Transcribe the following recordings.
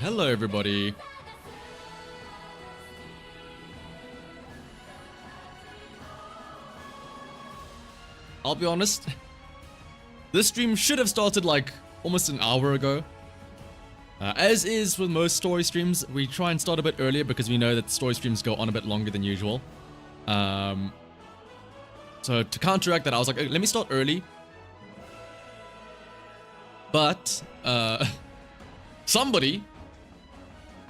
Hello, everybody. I'll be honest, this stream should have started like almost an hour ago. As is with most story streams, we try and start a bit earlier because we know that story streams go on a bit longer than usual. So to counteract that, I was like, let me start early. But somebody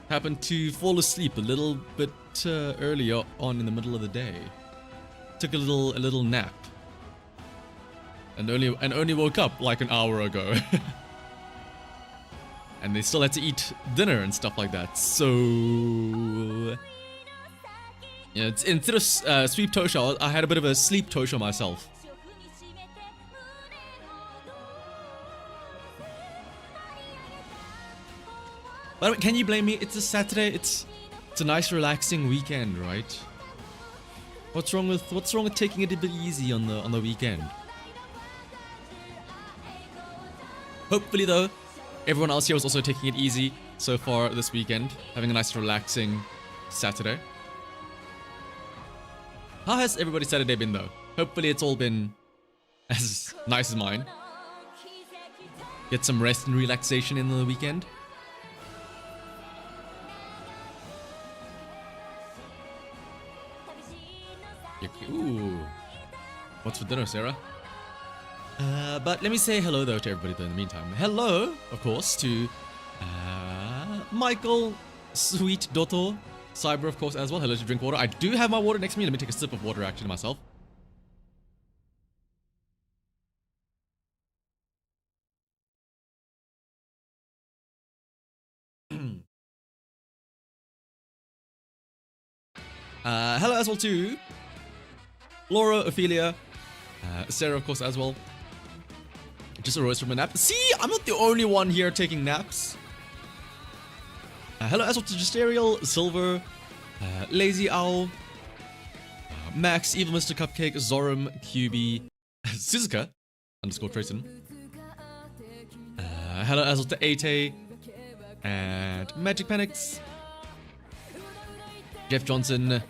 happened to fall asleep a little bit earlier on in the middle of the day. Took a little nap. And only woke up like an hour ago. And they still had to eat dinner and stuff like that. So yeah, instead of sweep Tosho, I had a bit of a sleep Tosho myself. But can you blame me? It's a Saturday. It's a nice relaxing weekend, right? What's wrong with taking it a bit easy on the weekend? Hopefully though, everyone else here was also taking it easy so far this weekend, having a nice relaxing Saturday. How has everybody's Saturday been though? Hopefully it's all been as nice as mine. Get some rest and relaxation in the weekend. Ooh. What's for dinner, Sarah? But let me say hello though to everybody though in the meantime. Hello, of course, to Michael, Sweet Dotto, Cyber of course as well. Hello to Drink Water. I do have my water next to me. Let me take a sip of water actually myself. Hello as well to Laura, Ophelia, Sarah of course as well. Just arose from a nap. See, I'm not the only one here taking naps. Hello as well to Justerial, Silver, Lazy Owl, Max, Evil Mr. Cupcake, Zorum, QB, Suzuka, _ Trayson. Hello as well to Ate, and Magic Panics, Jeff Johnson,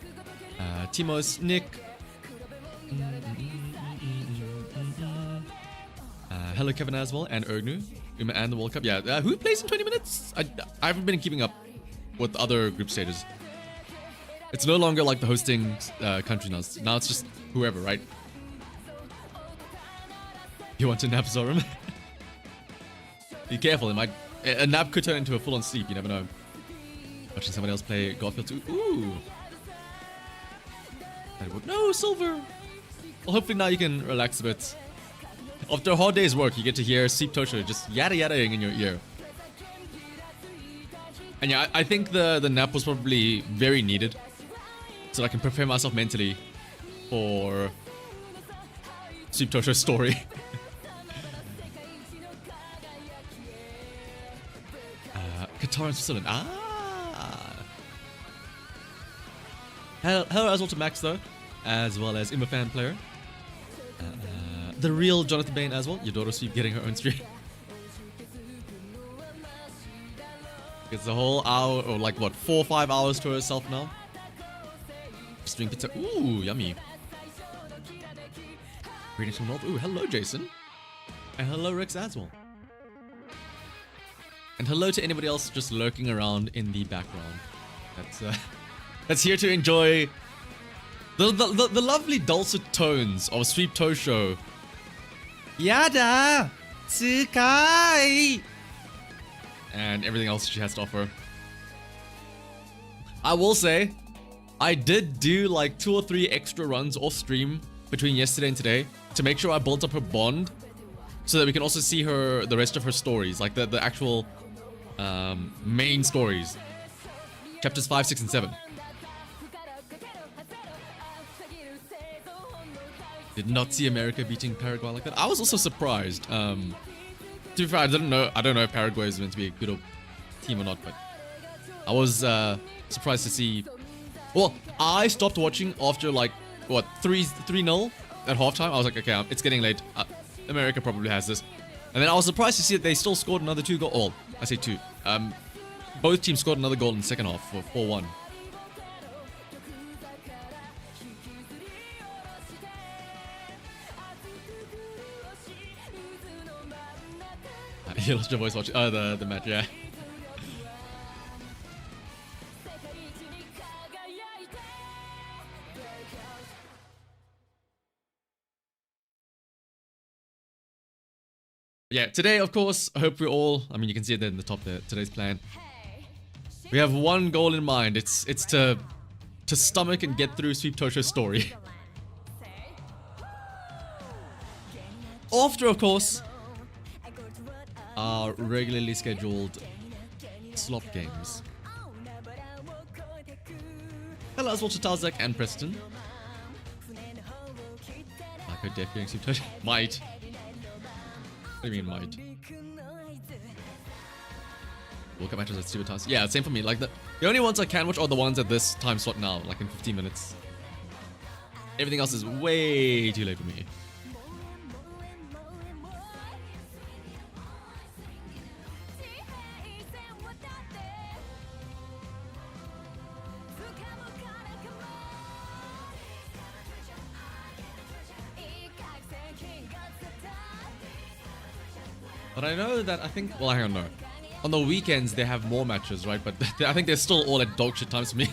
Timos, Nick. Hello Kevin as well, and Ergnu, Uma and the World Cup. Yeah, who plays in 20 minutes? I haven't been keeping up with other group stages. It's no longer like the hosting country now. Now it's just whoever, right? You want to nap, Zorum? Be careful, a nap could turn into a full-on sleep, you never know. Watching somebody else play Garfield too. Ooh. No, Silver! Well, hopefully now you can relax a bit. After a hard day's work, you get to hear Sleep Tosho just yada-yadaing in your ear. And yeah, I think the nap was probably very needed, so that I can prepare myself mentally for Sweep Tosho's story. Qatar and Switzerland. Hello as well to Max though, as well as Fan player. The real Jonathan Bain as well. Your daughter Sweep getting her own stream. It's a whole hour, or like what, 4 or 5 hours to herself now. Stream pizza. Ooh, yummy. Greetings from North. Ooh, hello Jason. And hello Rex as well. And hello to anybody else just lurking around in the background. That's here to enjoy the lovely dulcet tones of Sweep Tosho. YADAAAAA! And everything else she has to offer. I will say, I did do like 2 or 3 extra runs off stream between yesterday and today to make sure I built up her bond, so that we can also see the rest of her stories, like the actual main stories, chapters 5, 6, and 7. Did not see America beating Paraguay like that. I was also surprised. To be fair, I don't know if Paraguay is meant to be a good team or not, but I was surprised to see. Well, I stopped watching after like what 3-0 at halftime. I was like, okay, it's getting late. America probably has this, and then I was surprised to see that they still scored another 2 goals. Oh, I say 2. Both teams scored another goal in the second half for 4-1. You lost your voice watching. Oh, the match, yeah. Yeah, today, of course, I hope we all. I mean, you can see it there in the top there. Today's plan. We have one goal in mind. It's to stomach and get through Sweep Tosho's story. After, of course, our regularly scheduled slop games. Hello as well to Talzak and Preston. Like a deaf hearing Sweep Tosho. Might. What do you mean might? World Cup matches at stupid times. Yeah, same for me. Like the only ones I can watch are the ones at this time slot now, like in 15 minutes. Everything else is way too late for me. But I know that I think, well, hang on, no. On the weekends, they have more matches, right? But I think they're still all at dog shit times for me.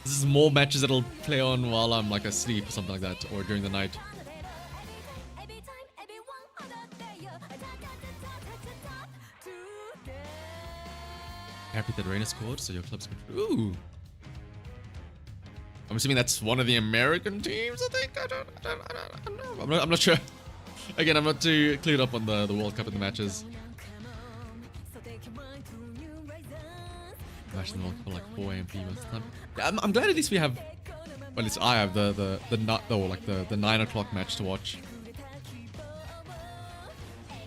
This is more matches that'll play on while I'm like asleep or something like that, or during the night. Happy that Reina scored, so your club's good. Ooh. I'm assuming that's one of the American teams, I think. I don't know. I'm not sure. Again, I'm not too clued up on the World Cup and the matches. I'm watching the World Cup at like 4 AM PM most of the time. Yeah, I'm glad at least we have, well, at least I have the 9 o'clock match to watch.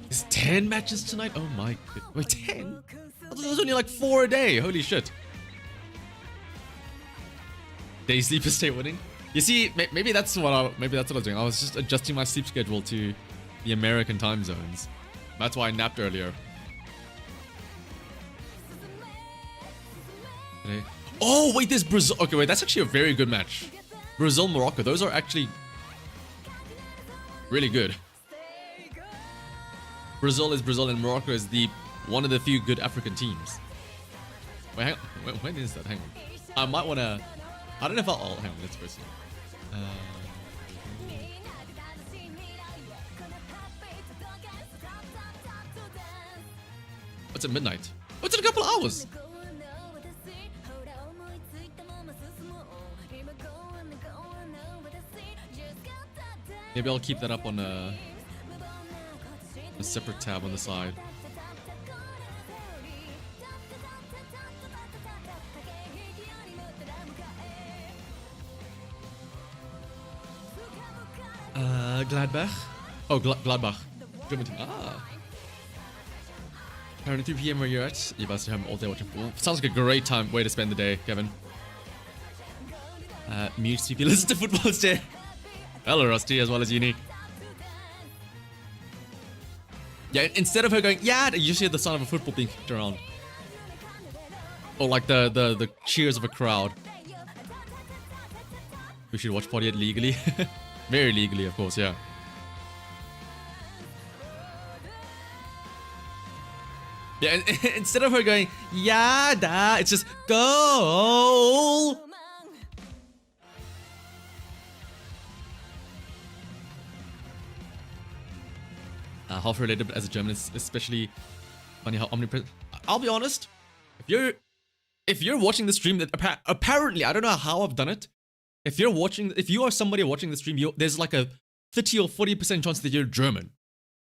Is 10 matches tonight? Oh my god. Wait, 10? I thought there was only like 4 a day. Holy shit. Day sleepers stay winning. You see, maybe that's what I was doing. I was just adjusting my sleep schedule to the American time zones. That's why I napped earlier. Today. Oh wait, there's Brazil. Okay, wait, that's actually a very good match. Brazil, Morocco. Those are actually really good. Brazil is Brazil, and Morocco is one of the few good African teams. Wait, hang on. When is that? Hang on. I might want to. I don't know if I'll. Oh, hang on. Let's first see. What's at midnight? What's in a couple hours? Maybe I'll keep that up on a separate tab on the side. Gladbach. Oh, Gladbach. German team. Ah. Apparently 3 p.m. where you're at. You're about to have all day watching football. Sounds like a great way to spend the day, Kevin. Mute CP. Listen to football instead. Hello, Rusty, as well as Unique. Yeah, instead of her going, yeah, you just hear the sound of a football being kicked around. Or like the cheers of a crowd. We should watch 48 legally. Very legally, of course, yeah. Yeah, instead of her going, yada, it's just goal. Half related, but as a German, it's especially funny how omnipresent. I'll be honest, if you're watching the stream, that apparently I don't know how I've done it. If you are somebody watching the stream, there's like a 30 or 40% chance that you're German.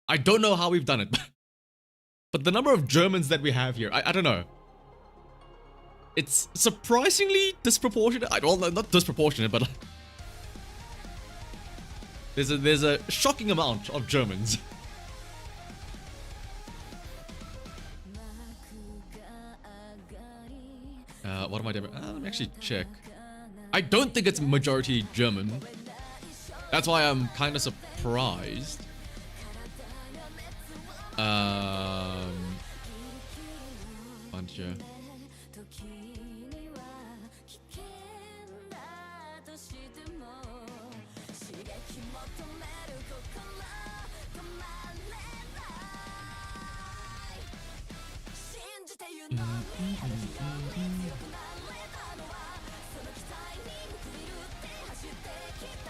I don't know how we've done it, but the number of Germans that we have here, I don't know. It's surprisingly disproportionate. Well, not disproportionate, but there's a shocking amount of Germans. What am I doing? Let me actually check. I don't think it's majority German. That's why I'm kind of surprised. Bunch of...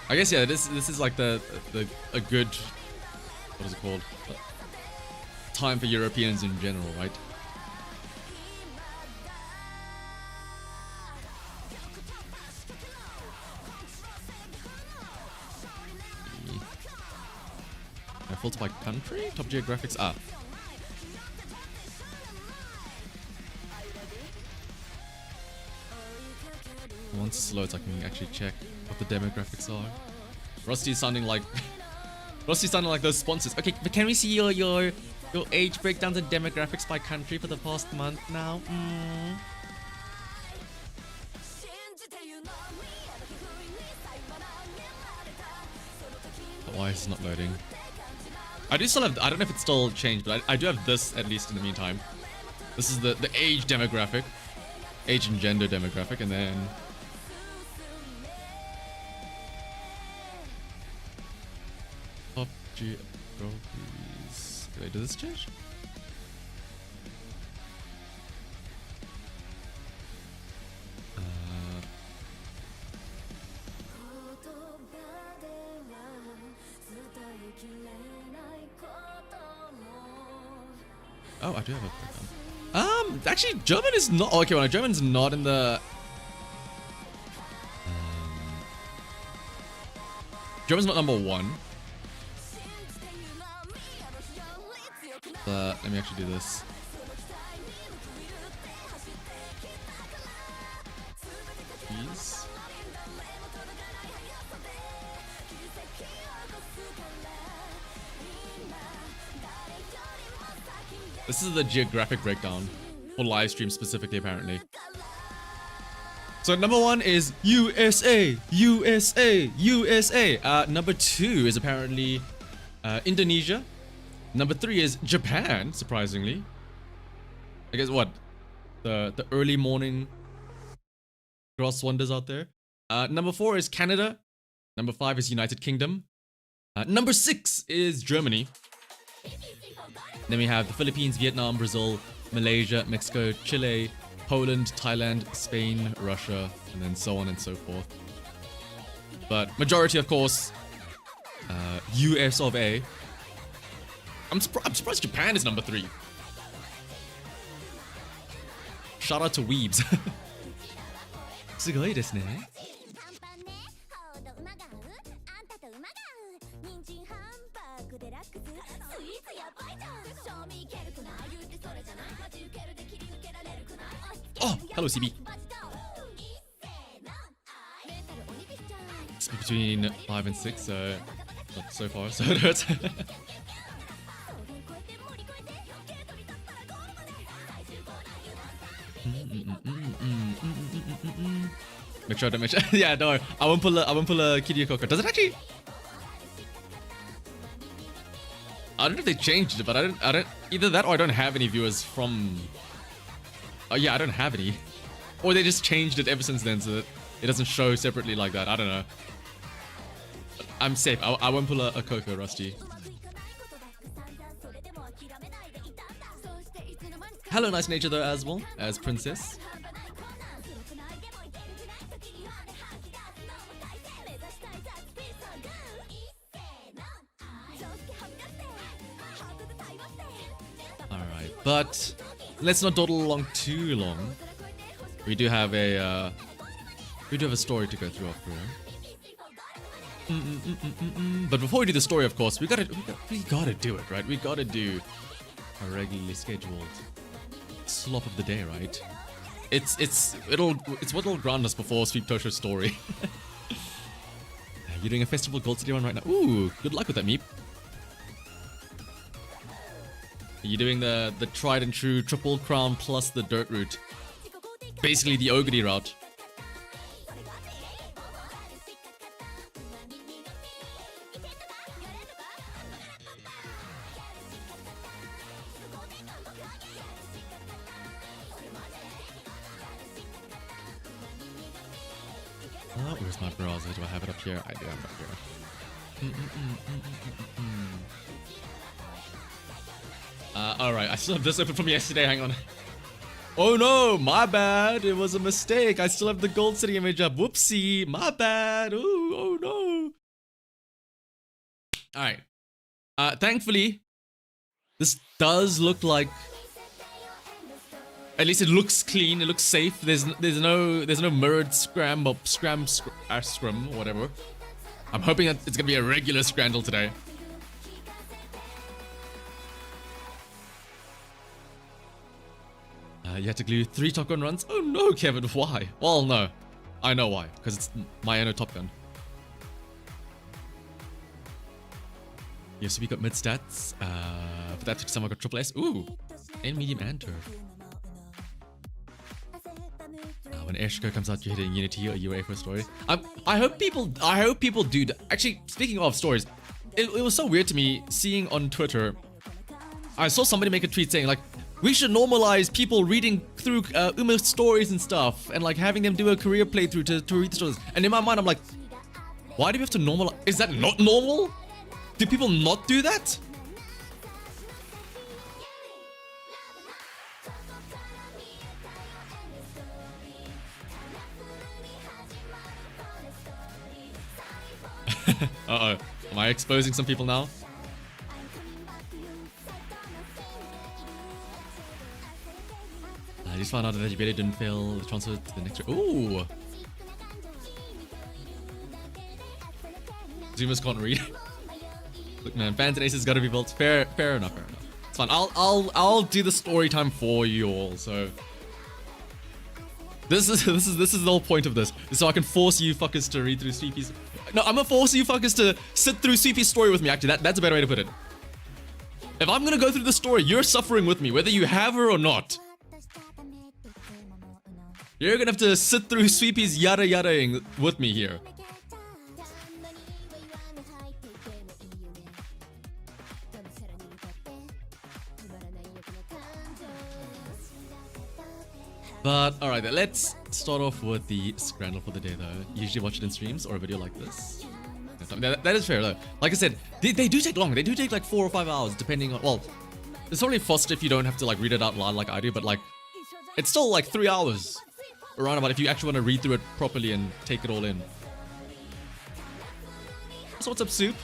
I guess yeah, this is like a good, what is it called? Time for Europeans in general, right? Filter by country? Top geographics? Ah. Once it loads, I can actually check what the demographics are. Rusty's sounding like those sponsors. Okay, but can we see your age breakdowns and demographics by country for the past month now? Why is it not loading? I do still have, I don't know if it's still changed, but I do have this at least in the meantime. This is the age demographic. Age and gender demographic, and then... Top geographies. Wait, does this change? Oh, I do have a breakdown. Actually, German is not... Okay, well, German's not in the... German's not number 1. But let me actually do this. Please. This is the geographic breakdown for live stream specifically, apparently. So number 1 is USA, USA, USA. Number 2 is apparently Indonesia. Number 3 is Japan, surprisingly. I guess what? The early morning cross wonders out there. Number 4 is Canada. Number 5 is United Kingdom. Number 6 is Germany. Then we have the Philippines, Vietnam, Brazil, Malaysia, Mexico, Chile, Poland, Thailand, Spain, Russia, and then so on and so forth. But majority, of course, US of A. I'm surprised Japan is number 3. Shout out to Weebs. すごいですね。Oh, hello CB. It's between 5 and 6, so But so far, so it hurts. Make sure I don't make sure. Yeah, no, I won't pull a Kiryu Coco. Does it actually? I don't know if they changed it, but I don't either that or I don't have any viewers from. Oh yeah, I don't have any, or they just changed it ever since then so that it doesn't show separately like that. I don't know. But I'm safe. I won't pull a Coco, Rusty. Hello, nice nature though as well as Princess. Alright, but let's not dawdle along too long. We do have a story to go through after all. But before we do the story, of course, we gotta do it, right? We gotta do a regularly scheduled slop of the day, right? It's what'll ground us before Sweep Tosho's story. You're doing a festival gold city run right now. Ooh, good luck with that, Meep. You're doing the tried and true triple crown plus the dirt route. Basically the Ogre route. Oh, where's my browser? Do I have it up here? I do have it up here. Alright, I still have this open from yesterday, hang on. Oh no, my bad, it was a mistake. I still have the gold city image up. Whoopsie, my bad. Ooh, oh no. Alright. Thankfully, this does look like, at least it looks clean, it looks safe. There's no mirrored scram or scrum, whatever. I'm hoping that it's gonna be a regular scrandle today. You had to glue 3 Top Gun runs? Oh no, Kevin, why? Well, no. I know why, because it's my own Top Gun. Yes, we got mid stats. For that, someone got triple S. Ooh, and medium and turf. When Airshiko comes out, you're hitting Unity or UA for a story. I hope people do. Actually, speaking of stories, it was so weird to me seeing on Twitter. I saw somebody make a tweet saying like, we should normalize people reading through Uma's stories and stuff, and like having them do a career playthrough to read the stories. And in my mind, I'm like, why do we have to normalize? Is that not normal? Do people not do that? Uh-oh. Am I exposing some people now? I just found out that you really didn't fail the transfer to the next. Ooh! Zoomers can't read. Look, man, fans and aces gotta be built. Fair enough. It's fine. I'll do the story time for you all. So this is the whole point of this, so I can force you fuckers to read through Sweepy's. No, I'm gonna force you fuckers to sit through Sweepy's story with me. Actually, that's a better way to put it. If I'm gonna go through the story, you're suffering with me, whether you have her or not. You're gonna have to sit through Sweepy's yada yadaing with me here. But alright, let's start off with the scrandle for the day though. You usually watch it in streams or a video like this. That is fair though. Like I said, they do take long. They do take like 4 or 5 hours depending on, well, it's probably faster if you don't have to like read it out loud like I do, but like, it's still like 3 hours around about if you actually want to read through it properly and take it all in. So what's up, Soup?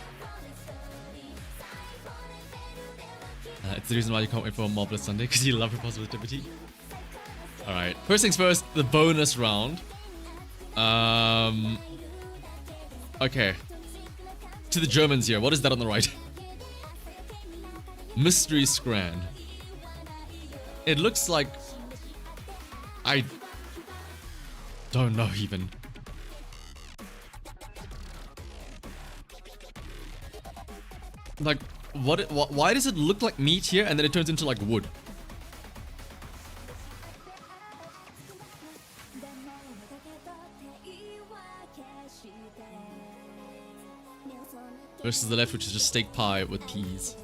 It's the reason why you can't wait for a Marvelous Sunday, because you love her positivity. Alright, first things first, the bonus round. Okay. To the Germans here, what is that on the right? Mystery Scran. It looks like... I don't know even. Like, why does it look like meat here and then it turns into like wood? Versus the left, which is just steak pie with peas.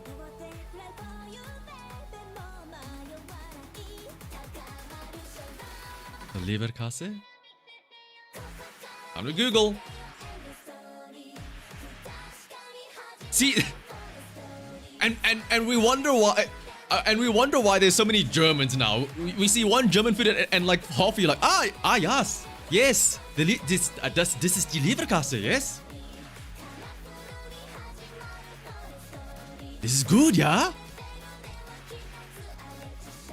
The leberkäse? I'm gonna Google. See, and we wonder why, there's so many Germans now. We see one German food and like half of you like, yes, this is die Leberkäse, yes. This is good, yeah.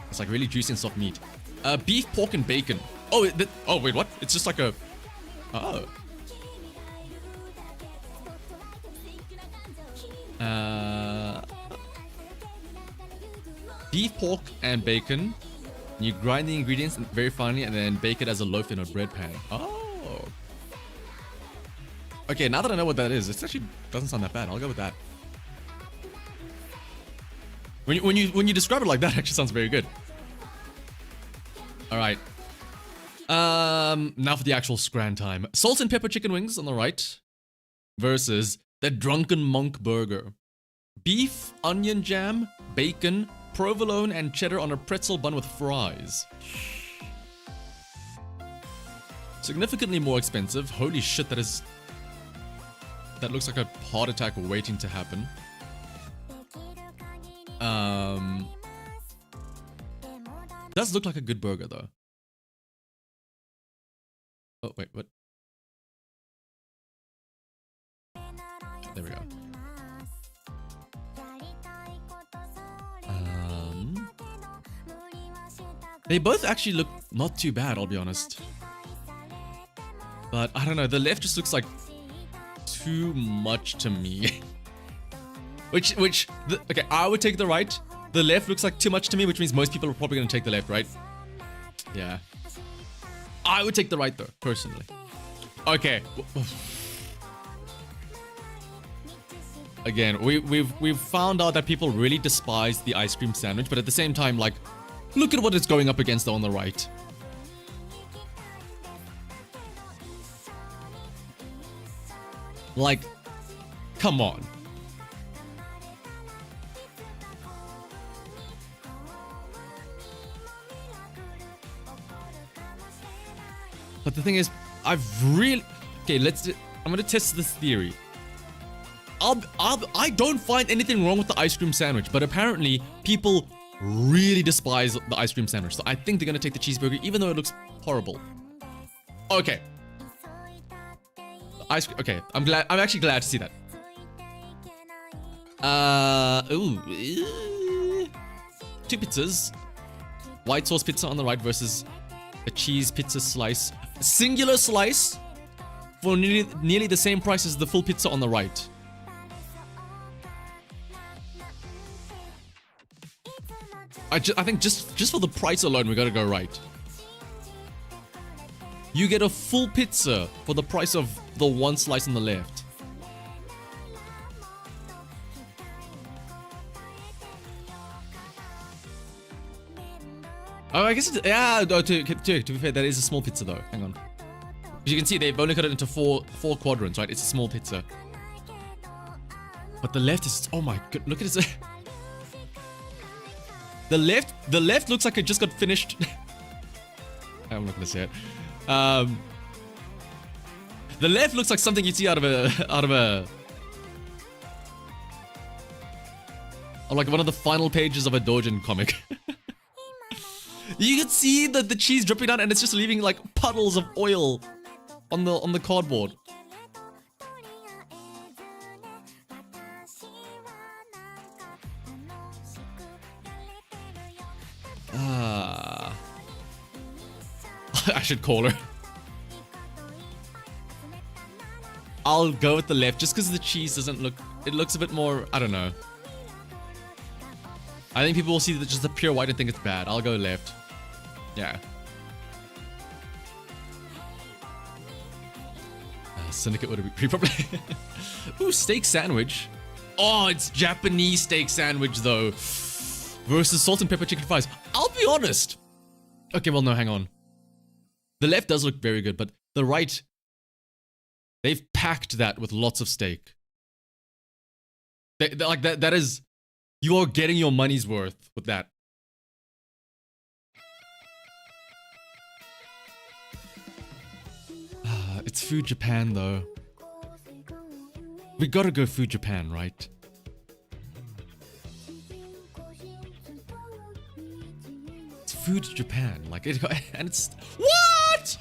It's like really juicy and soft meat. Beef, pork, and bacon. Oh, wait, what? It's just like a. Oh. Beef, pork, and bacon. You grind the ingredients very finely and then bake it as a loaf in a bread pan. Oh. Okay, now that I know what that is, it actually doesn't sound that bad. I'll go with that. When you describe it like that, it actually sounds very good. All right. Now for the actual scran time. Salt and pepper chicken wings on the right versus the Drunken Monk burger. Beef, onion jam, bacon, provolone, and cheddar on a pretzel bun with fries. Significantly more expensive. Holy shit, that looks like a heart attack waiting to happen. Does look like a good burger though. Oh wait, what? There we go. They both actually look not too bad, I'll be honest. But I don't know, the left just looks like too much to me. Okay, I would take the right. The left looks like too much to me, which means most people are probably going to take the left, right? Yeah. I would take the right though, personally. Okay. Again, we've found out that people really despise the ice cream sandwich, but at the same time, like, look at what it's going up against on the right. Like, come on. But the thing is, okay, I'm gonna test this theory. I don't find anything wrong with the ice cream sandwich, but apparently people really despise the ice cream sandwich. So I think they're gonna take the cheeseburger, even though it looks horrible. Okay. Okay, I'm actually glad to see that. Two pizzas. White sauce pizza on the right versus a cheese pizza slice. A singular slice for nearly the same price as the full pizza on the right. I think just for the price alone, we gotta go right. You get a full pizza for the price of the one slice on the left. Oh, I guess yeah, to be fair, that is a small pizza though. Hang on. As you can see, they've only cut it into four quadrants, right? It's a small pizza. But the left is, oh my god, look at this. The left looks like it just got finished. I'm not gonna say it. The left looks like something you'd see out of a or like one of the final pages of a Dojin comic. You can see the cheese dripping down and it's just leaving like puddles of oil on the cardboard. I should call her. I'll go with the left just because the cheese doesn't look... It looks a bit more... I don't know. I think people will see just the pure white and think it's bad. I'll go left. Yeah. Syndicate would be pretty probably. Ooh, steak sandwich. Oh, it's Japanese steak sandwich though. Versus salt and pepper chicken fries. I'll be honest. Okay, well, no, hang on. The left does look very good, but the right, they've packed that with lots of steak. Like that is, you are getting your money's worth with that. It's Food Japan though. We gotta go Food Japan, right? It's Food Japan, like it, and it's what?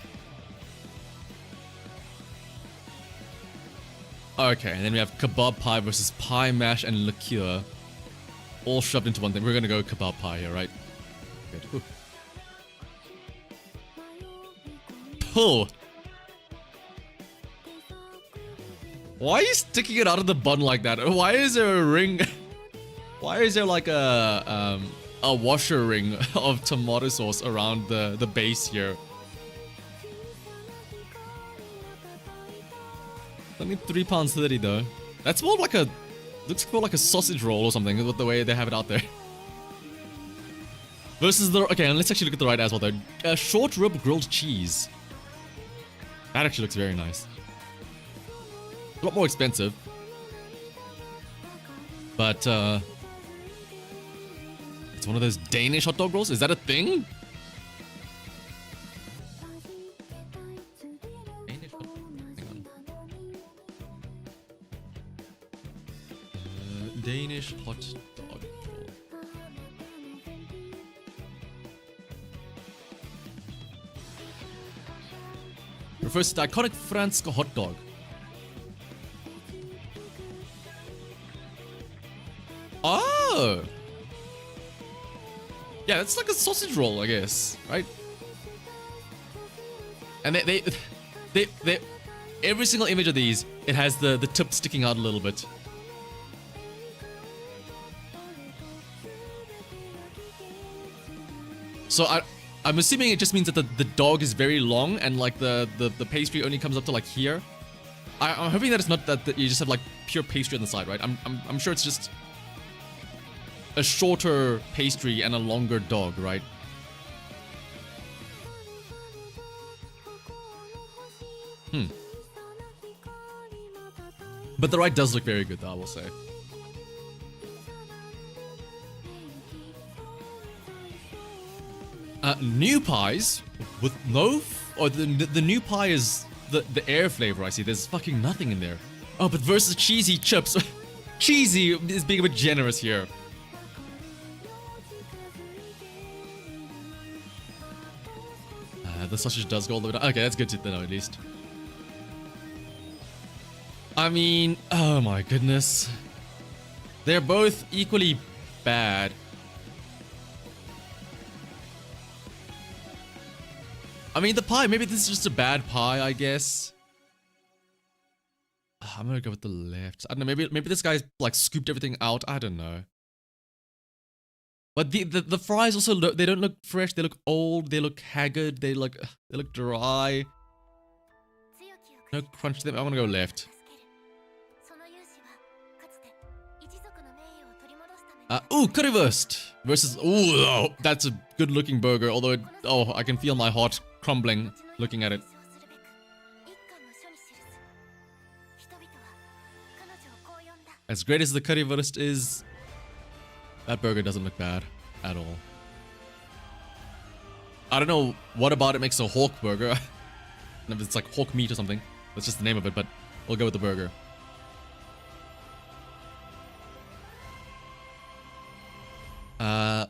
Okay, and then we have kebab pie versus pie mash and liqueur, all shoved into one thing. We're gonna go kebab pie here, right? Good. Pull. Why are you sticking it out of the bun like that? Why is there a ring? Why is there like a washer ring of tomato sauce around the base here? Only £3.30 though. That's more like a, looks more like a sausage roll or something with the way they have it out there. Versus the, okay, and let's actually look at the right as well though. Short rib grilled cheese. That actually looks very nice. A lot more expensive. But, it's one of those Danish hot dog rolls? Is that a thing? Danish hot dog? Hang on. Danish hot dog roll. Refers to the iconic franske hot dog. Oh! Yeah, it's like a sausage roll, I guess, right? And they every single image of these, it has the tip sticking out a little bit. So I'm assuming it just means that the dog is very long and like the pastry only comes up to like here. I'm hoping that it's not that you just have like pure pastry on the side, right? I'm sure it's just a shorter pastry and a longer dog, right? But the right does look very good though, I will say. New pies with no, or the new pie is the air flavor. I see. There's fucking nothing in there. Oh, but versus cheesy chips. Cheesy is being a bit generous here. The sausage does go all the way down. Okay, that's good to know at least. I mean, oh my goodness. They're both equally bad. I mean, the pie, maybe this is just a bad pie, I guess. I'm gonna go with the left. I don't know, maybe this guy's like scooped everything out. I don't know. But the fries also look, they don't look fresh, they look old, they look haggard, they look dry. No crunch to them. I wanna go left. Ooh, currywurst versus, ooh, oh, that's a good looking burger, although it, oh, I can feel my heart crumbling looking at it. As great as the currywurst is, that burger doesn't look bad at all. I don't know what about it makes a Hawk burger. If it's like Hawk meat or something. That's just the name of it, but we'll go with the burger.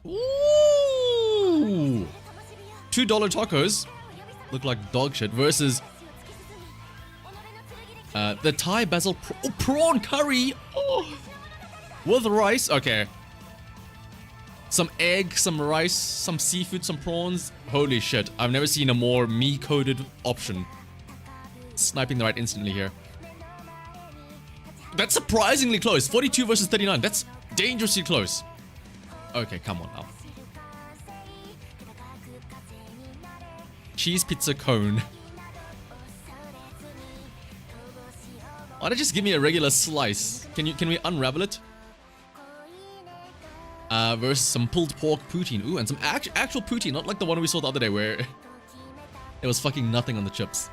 Ooh! $2 tacos look like dog shit versus the Thai basil prawn curry. Oh, with rice. Okay. Some egg, some rice, some seafood, some prawns. Holy shit. I've never seen a more me-coded option. Sniping the right instantly here. That's surprisingly close. 42 versus 39. That's dangerously close. Okay, come on now. Cheese pizza cone. Why don't you just give me a regular slice? Can we unravel it? Versus some pulled pork poutine. Ooh, and some actual poutine, not like the one we saw the other day where it was fucking nothing on the chips.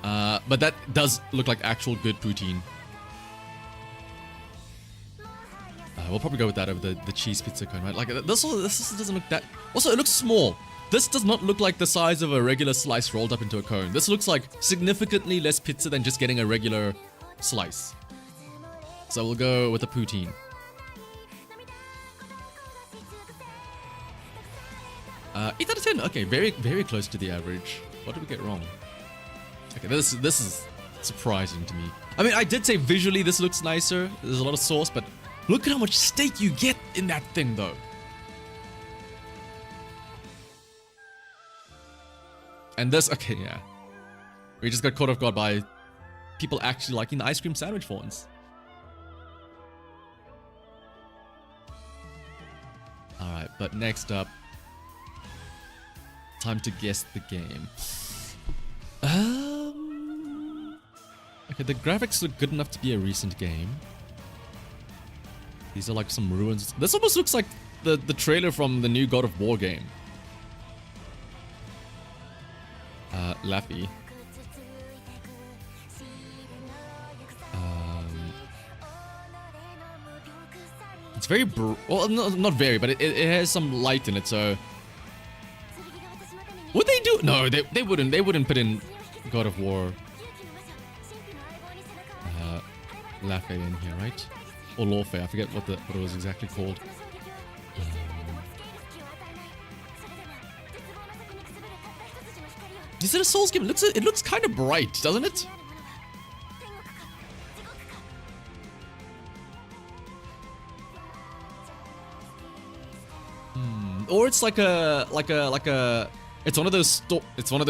But that does look like actual good poutine. We'll probably go with that over the cheese pizza cone, right? Like this doesn't look that. Also, it looks small. This does not look like the size of a regular slice rolled up into a cone. This looks like significantly less pizza than just getting a regular slice. So we'll go with the poutine. 8 out of 10. Okay, very close to the average. What did we get wrong? Okay, this is surprising to me. I mean, I did say visually this looks nicer. There's a lot of sauce, but look at how much steak you get in that thing, though. And this, okay, yeah. We just got caught off guard by people actually liking the ice cream sandwich for once. Alright, but next up, time to guess the game. Okay, the graphics look good enough to be a recent game. These are like some ruins. This almost looks like the trailer from the new God of War game. Laffy. It's very well, not very, but it has some light in it, so... Would they do? No, they wouldn't. They wouldn't put in God of War Laffy in here, right? Or Lawfare, I forget what it was exactly called. Is it a Souls game? It looks kind of bright, doesn't it? Or it's like a it's one of those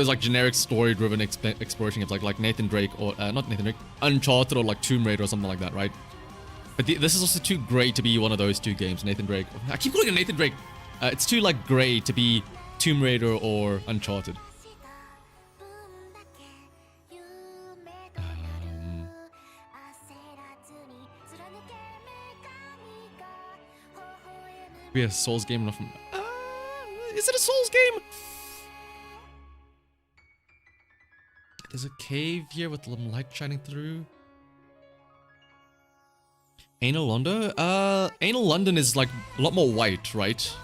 like generic story-driven exploration games, like Nathan Drake or not Nathan Drake, Uncharted or like Tomb Raider or something like that, right? But this is also too great to be one of those two games, Nathan Drake. I keep calling it Nathan Drake. It's too like grey to be Tomb Raider or Uncharted. Be a Souls game enough from... is it a Souls game? There's a cave here with some light shining through. Anal London? Anal London is like a lot more white, right?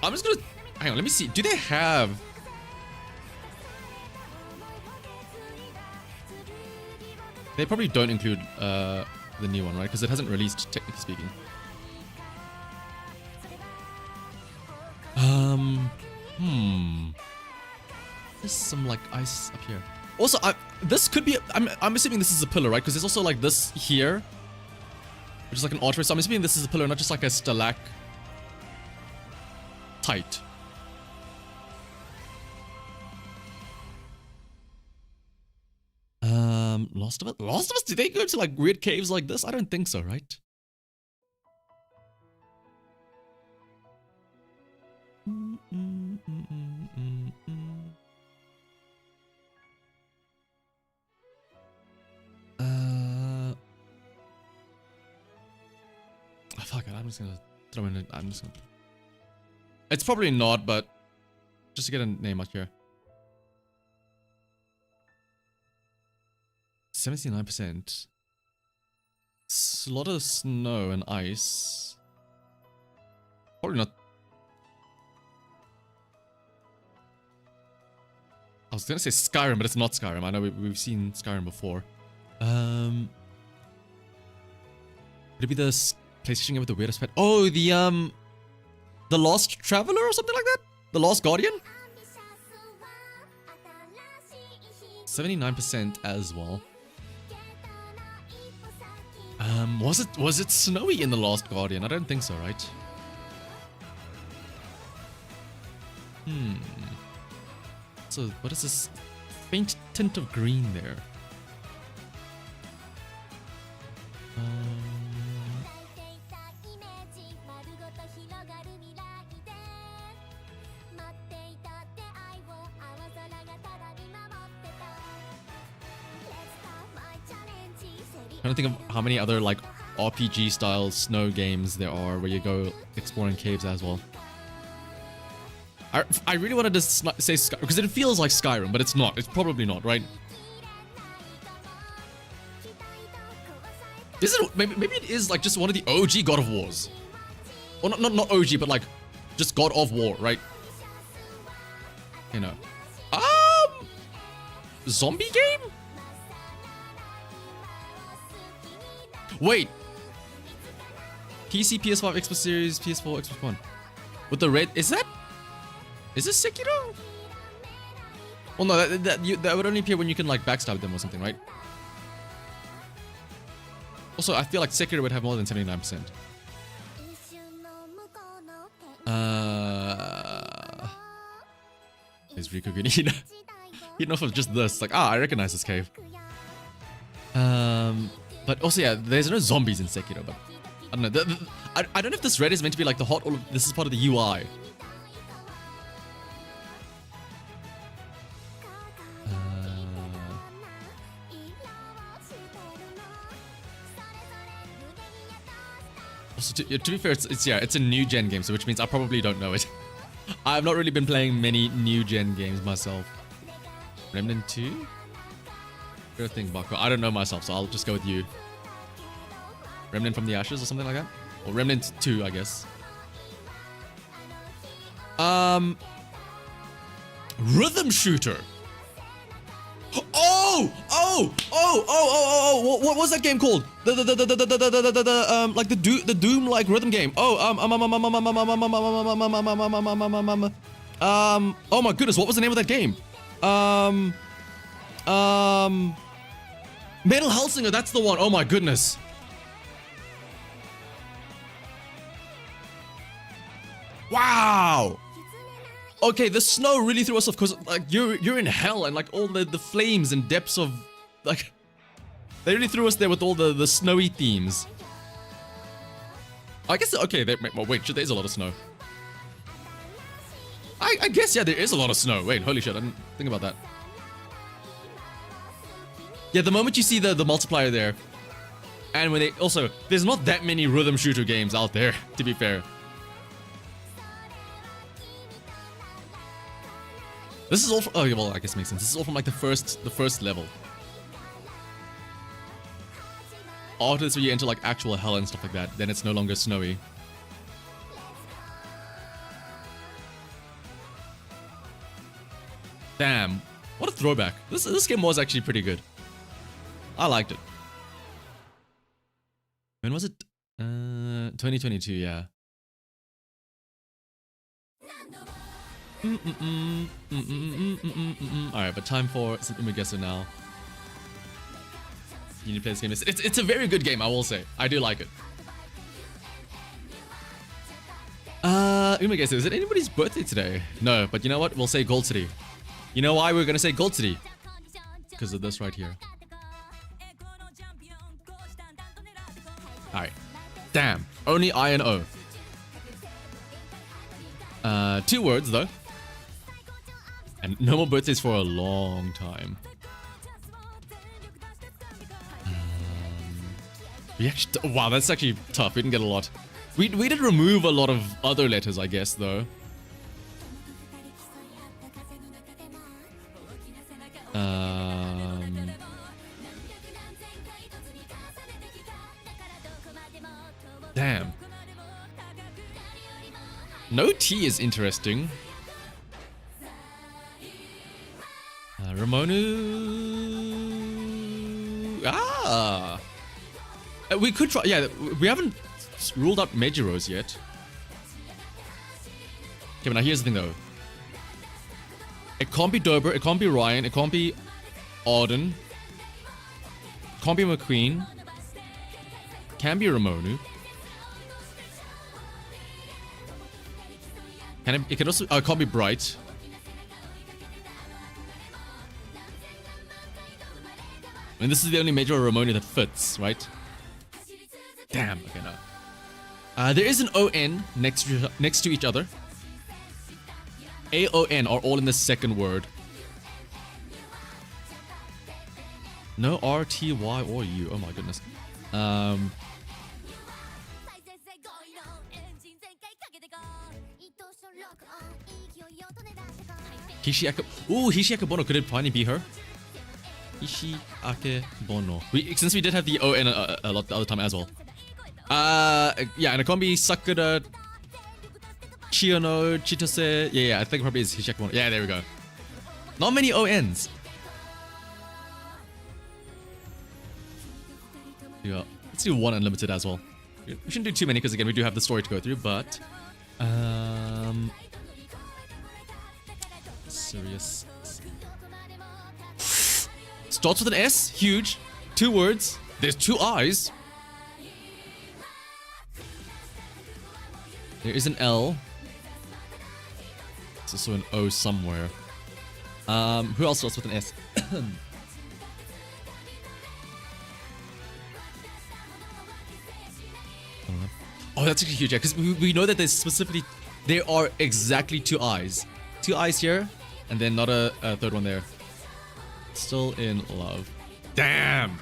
I'm just gonna... Hang on, let me see. Do they have... They probably don't include the new one, right? Because it hasn't released, technically speaking. There's some like ice up here. Also, this could be... I'm assuming this is a pillar, right? Because there's also like this here, which is like an archway. So I'm assuming this is a pillar, not just like a stalactite. Lost of Us? Lost of Us? Did they go to like weird caves like this? I don't think so, right? Fuck it, I'm just gonna throw in it's probably not, but just to get a name out here. 79%. A lot of snow and ice. Probably not. I was gonna say Skyrim, but it's not Skyrim. I know we've seen Skyrim before. Would it be the PlayStation game with the weirdest pet? Oh, the Lost Traveler or something like that? The Lost Guardian? 79% as well. Was it snowy in the Lost Guardian? I don't think so, right? So what is this faint tint of green there? trying to think of how many other like RPG style snow games there are where you go exploring caves as well. I really wanted to say Skyrim because it feels like Skyrim, but it's not. It's probably not, right? Is it? Maybe it is like just one of the OG God of Wars. Or not OG, but like just God of War, right? You know. Zombie game? Wait. PC, PS5, Xbox Series, PS4, Xbox One. With the red, is this Sekiro? Well, no, that would only appear when you can like backstab them or something, right? Also, I feel like Sekiro would have more than 79%. Is Riku good? He'd know for just this. Like, I recognize this cave. But also, yeah, there's no zombies in Sekiro, but I don't know. I don't know if this red is meant to be like the hot, or this is part of the UI. Also, to be fair, it's a new gen game, so which means I probably don't know it. I've not really been playing many new gen games myself. Remnant 2? Good thing, Bako. I don't know myself, so I'll just go with you. Remnant from the Ashes or something like that? Or Remnant 2, I guess. Rhythm shooter. What was that game called? Like the Doom like rhythm game. Oh my goodness, what was the name of that game? Metal Hellsinger, that's the one. Oh my goodness. Wow. Okay, the snow really threw us off because like you're in hell and like all the flames and depths of like they really threw us there with all the snowy themes. I guess okay. Well, wait, there's a lot of snow. I guess yeah, there is a lot of snow. Wait, holy shit, I didn't think about that. Yeah, the moment you see the multiplier there, and when they also there's not that many rhythm shooter games out there. To be fair. This is all from, oh yeah, well I guess it makes sense. This is all from like the first level. After this, where you enter like actual hell and stuff like that, then it's no longer snowy. Damn, what a throwback. This game was actually pretty good. I liked it. When was it? 2022, yeah. Alright, but time for some Umegesu now. You need to play this game. It's a very good game, I will say. I do like it. Umegesu, is it anybody's birthday today? No, but you know what? We'll say Gold City. You know why we're gonna say Gold City? Because of this right here. Alright. Damn. Only I and O. 2 words though. And no more birthdays for a long time. We actually, wow, that's actually tough. We didn't get a lot. We did remove a lot of other letters, I guess, though. Damn. No T is interesting. Ramonu. We could try. Yeah, we haven't ruled out Mejiros yet. Okay, but now here's the thing though. It can't be Dober, it can't be Ryan, it can't be Auden. It can't be McQueen. Can be Ramonu. It can also. It can't be Bright. And this is the only Major Ramoni that fits, right? Damn. Okay, no. There is an ON next to each other. AON are all in the second word. No R, T, Y, or U. Oh my goodness. Hishi Ooh, Hishi Akebono. Could it finally be her? Hishi Akebono. Since we did have the O in a lot the other time as well. Yeah, and it can't be Sakura Chiyono Chitose. Yeah, I think it probably is Hishi Akebono. Yeah, there we go. Not many ONs. Yeah, let's do one unlimited as well. We shouldn't do too many because again we do have the story to go through, but serious. Starts with an S, huge. 2 words. There's 2 eyes. There is an L. There's also an O somewhere. Who else starts with an S? Oh, that's actually huge, yeah, because we know that there's specifically, there are exactly 2 eyes. 2 eyes here, and then not a third one there. Still in love. Damn!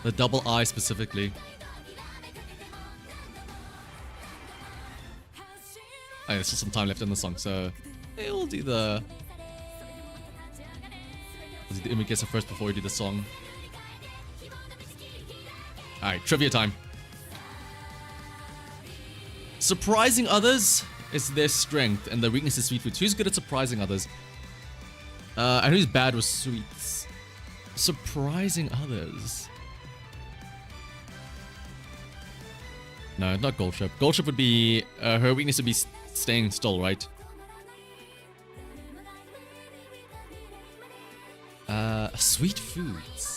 The double eye specifically. Oh, there's still some time left in the song, so we'll do the Umikesa first before we do the song. Alright, trivia time. Surprising others is their strength, and their weakness is sweet foods. Who's good at surprising others? And who's bad with sweets? Surprising others. No, not Goldship. Goldship would be... her weakness would be staying still, right? Sweet foods.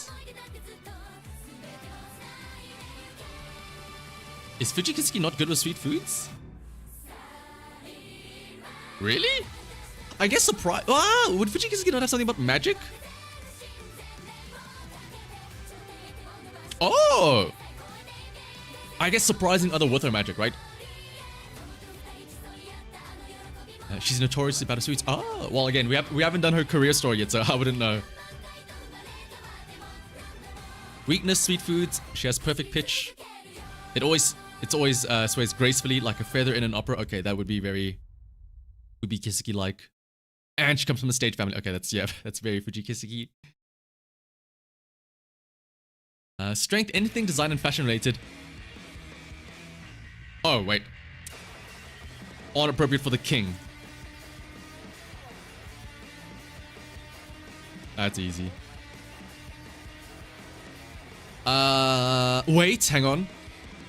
Is Fujikisuki not good with sweet foods? Really? I guess surprise. Ah, would Fujikisuki not have something about magic? Oh! I guess surprising other with her magic, right? She's notoriously bad at sweets. Oh, well, again, we haven't done her career story yet, so I wouldn't know. Weakness, sweet foods. She has perfect pitch. It's always sways gracefully like a feather in an opera. Okay, that would be very Kisuki-like. And she comes from the stage family. Okay, that's very Fujikisuki. Strength, anything design and fashion related. Oh, wait. Inappropriate for the king. That's easy. Wait, hang on.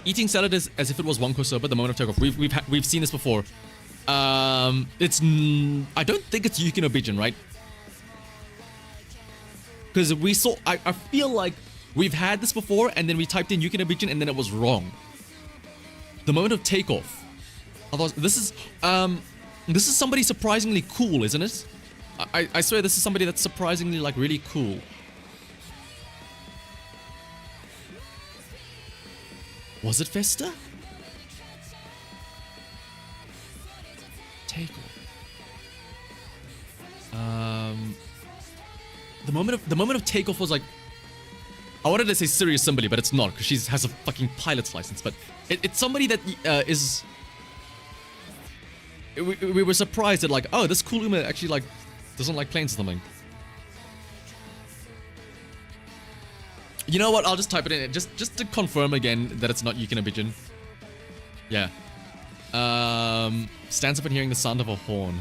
Eating salad is as if it was Wonko soba, the moment of takeoff. We've seen this before. I don't think it's Yuki no Bijin, right? Because we saw, I feel like we've had this before, and then we typed in Yuki no Bijin, and then it was wrong. The moment of takeoff. Otherwise, this is somebody surprisingly cool, isn't it? I swear this is somebody that's surprisingly like really cool. Was it Festa? Takeoff. The moment of takeoff was like, I wanted to say serious somebody, but it's not because she has a fucking pilot's license. But it's somebody that is. We were surprised that like, oh, this cool Uma actually like doesn't like planes or something. You know what? I'll just type it in just to confirm again that it's not Yuki no Bijin. Yeah. Stands up and hearing the sound of a horn.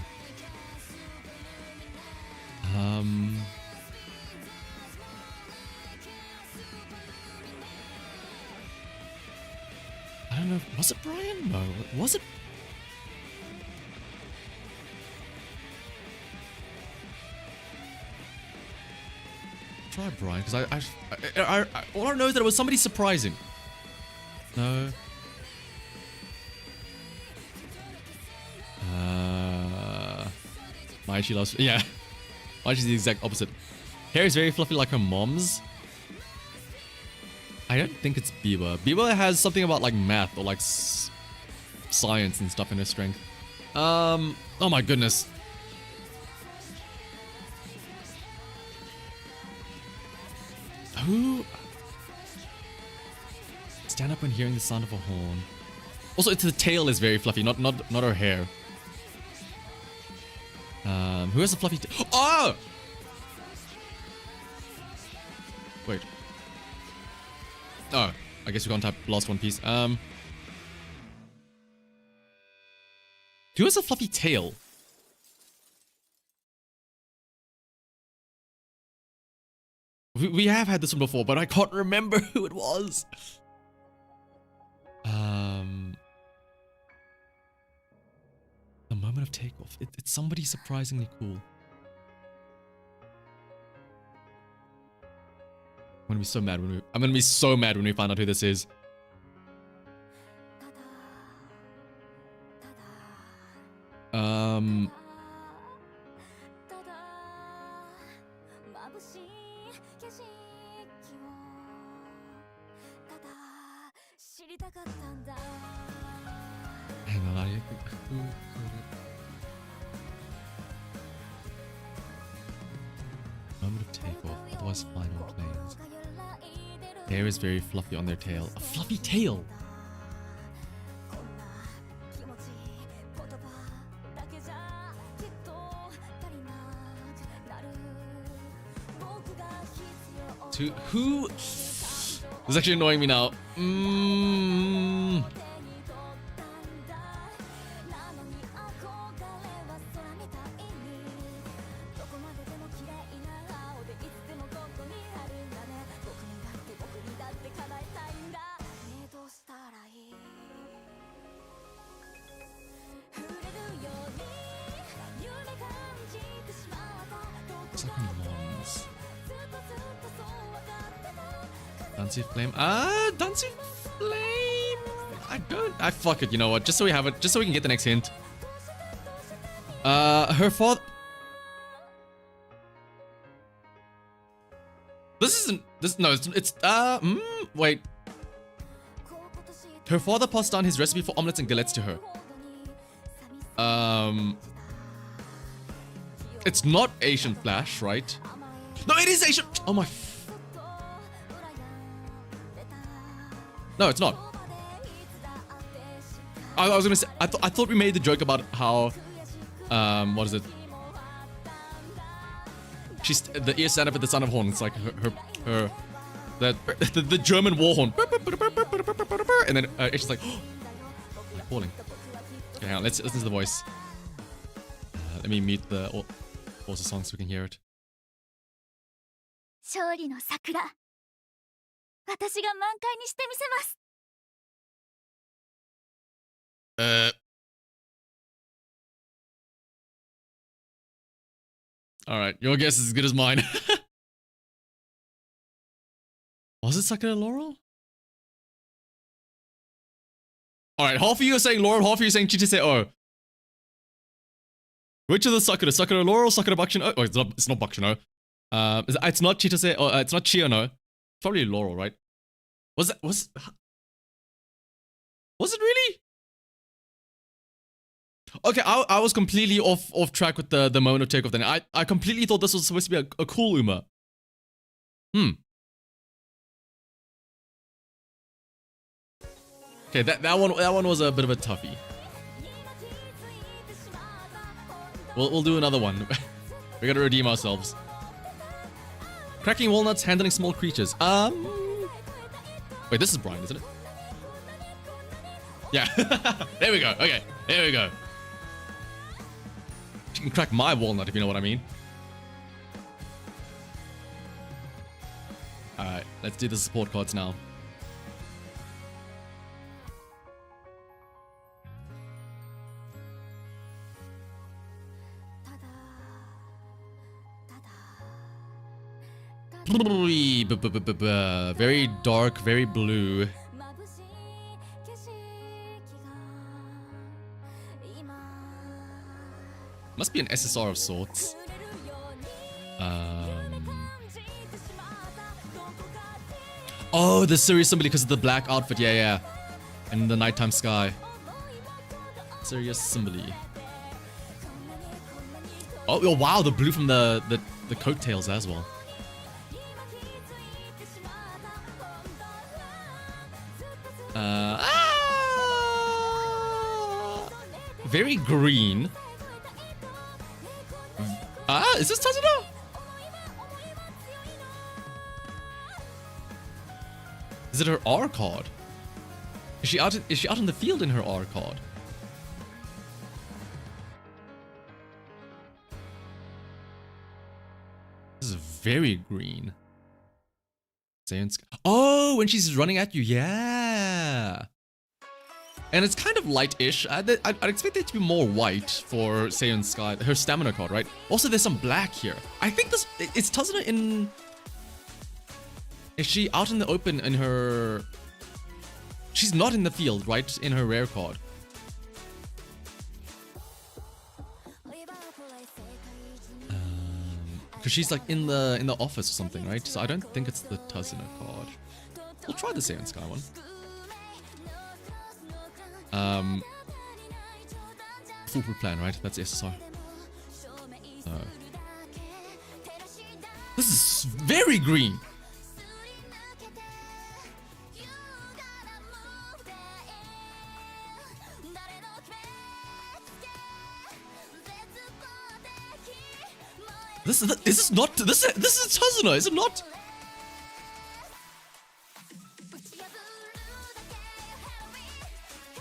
I don't know. Was it Brian? No. Was it? Try Brian, because I all I know is that it was somebody surprising. No. Maishi loves. Yeah. Maishi's the exact opposite. Hair is very fluffy like her mom's. I don't think it's Biba. Biba has something about like math or like science and stuff in her strength. Oh my goodness. Who? Stand up when hearing the sound of a horn. Also, it's the tail is very fluffy, not her hair. Who has a fluffy tail? Oh! Wait. Oh, I guess we can't type last one piece. Who has a fluffy tail? We have had this one before, but I can't remember who it was. The moment of takeoff. It's somebody surprisingly cool. I'm gonna be so mad when we find out who this is. Hang on, moment of takeoff, otherwise flying on planes. Hair is very fluffy on their tail. A fluffy tail! To who? This is actually annoying me now. Dancing Flame. Dancing Flame. I fuck it. You know what? Just so we have it. Just so we can get the next hint. Her father. This isn't. This no. It's wait. Her father passed down his recipe for omelets and galettes to her. It's not Asian Flash, right? No, it is Asian. Oh my. No, it's not. I was gonna say. I thought we made the joke about how. What is it? She's the ear stand up at the sound of horn. It's like the German war horn. And then it's just like falling. Okay, hang on. Let's listen to the voice. Let me mute the also song so we can hear it. 勝利の桜。私が満開にしてみせます。Alright, your guess is as good as mine. Was it Sakura Laurel? Alright, half of you are saying Laurel, half of you are saying Chitase O. Which of the Sakura? Sakura Laurel, Sakura Bakushino? Oh, it's not Bakushino. It's not Chitase, or it's not Chiono. Probably Laurel, right? Was it really? Okay, I was completely off track with the moment of takeoff then. I completely thought this was supposed to be a cool Uma. Okay, that one was a bit of a toughie. We'll do another one. We gotta redeem ourselves. Cracking walnuts, handling small creatures. Wait, this is Brian, isn't it? Yeah. There we go. Okay, there we go. You can crack my walnut if you know what I mean. Alright, let's do the support cards now. Very dark, very blue. Must be an SSR of sorts. Oh, the Sirius symbol because of the black outfit. Yeah. And the nighttime sky. Sirius symbol. Oh, wow, the blue from the coattails as well. Very green. Is this Tazuna? Is it her R card? Is she out in the field in her R card? This is very green. Oh, when she's running at you, yeah. And it's kind of light-ish. I'd expect it to be more white for Seiyon Sky, her stamina card, right? Also, there's some black here. I think this it's Tazuna in. Is she out in the open in her? She's not in the field, right? In her rare card. Because she's like in the office or something, right? So I don't think it's the Tazuna card. We'll try the Seiyon Sky one. Foolproof plan, right? That's SSR. This is very green. This is Tazuna, is it not?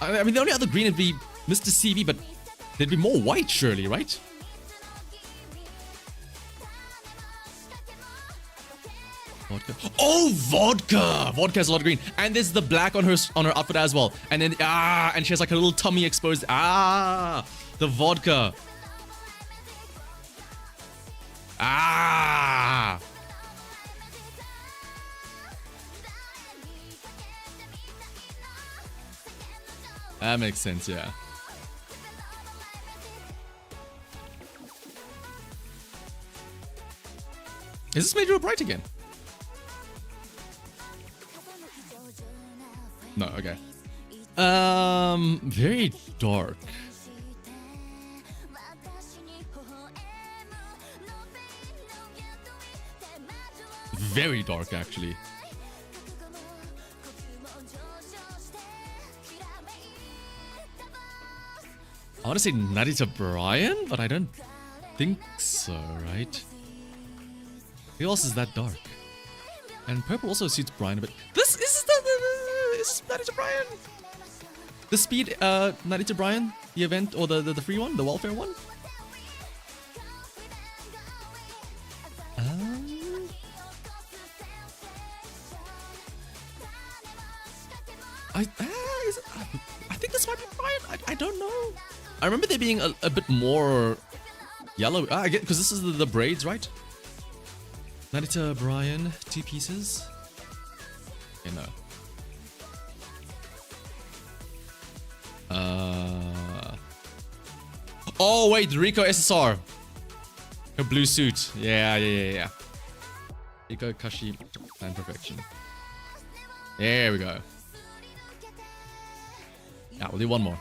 I mean, the only other green would be Mr. CV, but there'd be more white, surely, right? Vodka. Oh, vodka! Vodka has a lot of green, and there's the black on her outfit as well. And then and she has like a little tummy exposed. The vodka. That makes sense, yeah. Is this Major Bright again? No, okay. Very dark. Very dark, actually. I want to say Narita Brian, but I don't think so, right? Who else is that dark? And purple also suits Brian a bit. This is Narita Brian. The speed Narita Brian, the event or the free one, the welfare one. I think this might be Brian. I don't know. I remember there being a bit more yellow. I get because this is the braids, right? Narita Brian, 2 pieces. Okay, no. Oh wait, Rico SSR. Her blue suit. Yeah. Rico Kashi Plan Perfection. There we go. Yeah, we'll do one more.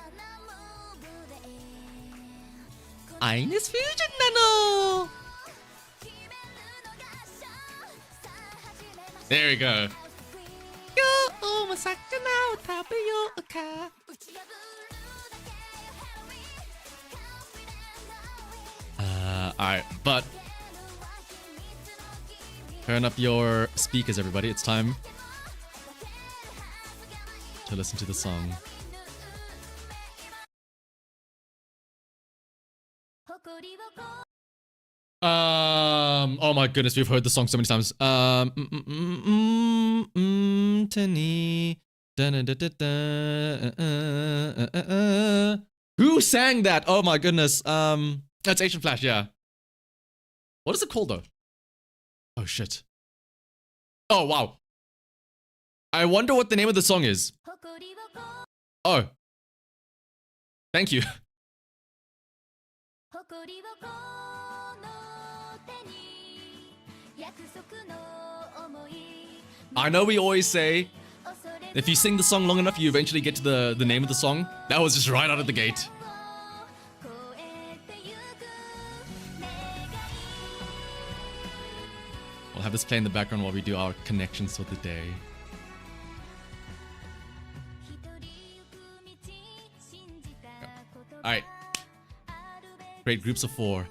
Ines Fusion Nano! There we go. Alright, but turn up your speakers, everybody. It's time to listen to the song. Oh my goodness, we've heard the song so many times. Who sang that? Oh my goodness. That's Asian Flash, yeah. What is it called though? Oh shit. Oh wow. I wonder what the name of the song is. Oh. Thank you. I know we always say if you sing the song long enough, you eventually get to the name of the song. That was just right out of the gate. We'll have this play in the background while we do our connections for the day. Alright. Great groups of 4.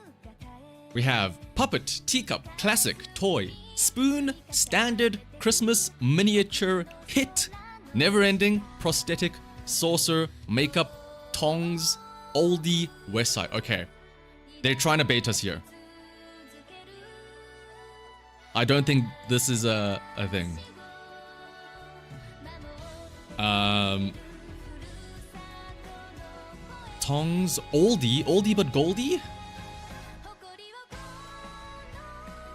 We have puppet, teacup, classic, toy, spoon, standard, Christmas, miniature, hit, never-ending, prosthetic, saucer, makeup, tongs, oldie, west side. Okay. They're trying to bait us here. I don't think this is a thing. Tongs, oldie but goldie?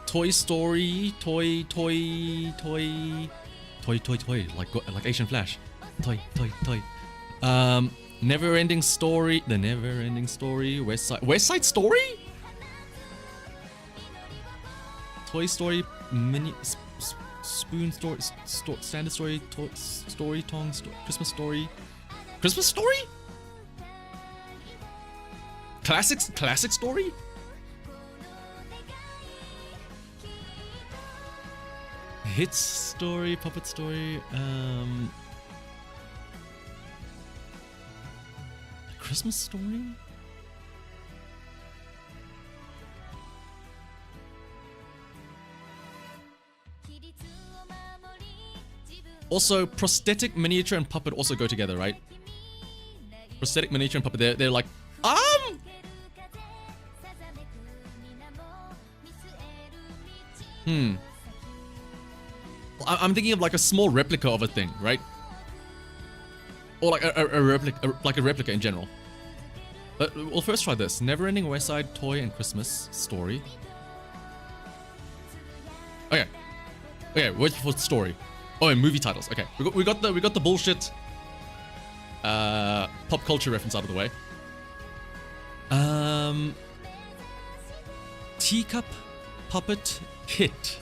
Toy Story, toy, like Asian Flash. Toy. Never-ending story, the never-ending story, West Side Story? Toy Story, spoon story, standard story, story, tongs, Christmas story. Christmas story? Classic story? Hit story, puppet story, Christmas story? Also, prosthetic, miniature, and puppet also go together, right? Prosthetic, miniature, and puppet, they're like, I'm thinking of like a small replica of a thing, right? Or like a replica in general. But we'll first try this. Never-ending West Side Toy and Christmas Story. Okay. Wait for the story. Oh, and movie titles. Okay, we got the bullshit pop culture reference out of the way. Teacup, puppet, hit.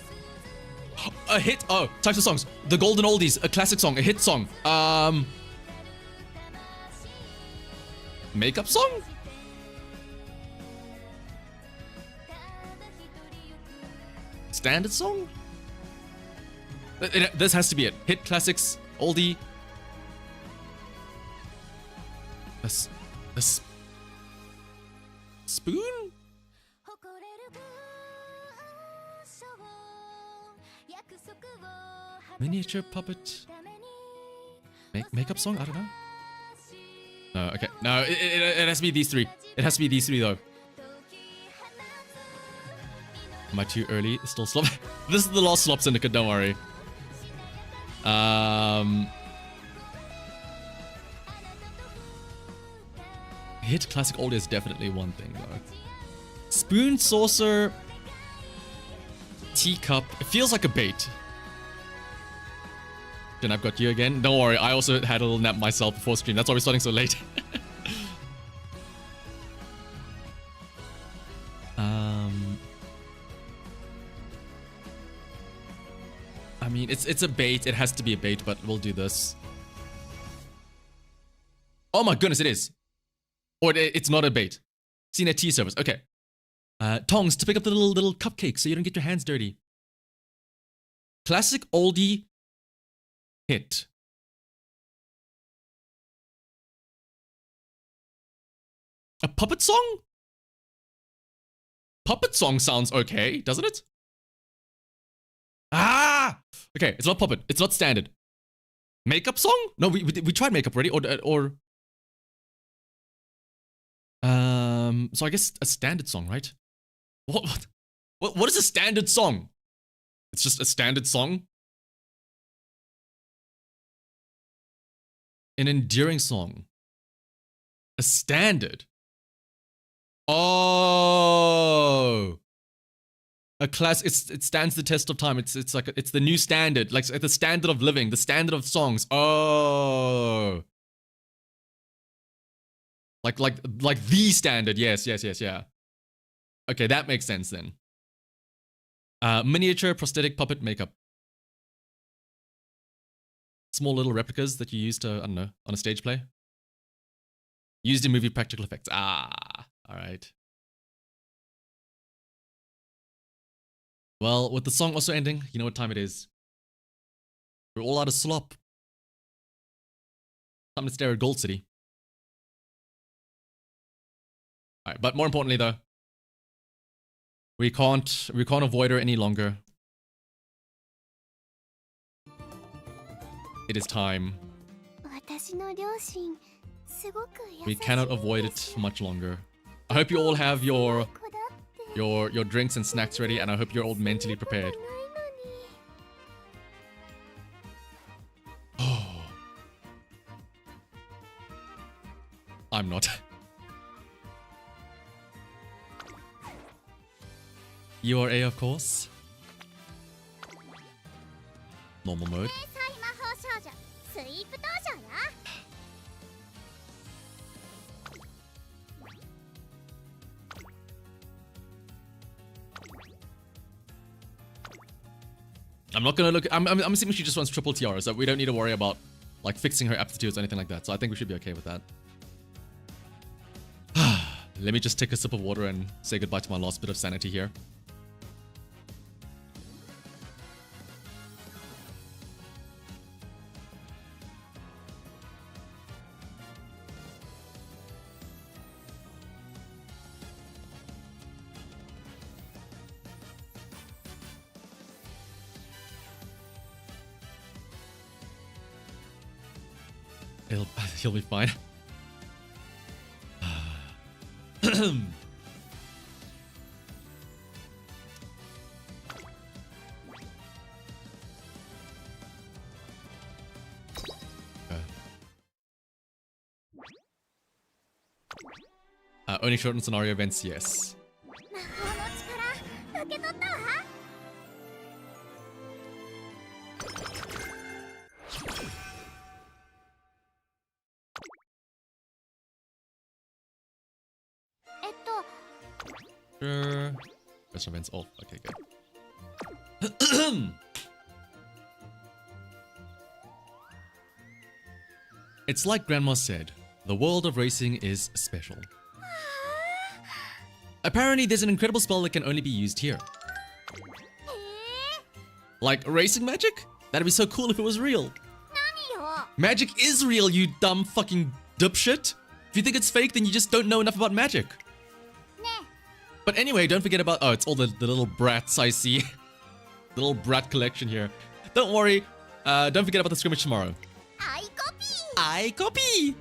A hit. Oh, types of songs. The Golden Oldies, a classic song, a hit song. Makeup song? Standard song? This has to be it. Hit, classics, oldie. This spoon? Miniature puppet. Makeup song? I don't know. No, okay. No, it has to be these three. It has to be these three though. Am I too early? Still slop. This is the last slop syndicate, don't worry. Hit, classic, oldie is definitely one thing though. Spoon, saucer, teacup. It feels like a bait. Then I've got you again. Don't worry, I also had a little nap myself before stream. That's why we're starting so late. I mean, it's a bait. It has to be a bait, but we'll do this. Oh my goodness, it is. Or it's not a bait. Seen at tea service. Okay. Tongs to pick up the little cupcakes so you don't get your hands dirty. Classic oldie hit. A puppet song? Puppet song sounds okay, doesn't it? Ah! Okay, it's not puppet. It's not standard. Makeup song? No, we tried makeup already. So I guess a standard song, right? What is a standard song? It's just a standard song? An endearing song. A standard. Oh. A class. It stands the test of time. It's like it's the new standard. Like the standard of living, the standard of songs. Oh. Like the standard. Yes, yeah. Okay, that makes sense then. Miniature, prosthetic, puppet, makeup. Small little replicas that you use to, I don't know, on a stage play. Used in movie practical effects. Ah, all right. Well, with the song also ending, you know what time it is. We're all out of slop. Time to stare at Gold City. Alright, but more importantly though, we can't avoid her any longer. It is time. We cannot avoid it much longer. I hope you all have your drinks and snacks ready, and I hope you're all mentally prepared. Oh. I'm not. You are A, of course. Normal mode. I'm not gonna look. I'm assuming she just wants triple tiara, so we don't need to worry about like fixing her aptitudes or anything like that. So I think we should be okay with that. Let me just take a sip of water and say goodbye to my last bit of sanity here. He'll be fine. Only shortened scenario events, yes. Sure. Special events off. Okay, good. It's like Grandma said, the world of racing is special. Apparently, there's an incredible spell that can only be used here. Like racing magic? That'd be so cool if it was real. Magic is real, you dumb fucking dipshit. If you think it's fake, then you just don't know enough about magic. But anyway, don't forget about... Oh, it's all the little brats I see. The little brat collection here. Don't worry. Don't forget about the scrimmage tomorrow. I copy!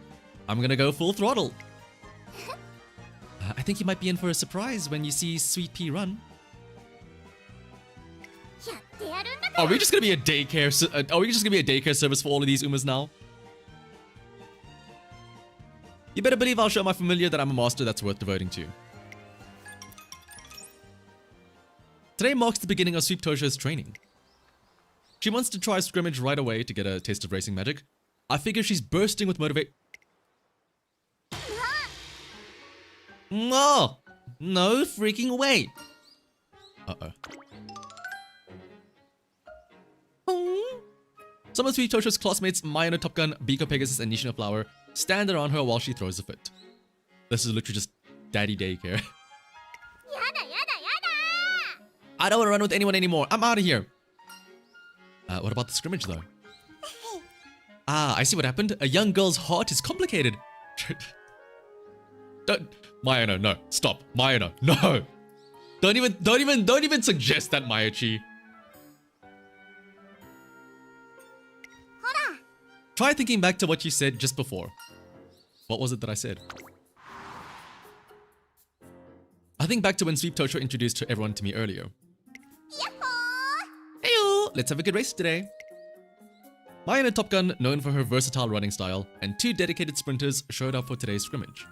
I'm gonna go full throttle. I think you might be in for a surprise when you see Sweet Pea run. Are we just gonna be a daycare... Are we just gonna be a daycare service for all of these Umas now? You better believe I'll show my familiar that I'm a master that's worth devoting to. Today marks the beginning of Sweet Tosho's training. She wants to try scrimmage right away to get a taste of racing magic. I figure she's bursting with motivation. No! No freaking way! Uh-oh. Some of Sweet Tosho's classmates, Mayano Top Gun, Biko Pegasus, and Nishino Flower, stand around her while she throws a fit. This is literally just daddy daycare. I don't want to run with anyone anymore. I'm out of here. What about the scrimmage, though? Ah, I see what happened. A young girl's heart is complicated. Don't, Mayano, no, stop, Mayano, no. Don't even suggest that, Mayachi. Try thinking back to what you said just before. What was it that I said? I think back to when Sweet Tosho introduced everyone to me earlier. Heyo! Let's have a good race today. Mayano Top Gun, known for her versatile running style, and 2 dedicated sprinters showed up for today's scrimmage.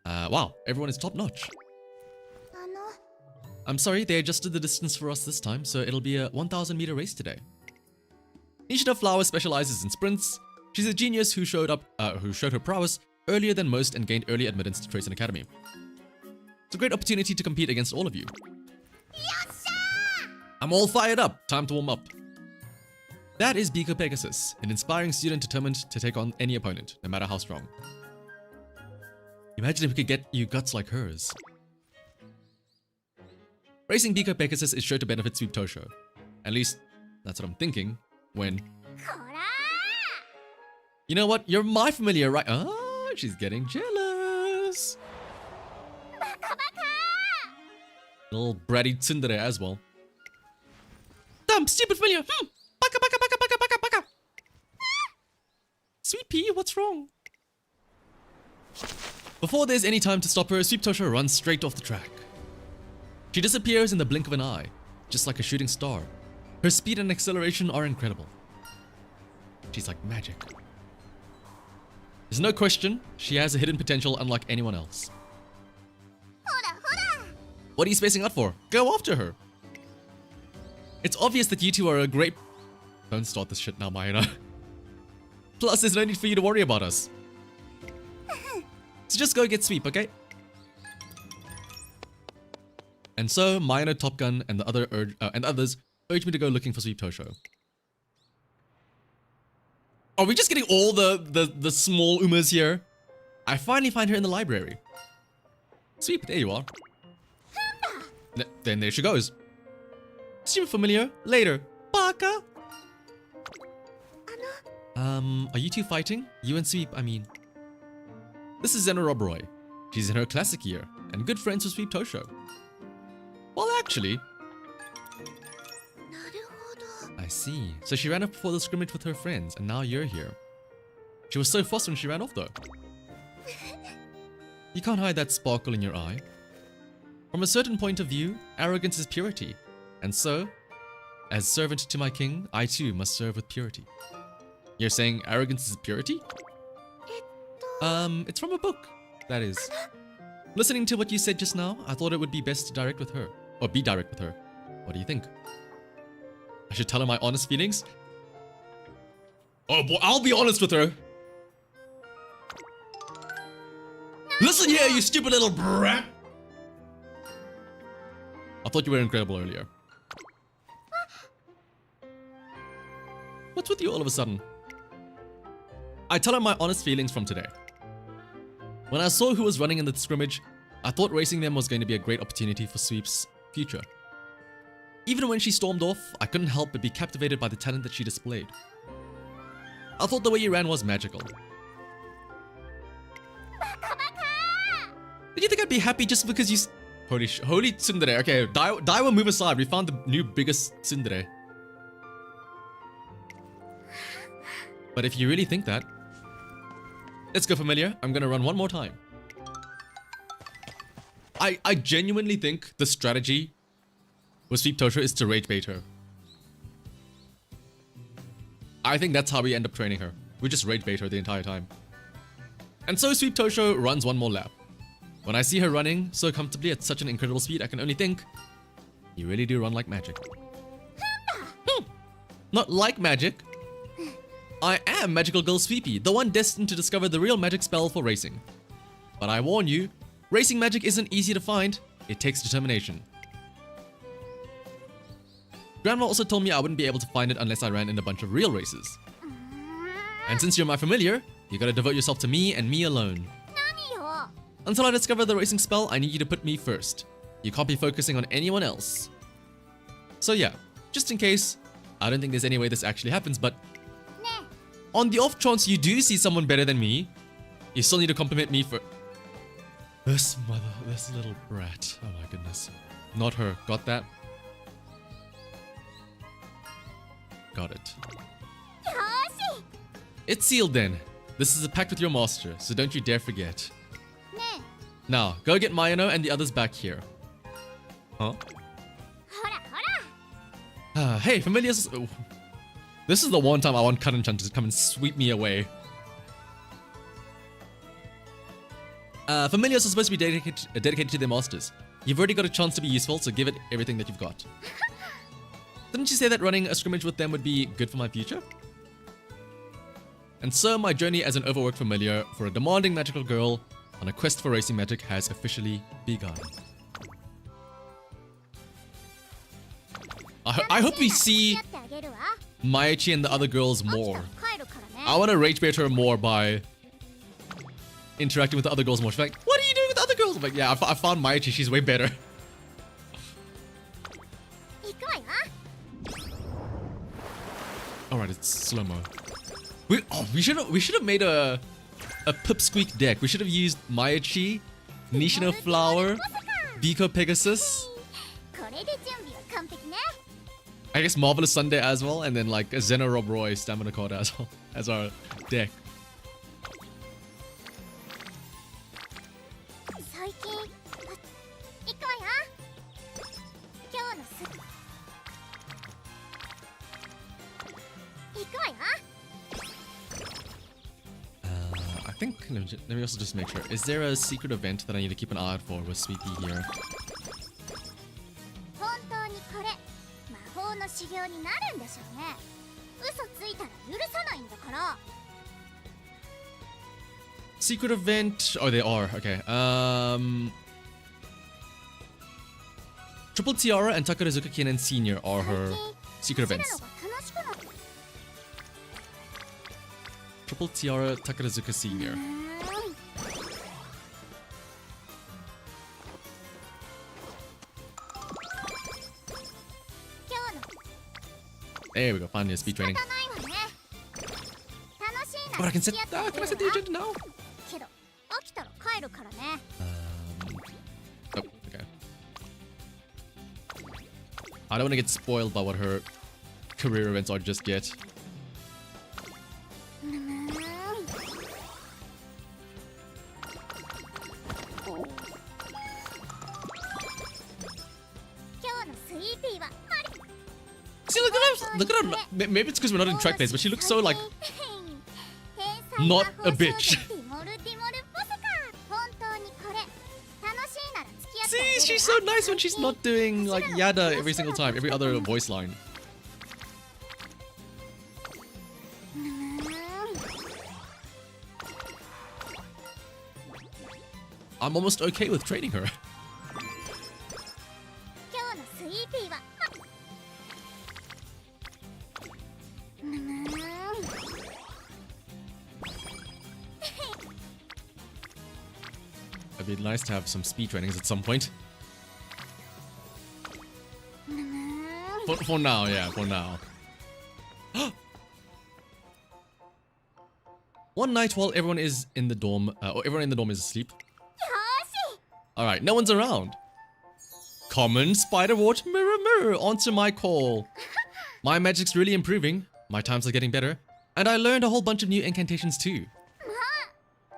Wow, everyone is top notch. I'm sorry, they adjusted the distance for us this time, so it'll be a 1,000-meter race today. Nishino Flower specializes in sprints. She's a genius who showed her prowess earlier than most and gained early admittance to Tracing Academy. It's a great opportunity to compete against all of you. I'm all fired up. Time to warm up. That is Biko Pegasus, an inspiring student determined to take on any opponent, no matter how strong. Imagine if we could get you guts like hers. Racing Biko Pegasus is sure to benefit Sweet Tosho. At least, that's what I'm thinking when... You know what? You're my familiar, right? Oh, she's getting jealous. Little bratty tsundere as well. Dumb, stupid familiar. Baka, baka, baka, baka, baka, baka. Sweet pea, what's wrong? Before there's any time to stop her, Sweet Tosho runs straight off the track. She disappears in the blink of an eye, just like a shooting star. Her speed and acceleration are incredible. She's like magic. There's no question, she has a hidden potential unlike anyone else. What are you spacing out for? Go after her. It's obvious that you two are a great... Don't start this shit now, Mayana. Plus, there's no need for you to worry about us. So just go get Sweep, okay? And so, Mayana, Top Gun, and the others urge me to go looking for Sweep Tosho. Are we just getting all the small Umas here? I finally find her in the library. Sweep, there you are. Then there she goes. Super familiar. Later. Baka! Are you two fighting? You and Sweep, I mean. This is Zena Robroy. She's in her classic year, and good friends with Sweep Tosho. Well, actually... I see. So she ran off before the scrimmage with her friends, and now you're here. She was so fussed when she ran off, though. You can't hide that sparkle in your eye. From a certain point of view, arrogance is purity. And so, as servant to my king, I too must serve with purity. You're saying arrogance is purity? It's from a book, that is. Listening to what you said just now, I thought it would be best to direct with her. Or be direct with her. What do you think? I should tell her my honest feelings? Oh boy, I'll be honest with her. Listen here, you stupid little brat! I thought you were incredible earlier. What's with you all of a sudden? I tell her my honest feelings from today. When I saw who was running in the scrimmage, I thought racing them was going to be a great opportunity for Sweep's future. Even when she stormed off, I couldn't help but be captivated by the talent that she displayed. I thought the way you ran was magical. Did you think I'd be happy just because you... Holy tsundere. Okay, Daiwa, move aside. We found the new biggest tsundere. But if you really think that... Let's go familiar. I'm gonna run one more time. I genuinely think the strategy with Sweep Tosho is to rage bait her. I think that's how we end up training her. We just rage bait her the entire time. And so Sweep Tosho runs one more lap. When I see her running so comfortably at such an incredible speed, I can only think, you really do run like magic. Not like magic. I am Magical Girl Sweepy, the one destined to discover the real magic spell for racing. But I warn you, racing magic isn't easy to find. It takes determination. Grandma also told me I wouldn't be able to find it unless I ran in a bunch of real races. And since you're my familiar, you gotta devote yourself to me and me alone. Until I discover the racing spell, I need you to put me first. You can't be focusing on anyone else. So yeah, just in case, I don't think there's any way this actually happens, but on the off chance you do see someone better than me, you still need to compliment me for... This little brat. Oh my goodness. Not her. Got that? Got it. It's sealed then. This is a pact with your master, so don't you dare forget. Now, go get Mayano and the others back here. Huh? Hey, familiars. Oh. This is the one time I want Karan-chan to come and sweep me away. Familiars are supposed to be dedicated to their masters. You've already got a chance to be useful, so give it everything that you've got. Didn't you say that running a scrimmage with them would be good for my future? And so my journey as an overworked familiar for a demanding magical girl on a quest for racing magic has officially begun. I hope we see Maichi and the other girls more. I want to rage bait her more by interacting with the other girls more. She's like, what are you doing with the other girls? I'm like, yeah, I found Maichi, she's way better. Alright, it's slow-mo. We should have made a pipsqueak deck. We should have used Maichi, Nishino Flower, Biko Pegasus, れで準備は完璧ね。 I guess Marvelous Sunday as well, and then like a Zeno Rob Roy stamina card as well as our deck. 最近行くわよ。今日のす行くわよ。 I think, let me also just make sure. Is there a secret event that I need to keep an eye out for with Sweepy here? 本当にこれ魔法の修行になるんでしょうね。嘘ついたら許さないんだから。 Secret event. Oh, they are. Okay. Triple Tiara and Takarazuka Kinen Senior are her secret events. Triple Tiara, Takarazuka Senior. There we go. Finally, a speed training. But I can set. Can I set the agent now? Oh, okay. I don't want to get spoiled by what her career events are just yet. See, look at her. Maybe it's because we're not in track plays, but she looks so like not a bitch. See, she's so nice when she's not doing like Yada every single time, every other voice line. I'm almost okay with trading her. It'd be nice to have some speed trainings at some point. For now, yeah, for now. One night while everyone is in the dorm, or everyone in the dorm is asleep. Alright, no one's around. Common Spiderwort, mirror, mirror, answer my call. My magic's really improving. My times are getting better. And I learned a whole bunch of new incantations too.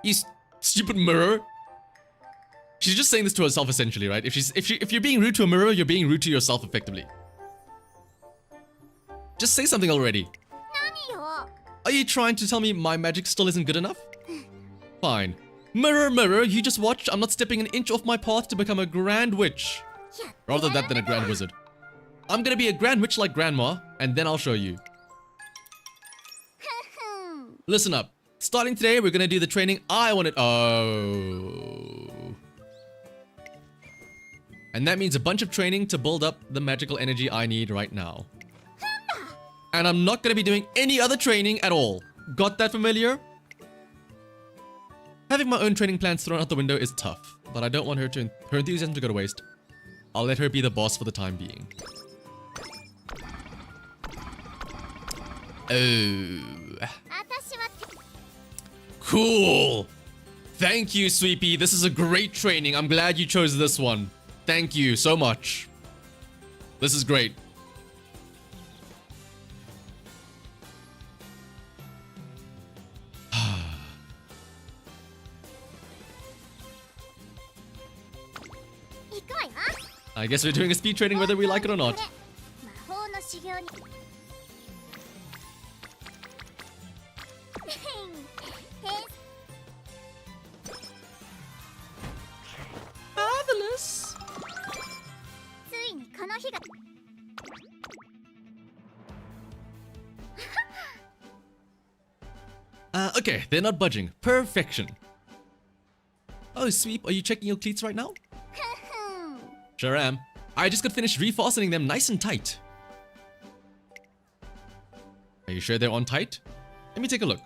You stupid mirror. She's just saying this to herself essentially, right? If you're being rude to a mirror, you're being rude to yourself effectively. Just say something already. Are you trying to tell me my magic still isn't good enough? Fine. Mirror, mirror, you just watch. I'm not stepping an inch off my path to become a grand witch. Rather that than a grand wizard. I'm gonna be a grand witch like grandma, and then I'll show you. Listen up. Starting today, we're gonna do the training I wanted. Oh. And that means a bunch of training to build up the magical energy I need right now. And I'm not gonna be doing any other training at all. Got that familiar? Having my own training plans thrown out the window is tough, but I don't want her enthusiasm to go to waste. I'll let her be the boss for the time being. Oh. Cool. Thank you, Sweepy. This is a great training. I'm glad you chose this one. Thank you so much. This is great. I guess we're doing a speed training whether we like it or not. Marvelous. Okay, they're not budging. Perfection. Oh, Sweep, are you checking your cleats right now? Sure am. I just got finished refastening them nice and tight. Are you sure they're on tight? Let me take a look.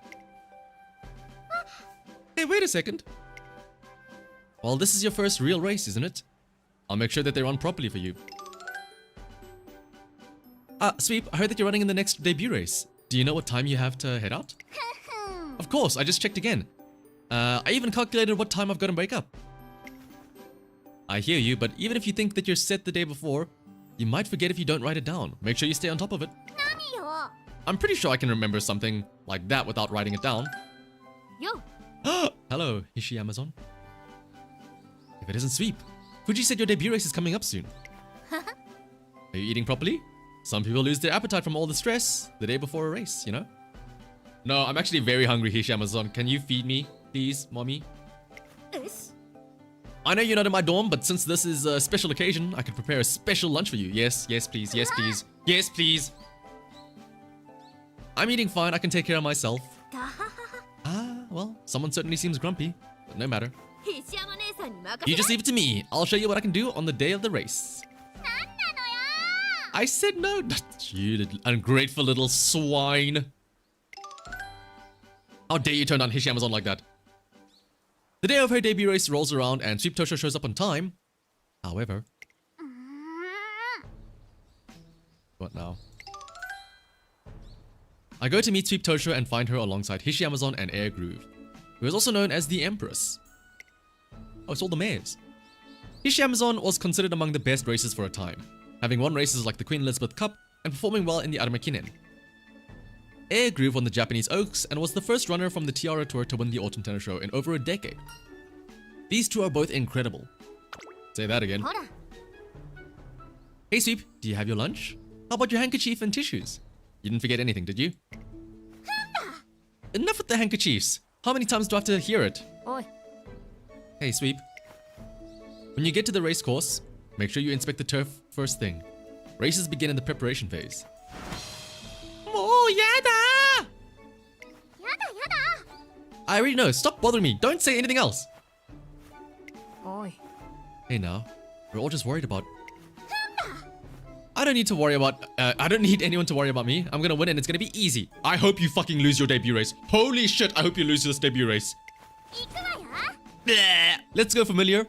Hey, wait a second. Well, this is your first real race, isn't it? I'll make sure that they're on properly for you. Sweep, I heard that you're running in the next debut race. Do you know what time you have to head out? Of course, I just checked again. I even calculated what time I've got to wake up. I hear you, but even if you think that you're set the day before, You might forget if you don't write it down. Make sure you stay on top of it. 何よ I'm pretty sure I can remember something like that without writing it down. よ Hello, Hishi Amazon. If it isn't Sweep, Fuji said your debut race is coming up soon. Are you eating properly? Some people lose their appetite from all the stress the day before a race, you know? No, I'm actually very hungry, Hishi Amazon. Can you feed me, please, mommy? よし I know you're not in my dorm, but since this is a special occasion, I could prepare a special lunch for you. Yes, yes, please, yes, please, yes, please. I'm eating fine. I can take care of myself. ガハハハ Ah, well, someone certainly seems grumpy, but no matter. 石山姉さんに任 You せ just leave it to me. I'll show you what I can do on the day of the race. なんなのよ I said no. You little ungrateful little swine. How dare you turn down Hishi Amazon like that? The day of her debut race rolls around and Sweep Tosho shows up on time. However, うーん what now? I go to meet Sweep Tosho and find her alongside Hishi Amazon and Air Groove, who is also known as the Empress. Oh, it's all the mares. Hishi Amazon was considered among the best racers for a time, having won races like the Queen Elizabeth Cup and performing well in the Armakinen. Air Groove won the Japanese Oaks and was the first runner from the Tiara Tour to win the Autumn Tennis Show in over a decade. These two are both incredible. Say that again. ほら Hey Sweep, do you have your lunch? How about your handkerchief and tissues? You didn't forget anything, did you? Enough with the handkerchiefs. How many times do I have to hear it? おい Hey Sweep. When you get to the race course, make sure you inspect the turf first thing. Races begin in the preparation phase. Oh, yada! やだやだ I already know. Stop bothering me. Don't say anything else. おい Hey now, we're all just worried about... I don't need to worry about... I don't need anyone to worry about me. I'm gonna win and it's gonna be easy. I hope you fucking lose your debut race. Holy shit, I hope you lose this debut race. 行くわよ Bleh. Let's go, familiar.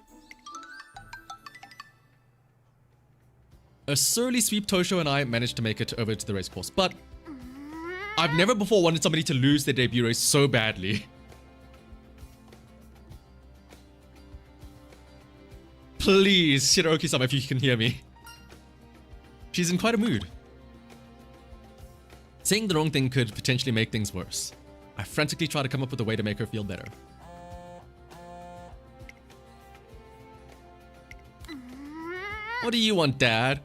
A surly Sweep Tosho and I managed to make it over to the race course, but うーん I've never before wanted somebody to lose their debut race so badly. Please, Shiroki-sama, if you can hear me. She's in quite a mood. Saying the wrong thing could potentially make things worse. I frantically try to come up with a way to make her feel better. What do you want, Dad?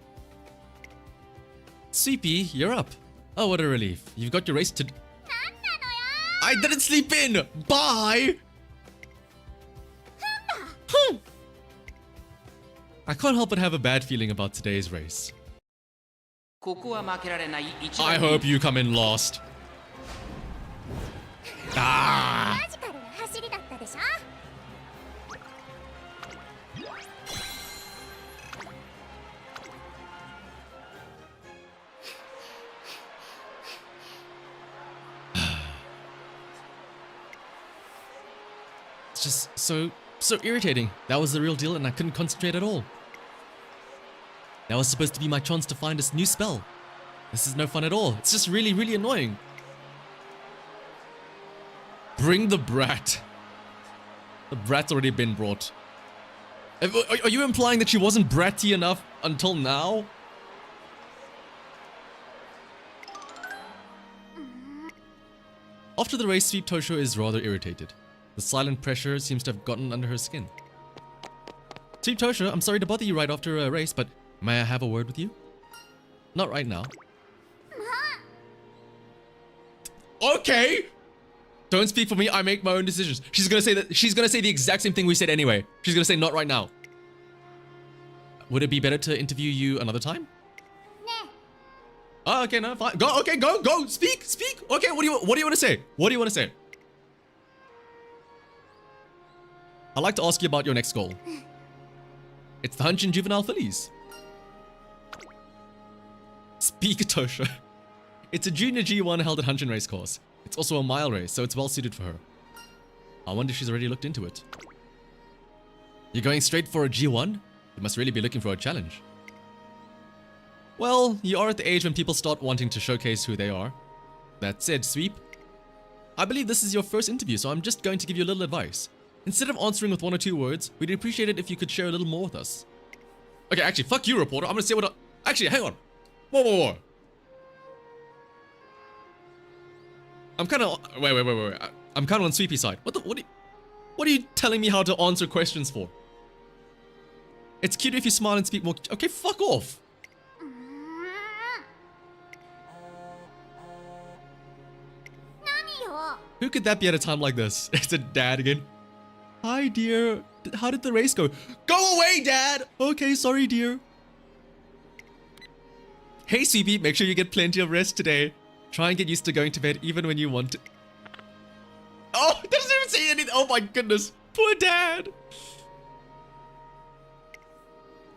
Sweepy, you're up. Oh, what a relief. You've got your race to... なんなのよ I didn't sleep in! Bye! Hmm. I can't help but have a bad feeling about today's race. ここは負けられない一 I 番 hope you come in lost. Ah! マジカルな走りだったでしょ It's just so irritating. That was the real deal and I couldn't concentrate at all. That was supposed to be my chance to find this new spell. This is no fun at all. It's just really, really annoying. Bring the brat. The brat's already been brought. Are you implying that she wasn't bratty enough until now? After the race, Sweep Tosho is rather irritated. The silent pressure seems to have gotten under her skin. Sweep Tosho, I'm sorry to bother you right after a race, but may I have a word with you? Not right now. Okay! Don't speak for me, I make my own decisions. She's gonna say the exact same thing we said anyway. She's gonna say not right now. Would it be better to interview you another time? ね Oh, okay, no, fine. Go, okay, go, speak. Okay, what do you want to say? What do you want to say? I'd like to ask you about your next goal. It's the Hanshin Juvenile Fillies. Speak, Tosho. It's a junior G1 held at Hanshin Racecourse. It's also a mile race, so it's well suited for her. I wonder if she's already looked into it. You're going straight for a G1? You must really be looking for a challenge. Well, you are at the age when people start wanting to showcase who they are. That said, Sweep, I believe this is your first interview, so I'm just going to give you a little advice. Instead of answering with 1 or 2 words, we'd appreciate it if you could share a little more with us. Okay, actually, fuck you, reporter. I'm gonna say what Actually, hang on. Whoa. I'm kind of... Wait. I'm kind of on Sweepy's side. What are you telling me how to answer questions for? It's cute if you smile and speak more... Okay, fuck off. Who could that be at a time like this? It's a dad again. Hi, dear. How did the race go? Go away, Dad! Okay, sorry, dear. Hey, Sweepy, make sure you get plenty of rest today. Try and get used to going to bed even when you want to. Oh, it doesn't even say anything. Oh my goodness. Poor Dad.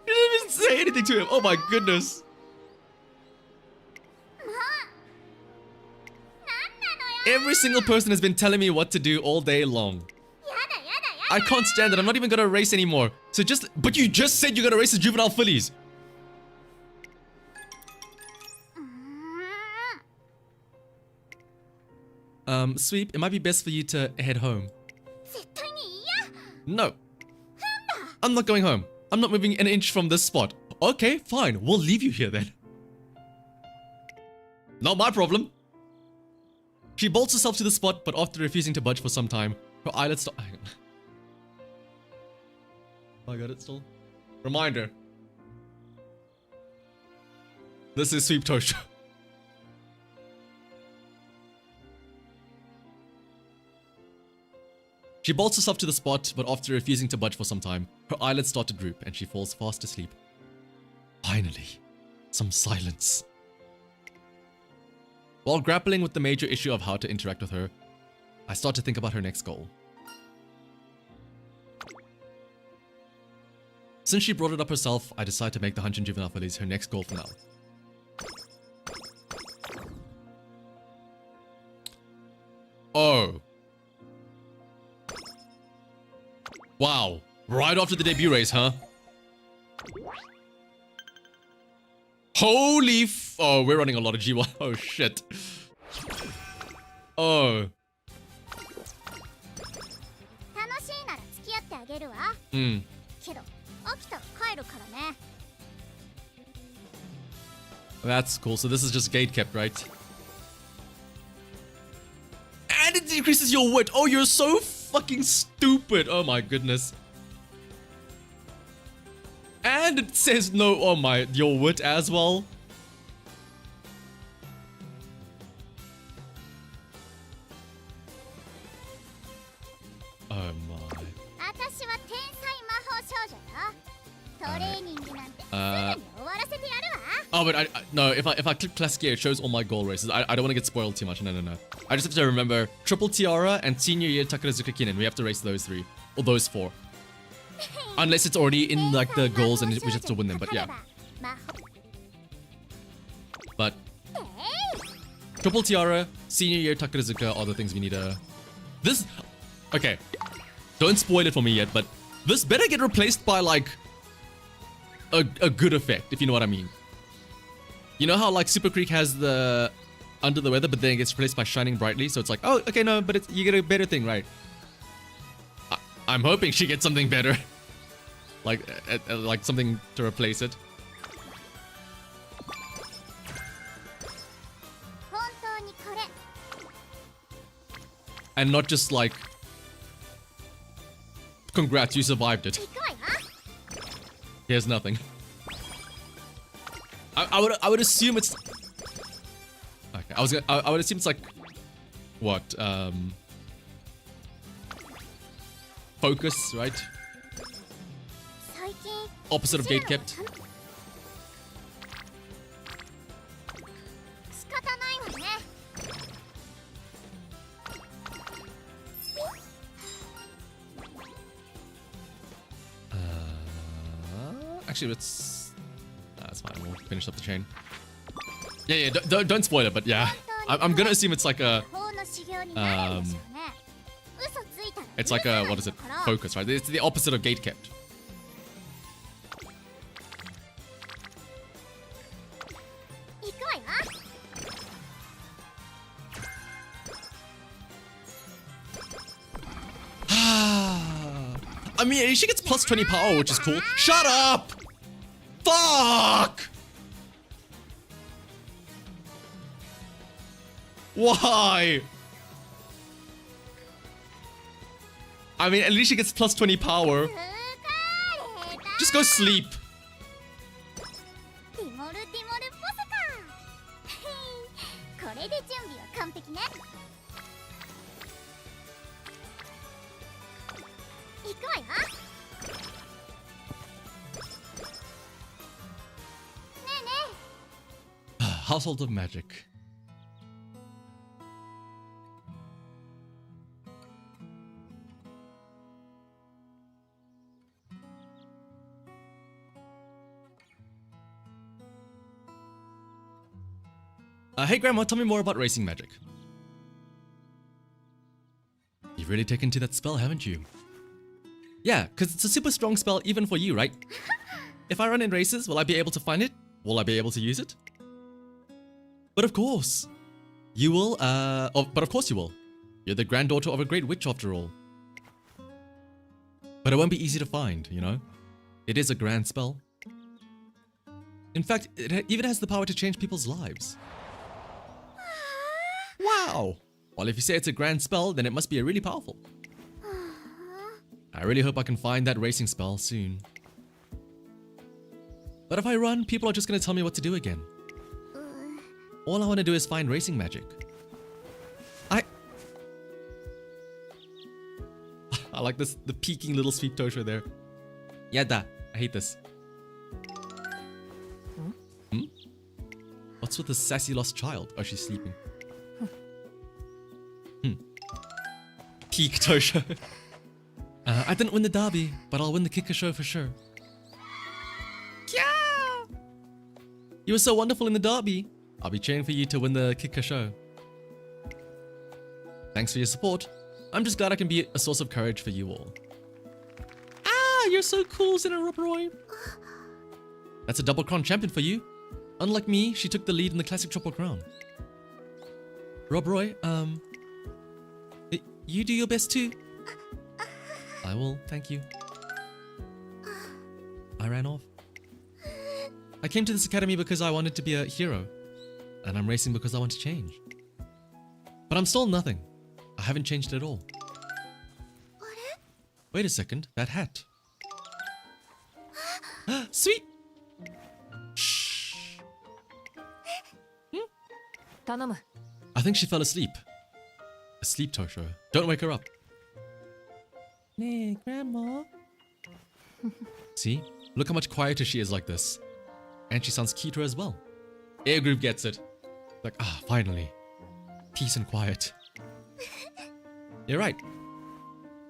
He didn't even say anything to him. Oh my goodness. Every single person has been telling me what to do all day long. I can't stand it. I'm not even gonna race anymore. So but you just said you're gonna race the juvenile fillies. Sweep, it might be best for you to head home. No. I'm not going home. I'm not moving an inch from this spot. Okay, fine. We'll leave you here then. Not my problem. She bolts herself to the spot, but after refusing to budge for some time, her eyelids stop. Hang on. I got it still. Reminder. This is Sweep Tosho. She bolts herself to the spot, but after refusing to budge for some time, her eyelids start to droop and she falls fast asleep. Finally, some silence. While grappling with the major issue of how to interact with her, I start to think about her next goal. Since she brought it up herself, I decide to make the Hanshin Juvenile Fillies her next goal for now. Oh. Wow. Right after the debut race, huh? Holy oh, we're running a lot of G1. Oh, shit. Oh. That's cool. So this is just gate kept, right? And it decreases your wit. Oh, you're so fucking stupid. Oh my goodness. And it says no, oh my, your wit as well. Oh my. Oh, but no, if I click classic gear, it shows all my goal races. I don't want to get spoiled too much. No. I just have to remember Triple Tiara and Senior Year Takarazuka Kinen. We have to race those 3 or those 4. Unless it's already in like the goals and we just have to win them, but yeah. But Triple Tiara, Senior Year Takarazuka are the things we need to... This... Okay. Don't spoil it for me yet, but this better get replaced by like a good effect, if you know what I mean. You know how like Super Creek has the Under the Weather, but then it gets replaced by Shining Brightly, so it's like, oh, okay, no, but you get a better thing, right? I'm hoping she gets something better. like something to replace it. And not just like, congrats, you survived it. Here's nothing. I would assume it's... Okay, I would assume it's like... What? Focus, right? Opposite of gate kept. Actually, that's fine. We'll finish up the chain. Yeah. Don't spoil it, but yeah, I'm gonna assume it's like a it's like a, what is it? Focus, right? It's the opposite of gate kept. I mean, she gets plus 20 power, which is cool. Shut up! Fuck! Why? I mean, at least she gets plus 20 power. 疲れた Just go sleep. ティモルティモルポスかこれで準備は完璧ね行くわよ Household of Magic. Hey Grandma, tell me more about racing magic. You've really taken to that spell, haven't you? Yeah, because it's a super strong spell even for you, right? If I run in races, will I be able to find it? Will I be able to use it? But of course. You will, but of course you will. You're the granddaughter of a great witch after all. But it won't be easy to find, you know? It is a grand spell. In fact, it even has the power to change people's lives. Wow! Well, if you say it's a grand spell, then it must be really powerful. I really hope I can find that racing spell soon. But if I run, people are just gonna tell me what to do again. All I want to do is find racing magic. I like this, the peeking little sweet Tosho there. Yada, I hate this. Hmm? What's with the sassy lost child? Oh, she's sleeping. Peak Tosho. I didn't win the derby, but I'll win the kicker show for sure. Yeah! You were so wonderful in the derby. I'll be cheering for you to win the kicker show. Thanks for your support. I'm just glad I can be a source of courage for you all. Ah, you're so cool, Senator Roy. That's a double crown champion for you. Unlike me, she took the lead in the classic triple crown. Rob Roy, you do your best too. I will, thank you. I ran off. I came to this academy because I wanted to be a hero. And I'm racing because I want to change. But I'm still nothing. I haven't changed at all. Wait a second, that hat. Sweet! Shh. I think she fell asleep. Asleep, Tosho. Don't wake her up. Hey, Grandma. See? Look how much quieter she is like this. And she sounds cuter as well. Air group gets it. Like, finally. Peace and quiet. You're right.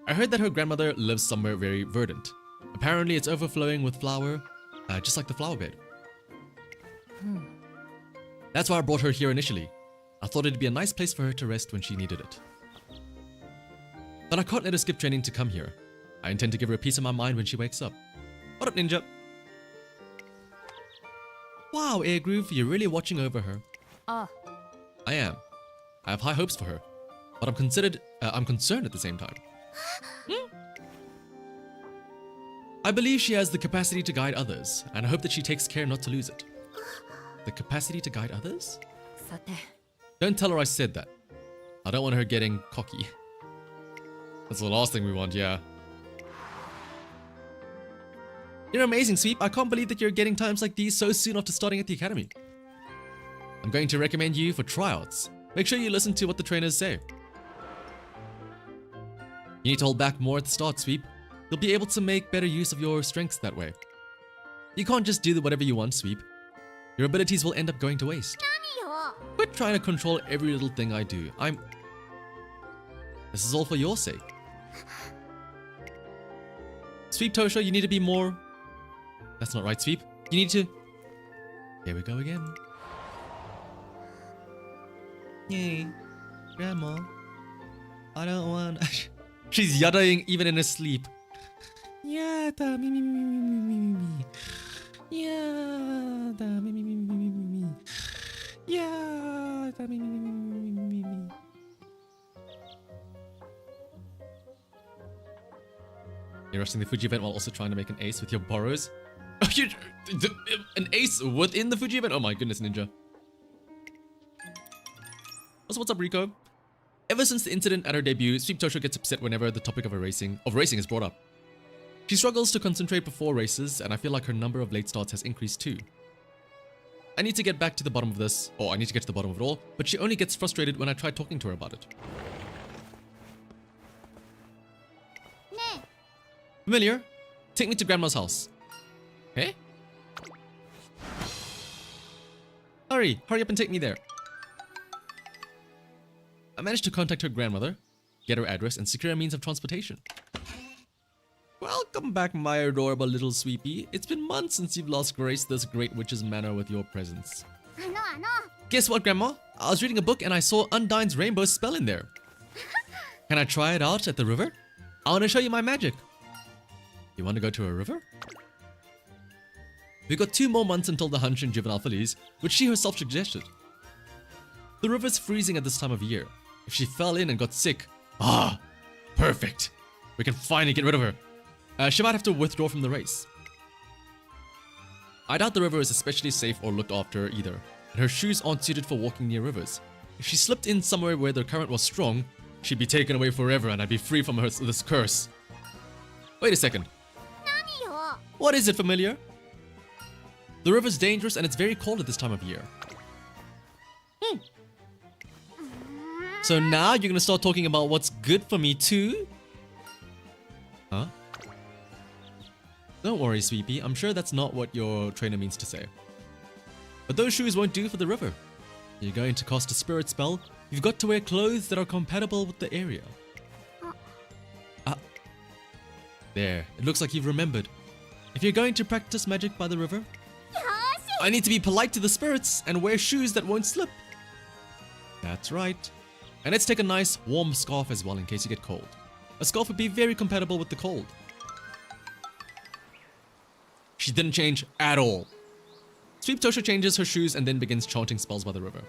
I heard that her grandmother lives somewhere very verdant. Apparently it's overflowing with flower, just like the flower bed. That's why I brought her here initially. I thought it'd be a nice place for her to rest when she needed it. But I can't let her skip training to come here. I intend to give her a piece of my mind when she wakes up. What up, Ninja? Wow, Air Groove, you're really watching over her. I am. I have high hopes for her, but I'm concerned at the same time. I believe she has the capacity to guide others, and I hope that she takes care not to lose it. The capacity to guide others? Don't tell her I said that. I don't want her getting cocky. That's the last thing we want, yeah. You're amazing, Sweep. I can't believe that you're getting times like these so soon after starting at the academy. I'm going to recommend you for tryouts. Make sure you listen to what the trainers say. You need to hold back more at the start, Sweep. You'll be able to make better use of your strengths that way. You can't just do whatever you want, Sweep. Your abilities will end up going to waste. Quit trying to control every little thing I do. This is all for your sake. Sweep Tosho, you need to be more... That's not right, Sweep. You need to... Here we go again. Yay. Grandma. I don't want... She's yadaing even in her sleep. Yada, me, me, me, me, me, me, me. Yada, me, me, me, me, me, me. Yada, me, me, me, me, me, me, me. You're rushing the Fuji event while also trying to make an ace with your borrows? An ace within the Fuji event? Oh my goodness, Ninja. I Also, what's up, Rico? Ever since the incident at her debut, Sweep Tosho gets upset whenever the topic of racing is brought up. She struggles to concentrate before races, and I feel like her number of late starts has increased too. I need to get back to the bottom of this, or I need to get to the bottom of it all, but she only gets frustrated when I try talking to her about it. Familiar? Take me to Grandma's house. Hey? Hurry up and take me there. I managed to contact her grandmother, get her address, and secure a means of transportation. Welcome back, my adorable little sweepy. It's been months since you've lost grace this great witch's manor with your presence. Guess what, Grandma? I was reading a book and I saw Undyne's rainbow spell in there. Can I try it out at the river? I want to show you my magic. You want to go to a river? We've got 2 more months until the Hunshin juvenile fillies, which she herself suggested. The river's freezing at this time of year. If she fell in and got sick, perfect. We can finally get rid of her. She might have to withdraw from the race. I doubt the river is especially safe or looked after either, and her shoes aren't suited for walking near rivers. If she slipped in somewhere where the current was strong, she'd be taken away forever and I'd be free from this curse. Wait a second. What is it, familiar? The river's dangerous and it's very cold at this time of year. So now you're gonna start talking about what's good for me too? Huh? Don't worry, Sweepy. I'm sure that's not what your trainer means to say. But those shoes won't do for the river. You're going to cast a spirit spell. You've got to wear clothes that are compatible with the area. There. It looks like you've remembered. If you're going to practice magic by the river, I need to be polite to the spirits and wear shoes that won't slip. That's right. And let's take a nice warm scarf as well in case you get cold. A scarf would be very compatible with the cold. She didn't change at all. Sweep Tosho changes her shoes and then begins chanting spells by the river.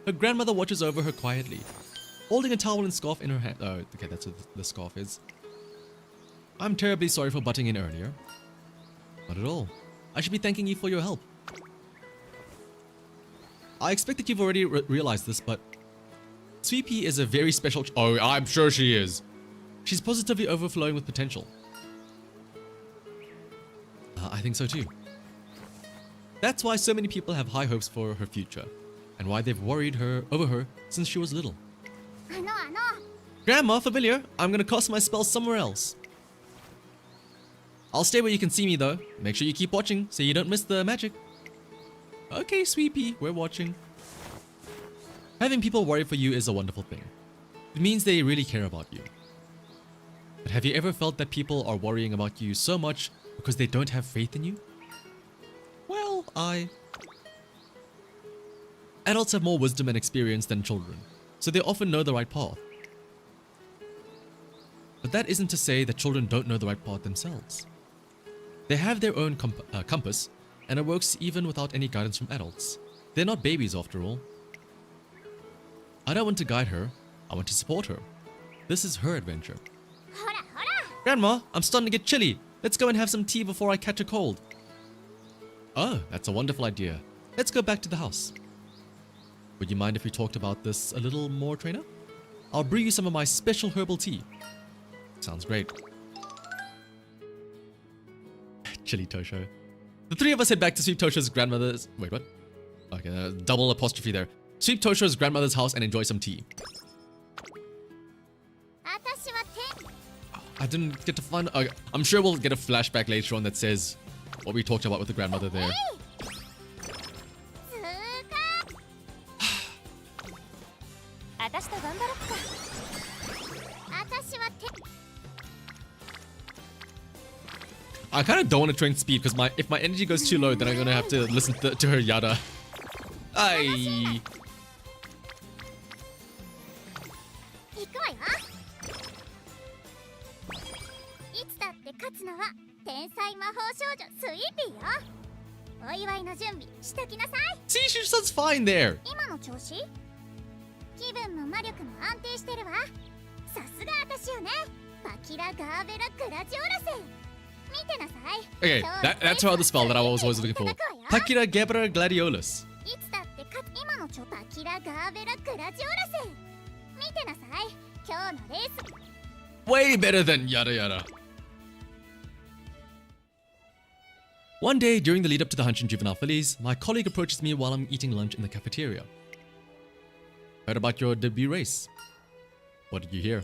Her grandmother watches over her quietly, holding a towel and scarf in her hand. Oh, okay, that's what the scarf is. I'm terribly sorry for butting in earlier. Not at all. I should be thanking you for your help. I expect that you've already realized this, but Sweepy is a very special... Oh, I'm sure she is. She's positively overflowing with potential. I think so too. That's why so many people have high hopes for her future, and why they've worried over her since she was little. Grandma, familiar, I'm gonna cast my spell somewhere else. I'll stay where you can see me though. Make sure you keep watching so you don't miss the magic. Okay, Sweepy, we're watching. Having people worry for you is a wonderful thing. It means they really care about you. But have you ever felt that people are worrying about you so much because they don't have faith in you? Well, Adults have more wisdom and experience than children, so they often know the right path. But that isn't to say that children don't know the right path themselves. They have their own compass, and it works even without any guidance from adults. They're not babies after all. I don't want to guide her, I want to support her. This is her adventure. Grandma, I'm starting to get chilly. Let's go and have some tea before I catch a cold. Oh, that's a wonderful idea. Let's go back to the house. Would you mind if we talked about this a little more, trainer? I'll brew you some of my special herbal tea. Sounds great. Chilly Tosho. The 3 of us head back to Sweep Tosho's grandmother's... Wait, what? Okay, double apostrophe there. Sweep Tosho's grandmother's house and enjoy some tea. I didn't get to find... I'm sure we'll get a flashback later on that says what we talked about with the grandmother there. I kind of don't want to train speed because if my energy goes too low, then I'm going to have to listen to her yada. Aye. See, she sounds fine there. Okay, that's her other spell that I was always looking for. Pakira Gebra Gladiolus. キラガーベラクラジオラセ見てなさい今日のレース Way better than yada yada. One day, during the lead up to the Hanshin Juvenile Fillies, my colleague approaches me while I'm eating lunch in the cafeteria. Heard about your debut race. What did you hear?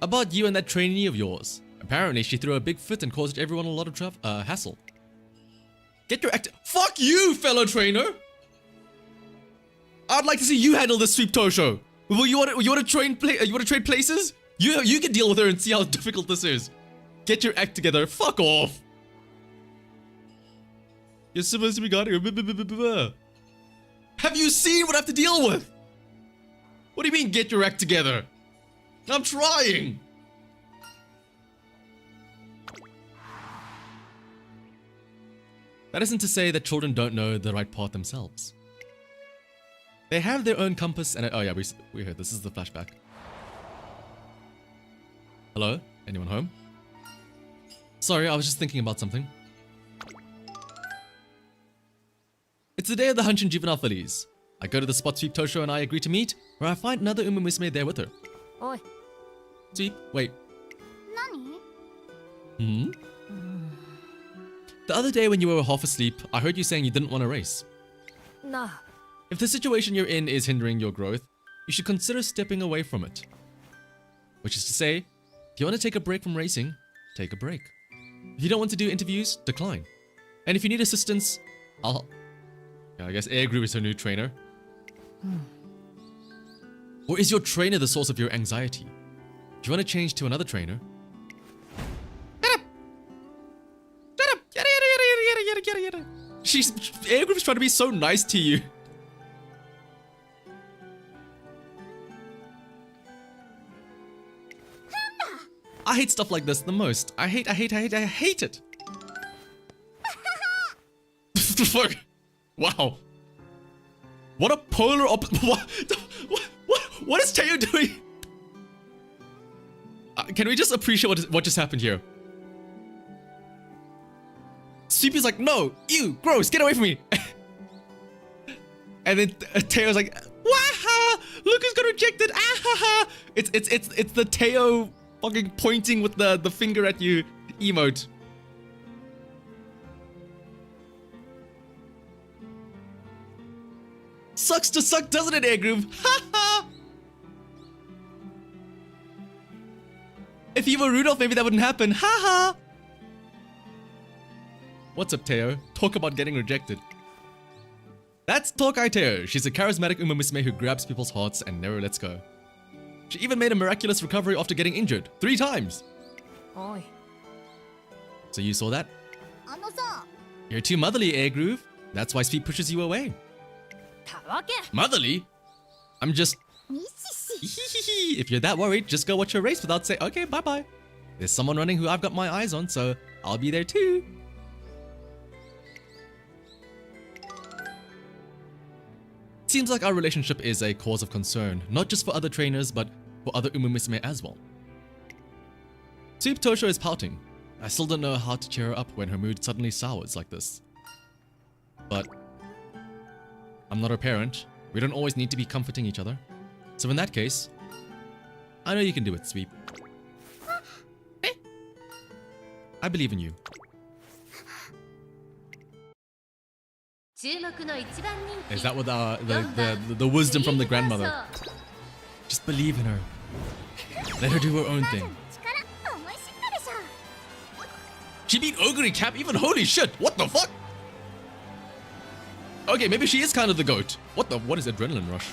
About you and that trainee of yours. Apparently, she threw a big fit and caused everyone a lot of hassle. Get your act. Fuck you, fellow trainer! I'd like to see you handle this sweep Tosho. Well, you want to train you want to trade places? You can deal with her and see how difficult this is. Get your act together. Fuck off. You're supposed to be guarding her. Have you seen what I have to deal with? What do you mean, get your act together? I'm trying. That isn't to say that children don't know the right path themselves. They have their own compass and... Oh yeah, we heard this. This is the flashback. Hello? Anyone home? Sorry, I was just thinking about something. It's the day of the Hanshin Juvenile Fillies. I go to the spot Sweep Tosho and I agree to meet, where I find another Musume there with her. Oi. Sweep, wait. Nani? The other day when you were half asleep, I heard you saying you didn't want to race. Nah. If the situation you're in is hindering your growth, you should consider stepping away from it. Which is to say, if you want to take a break from racing, take a break. If you don't want to do interviews, decline. And if you need assistance, I'll... Yeah, I guess Air Group is her new trainer. Or is your trainer the source of your anxiety? If you want to change to another trainer... Shut up! Shut up! Yada yada yada yada yada yada yada. Air Group is trying to be so nice to you. I hate stuff like this the most. I hate it. Fuck. Wow. What a polar what is Teo doing? Can we just appreciate what just happened here? Sweepy's like, no, ew, gross, get away from me. And then Teo's like, waha, look who's got rejected, ah. It's the Teo fucking pointing with the finger at you emote. Sucks to suck, doesn't it, Air Groove? Haha! If you were Rudolph, maybe that wouldn't happen. Haha! What's up, Teo? Talk about getting rejected. That's Tokai Teo. She's a charismatic Musume who grabs people's hearts and never lets go. She even made a miraculous recovery after getting injured 3 times. Oi. So you saw that? You're too motherly, Air Groove. That's why Sweep pushes you away. Motherly? I'm just... If you're that worried, just go watch your race without saying, okay, bye-bye. There's someone running who I've got my eyes on, so I'll be there too. Seems like our relationship is a cause of concern, not just for other trainers, but for other Musume as well. Sweep Tosho is pouting. I still don't know how to cheer her up when her mood suddenly sours like this. But I'm not her parent. We don't always need to be comforting each other. So in that case, I know you can do it, Sweep. I believe in you. Is that what the wisdom from the grandmother? Just believe in her. Let her do her own thing. She beat Ogre Cap even? Holy shit, what the fuck? Okay, maybe she is kind of the goat. What is adrenaline rush?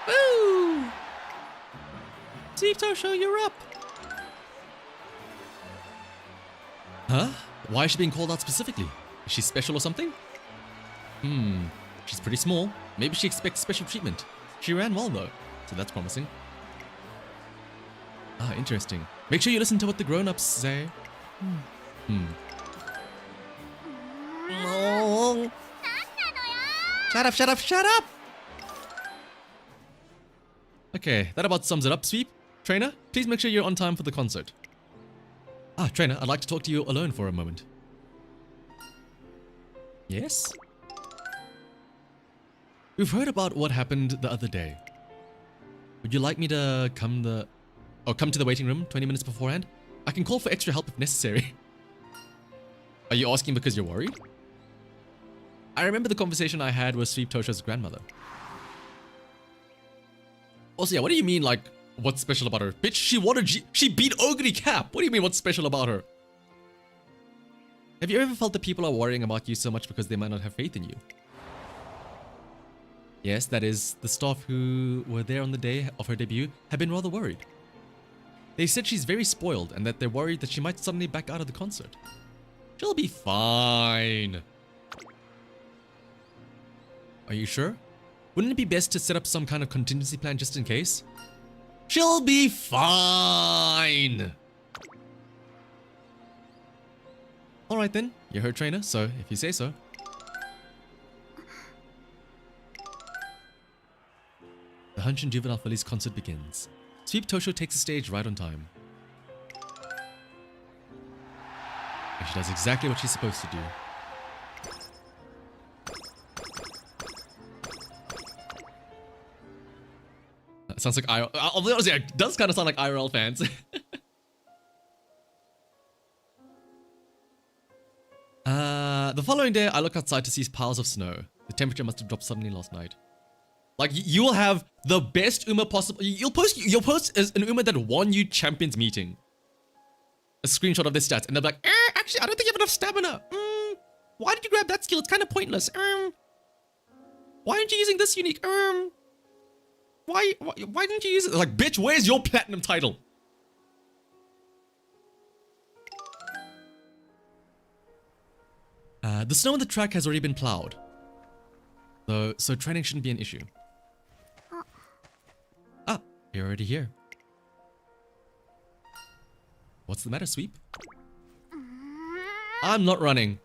Woo! Sweep Tosho, you're up. Huh? Why is she being called out specifically? Is she special or something? She's pretty small. Maybe she expects special treatment. She ran well though, so that's promising. Ah, interesting. Make sure you listen to what the grown-ups say. Shut up, shut up, shut up! Okay, that about sums it up, Sweep. Trainer, please make sure you're on time for the concert. Ah, Trainer, I'd like to talk to you alone for a moment. Yes? We've heard about what happened the other day. Would you like me to come to the waiting room 20 minutes beforehand? I can call for extra help if necessary. Are you asking because you're worried? I remember the conversation I had with Sweep Tosho's grandmother. Also, yeah, what do you mean, like, what's special about her? Bitch, she beat Ogre Cap! What do you mean, what's special about her? Have you ever felt that people are worrying about you so much because they might not have faith in you? Yes, that is, the staff who were there on the day of her debut have been rather worried. They said she's very spoiled and that they're worried that she might suddenly back out of the concert. She'll be fine. Are you sure? Wouldn't it be best to set up some kind of contingency plan just in case? She'll be fine. Alright then, you're her trainer, so if you say so. The Hunchin Juvenile Phillies concert begins. Sweep Tosho takes the stage right on time. And she does exactly what she's supposed to do. That sounds like IRL. I'll be honest, yeah, it does kind of sound like IRL fans. The following day, I look outside to see piles of snow. The temperature must have dropped suddenly last night. Like, you will have the best Uma possible. You'll post as an Uma that won you champions meeting. A screenshot of their stats, and they're like, actually, I don't think you have enough stamina. Why did you grab that skill? It's kind of pointless. Why aren't you using this unique? Why didn't you use it? Like, bitch, where's your platinum title? The snow on the track has already been plowed. So training shouldn't be an issue. Ah, you're already here. What's the matter, Sweep? I'm not running.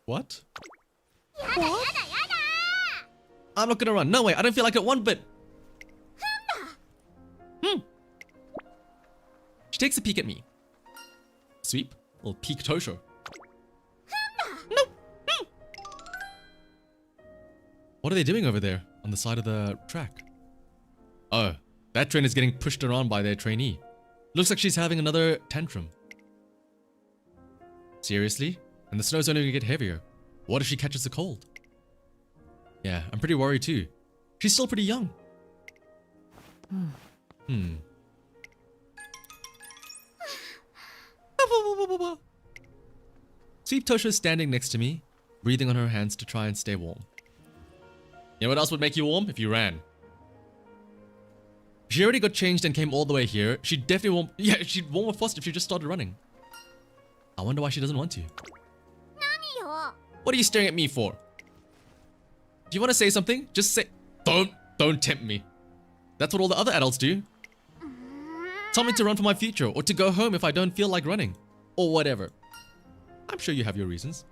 What? What? I'm not gonna run. No way, I don't feel like it one bit. She takes a peek at me. Sweep? Well, peek Tosho. No. What are they doing over there on the side of the track? Oh, that train is getting pushed around by their trainee. Looks like she's having another tantrum. Seriously? And the snow's only gonna get heavier. What if she catches a cold? Yeah, I'm pretty worried too. She's still pretty young. Sweep Tosho is standing next to me, breathing on her hands to try and stay warm. You know what else would make you warm? If you ran. She already got changed and came all the way here. She'd definitely warm. Yeah, she'd warm up fast if she just started running. I wonder why she doesn't want to. What are you staring at me for? Do you want to say something? Just say. Don't tempt me. That's what all the other adults do. Tell me to run for my future or to go home if I don't feel like running. Or whatever. I'm sure you have your reasons.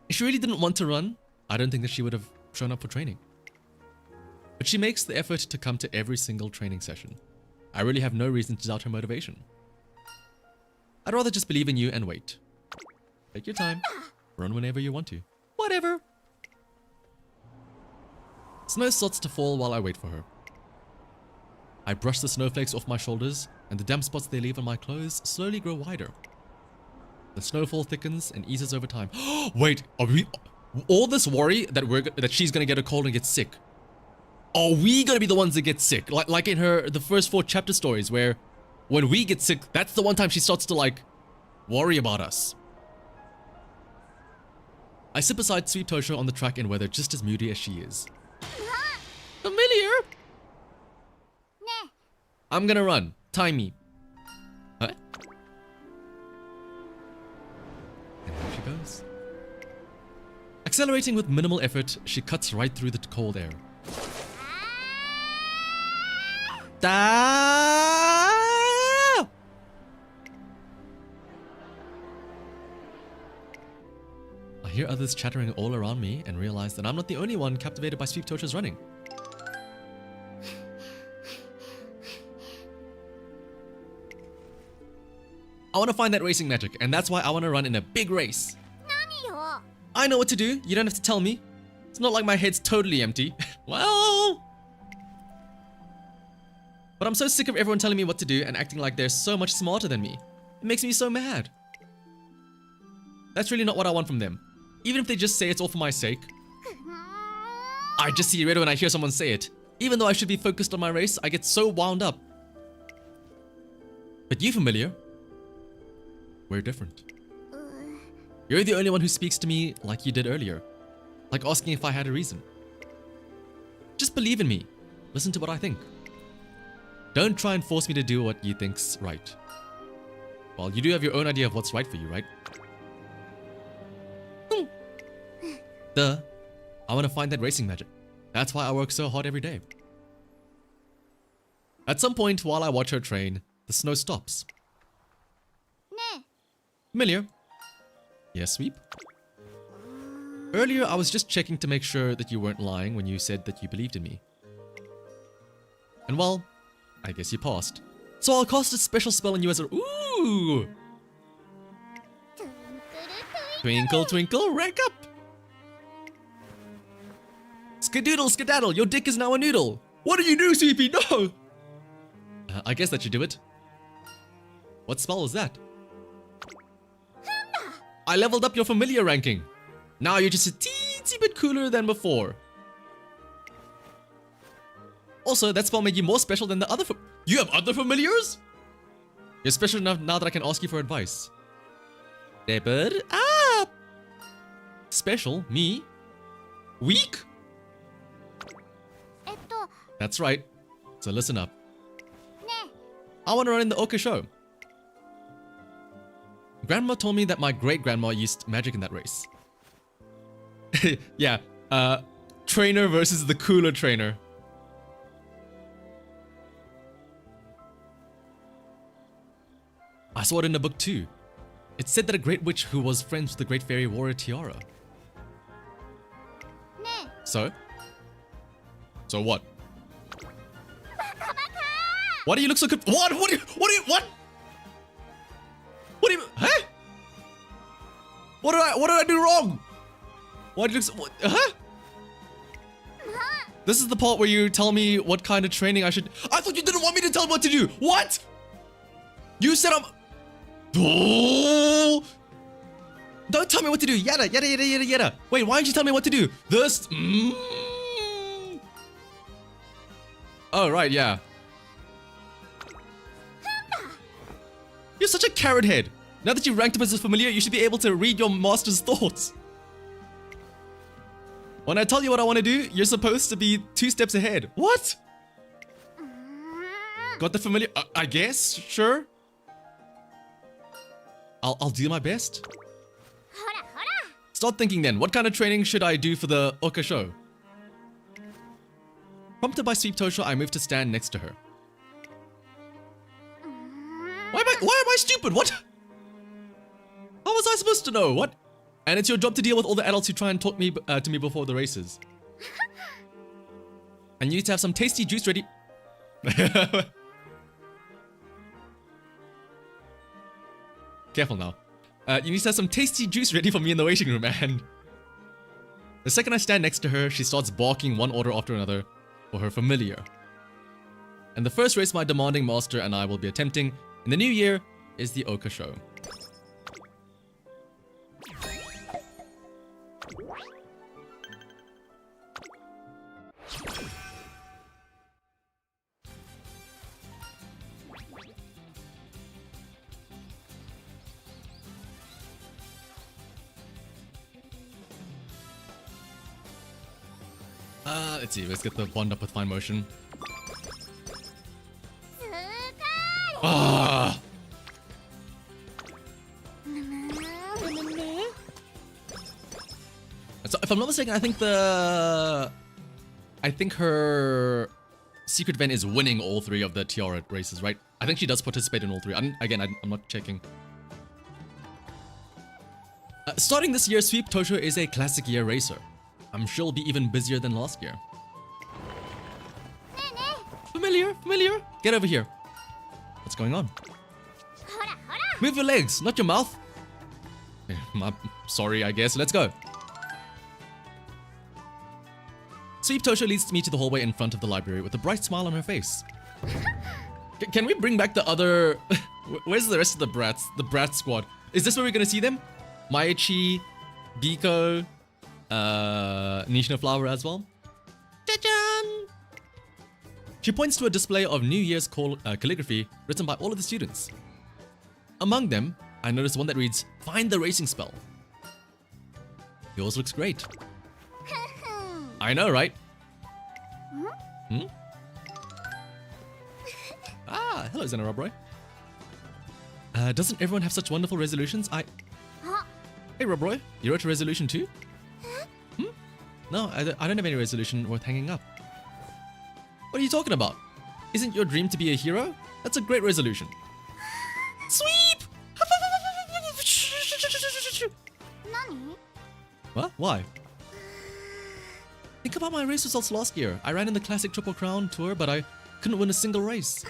If she really didn't want to run, I don't think that she would have shown up for training. But she makes the effort to come to every single training session. I really have no reason to doubt her motivation. I'd rather just believe in you and wait. Take your time. Run whenever you want to. Whatever. Snow starts to fall while I wait for her. I brush the snowflakes off my shoulders, and the damp spots they leave on my clothes slowly grow wider. The snowfall thickens and eases over time. Wait, are we... All this worry that she's gonna get a cold and get sick. Are we gonna be the ones that get sick? Like in the first 4 chapter stories where when we get sick, that's the one time she starts to like worry about us. I sit beside Sweep Tosho on the track in weather just as moody as she is. Familiar? I'm gonna run. Time me. Huh? And there she goes. Accelerating with minimal effort, she cuts right through the cold air. I hear others chattering all around me and realize that I'm not the only one captivated by Sweep Tosho's running. I want to find that racing magic, and that's why I want to run in a big race. 何よ I know what to do. You don't have to tell me. It's not like my head's totally empty. Well... But I'm so sick of everyone telling me what to do and acting like they're so much smarter than me. It makes me so mad. That's really not what I want from them. Even if they just say it's all for my sake. I just see red when I hear someone say it. Even though I should be focused on my race, I get so wound up. But you, Familiar, we're different. You're the only one who speaks to me like you did earlier. Like asking if I had a reason. Just believe in me. Listen to what I think. Don't try and force me to do what you think's right. Well, you do have your own idea of what's right for you, right? Duh. I want to find that racing magic. That's why I work so hard every day. At some point while I watch her train, the snow stops. ね Familiar? Yes, Sweep? Earlier, I was just checking to make sure that you weren't lying when you said that you believed in me. And well, I guess you passed. So I'll cast a special spell on you as a... Ooh! え Twinkle, twinkle. Twinkle, twinkle, rank up! Skadoodle, skedaddle, your dick is now a noodle! What do you do, Sweepy? No! I guess that should do it. What spell was that? I leveled up your familiar ranking. Now you're just a teensy bit cooler than before. Also, that spell made you more special than the other You have other familiars? You're special enough now that I can ask you for advice. Step up! Special? Me? Weak? えっと That's right. So listen up. ね I want to run in the Oka show. Grandma told me that my great-grandma used magic in that race. Yeah, trainer versus the cooler trainer. I saw it in a book too. It said that a great witch who was friends with the great fairy wore a tiara. ね So? So what? Why do you look so What? What do you, huh? What did I do wrong? Why do you look so, huh? This is the part where you tell me what kind of training I should. I thought you didn't want me to tell what to do. What? You said I'm. Oh! Don't tell me what to do. Yada, yada, yada, yada, yada. Wait, why didn't you tell me what to do? This. Oh, right, yeah. You're such a carrot head. Now that you ranked up as a familiar, you should be able to read your master's thoughts. When I tell you what I want to do, you're supposed to be 2 steps ahead. What? Got the familiar? I guess, sure. I'll do my best. ほらほら Start thinking then. What kind of training should I do for the Oka show? Prompted by Sweep Tosho, I moved to stand next to her. Why am I stupid? What? How was I supposed to know? What? And it's your job to deal with all the adults who try and talk me to me before the races. And you need to have some tasty juice ready. Careful now. You need to have some tasty juice ready for me in the waiting room, and... The second I stand next to her, she starts barking one order after another for her familiar. And the first race my demanding master and I will be attempting in the new year is the Oka show. Let's see, let's get the bond up with fine motion. すごい Ah! So, if I'm not mistaken, I think her secret event is winning all 3 of the Tiara races, right? I think she does participate in all 3. I'm not checking. Starting this year, Sweep Tosho is a classic year racer. I'm sure she'll be even busier than last year. ねえね Familiar, familiar. Get over here. What's going on? えほらほら Move your legs, not your mouth. Sorry, I guess. Let's go. Sweep Tosho leads me to the hallway in front of the library with a bright smile on her face. Can we bring back the other... Where's the rest of the brats? The brat squad. Is this where we're gonna see them? Maichi, Biko, Nishino Flower as well. Cha-chan! She points to a display of New Year's calligraphy written by all of the students. Among them, I noticed one that reads, "Find the racing spell." Yours looks great. I know, right? Hmm? Ah, hello, Zena Robroy. Doesn't everyone have such wonderful resolutions? Hey, Robroy, you wrote a resolution too? Hmm? No, I don't have any resolution worth hanging up. What are you talking about? Isn't your dream to be a hero? That's a great resolution. Sweep! What? Why? Think about my race results last year. I ran in the Classic Triple Crown Tour, but I couldn't win a single race.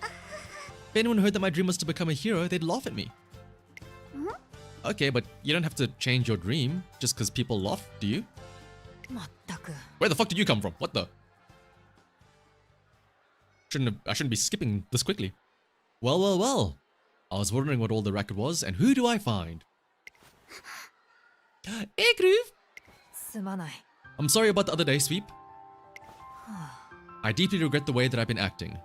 If anyone heard that my dream was to become a hero, they'd laugh at me. Okay, but you don't have to change your dream just because people laugh, do you? Where the fuck did you come from? What the? I shouldn't be skipping this quickly. Well. I was wondering what all the racket was, and who do I find? Hey, Groove! I'm sorry about the other day, Sweep. I deeply regret the way that I've been acting.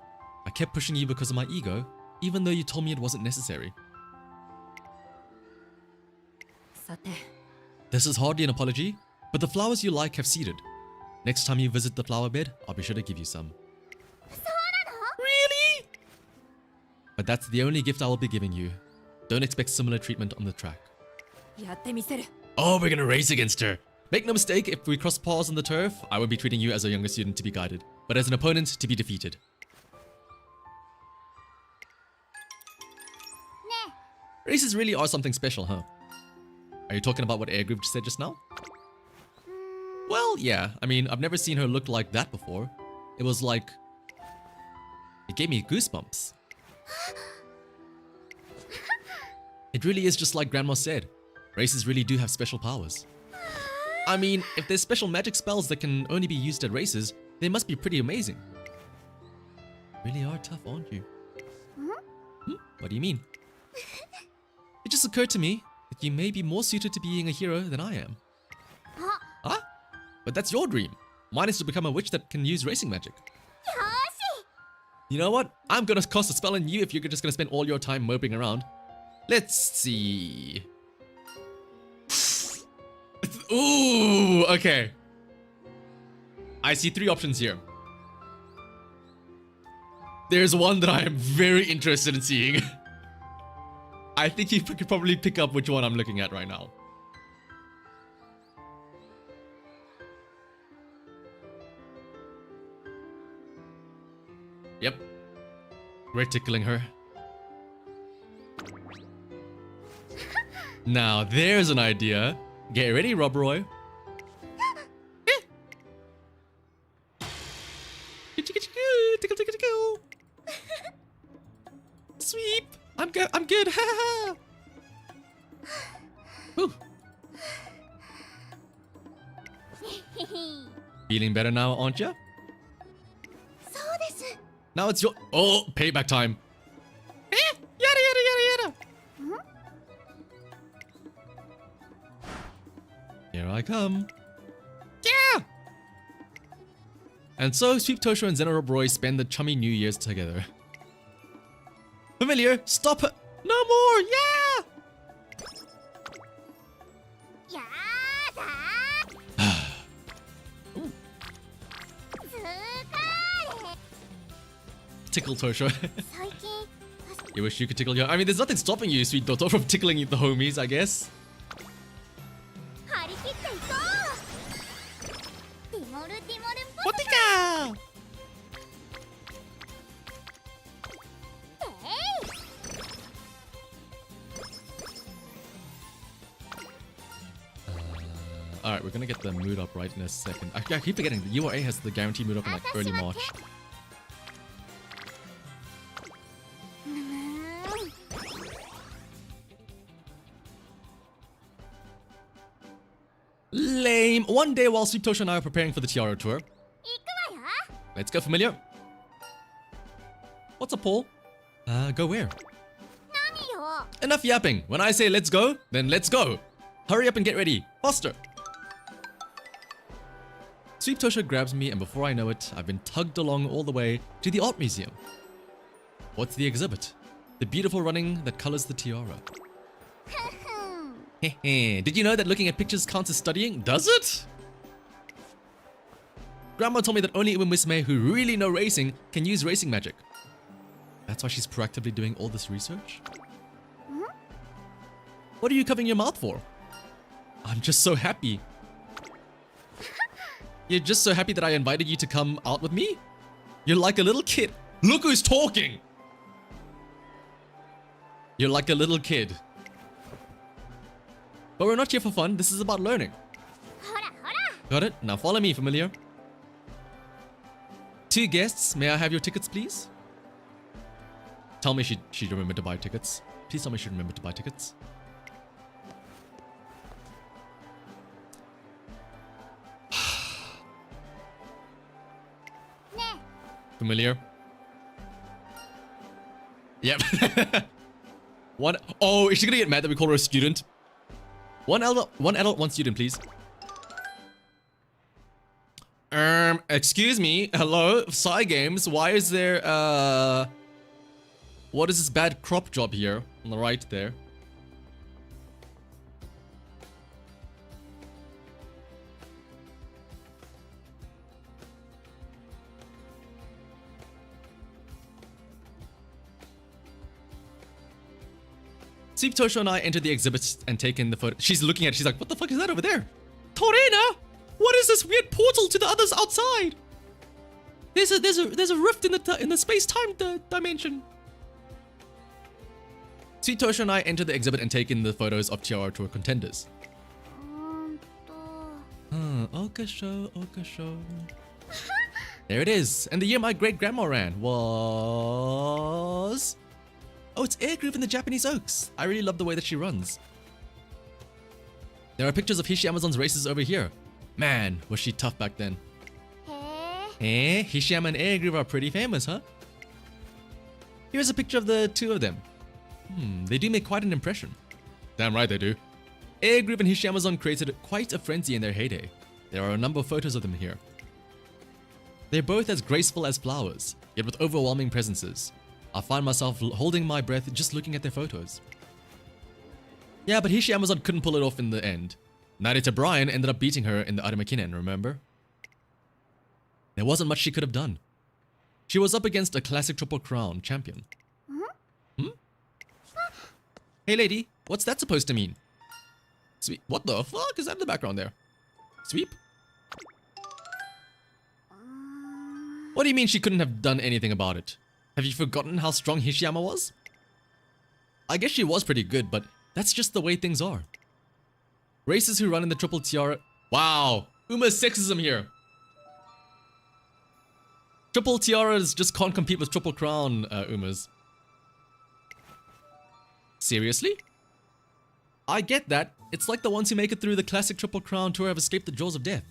I kept pushing you because of my ego, even though you told me it wasn't necessary. This is hardly an apology, but the flowers you like have seeded. Next time you visit the flower bed, I'll be sure to give you some. Really? But that's the only gift I will be giving you. Don't expect similar treatment on the track. Oh, we're gonna race against her. Make no mistake, if we cross paths on the turf, I would be treating you as a younger student to be guided, but as an opponent to be defeated. Races really are something special, huh? Are you talking about what Airgroove said just now? Well, yeah. I mean, I've never seen her look like that before. It was like... It gave me goosebumps. It really is just like Grandma said. Races really do have special powers. I mean, if there's special magic spells that can only be used at races, they must be pretty amazing. Really are tough, aren't you? What do you mean? It just occurred to me that you may be more suited to being a hero than I am. Huh? But that's your dream. Mine is to become a witch that can use racing magic. You know what? I'm gonna cast a spell on you if you're just gonna spend all your time moping around. Let's see. Ooh, okay. I see 3 options here. There's one that I am very interested in seeing. I think you could probably pick up which one I'm looking at right now. Yep. We're tickling her. Now, there's an idea. Get ready, Robroy. Tickle, tickle, tickle. Sweep. I'm good. I'm good. Feeling better now, aren't you? Now it's your... Oh, payback time. Yada, yada, yada, yada. Here I come. Yeah! And so, Sweep Tosho and Zena Robroy spend the chummy New Year's together. Familiar, stop her! No more! Yeah! Tickle Tosho. You wish you could tickle your... I mean, there's nothing stopping you, Sweet Toto, from tickling the homies, I guess. Potika! Alright, we're gonna get the mood up right in a second. I keep forgetting the URA has the guaranteed mood up in like early March. dream, one day while Sweep Tosho and I are preparing for the Tiara tour. 行くわよ Let's go, familiar. What's a poll? Go where? 何よ Enough yapping. When I say let's go, then let's go. Hurry up and get ready. Faster. Sweep Tosho grabs me, and before I know it, I've been tugged along all the way to the art museum. What's the exhibit? The beautiful running that colors the tiara. Did you know that looking at pictures counts as studying? Does it? Grandma told me that only Musume who really know racing can use racing magic. That's why she's proactively doing all this research? What are you covering your mouth for? I'm just so happy. You're just so happy that I invited you to come out with me? You're like a little kid. Look who's talking! You're like a little kid. But we're not here for fun. This is about learning. ほらほら Got it? Now follow me, familiar. 2 guests. May I have your tickets, please? Tell me she'd remember to buy tickets. Please tell me she'd remember to buy tickets. Familiar? Yep. One. Oh, is she gonna get mad that we call her a student? One adult, one student, please. Excuse me. Hello, Psy Games. Why is there what is this bad crop job here on the right there? Sweep Tosho and I entered the exhibit and taken the photo. She's looking at it. She's like, what the fuck is that over there? Torena? What is this weird portal to the others outside? There's a rift in the space-time dimension. Sweep Tosho and I entered the exhibit and taken the photos of Tiara Tour contenders. Okasho. There it is. And the year my great-grandma ran was... Oh, it's Air Groove in the Japanese Oaks. I really love the way that she runs. There are pictures of Hishi Amazon's races over here. Man, was she tough back then. へえ Hishiyama and Air Groove are pretty famous, huh? Here's a picture of the two of them. They do make quite an impression. Damn right they do. Air Groove and Hishi Amazon created quite a frenzy in their heyday. There are a number of photos of them here. They're both as graceful as flowers, yet with overwhelming presences. I find myself holding my breath just looking at their photos. Yeah, but Hishi Amazon couldn't pull it off in the end. Narita Bryan ended up beating her in the Arimakinen, remember? There wasn't much she could have done. She was up against a classic Triple Crown champion. Hey lady, what's that supposed to mean? Sweep. What the fuck is that in the background there? Sweep? What do you mean she couldn't have done anything about it? Have you forgotten how strong Hishiyama was? I guess she was pretty good, but that's just the way things are. Racers who run in the Triple Tiara... Wow! Uma's sexism here! Triple Tiaras just can't compete with Triple Crown, Umas. Seriously? I get that. It's like the ones who make it through the classic Triple Crown tour have escaped the jaws of death.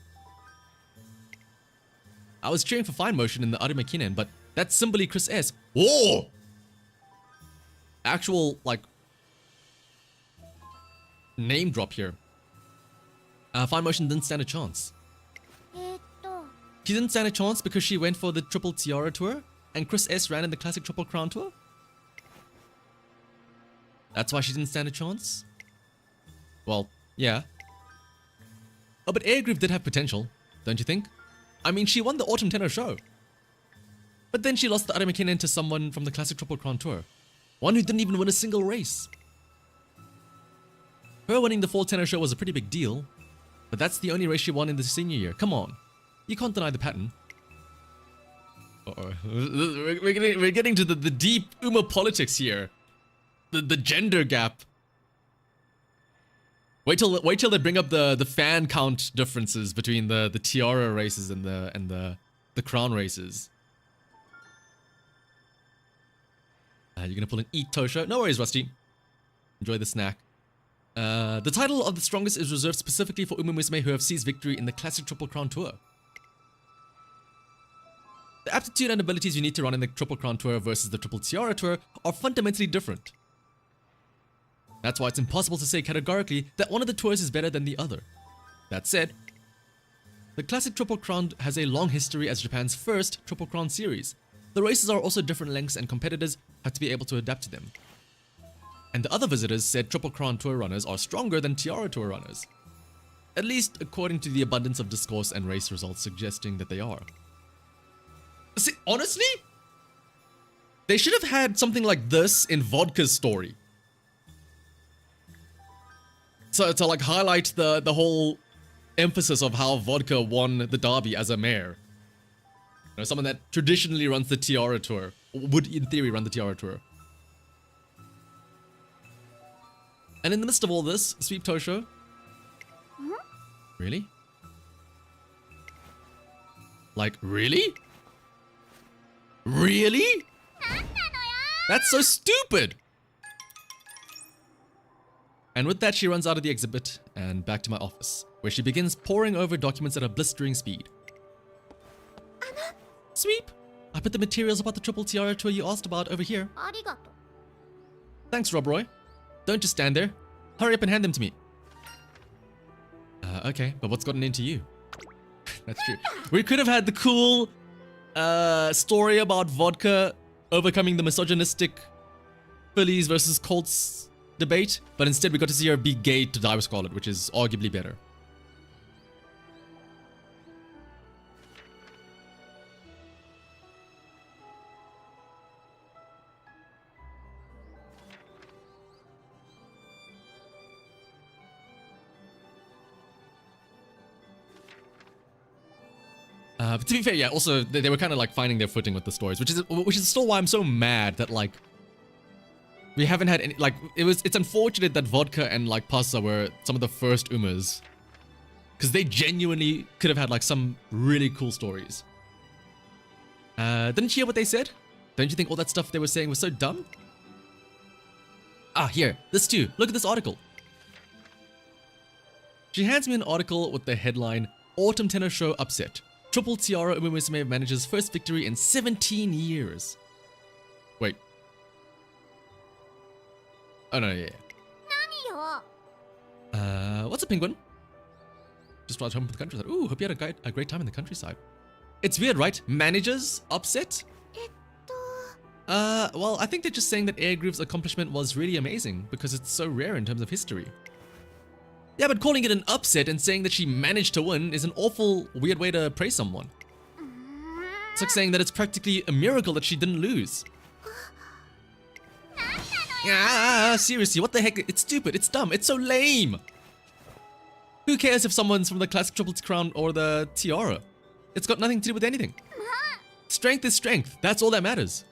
I was cheering for Fine Motion in the Arimakinen, but that's simply Chris S. Whoa! Actual, like... name drop here. Fine Motion didn't stand a chance. えっと She didn't stand a chance because she went for the Triple Tiara tour, and Chris S ran in the classic Triple Crown tour? That's why she didn't stand a chance? Well, yeah. Oh, but Air Groove did have potential, don't you think? I mean, she won the Autumn Tenno show. But then she lost the Arimakinen to someone from the classic Triple Crown tour. One who didn't even win a single race. Her winning the Fall Tenno show was a pretty big deal. But that's the only race she won in the senior year. Come on. You can't deny the pattern. Uh-oh. We're getting to the deep Uma politics here. The gender gap. Wait till they bring up the fan count differences between the Tiara races and the Crown races. You're gonna pull an eat Tosho? No worries, Rusty. Enjoy the snack. The title of the strongest is reserved specifically for Musume who have seized victory in the classic Triple Crown Tour. The aptitude and abilities you need to run in the Triple Crown Tour versus the Triple Tiara Tour are fundamentally different. That's why it's impossible to say categorically that one of the tours is better than the other. That said, the classic Triple Crown has a long history as Japan's first Triple Crown series. The races are also different lengths and competitors have to be able to adapt to them. And the other visitors said Triple Crown Tour runners are stronger than Tiara Tour runners. At least according to the abundance of discourse and race results suggesting that they are. See, honestly, they should have had something like this in Vodka's story. So to like highlight the whole emphasis of how Vodka won the derby as a mare. You know, someone that traditionally runs the Tiara Tour, would in theory run the Tiara Tour. And in the midst of all this, Sweep Tosho. Really? Like, really? Really? That's so stupid! And with that, she runs out of the exhibit and back to my office, where she begins poring over documents at a blistering speed. Sweep! I put the materials about the Triple Tiara Tour you asked about over here. Thanks, Rob Roy. Don't just stand there. Hurry up and hand them to me. Okay, but what's gotten into you? That's true. We could have had the cool story about Vodka overcoming the misogynistic Phillies versus Colts debate, but instead we got to see her be gay to die with Scarlet, which is arguably better. But to be fair, yeah, also they were kind of like finding their footing with the stories, which is still why I'm so mad that like we haven't had any, like, it's unfortunate that Vodka and like Pasa were some of the first Umas, because they genuinely could have had like some really cool stories. Didn't you hear what they said? Don't you think all that stuff they were saying was so dumb? Ah, here, this too. Look at this article. She hands me an article with the headline, Autumn Tennis Show Upset. Triple Tiara Musume manages first victory in 17 years. Wait. Oh no, yeah. What's a penguin? Just brought home from the countryside. Ooh, hope you had a great time in the countryside. It's weird, right? Managers upset? Well, I think they're just saying that Air Groove's accomplishment was really amazing because it's so rare in terms of history. Yeah, but calling it an upset and saying that she managed to win is an awful weird way to praise someone. It's like saying that it's practically a miracle that she didn't lose. Ah, seriously, what the heck? It's stupid, it's dumb, it's so lame. Who cares if someone's from the classic Triple Crown or the Tiara? It's got nothing to do with anything. Strength is strength, that's all that matters.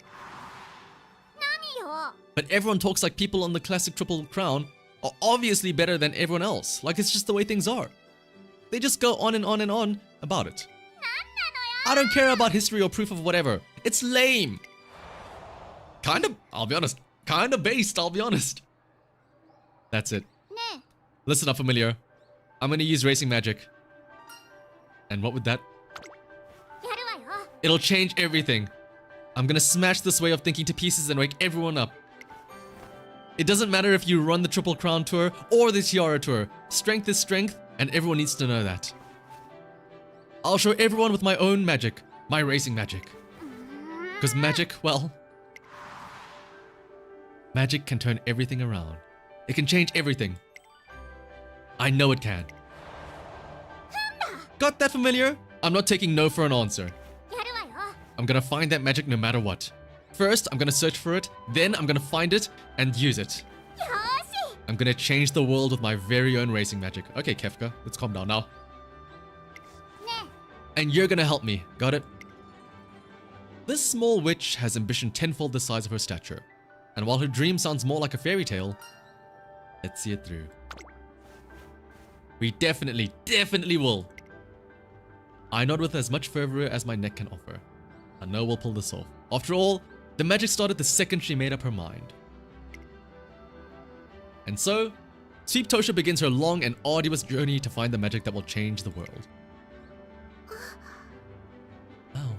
But everyone talks like people on the classic Triple Crown are obviously better than everyone else. Like, it's just the way things are. They just go on and on and on about it. I don't care about history or proof of whatever. It's lame. Kind of, I'll be honest. Kind of based, I'll be honest. That's it. Listen up, familiar. I'm gonna use racing magic. And what would that? It'll change everything. I'm gonna smash this way of thinking to pieces and wake everyone up. It doesn't matter if you run the Triple Crown Tour or the Tiara Tour. Strength is strength, and everyone needs to know that. I'll show everyone with my own magic. My racing magic. Because magic, well... magic can turn everything around. It can change everything. I know it can. Got that, familiar? I'm not taking no for an answer. I'm gonna find that magic no matter what. First, I'm gonna search for it, then I'm gonna find it and use it. I'm gonna change the world with my very own racing magic. Okay, Kefka, let's calm down now. And you're gonna help me, got it? This small witch has ambition tenfold the size of her stature. And while her dream sounds more like a fairy tale, let's see it through. We definitely will. I nod with as much fervor as my neck can offer. I know we'll pull this off. After all, the magic started the second she made up her mind. And so, Sweet Tosho begins her long and arduous journey to find the magic that will change the world. Oh.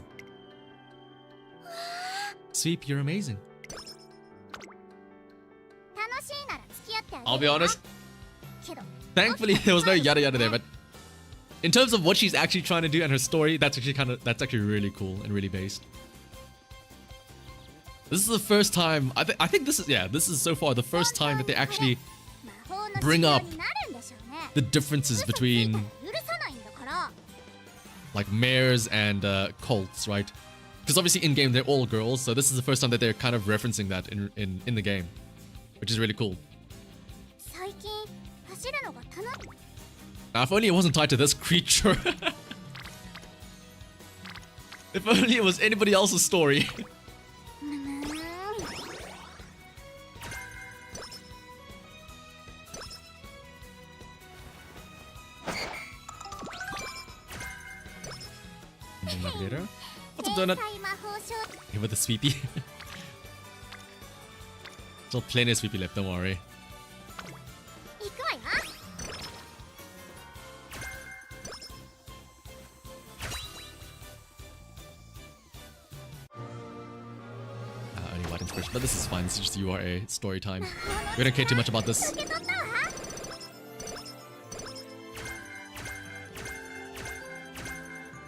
Sweep, you're amazing. I'll be honest. Thankfully, there was no yada yada there, but in terms of what she's actually trying to do and her story, that's actually really cool and really based. This is the first time I think this is so far the first time that they actually bring up the differences between like mares and colts, right? Because obviously in game they're all girls, so this is the first time that they're kind of referencing that in the game, which is really cool. Now, if only it wasn't tied to this creature. If only it was anybody else's story. What's up, Donut? Here with the sweepy. Still plenty of sweepy left, don't worry. Only white inspiration, but this is fine. This is just URA story time. We don't care too much about this.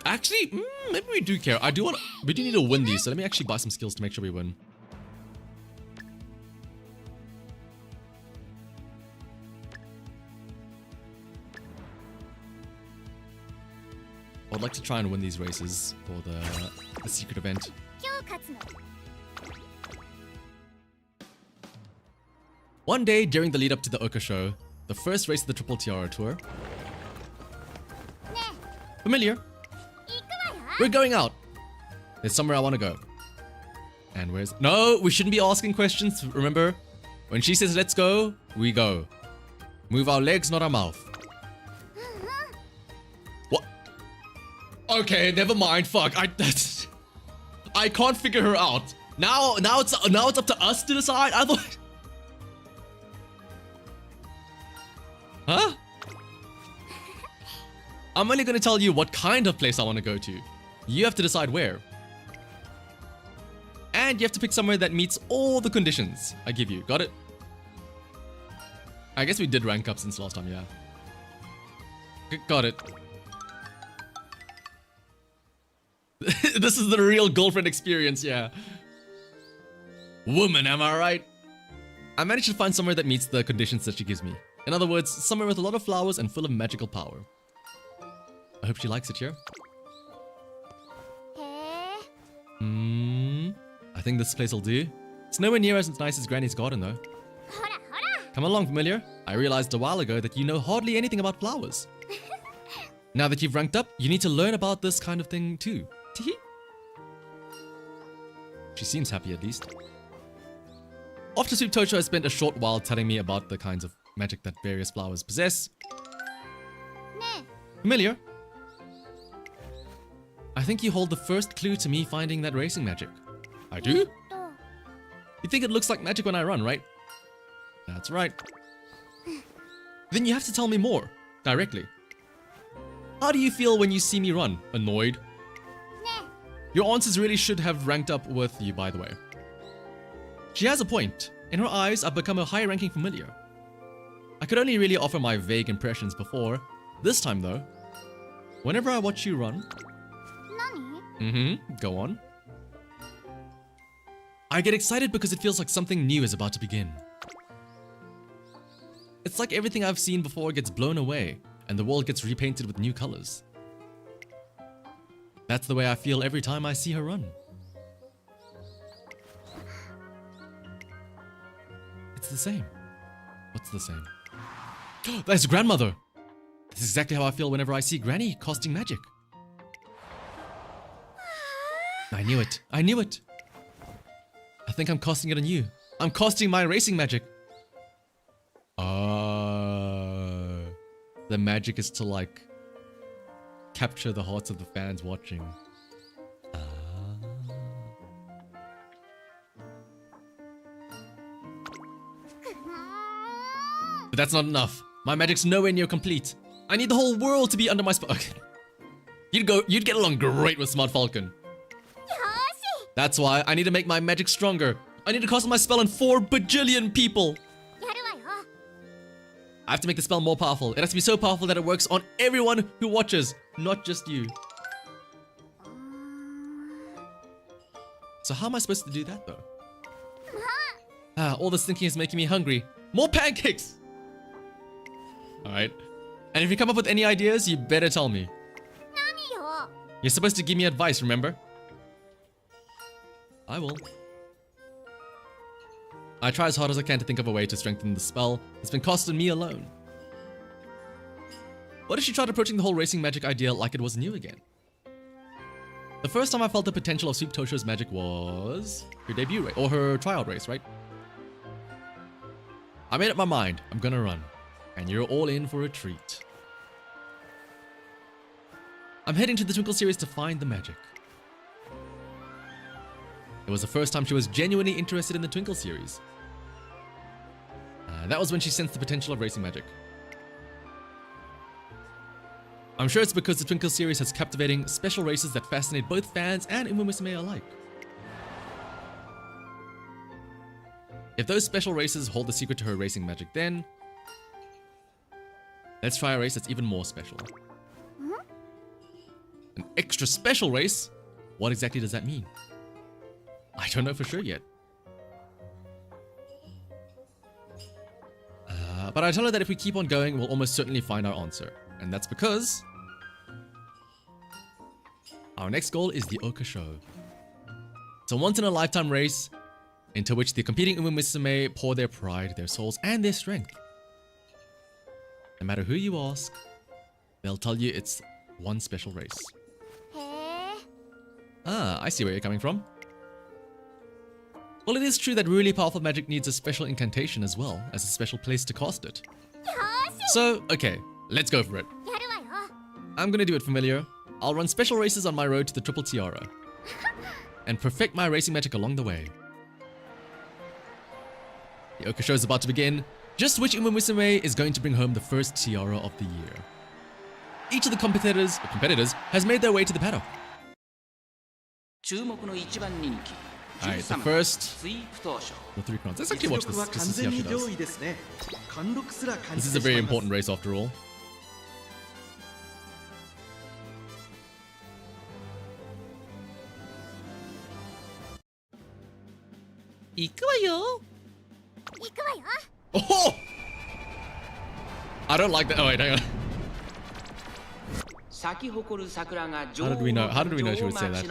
Actually, maybe we do care. We do need to win these, so let me actually buy some skills to make sure we win. I'd like to try and win these races for the secret event. One day during the lead up to the Oka show, the first race of the Triple Tiara Tour. Familiar. We're going out. There's somewhere I want to go. And where's... No, we shouldn't be asking questions. Remember, when she says let's go, we go. Move our legs, not our mouth. What? Okay, never mind. Fuck. I can't figure her out. Now it's up to us to decide. I thought... Huh? I'm only gonna tell you what kind of place I want to go to. You have to decide where. And you have to pick somewhere that meets all the conditions I give you. Got it? I guess we did rank up since last time, yeah. Got it. This is the real girlfriend experience, yeah. Woman, am I right? I managed to find somewhere that meets the conditions that she gives me. In other words, somewhere with a lot of flowers and full of magical power. I hope she likes it here. I think this place will do. It's nowhere near as nice as Granny's garden though. Come along, familiar. I realized a while ago that you know hardly anything about flowers. Now that you've ranked up, you need to learn about this kind of thing too. Teehee. She seems happy at least. After Sweet Tosho has spent a short while telling me about the kinds of magic that various flowers possess. Familiar. I think you hold the first clue to me finding that racing magic. I do? You think it looks like magic when I run, right? That's right. Then you have to tell me more, directly. How do you feel when you see me run? Annoyed? Your answers really should have ranked up with you, by the way. She has a point. In her eyes, I've become a high-ranking familiar. I could only really offer my vague impressions before. This time, though, whenever I watch you run... Go on. I get excited because it feels like something new is about to begin. It's like everything I've seen before gets blown away, and the world gets repainted with new colors. That's the way I feel every time I see her run. It's the same. What's the same? That's grandmother! That's exactly how I feel whenever I see Granny casting magic. I knew it. I knew it. I think I'm casting it on you. I'm casting my racing magic. The magic is to like capture the hearts of the fans watching. But that's not enough. My magic's nowhere near complete. I need the whole world to be under my spell. Okay. You'd get along great with Smart Falcon. That's why I need to make my magic stronger. I need to cast my spell on 4 bajillion people. I have to make the spell more powerful. It has to be so powerful that it works on everyone who watches, not just you. So how am I supposed to do that though? All this thinking is making me hungry. More pancakes! Alright. And if you come up with any ideas, you better tell me. You're supposed to give me advice, remember? I will. I try as hard as I can to think of a way to strengthen the spell. It's been costing me alone. What if she tried approaching the whole racing magic idea like it was new again? The first time I felt the potential of Sweet Tosho's magic was her debut race, or her tryout race, right? I made up my mind. I'm gonna run. And you're all in for a treat. I'm heading to the Twinkle series to find the magic. It was the first time she was genuinely interested in the Twinkle series. That was when she sensed the potential of racing magic. I'm sure it's because the Twinkle series has captivating special races that fascinate both fans and Musume alike. If those special races hold the secret to her racing magic, then let's try a race that's even more special. An extra special race? What exactly does that mean? I don't know for sure yet. But I tell her that if we keep on going, we'll almost certainly find our answer. And that's because our next goal is the Okasho. It's a once-in-a-lifetime race into which the competing Musume pour their pride, their souls, and their strength. No matter who you ask, they'll tell you it's one special race. Ah, I see where you're coming from. Well, it is true that really powerful magic needs a special incantation as well as a special place to cast it. So, okay, let's go for it. I'm gonna do it familiar. I'll run special races on my road to the Triple Tiara and perfect my racing magic along the way. The Okasho is about to begin. Just which Musume is going to bring home the first tiara of the year. Each of the competitors has made their way to the paddock. Alright, the first, the 3 crowns. Let's actually watch this just to see how she does. This is a very important race after all. Oh! I don't like that. Oh wait, hang on. How did we know? How did we know she would say that?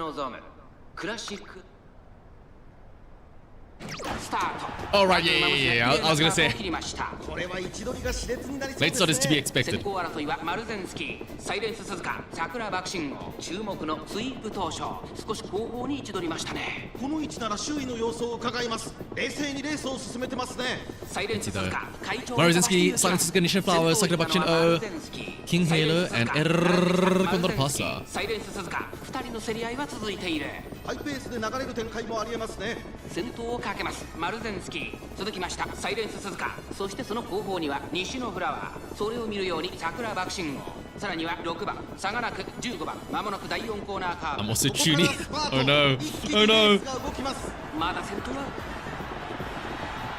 Oh right, yeah. I was gonna say. Late start is to be expected. Maruzinski, Silent Suzuka, Nishin Flower, Sakura Bakshin O, King Halo, and Condor Pasa. ハイペースで流れる展開もありえますね。先頭をかけますマルゼンスキー、続きましたサイレンス鈴鹿、そしてその後方には西のフラワー、それを見るように桜爆信号、さらには6番差がなく15番、まもなく第4コーナーカーブ。 I'm also tuning. Oh no. Oh no. まだ先頭は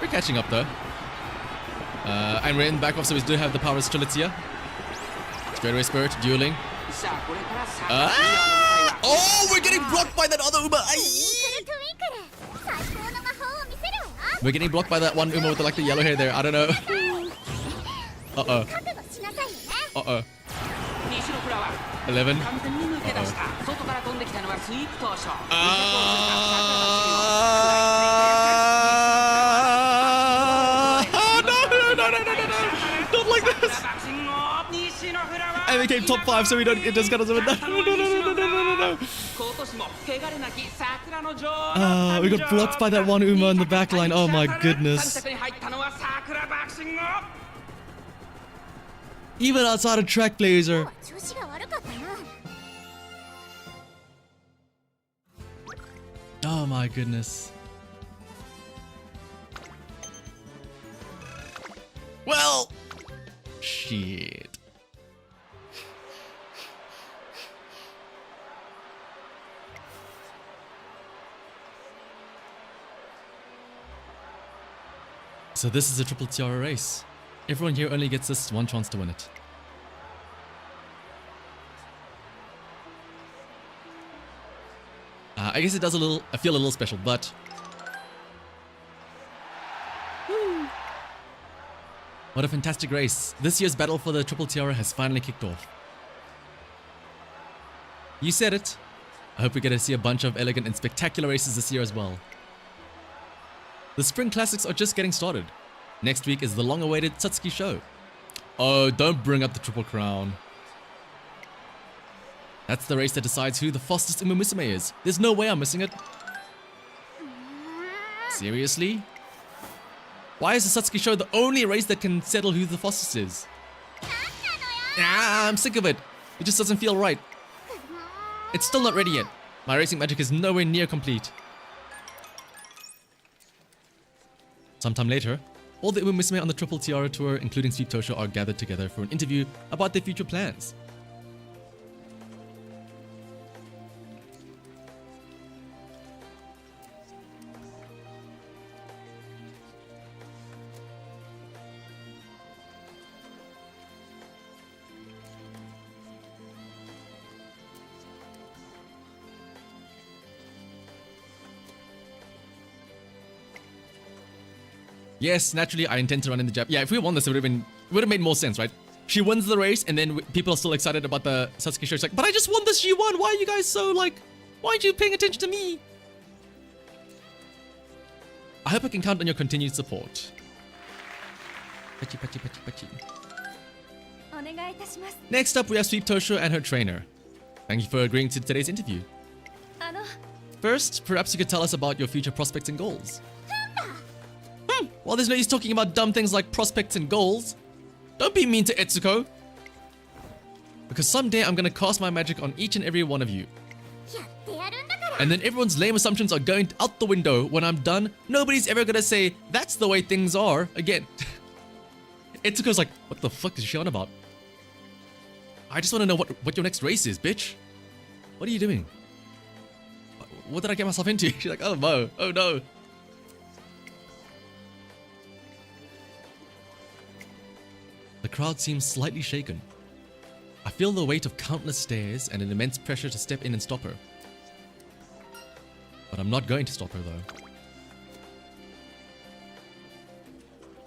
We're catching up though. And we're in the back off, so we do have the power of Strelitzia. Straightaway Spirit, dueling. さあこれから桜 Oh, we're getting blocked by that other Uma. We're getting blocked by that one Uma with like the yellow hair there. I don't know. Uh-oh. Uh-oh. 11. No. Don't like this. And we came top 5, so we don't. It does kind of no. We got blocked by that one Uma in the back line. Oh my goodness. Even outside of track blazer. Oh my goodness. Well, shit. So this is a triple tiara race. Everyone here only gets this one chance to win it. I guess it does I feel a little special, but... Woo. What a fantastic race. This year's battle for the triple tiara has finally kicked off. You said it. I hope we get to see a bunch of elegant and spectacular races this year as well. The Spring Classics are just getting started. Next week is the long-awaited Satsuki show. Oh, don't bring up the Triple Crown. That's the race that decides who the fastest Musume is. There's no way I'm missing it. Seriously? Why is the Satsuki show the only race that can settle who the fastest is? Ah, I'm sick of it. It just doesn't feel right. It's still not ready yet. My racing magic is nowhere near complete. Sometime later, all the Musume on the Triple Tiara tour, including Sweep Tosho, are gathered together for an interview about their future plans. Yes, naturally, I intend to run in the Jap. Yeah, if we won this, it would have made more sense, right? She wins the race, and then people are still excited about the Satsuki show. It's like, but I just won this. She won. Why are you guys so like? Why aren't you paying attention to me? I hope I can count on your continued support. Pachi, pachi, pachi, pachi. Next up, we have Sweep Tosho and her trainer. Thank you for agreeing to today's interview. First, perhaps you could tell us about your future prospects and goals. Well, there's no use talking about dumb things like prospects and goals. Don't be mean to Etsuko. Because someday I'm gonna cast my magic on each and every one of you. And then everyone's lame assumptions are going out the window. When I'm done, nobody's ever gonna say, that's the way things are, again. Etsuko's like, what the fuck is she on about? I just wanna know what your next race is, bitch. What are you doing? What did I get myself into? She's like, oh no, oh no. The crowd seems slightly shaken. I feel the weight of countless stares and an immense pressure to step in and stop her. But I'm not going to stop her though.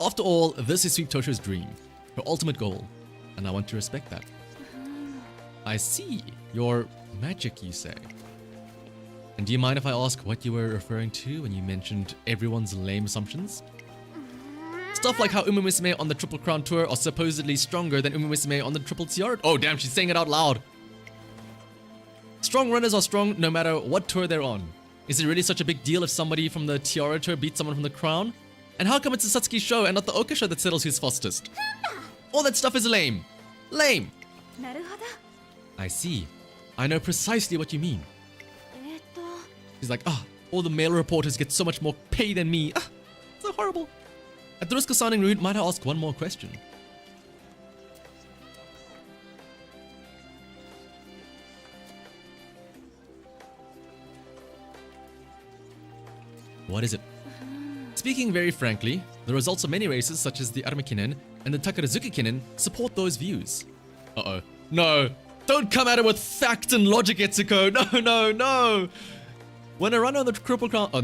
After all, this is Sweep Tosho's dream, her ultimate goal, and I want to respect that. I see. Your magic, you say? And do you mind if I ask what you were referring to when you mentioned everyone's lame assumptions? Stuff like how Musume on the Triple Crown tour are supposedly stronger than Musume on the Triple Tiara. Oh damn, she's saying it out loud. Strong runners are strong no matter what tour they're on. Is it really such a big deal if somebody from the Tiara tour beats someone from the Crown? And how come it's the Satsuki show and not the Oka show that settles who's fastest? All that stuff is lame. Lame. I see. I know precisely what you mean. He's like, all the male reporters get so much more pay than me. So horrible. At the risk of sounding rude, might I ask one more question? What is it? Speaking very frankly, the results of many races such as the Armakinen and the Takarazuki-kinen support those views. Uh-oh. No! Don't come at it with fact and logic, Etsuko! No, no, no! When a runner on the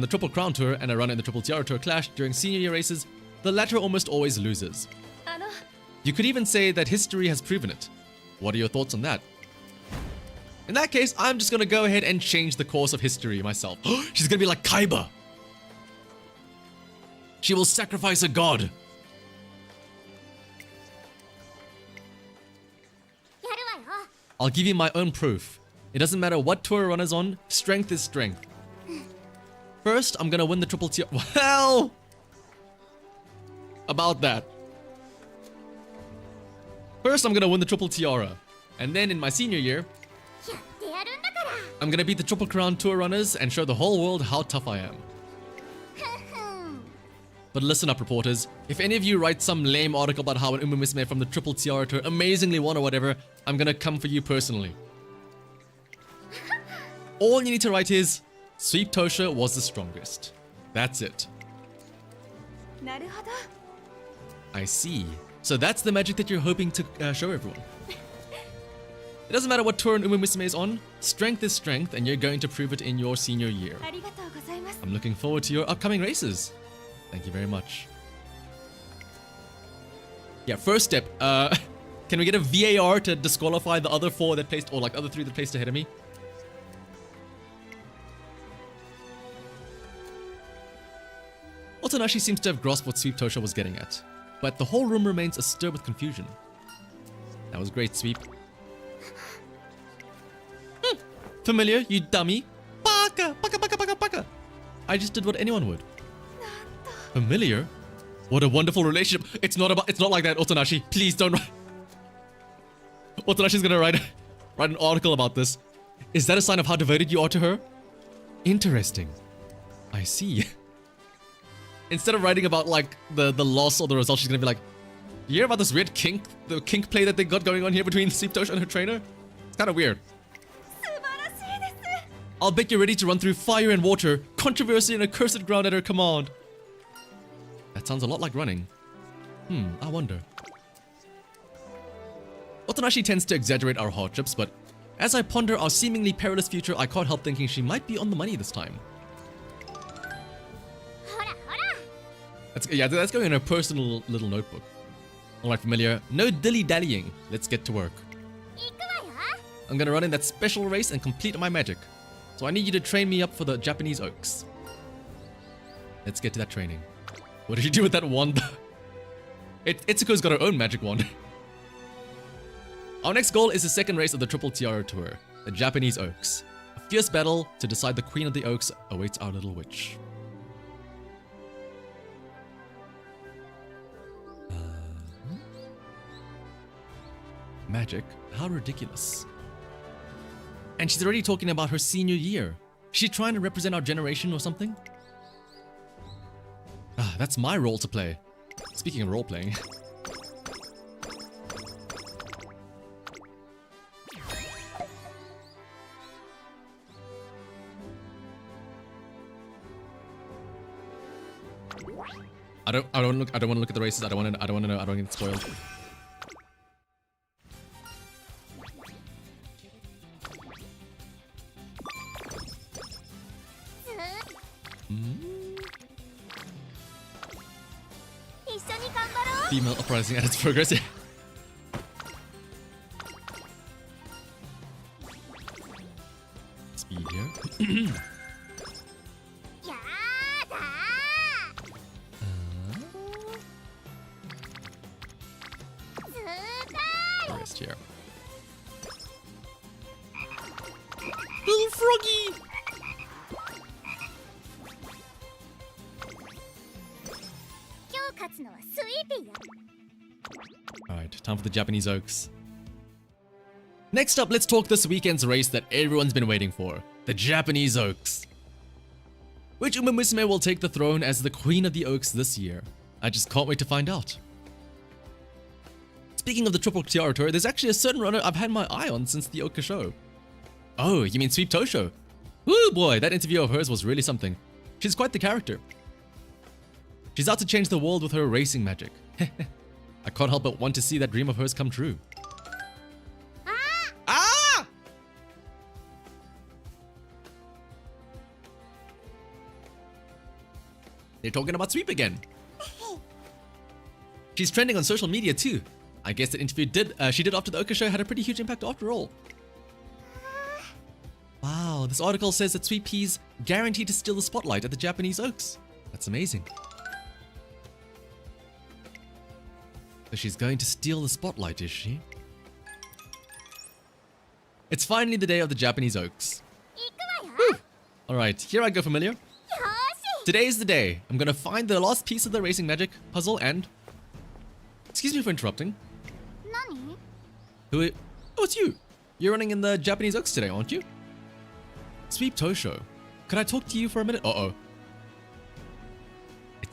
Triple Crown tour and a runner in the Triple Tiara tour clash during senior year races, the latter almost always loses. You could even say that history has proven it. What are your thoughts on that? In that case, I'm just gonna go ahead and change the course of history myself. She's gonna be like Kaiba. She will sacrifice a god. I'll give you my own proof. It doesn't matter what tour a runner's on, strength is strength. First, I'm gonna win the Triple Tiara. Well, about that. First, I'm gonna win the Triple Tiara. And then in my senior year, I'm gonna beat the Triple Crown tour runners and show the whole world how tough I am. But listen up, reporters. If any of you write some lame article about how an Musume from the Triple Tiara Tour amazingly won or whatever, I'm gonna come for you personally. All you need to write is, Sweep Tosho was the strongest. That's it. I see. So that's the magic that you're hoping to show everyone. It doesn't matter what tour an Musume is on, strength is strength, and you're going to prove it in your senior year. I'm looking forward to your upcoming races. Thank you very much. Yeah, first step, can we get a VAR to disqualify the other four that placed, or like other three that placed ahead of me? Otonashi seems to have grasped what Sweep Tosho was getting at, but the whole room remains astir with confusion. That was great, Sweep. Familiar, you dummy. Baka, baka, baka, baka, baka. I just did what anyone would. Familiar? What a wonderful relationship. It's not like that, Otonashi. Please don't write. Otonashi's gonna write an article about this. Is that a sign of how devoted you are to her? Interesting. I see. Instead of writing about like the loss or the result, she's gonna be like, you hear about this weird kink play that they got going on here between Sweep Tosho and her trainer? It's kind of weird. I'll bet you're ready to run through fire and water, controversy and accursed ground at her command. That sounds a lot like running. I wonder. Otonashi tends to exaggerate our hardships, but as I ponder our seemingly perilous future, I can't help thinking she might be on the money this time. That's going in her personal little notebook. Alright, Familiar. No dilly-dallying. Let's get to work. I'm gonna run in that special race and complete my magic. So I need you to train me up for the Japanese Oaks. Let's get to that training. What did you do with that wand? Itsuko's got her own magic wand. Our next goal is the second race of the Triple Tiara Tour, the Japanese Oaks. A fierce battle to decide the Queen of the Oaks awaits our little witch. Magic? How ridiculous. And she's already talking about her senior year. Is she trying to represent our generation or something? That's my role to play. Speaking of role-playing. I don't want to look at the races. I don't want to know. I don't get spoiled. Female uprising at its progress. Yeah. Speed here. Rest here. Little froggy. Alright, time for the Japanese Oaks. Next up, let's talk this weekend's race that everyone's been waiting for. The Japanese Oaks. Which Musume will take the throne as the Queen of the Oaks this year? I just can't wait to find out. Speaking of the Triple Tiara Tour, there's actually a certain runner I've had my eye on since the Oka show. Oh, you mean Sweep Tosho? Woo boy, that interview of hers was really something. She's quite the character. She's out to change the world with her racing magic. I can't help but want to see that dream of hers come true. Ah! They're talking about Sweep again. She's trending on social media too. I guess the interview she did after the Oka show had a pretty huge impact after all. Wow, this article says that Sweep P's guaranteed to steal the spotlight at the Japanese Oaks. That's amazing. So she's going to steal the spotlight, is she? It's finally the day of the Japanese Oaks. Alright, here I go, Familiar. Today is the day. I'm gonna find the last piece of the racing magic puzzle and... Excuse me for interrupting. Oh, it's you. You're running in the Japanese Oaks today, aren't you? Sweep Tosho. Could I talk to you for a minute? Uh-oh.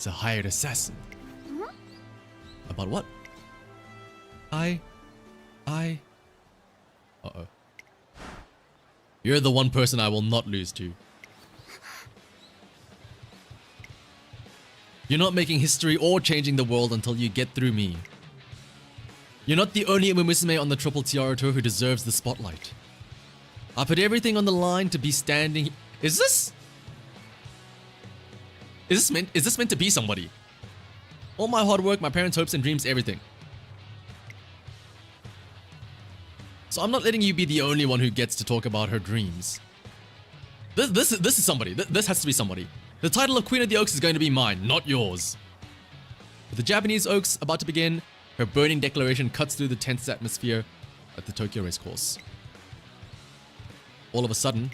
It's a hired assassin. About what? Uh-oh. You're the one person I will not lose to. You're not making history or changing the world until you get through me. You're not the only Musume on the Triple Tiara Tour who deserves the spotlight. I put everything on the line to be standing. Is this meant to be somebody? All my hard work, my parents' hopes and dreams, everything. So I'm not letting you be the only one who gets to talk about her dreams. This is somebody. This has to be somebody. The title of Queen of the Oaks is going to be mine, not yours. With the Japanese Oaks about to begin, her burning declaration cuts through the tense atmosphere at the Tokyo racecourse. All of a sudden...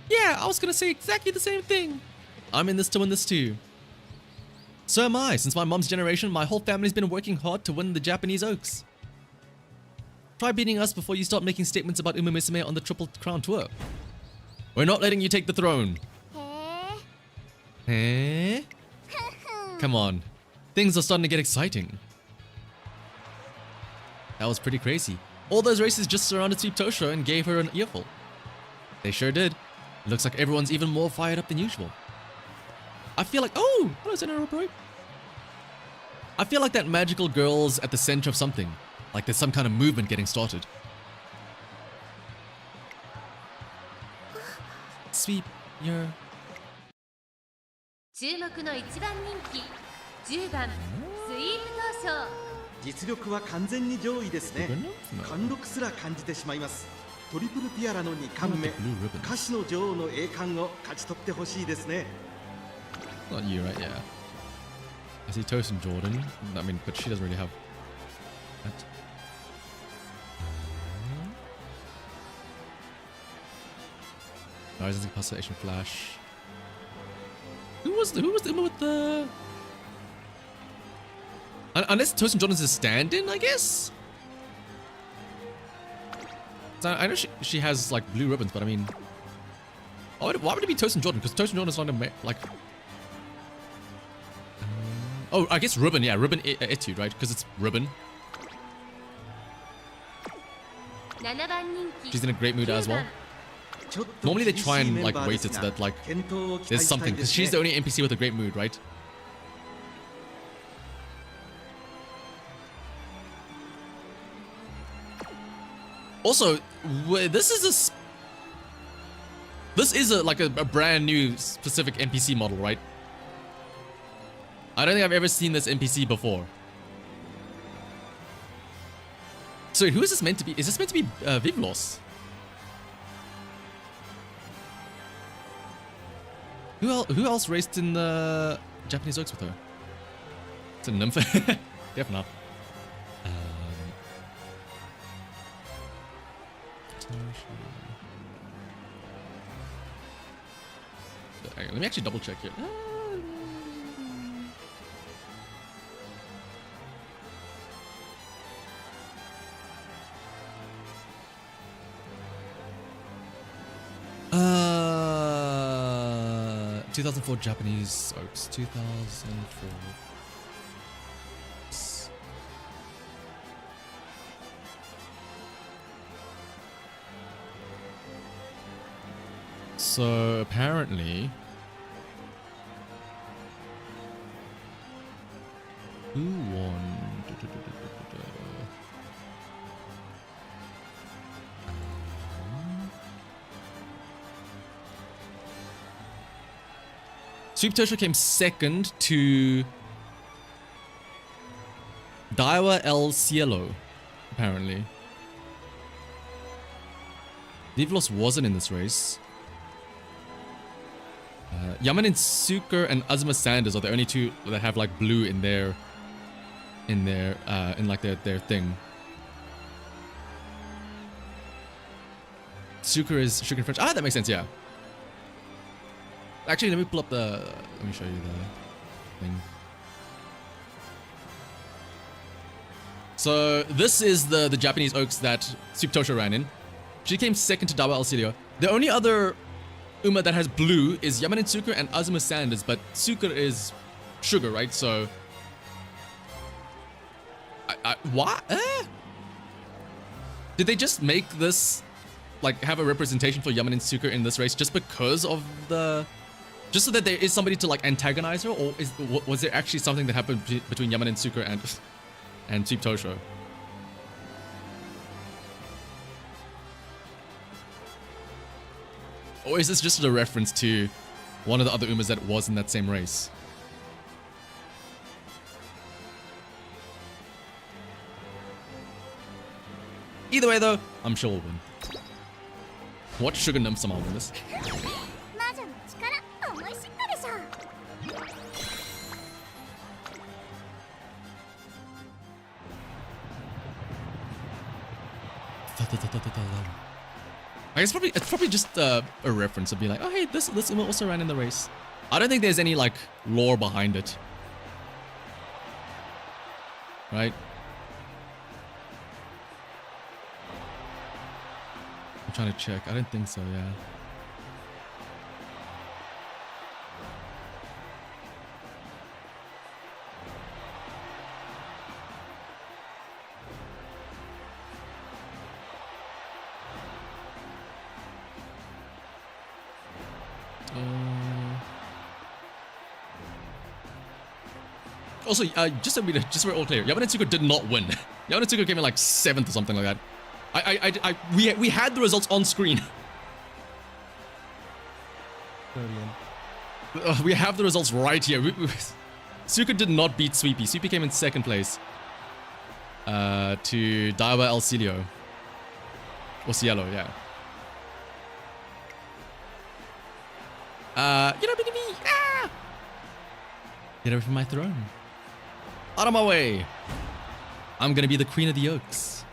Yeah, I was gonna say exactly the same thing. I'm in this to win this too. So am I. Since my mom's generation, my whole family's been working hard to win the Japanese Oaks. Try beating us before you start making statements about Musume on the Triple Crown Tour. We're not letting you take the throne. Eh? Come on. Things are starting to get exciting. That was pretty crazy. All those races just surrounded Sweep Tosho and gave her an earful. They sure did. It looks like everyone's even more fired up than usual. I feel like... Oh! Hello, Senator Bro. I feel like that magical girl's at the center of something. Like there's some kind of movement getting started. Sweep your... 注目の一番人気10番スイープ東証実力は完全に上位ですね。貫禄すら感じてしまいます。トリプルティアラの2冠目、歌手の女王の栄冠を勝ち取ってほしいですね。 Not you, right? Yeah. I see Toast and Jordan. I mean, but she doesn't really have that. Rising Pulsation Flash. Who was the one with the... Unless Toast and Jordan's a stand-in, I guess? So I know she has like blue ribbons, but I mean... Why would it be Toast and Jordan? Because Toast and Jordan's not a... like... Oh, I guess Ribbon, yeah. Ribbon Etude, right? Because it's Ribbon. She's in a great mood as well. Normally they try and like weight it so that like there's something, because she's the only NPC with a great mood, right? Also, this is a like a brand new specific NPC model, right? I don't think I've ever seen this NPC before. So who is this meant to be? Is this meant to be Vivlos? Who else raced in the Japanese Oaks with her? It's a nymph. Definitely not. Let me actually double check here. Uh, 2004 Japanese Oaks. 2004. So apparently, who won? Sweep Tosho came second to Daiwa El Cielo, apparently. Vivlos wasn't in this race. Yamanin Suker and Azuma Sanders are the only two that have like blue in their like their thing. Suker is Sugar in French. Ah, that makes sense, yeah. Actually, let me pull up the... Let me show you the thing. So, this is the Japanese Oaks that Sweep Tosho ran in. She came second to Daiwa El Cielo. The only other Uma that has blue is Yamanin Tsuka and Azuma Sanders, but Tsuka is sugar, right? So, what? Did they just make this like have a representation for Yamanin Tsuka in this race just because of the, just so that there is somebody to like antagonize her, or was there actually something that happened between Yamanin Tsuka and Sweep Tosho? Or is this just a reference to one of the other Umas that was in that same race? Either way though, I'm sure we'll win. What sugar nymphs am I win this? 魔女の力思い知ったでしょ。 I guess it's probably just a reference of being like, oh hey, this Uma also ran in the race. I don't think there's any like lore behind it, right? I'm trying to check. I don't think so. Yeah. Also, just so we're all clear, Yamanin Tsuka did not win. Yamanin Tsuka came in like 7th or something like that. We had the results on screen. We have the results right here. Tsuka did not beat Sweepy. Sweepy came in 2nd place. To Daiwa El Cielo. Or Cielo, yeah. Get up into me! Ah! Get away from my throne. Out of my way! I'm gonna be the queen of the oaks.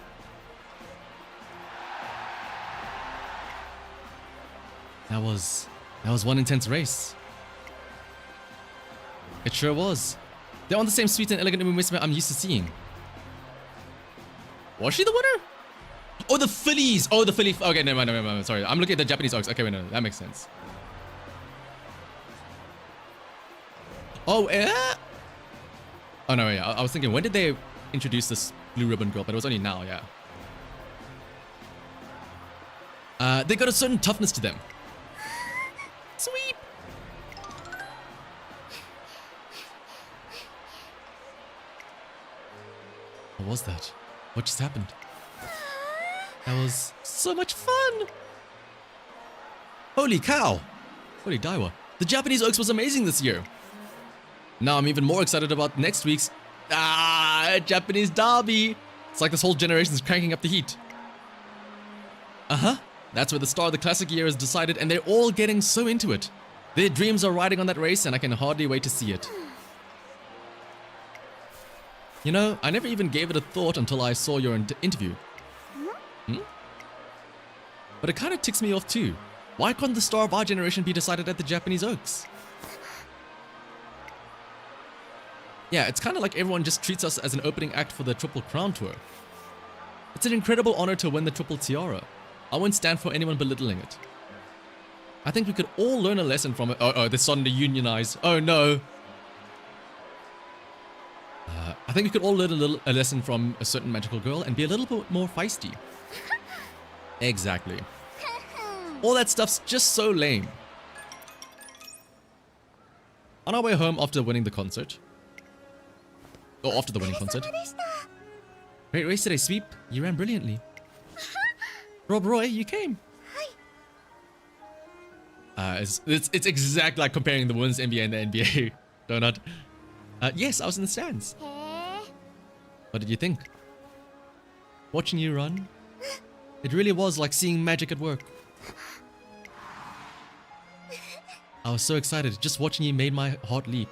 That was one intense race. It sure was. They're on the same sweet and elegant Musume I'm used to seeing. Was she the winner? Oh, the fillies! Oh, the filly. Okay, never mind. Sorry, I'm looking at the Japanese oaks. Okay, wait, no, that makes sense. Oh, yeah. Oh no, yeah. I was thinking, when did they introduce this blue ribbon girl? But it was only now, yeah. They got a certain toughness to them. Sweep. What was that? What just happened? That was so much fun. Holy cow. Holy Daiwa. The Japanese Oaks was amazing this year. Now I'm even more excited about next week's Japanese derby. It's like this whole generation is cranking up the heat. That's where the star of the classic year is decided, and they're all getting so into it. Their dreams are riding on that race, and I can hardly wait to see it. You know, I never even gave it a thought until I saw your interview. But it kind of ticks me off too. Why couldn't the star of our generation be decided at the Japanese Oaks? Yeah, it's kind of like everyone just treats us as an opening act for the Triple Crown Tour. It's an incredible honor to win the Triple Tiara. I won't stand for anyone belittling it. I think we could all learn a lesson from it. Oh, they're starting to unionize. Oh no. I think we could all learn a lesson from a certain magical girl and be a little bit more feisty. Exactly. All that stuff's just so lame. On our way home after winning the concert. Or after the winning concert. Great race today, Sweep. You ran brilliantly. Rob Roy, you came. It's exactly like comparing the women's NBA and the NBA. Donut. Yes, I was in the stands. What did you think? Watching you run? It really was like seeing magic at work. I was so excited. Just watching you made my heart leap.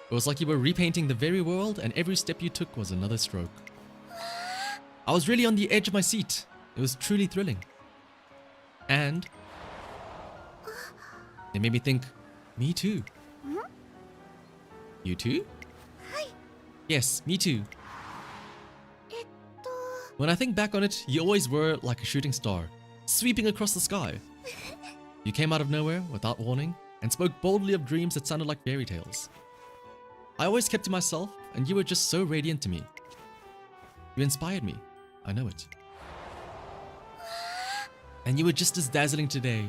It was like you were repainting the very world, and every step you took was another stroke. I was really on the edge of my seat. It was truly thrilling. And it made me think, me too. You too? Yes, me too. When I think back on it, you always were like a shooting star, sweeping across the sky. You came out of nowhere without warning and spoke boldly of dreams that sounded like fairy tales. I always kept to myself, and you were just so radiant to me. You inspired me. I know it. And you were just as dazzling today.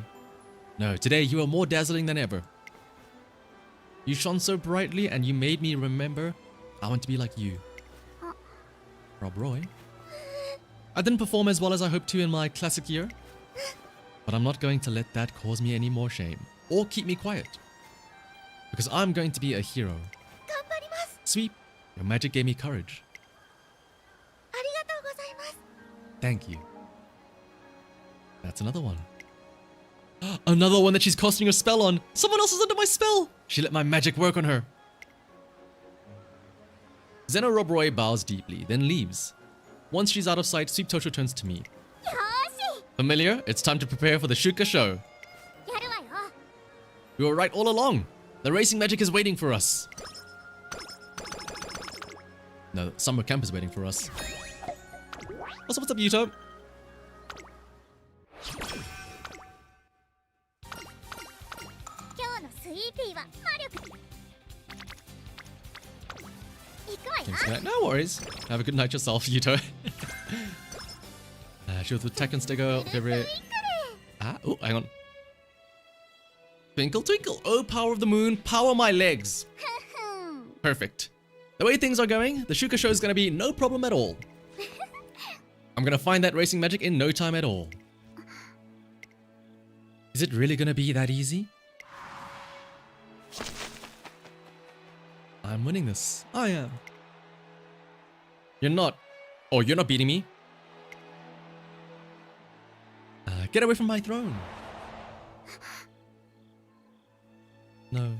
No, today you are more dazzling than ever. You shone so brightly and you made me remember I want to be like you. Rob Roy. I didn't perform as well as I hoped to in my classic year, but I'm not going to let that cause me any more shame or keep me quiet. Because I'm going to be a hero. Sweep, your magic gave me courage. Thank you. That's another one. Another one that she's casting a spell on. Someone else is under my spell. She let my magic work on her. Zeno Rob Roy bows deeply, then leaves. Once she's out of sight, Sweep Tosho turns to me. Familiar, it's time to prepare for the Shuka show. We were right all along. The racing magic is waiting for us. No, summer camp is waiting for us. Also, what's up, Yuto? No worries. Have a good night yourself, Yuto. She was with Tekken Sticker, favorite. Oh, hang on. Twinkle, twinkle. Oh, power of the moon, power my legs. Perfect. The way things are going, the Shuka show is going to be no problem at all. I'm going to find that racing magic in no time at all. Is it really going to be that easy? I'm winning this. I am. You're not. Oh, you're not beating me? Get away from my throne. No.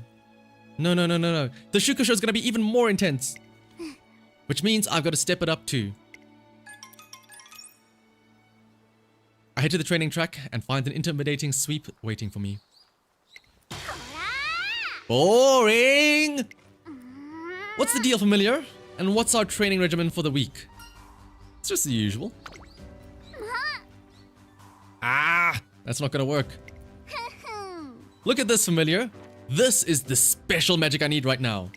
No, no, no, no, no. The Shuka show is going to be even more intense. Which means I've got to step it up too. I head to the training track and find an intimidating Sweep waiting for me. Boring! What's the deal, familiar? And what's our training regimen for the week? It's just the usual. Ah! That's not gonna work. Look at this, familiar. This is the special magic I need right now.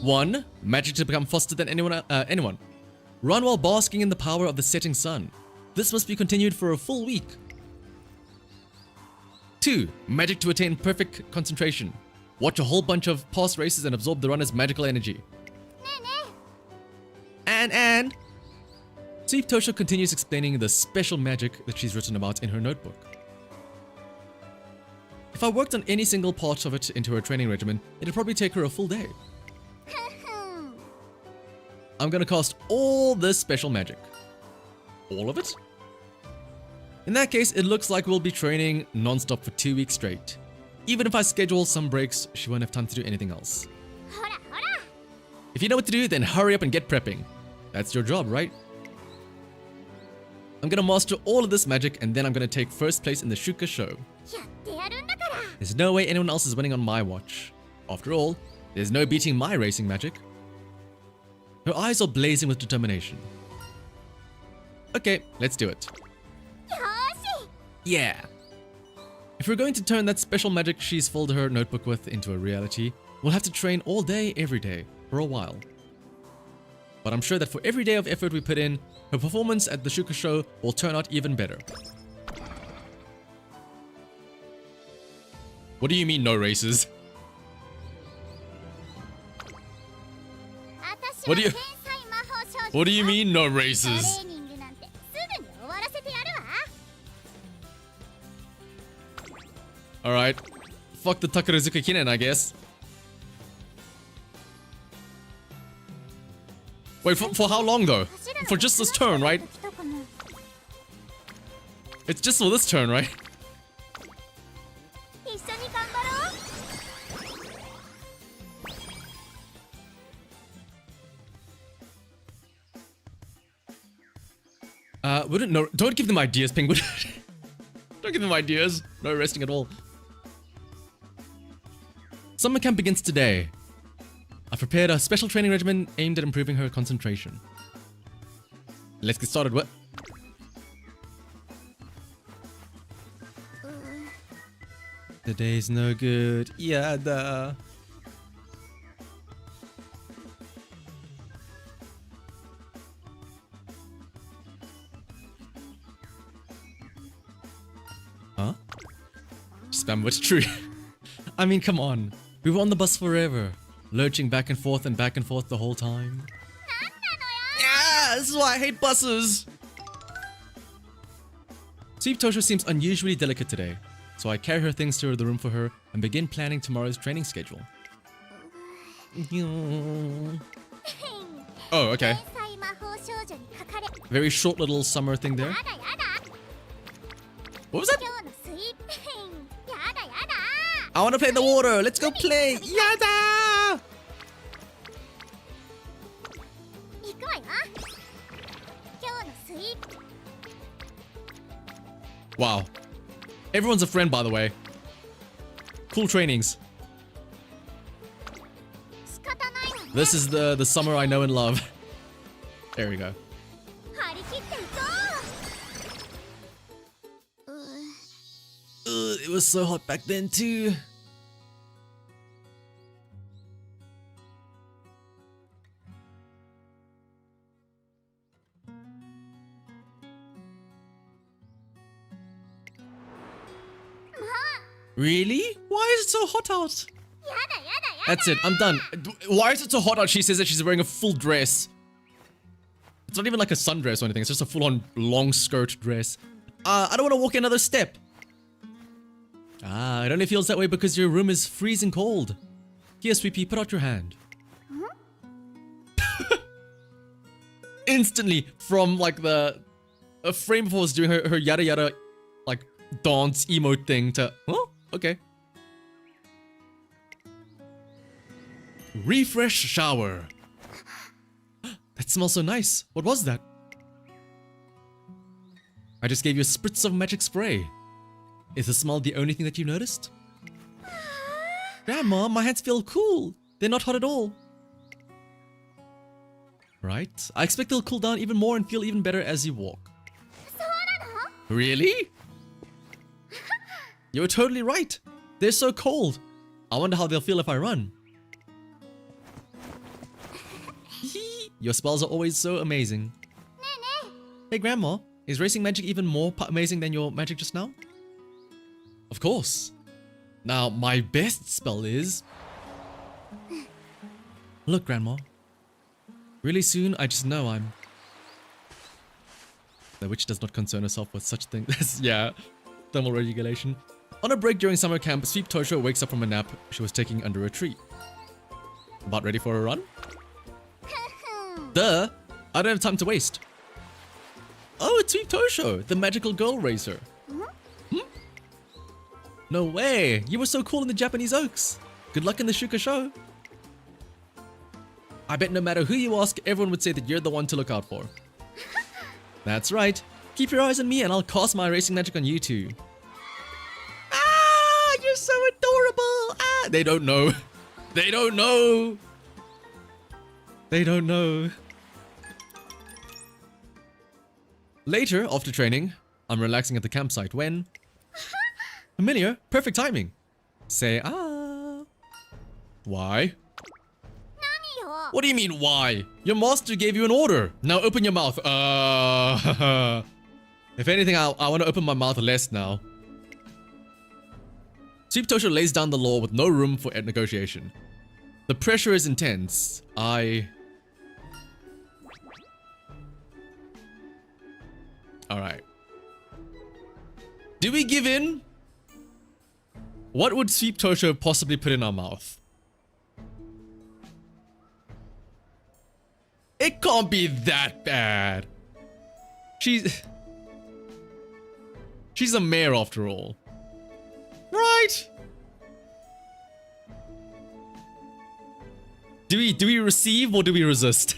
1. Magic to become faster than anyone. Run while basking in the power of the setting sun. This must be continued for a full week. 2. Magic to attain perfect concentration. Watch a whole bunch of past races and absorb the runner's magical energy. And Sweep Tosho continues explaining the special magic that she's written about in her notebook. If I worked on any single part of it into her training regimen, it'd probably take her a full day. I'm gonna cast all this special magic. All of it? In that case, it looks like we'll be training non-stop for 2 weeks straight. Even if I schedule some breaks, she won't have time to do anything else. If you know what to do, then hurry up and get prepping. That's your job, right? I'm gonna master all of this magic and then I'm gonna take first place in the Shuka show. There's no way anyone else is winning on my watch. After all, there's no beating my racing magic. Her eyes are blazing with determination. Okay, let's do it. Yeah. If we're going to turn that special magic she's filled her notebook with into a reality, we'll have to train all day, every day, for a while. But I'm sure that for every day of effort we put in, her performance at the Shuka show will turn out even better. What do you mean, no races? What do you mean, no races? Alright. Fuck the Takarazuka Kinen, I guess. Wait, for how long though? For just this turn, right? It's just for this turn, right? Don't give them ideas, Penguin. Don't give them ideas. No resting at all. Summer camp begins today. I've prepared a special training regimen aimed at improving her concentration. Let's get started. What? Today's no good. Yada. Huh? Spam what's true. I mean, come on. We were on the bus forever, lurching back and forth the whole time. Yeah, this is why I hate buses. Sweep Tosho seems unusually delicate today, so I carry her things to the room for her and begin planning tomorrow's training schedule. Oh, okay. Very short little summer thing there. What was that? I want to play in the water. Let's go play. Yada! Wow. Everyone's a friend, by the way. Cool trainings. This is the summer I know and love. There we go. It was so hot back then too. Really? Why is it so hot out? That's it, I'm done. Why is it so hot out? She says that she's wearing a full dress. It's not even like a sundress or anything. It's just a full-on long skirt dress. I don't want to walk another step. Ah, it only feels that way because your room is freezing cold. Here, Sweepy, put out your hand. Instantly, from like a frame before I was doing her yada yada, like dance emote thing to, oh, okay. Refresh shower. That smells so nice. What was that? I just gave you a spritz of magic spray. Is the smell the only thing that you noticed? Grandma, my hands feel cool. They're not hot at all. Right? I expect they'll cool down even more and feel even better as you walk. Really? You're totally right. They're so cold. I wonder how they'll feel if I run. Your spells are always so amazing. Hey Grandma, is racing magic even more amazing than your magic just now? Of course. Now, my best spell is... Look, Grandma. Really soon, I just know I'm... The witch does not concern herself with such things. Yeah, thermal regulation. On a break during summer camp, Sweep Tosho wakes up from a nap she was taking under a tree. About ready for a run? Duh! I don't have time to waste. Oh, it's Sweep Tosho, the magical girl racer. No way! You were so cool in the Japanese Oaks. Good luck in the Shuka show. I bet no matter who you ask, everyone would say that you're the one to look out for. That's right. Keep your eyes on me and I'll cast my racing magic on you too. Ah! You're so adorable! Ah! They don't know. They don't know. They don't know. Later, after training, I'm relaxing at the campsite when... Familiar, perfect timing. Say ah. Why? What do you mean why? Your master gave you an order. Now open your mouth. If anything, I want to open my mouth less now. Sweep Tosho lays down the law with no room for negotiation. The pressure is intense. Alright. Do we give in? What would Sweep Tosho possibly put in our mouth? It can't be that bad. She's a mare after all. Right? Do we receive or do we resist?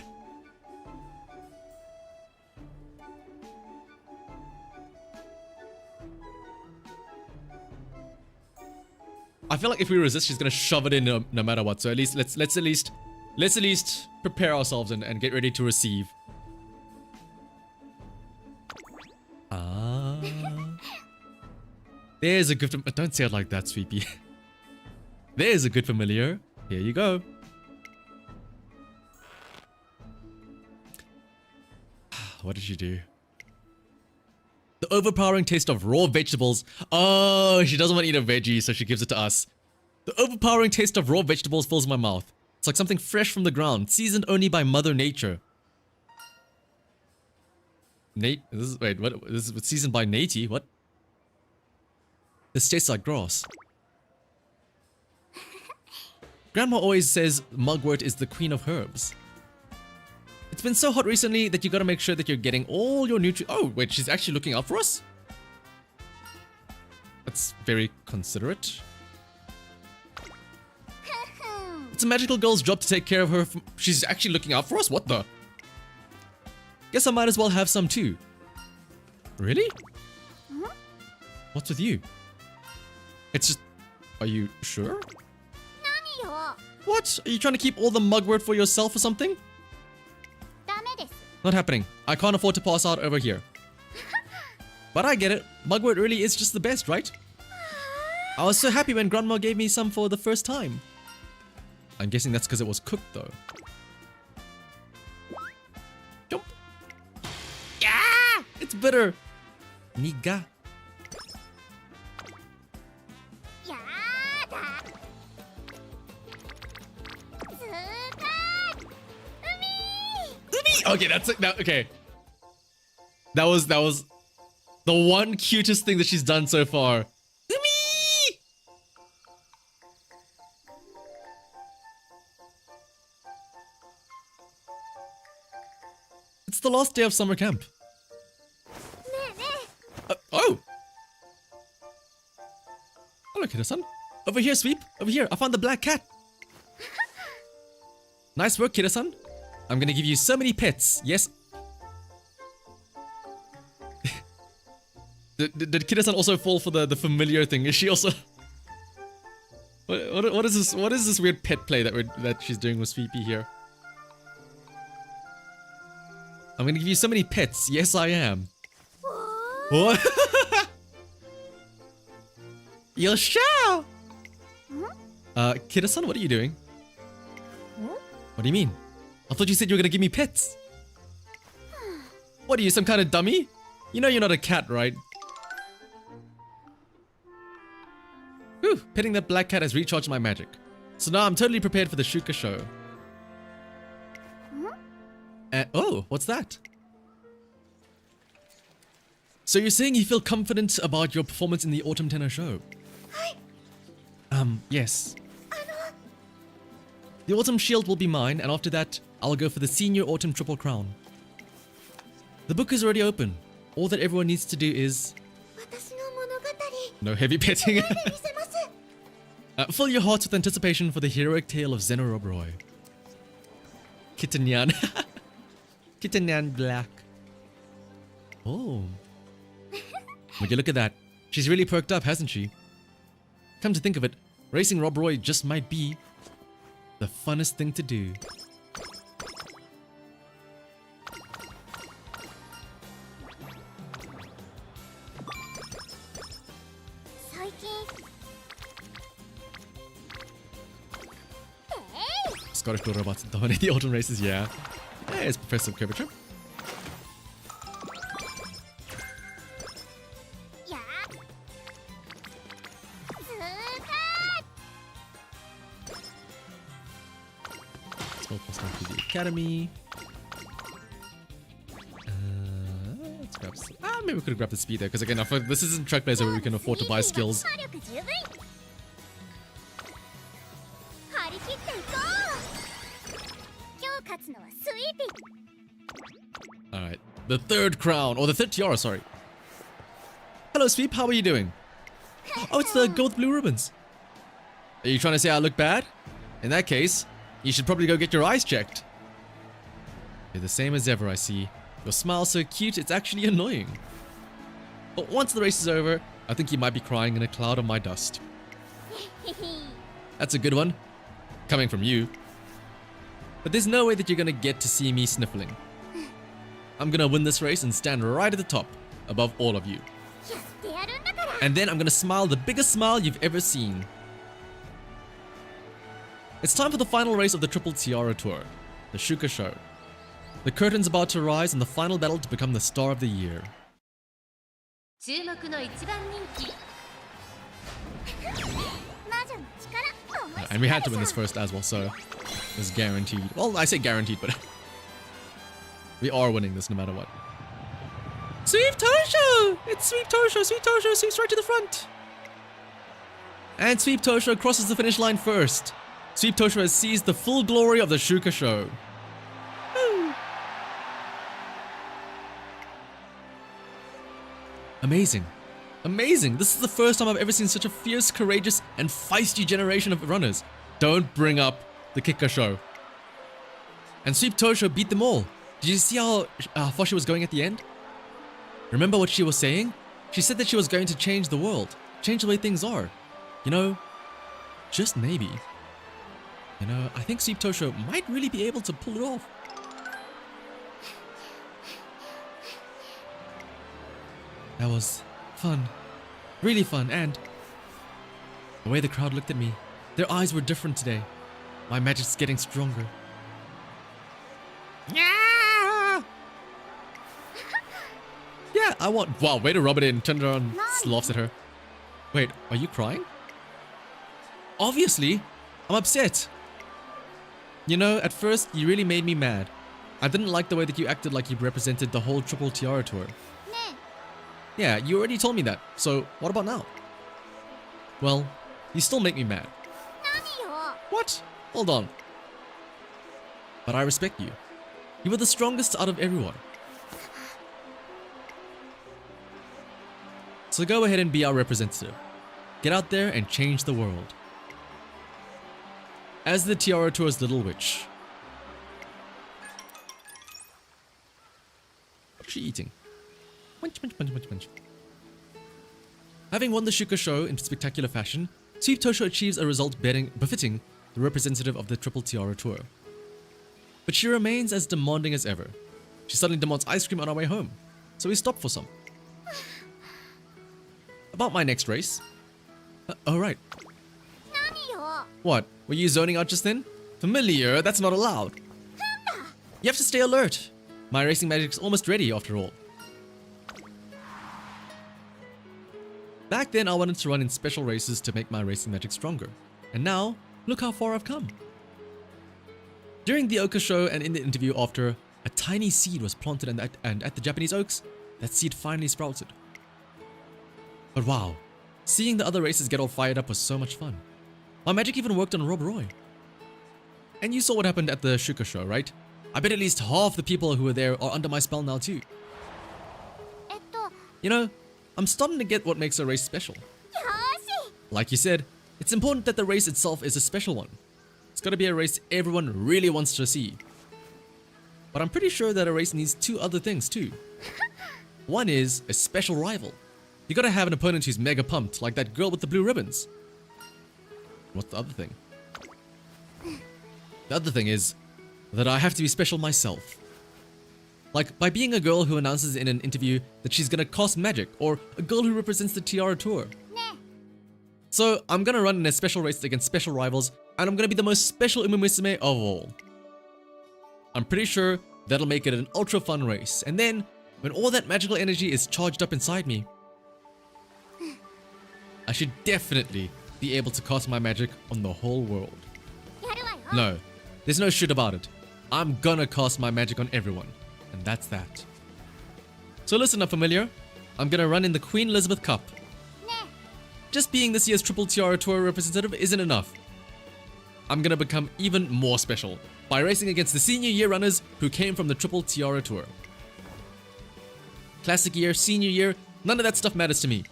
I feel like if we resist, she's gonna shove it in no matter what. So at least let's at least prepare ourselves and get ready to receive. There's a good... Don't say it like that, Sweepy. There's a good familiar. Here you go. What did you do? The overpowering taste of raw vegetables. Oh, she doesn't want to eat a veggie, so she gives it to us. The overpowering taste of raw vegetables fills my mouth. It's like something fresh from the ground, seasoned only by Mother Nature. Wait, what? This is seasoned by Natey? What? This tastes like grass. Grandma always says mugwort is the queen of herbs. It's been so hot recently that you gotta make sure that you're getting all your nutrients. Oh, wait, she's actually looking out for us? That's very considerate. It's a magical girl's job to take care of her. She's actually looking out for us? What the? Guess I might as well have some too. Really? What's with you? It's just... Are you sure? What? Are you trying to keep all the mugwort for yourself or something? Not happening. I can't afford to pass out over here. But I get it. Mugwort really is just the best, right? I was so happy when Grandma gave me some for the first time. I'm guessing that's because it was cooked though. Jump. Yeah! It's bitter. Niga. Okay, that's it. Okay. That was the one cutest thing that she's done so far. Umi! It's the last day of summer camp. Oh! Oh, look at her, son. Over here, Sweep. Over here. I found the black cat. Nice work, kiddo-san. I'm gonna give you so many pets. Yes. Did kiddo-san also fall for the familiar thing? Is she also... What is this? What is this weird pet play that she's doing with Sweepy here? I'm gonna give you so many pets. Yes, I am. What? Yosha! Kiddo-san, what are you doing? What do you mean? I thought you said you were gonna give me pets. What are you, some kind of dummy? You know you're not a cat, right? Whew, petting that black cat has recharged my magic. So now I'm totally prepared for the Shuka show. Oh, what's that? So you're saying you feel confident about your performance in the Autumn Tenor show? Yes. The Autumn Shield will be mine, and after that, I'll go for the Senior Autumn Triple Crown. The book is already open. All that everyone needs to do is... No heavy petting. Fill your hearts with anticipation for the heroic tale of Zeno Rob-Roy. Kittenyan. Kittenyan Black. Oh. Would you look at that? She's really perked up, hasn't she? Come to think of it, racing Rob-Roy just might be the funnest thing to do. Scottish daughter about to dominate the autumn races, yeah. Hey, it's Professor Curvature. Let's go to the academy. Let's grab some. Maybe we could grab the speed there, because again, I feel like this isn't Track Blazer where we can afford to buy skills. Alright, the third crown, or the third tiara, sorry. Hello, Sweep, how are you doing? Oh, it's the girl with blue ribbons. Are you trying to say I look bad? In that case, you should probably go get your eyes checked. You're the same as ever, I see. Your smile's so cute, it's actually annoying. But once the race is over, I think you might be crying in a cloud of my dust. That's a good one. Coming from you. But there's no way that you're gonna get to see me sniffling. I'm gonna win this race and stand right at the top, above all of you. And then I'm gonna smile the biggest smile you've ever seen. It's time for the final race of the Triple Tiara Tour, the Shuka Show. The curtain's about to rise in the final battle to become the star of the year. 注目の一番人気 And we had to win this first as well, so it's guaranteed. Well, I say guaranteed, but we are winning this no matter what. Sweep Tosho! It's Sweep Tosho! Sweep Tosho sweeps right to the front! And Sweep Tosho crosses the finish line first. Sweep Tosho has seized the full glory of the Shuka Show. Woo. Amazing. Amazing. This is the first time I've ever seen such a fierce, courageous, and feisty generation of runners. Don't bring up the Kika Show. And Sweep Tosho beat them all. Did you see how far she was going at the end? Remember what she was saying? She said that she was going to change the world. Change the way things are. You know, just maybe. You know, I think Sweep Tosho might really be able to pull it off. That was fun. Really fun, and the way the crowd looked at me, their eyes were different today. My magic's getting stronger. Yeah! Yeah, I want... Wow, way to rub it in. Turned around, laughs at her. Wait, are you crying? Obviously, I'm upset. You know, at first, you really made me mad. I didn't like the way that you acted like you represented the whole Triple Tiara Tour. Yeah, you already told me that, so what about now? Well, you still make me mad. What? Hold on. But I respect you. You were the strongest out of everyone. So go ahead and be our representative. Get out there and change the world. As the Tiara Tour's little witch. What's she eating? Munch, munch, munch, munch, munch. Having won the Shuka Show in spectacular fashion, Sweep Tosho achieves a result befitting the representative of the Triple Tiara Tour. But she remains as demanding as ever. She suddenly demands ice cream on our way home, so we stop for some. About my next race. Oh right. What? Were you zoning out just then? Familiar, that's not allowed. You have to stay alert. My racing magic's almost ready after all. Back then I wanted to run in special races to make my racing magic stronger. And now, look how far I've come. During the Oka show and in the interview after, a tiny seed was planted and at the Japanese Oaks, that seed finally sprouted. But wow, seeing the other races get all fired up was so much fun. My magic even worked on Rob Roy. And you saw what happened at the Shuka show, right? I bet at least half the people who were there are under my spell now too. You know, I'm starting to get what makes a race special. Like you said, it's important that the race itself is a special one. It's gotta be a race everyone really wants to see. But I'm pretty sure that a race needs two other things too. One is a special rival. You gotta have an opponent who's mega pumped, like that girl with the blue ribbons. What's the other thing? The other thing is that I have to be special myself. Like by being a girl who announces in an interview that she's gonna cast magic, or a girl who represents the Tiara Tour. So I'm gonna run in a special race against special rivals, and I'm gonna be the most special Musume of all. I'm pretty sure that'll make it an ultra fun race, and then when all that magical energy is charged up inside me, I should definitely be able to cast my magic on the whole world. No, there's no shit about it. I'm gonna cast my magic on everyone, and that's that. So listen up, familiar. I'm gonna run in the Queen Elizabeth Cup. Just being this year's Triple Tiara Tour representative isn't enough. I'm gonna become even more special by racing against the senior year runners who came from the Triple Tiara Tour. Classic year, senior year, none of that stuff matters to me.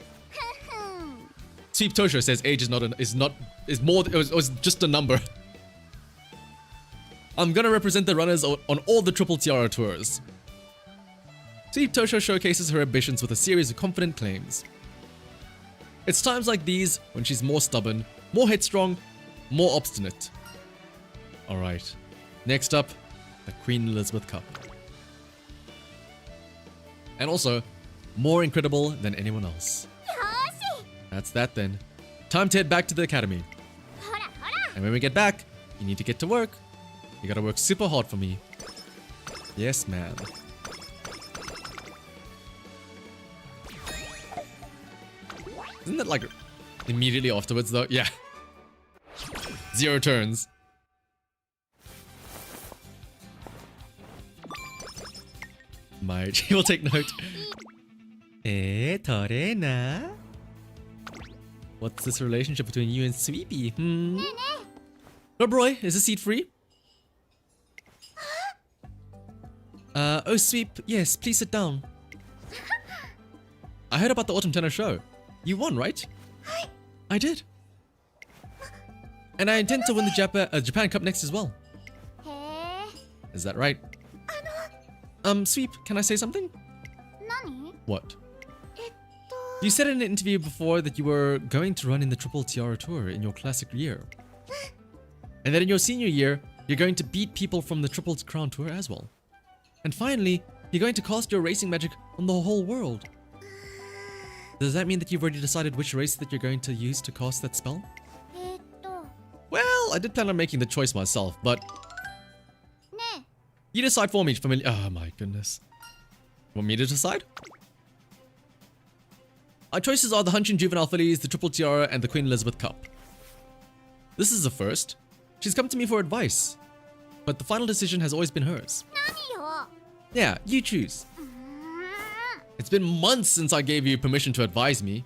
Sweep Tosho says age is just a number. I'm gonna represent the runners on all the Triple Tiara Tours. Sweep Tosho showcases her ambitions with a series of confident claims. It's times like these when she's more stubborn, more headstrong, more obstinate. Alright, next up, the Queen Elizabeth Cup. And also, more incredible than anyone else. That's that then. Time to head back to the academy. ほらほら And when we get back, you need to get to work. You gotta work super hard for me. Yes, man. Isn't that like immediately afterwards though? Yeah. 0 turns. Might. He will take note. Torena? What's this relationship between you and Sweepy? Oh boy, is the seat free? Oh Sweep, yes, please sit down. I heard about the Autumn Tenor show. You won, right? I did. And I intend to win the Japan Cup next as well. へえ Is that right? Sweep, can I say something? 何 What? You said in an interview before that you were going to run in the Triple Tiara Tour in your classic year. And that in your senior year, you're going to beat people from the Triple Crown Tour as well. And finally, you're going to cast your racing magic on the whole world. Does that mean that you've already decided which race that you're going to use to cast that spell? Well, I did plan on making the choice myself, but ね you decide for me, familiar. Oh my goodness. Want me to decide? Our choices are the Hunchin Juvenile Fillies, the Triple Tiara, and the Queen Elizabeth Cup. This is the first. She's come to me for advice, but the final decision has always been hers. 何よ Yeah, you choose. It's been months since I gave you permission to advise me.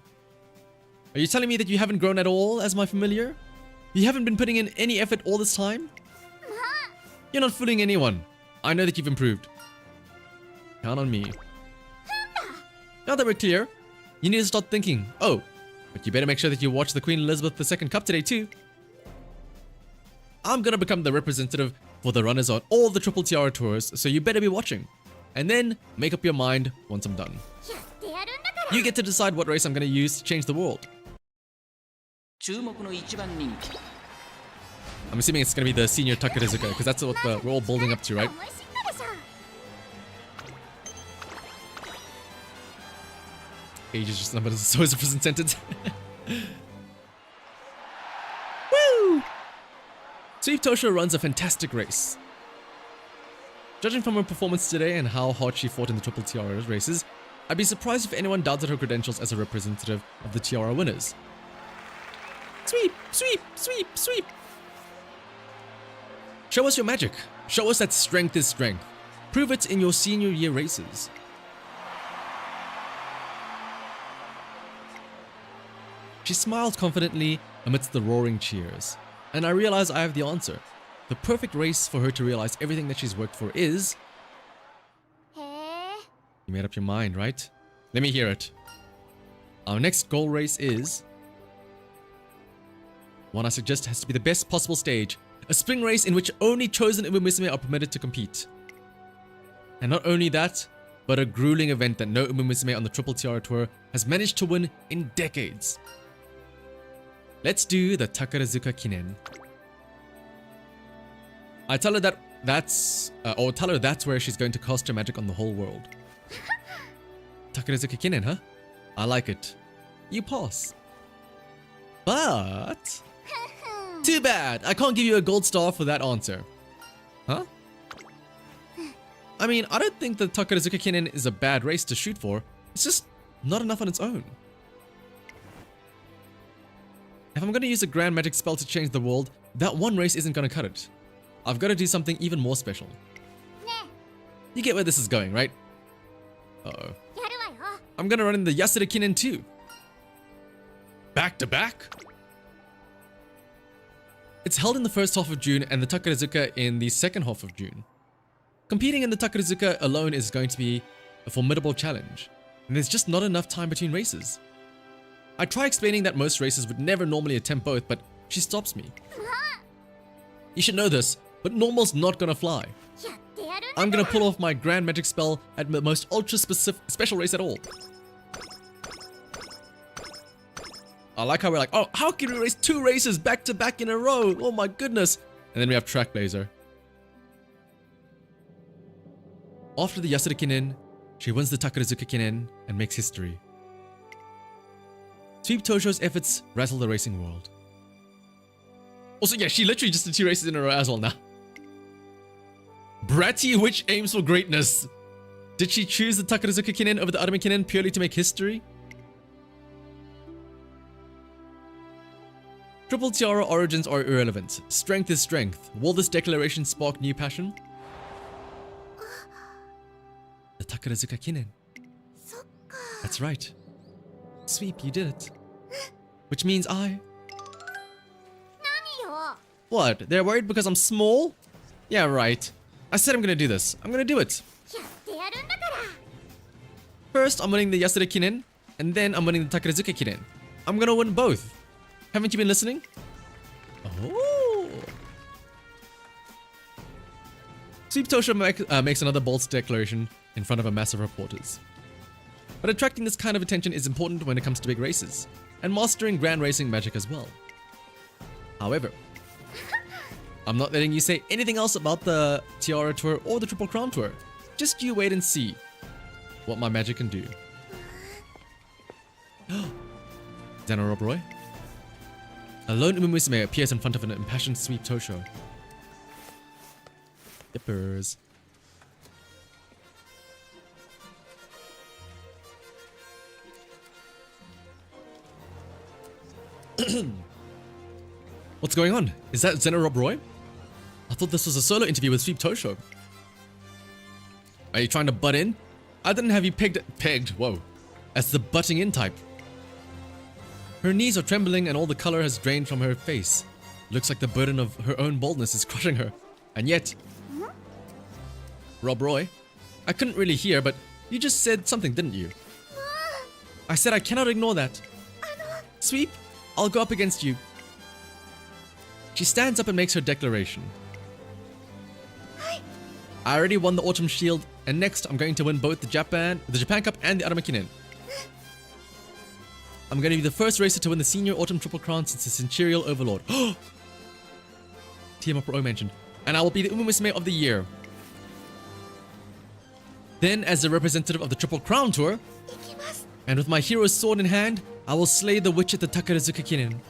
Are you telling me that you haven't grown at all as my familiar? You haven't been putting in any effort all this time? You're not fooling anyone. I know that you've improved. Count on me. Now that we're clear, you need to start thinking, oh, but you better make sure that you watch the Queen Elizabeth II Cup today too. I'm gonna become the representative for the runners on all the Triple Tiara tours, so you better be watching. And then, make up your mind once I'm done. やってやるんだから You get to decide what race I'm gonna use to change the world. 注目の一番人気 I'm assuming it's gonna be the senior Takarazuka, because that's what we're all building up to, right? 思い知ったでしょ Age is just numbers, so is represented. Woo! Sweep Tosho runs a fantastic race. Judging from her performance today and how hard she fought in the Triple Tiara races, I'd be surprised if anyone doubted her credentials as a representative of the Tiara winners. Sweep! Sweep! Sweep! Sweep! Show us your magic. Show us that strength is strength. Prove it in your senior year races. She smiled confidently amidst the roaring cheers, and I realize I have the answer. The perfect race for her to realize everything that she's worked for is... へえ You made up your mind, right? Let me hear it. Our next goal race is... One I suggest has to be the best possible stage. A spring race in which only chosen Musume are permitted to compete. And not only that, but a grueling event that no Musume on the Triple Tiara Tour has managed to win in decades. Let's do the Takarazuka Kinen. I tell her that's where she's going to cast her magic on the whole world. Takarazuka Kinen, huh? I like it. You pass. But... Too bad! I can't give you a gold star for that answer. Huh? I mean, I don't think the Takarazuka Kinen is a bad race to shoot for. It's just not enough on its own. If I'm gonna use a grand magic spell to change the world, that one race isn't gonna cut it. I've gotta do something even more special. ね You get where this is going, right? Uh-oh. やるわよ I'm gonna run in the Yasuda Kinen too. Back to back? It's held in the first half of June and the Takarazuka in the second half of June. Competing in the Takarazuka alone is going to be a formidable challenge, and there's just not enough time between races. I try explaining that most races would never normally attempt both, but she stops me. You should know this, but normal's not gonna fly. やってやるんだ I'm gonna pull off my grand magic spell at the most ultra special race at all. I like how we're like, oh, how can we race 2 races back to back in a row? Oh my goodness. And then we have Track Blazer. After the Yasuda Kinen, she wins the Takarazuka Kinen and makes history. Sweep Tosho's efforts rattle the racing world. Also, yeah, she literally just did 2 races in a row as well now. Bratty witch aims for greatness. Did she choose the Takarazuka Kinen over the Arame Kinen purely to make history? Triple Tiara origins are irrelevant. Strength is strength. Will this declaration spark new passion? The Takarazuka Kinen. That's right. Sweep, you did it. Which means I... 何よ What? They're worried because I'm small? Yeah, right. I said I'm gonna do this. I'm gonna do it. やってやるんだから First, I'm winning the Yasuda Kinen, and then I'm winning the Takarazuka Kinen. I'm gonna win both. Haven't you been listening? Oh. Sweep Tosho makes another bold declaration in front of a mass of reporters. But attracting this kind of attention is important when it comes to big races, and mastering grand racing magic as well. However, I'm not letting you say anything else about the Tiara Tour or the Triple Crown Tour. Just you wait and see what my magic can do. Zeno Rob Roy. A lone Musume appears in front of an impassioned Sweep Tosho. Yippers. What's going on? Is that Zeno Rob Roy? I thought this was a solo interview with Sweep Tosho. Are you trying to butt in? I didn't have you pegged, whoa, as the butting in type. Her knees are trembling and all the color has drained from her face. Looks like the burden of her own boldness is crushing her. And yet... Rob Roy, I couldn't really hear, but you just said something, didn't you? I said I cannot ignore that. Sweep, I'll go up against you. She stands up and makes her declaration. I already won the Autumn Shield, and next I'm going to win both the Japan Cup and the Arame Kinen. I'm going to be the first racer to win the Senior Autumn Triple Crown since the Centurial Overlord. TM Pro mentioned. And I will be the Musume of the year. Then, as the representative of the Triple Crown Tour, and with my hero's sword in hand, I will slay the witch at the Takarazuka Kinen.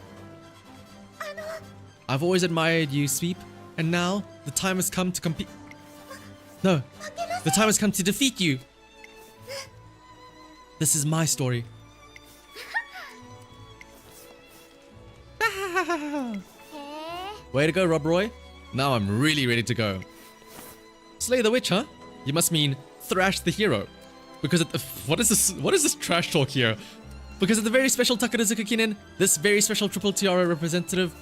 I've always admired you, Sweep, and now the time has come to compete. No, the time has come to defeat you. This is my story. Way to go, Rob Roy. Now I'm really ready to go. Slay the witch, huh? You must mean thrash the hero. Because at the... What is this trash talk here? Because at the very special Takarazuka Kinen, this very special Triple Tiara representative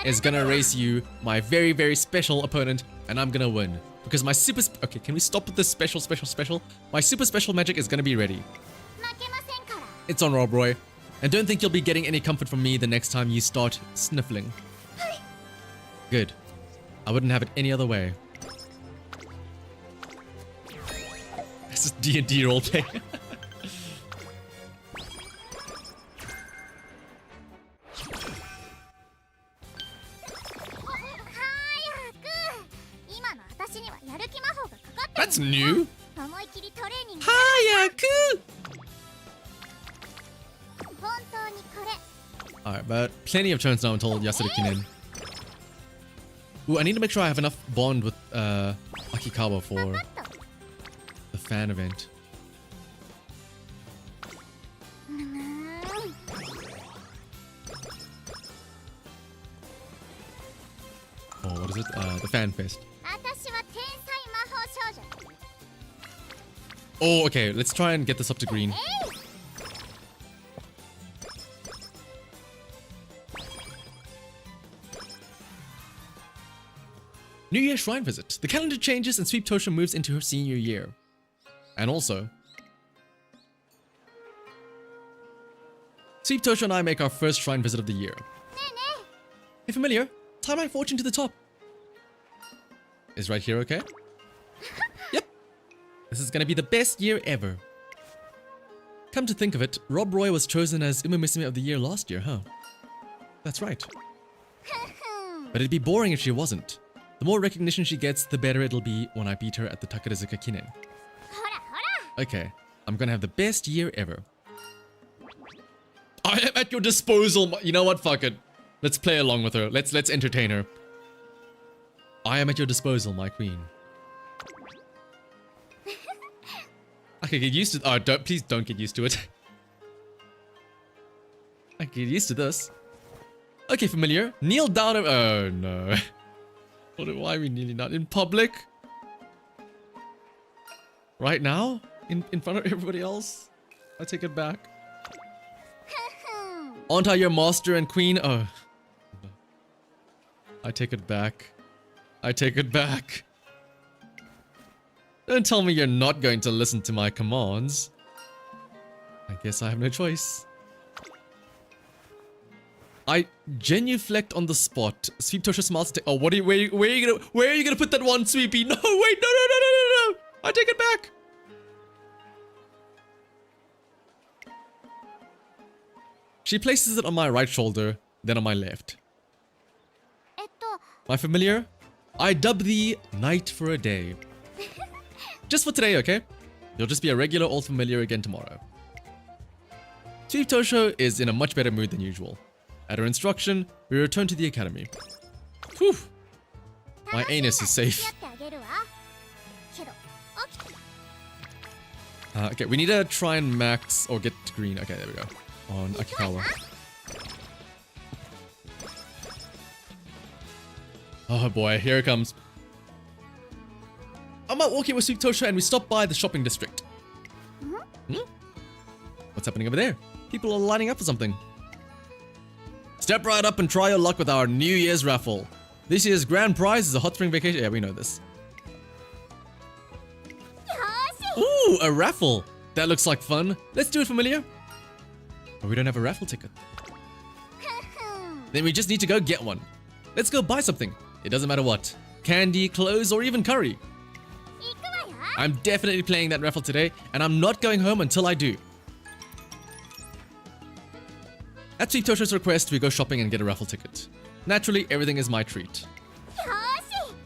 is gonna race you, my very, very special opponent, and I'm gonna win. Because my super... Okay, can we stop with this special? My super special magic is gonna be ready. It's on, Rob Roy. And don't think you'll be getting any comfort from me the next time you start sniffling. Good. I wouldn't have it any other way. This is D&D roleplay. That's new. Hayaku! Alright, but plenty of turns now until Yasuda Kinen. Ooh, I need to make sure I have enough bond with Akikawa for the fan event. Oh, what is it? The fan fest. Oh, okay. Let's try and get this up to green. New Year Shrine Visit. The calendar changes and Sweep Tosho moves into her senior year. And also, Sweep Tosho and I make our first shrine visit of the year. Hey, familiar? Tie my fortune to the top. Is right here okay? Yep. This is gonna be the best year ever. Come to think of it, Rob Roy was chosen as Musume of the year last year, huh? That's right. But it'd be boring if she wasn't. The more recognition she gets, the better it'll be when I beat her at the Takarazuka Kinen. Okay, I'm gonna have the best year ever. I am at your disposal. You know what? Fuck it. Let's play along with her. Let's entertain her. I am at your disposal, my queen. I can get used to. Oh, please don't get used to it. I can get used to this. Okay, familiar. Kneel down. Oh no. Why are we kneeling down in public? Right now? In front of everybody else? I take it back. Aren't I your master and queen? Oh. I take it back. I take it back. Don't tell me you're not going to listen to my commands. I guess I have no choice. I genuflect on the spot. Sweep Tosho smiles. Oh, where are you gonna put that one, Sweepy? No, wait, no. I take it back. She places it on my right shoulder, then on my left. My familiar, I dub thee Knight for a day. Just for today, okay? You'll just be a regular old familiar again tomorrow. Sweep Tosho is in a much better mood than usual. At her instruction, we return to the academy. Whew. My anus is safe. Okay, we need to try and max or get to green. Okay, there we go. On Akikawa. Oh boy, here it comes. I'm out walking with Sweep Tosho and we stop by the shopping district. What's happening over there? People are lining up for something. Step right up and try your luck with our New Year's raffle. This year's grand prize is a hot spring vacation. Yeah, we know this. Ooh, a raffle. That looks like fun. Let's do it, familiar. But we don't have a raffle ticket. Then we just need to go get one. Let's go buy something. It doesn't matter what. Candy, clothes, or even curry. I'm definitely playing that raffle today, and I'm not going home until I do. At Sweep Tosho's request, we go shopping and get a raffle ticket. Naturally, everything is my treat.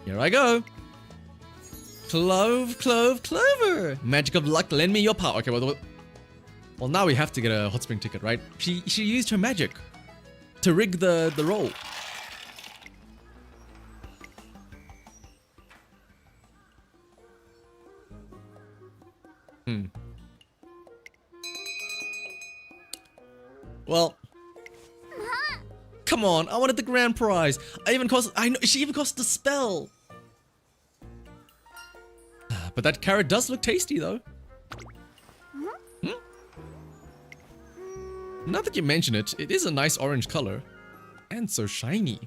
Here I go. Clove, clove, clover. Magic of luck, lend me your power. Okay, well now we have to get a hot spring ticket, right? She used her magic to rig the roll. Well, come on, I wanted the grand prize. She even cost the spell. But that carrot does look tasty though. Now that you mention it, it is a nice orange color. And so shiny.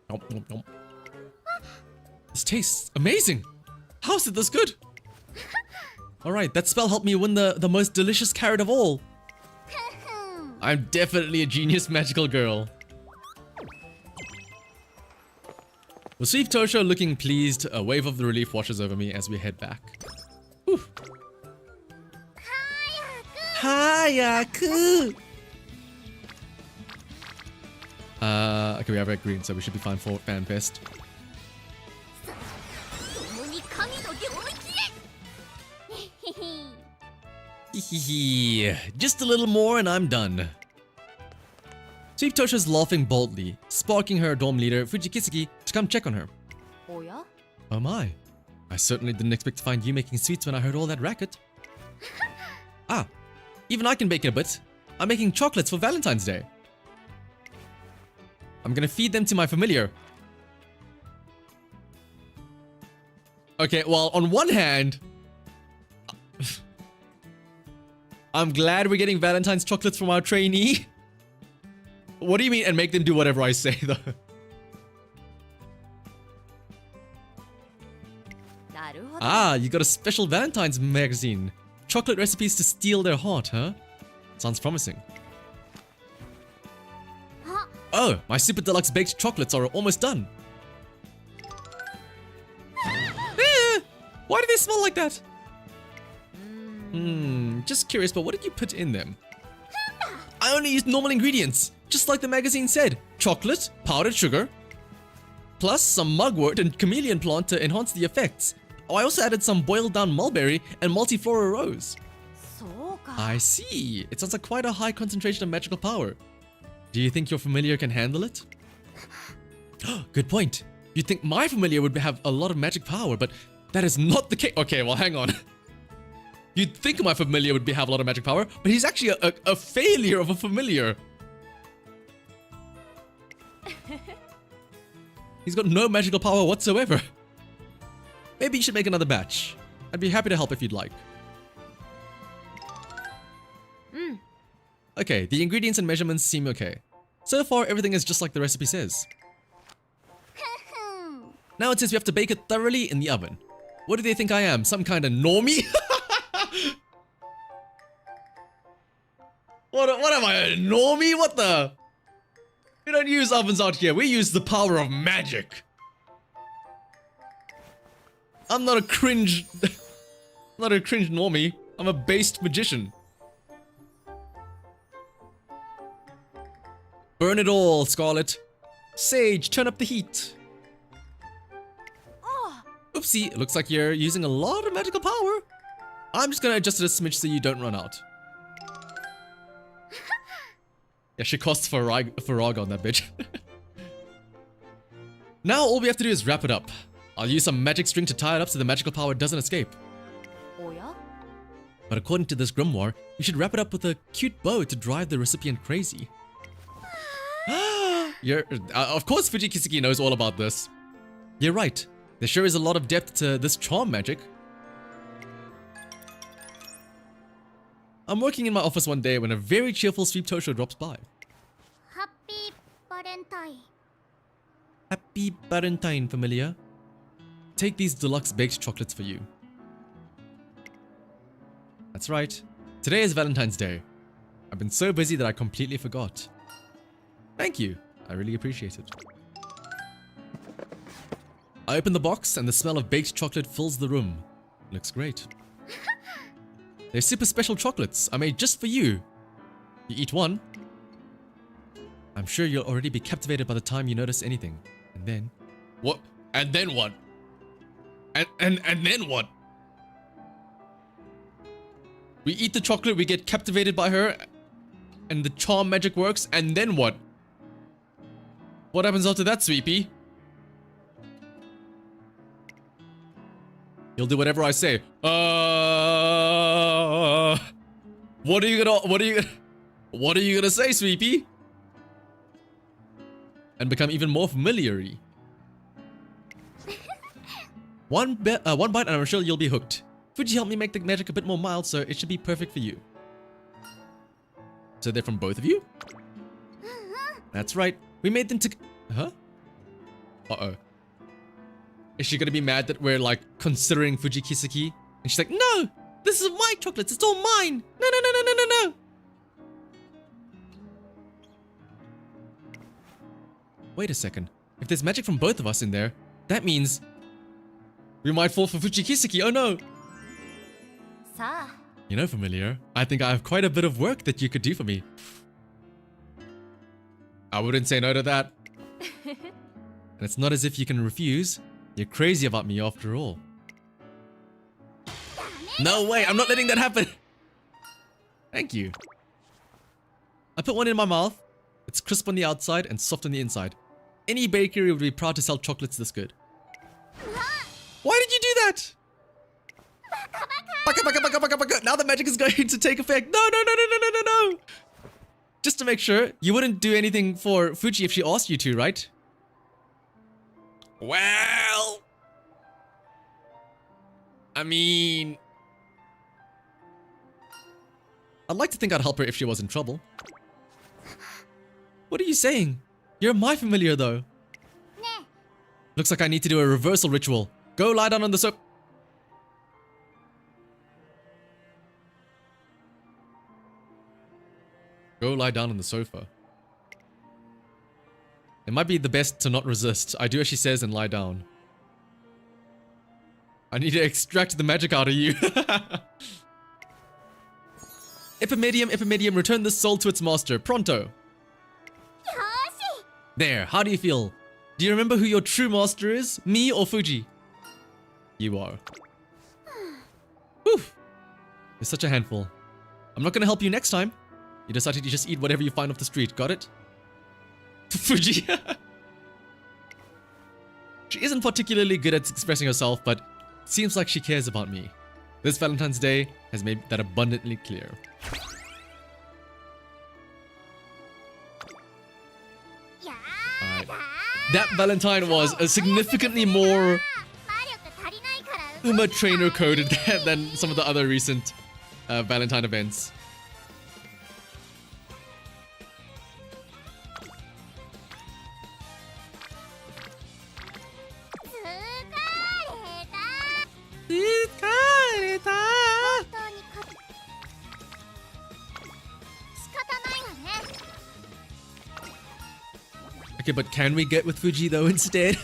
Nom, nom, nom. This tastes amazing. How is it this good? Alright, that spell helped me win the most delicious carrot of all. I'm definitely a genius magical girl. With Sweep Tosho looking pleased, a wave of the relief washes over me as we head back. Whew. Hayaku! Okay, we have red green, so we should be fine for FanFest. Just a little more and I'm done. Sweep Tosho's laughing boldly, sparking her dorm leader, Fujikisugi, to come check on her. Oh my. I certainly didn't expect to find you making sweets when I heard all that racket. Ah, even I can bake a bit. I'm making chocolates for Valentine's Day. I'm gonna feed them to my familiar. Okay, well, on one hand, I'm glad we're getting Valentine's chocolates from our trainee. What do you mean, and make them do whatever I say, though? Ah, you got a special Valentine's magazine. Chocolate recipes to steal their heart, huh? Sounds promising. Oh, my super deluxe baked chocolates are almost done. Why do they smell like that? Just curious, but what did you put in them? I only used normal ingredients, just like the magazine said. Chocolate, powdered sugar, plus some mugwort and chameleon plant to enhance the effects. Oh, I also added some boiled down mulberry and multiflora rose. I see. It sounds like quite a high concentration of magical power. Do you think your familiar can handle it? Good point. You'd think my familiar would have a lot of magic power, but that is not the case. Okay, well, hang on. You'd think my familiar would have a lot of magic power, but he's actually a failure of a familiar. He's got no magical power whatsoever. Maybe you should make another batch. I'd be happy to help if you'd like. Okay, the ingredients and measurements seem okay. So far, everything is just like the recipe says. Now it says we have to bake it thoroughly in the oven. What do they think I am? Some kind of normie? What am I, a normie? What the? We don't use ovens out here. We use the power of magic. I'm not a cringe... not a cringe normie. I'm a based magician. Burn it all, Scarlet. Sage, turn up the heat. Oopsie, it looks like you're using a lot of magical power. I'm just gonna adjust it a smidge so you don't run out. Yeah, she costs Farag on that bitch. Now all we have to do is wrap it up. I'll use some magic string to tie it up so the magical power doesn't escape. But according to this grimoire, you should wrap it up with a cute bow to drive the recipient crazy. Of course Fujikisugi knows all about this. You're right. There sure is a lot of depth to this charm magic. I'm working in my office one day when a very cheerful Sweep Tosho drops by. Happy Valentine. Happy Valentine, familiar. Take these deluxe baked chocolates for you. That's right. Today is Valentine's Day. I've been so busy that I completely forgot. Thank you. I really appreciate it. I open the box and the smell of baked chocolate fills the room. Looks great. They're super special chocolates I made just for you. You eat one. I'm sure you'll already be captivated by the time you notice anything. And then... What? And then what? And then what? We eat the chocolate, we get captivated by her, and the charm magic works, and then what? What happens after that, Sweepy? You'll do whatever I say. What are you gonna say, Sweepy? And become even more familiar-y. One bite and I'm sure you'll be hooked. Fuji helped me make the magic a bit more mild, so it should be perfect for you. So they're from both of you? That's right. We made them to... Huh? Uh-oh. Is she gonna be mad that we're, like, considering Fujikisugi? And she's like, no! This is my chocolates! It's all mine! No, no, no, no, no, no, no! Wait a second. If there's magic from both of us in there, that means... we might fall for Fujikisugi, oh no! You know, familiar, I think I have quite a bit of work that you could do for me. I wouldn't say no to that. And it's not as if you can refuse. You're crazy about me after all. No way, I'm not letting that happen. Thank you. I put one in my mouth. It's crisp on the outside and soft on the inside. Any bakery would be proud to sell chocolates this good. Why did you do that? Baka, baka, baka, baka, baka. Now the magic is going to take effect. No, no, no, no, no, no, no, no. Just to make sure, you wouldn't do anything for Fuji if she asked you to, right? Well... I mean... I'd like to think I'd help her if she was in trouble. What are you saying? You're my familiar, though. Looks like I need to do a reversal ritual. Go lie down on the sofa. Go lie down on the sofa. It might be the best to not resist. I do as she says and lie down. I need to extract the magic out of you. Epimedium, return this soul to its master. Pronto. There, how do you feel? Do you remember who your true master is? Me or Fuji? You are. Whew. You're such a handful. I'm not gonna help you next time. You decided to just eat whatever you find off the street. Got it? Fuji. She isn't particularly good at expressing herself, but seems like she cares about me. This Valentine's Day has made that abundantly clear. Alright. That Valentine was a significantly more Uma trainer coded than some of the other recent Valentine events. Okay, but can we get with Fuji though instead?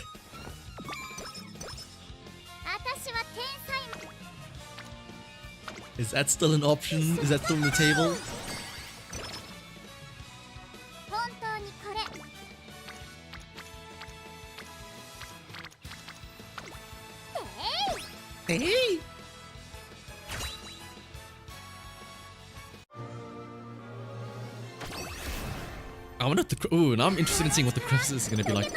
Is that still an option? Is that still on the table? Hey! I wonder if the... Ooh, now I'm interested in seeing what the crevice is gonna be like.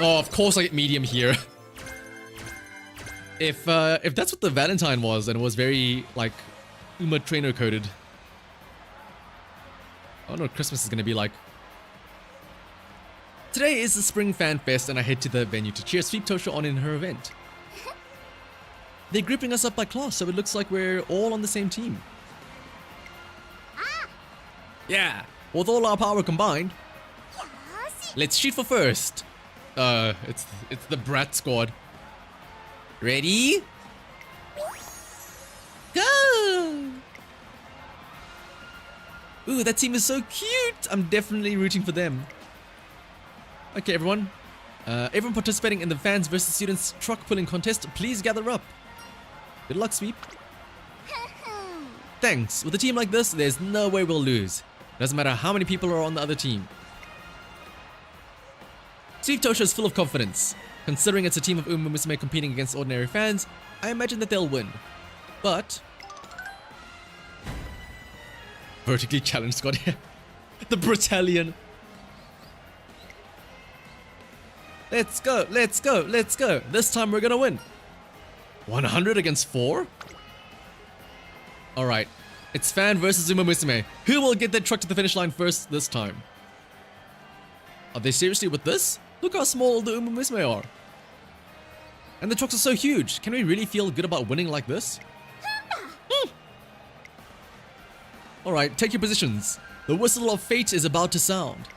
Oh, of course I get medium here. If that's what the Valentine was, and it was very, like, Uma trainer coded. I wonder what Christmas is gonna be like. Today is the Spring Fan Fest, and I head to the venue to cheer Sweep Tosho on in her event. They're grouping us up by class, so it looks like we're all on the same team. Yeah, with all our power combined. Let's shoot for first. It's the Brat squad. Ready? Go! Ooh, that team is so cute. I'm definitely rooting for them. Okay, everyone. Everyone participating in the fans versus students truck pulling contest, please gather up. Good luck, Sweep. Thanks. With a team like this, there's no way we'll lose. Doesn't matter how many people are on the other team. Sweep Tosho is full of confidence. Considering it's a team of Musume competing against ordinary fans, I imagine that they'll win. But... vertically challenged squad. The Battalion. Let's go, let's go, let's go. This time we're gonna win. 100 against 4? Alright. It's Fan versus Musume. Who will get their truck to the finish line first this time? Are they seriously with this? Look how small the Musume are. And the trucks are so huge. Can we really feel good about winning like this? Alright, take your positions. The whistle of fate is about to sound.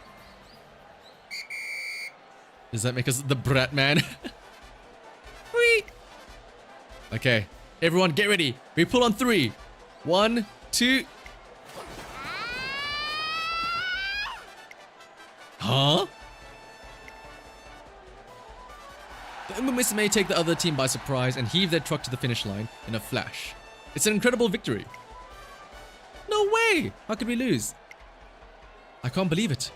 Does that make us the Brat Man? Whee! Okay, everyone get ready. We pull on 3. 1, 2. Huh? The Musume take the other team by surprise and heave their truck to the finish line in a flash. It's an incredible victory. No way! How could we lose? I can't believe it.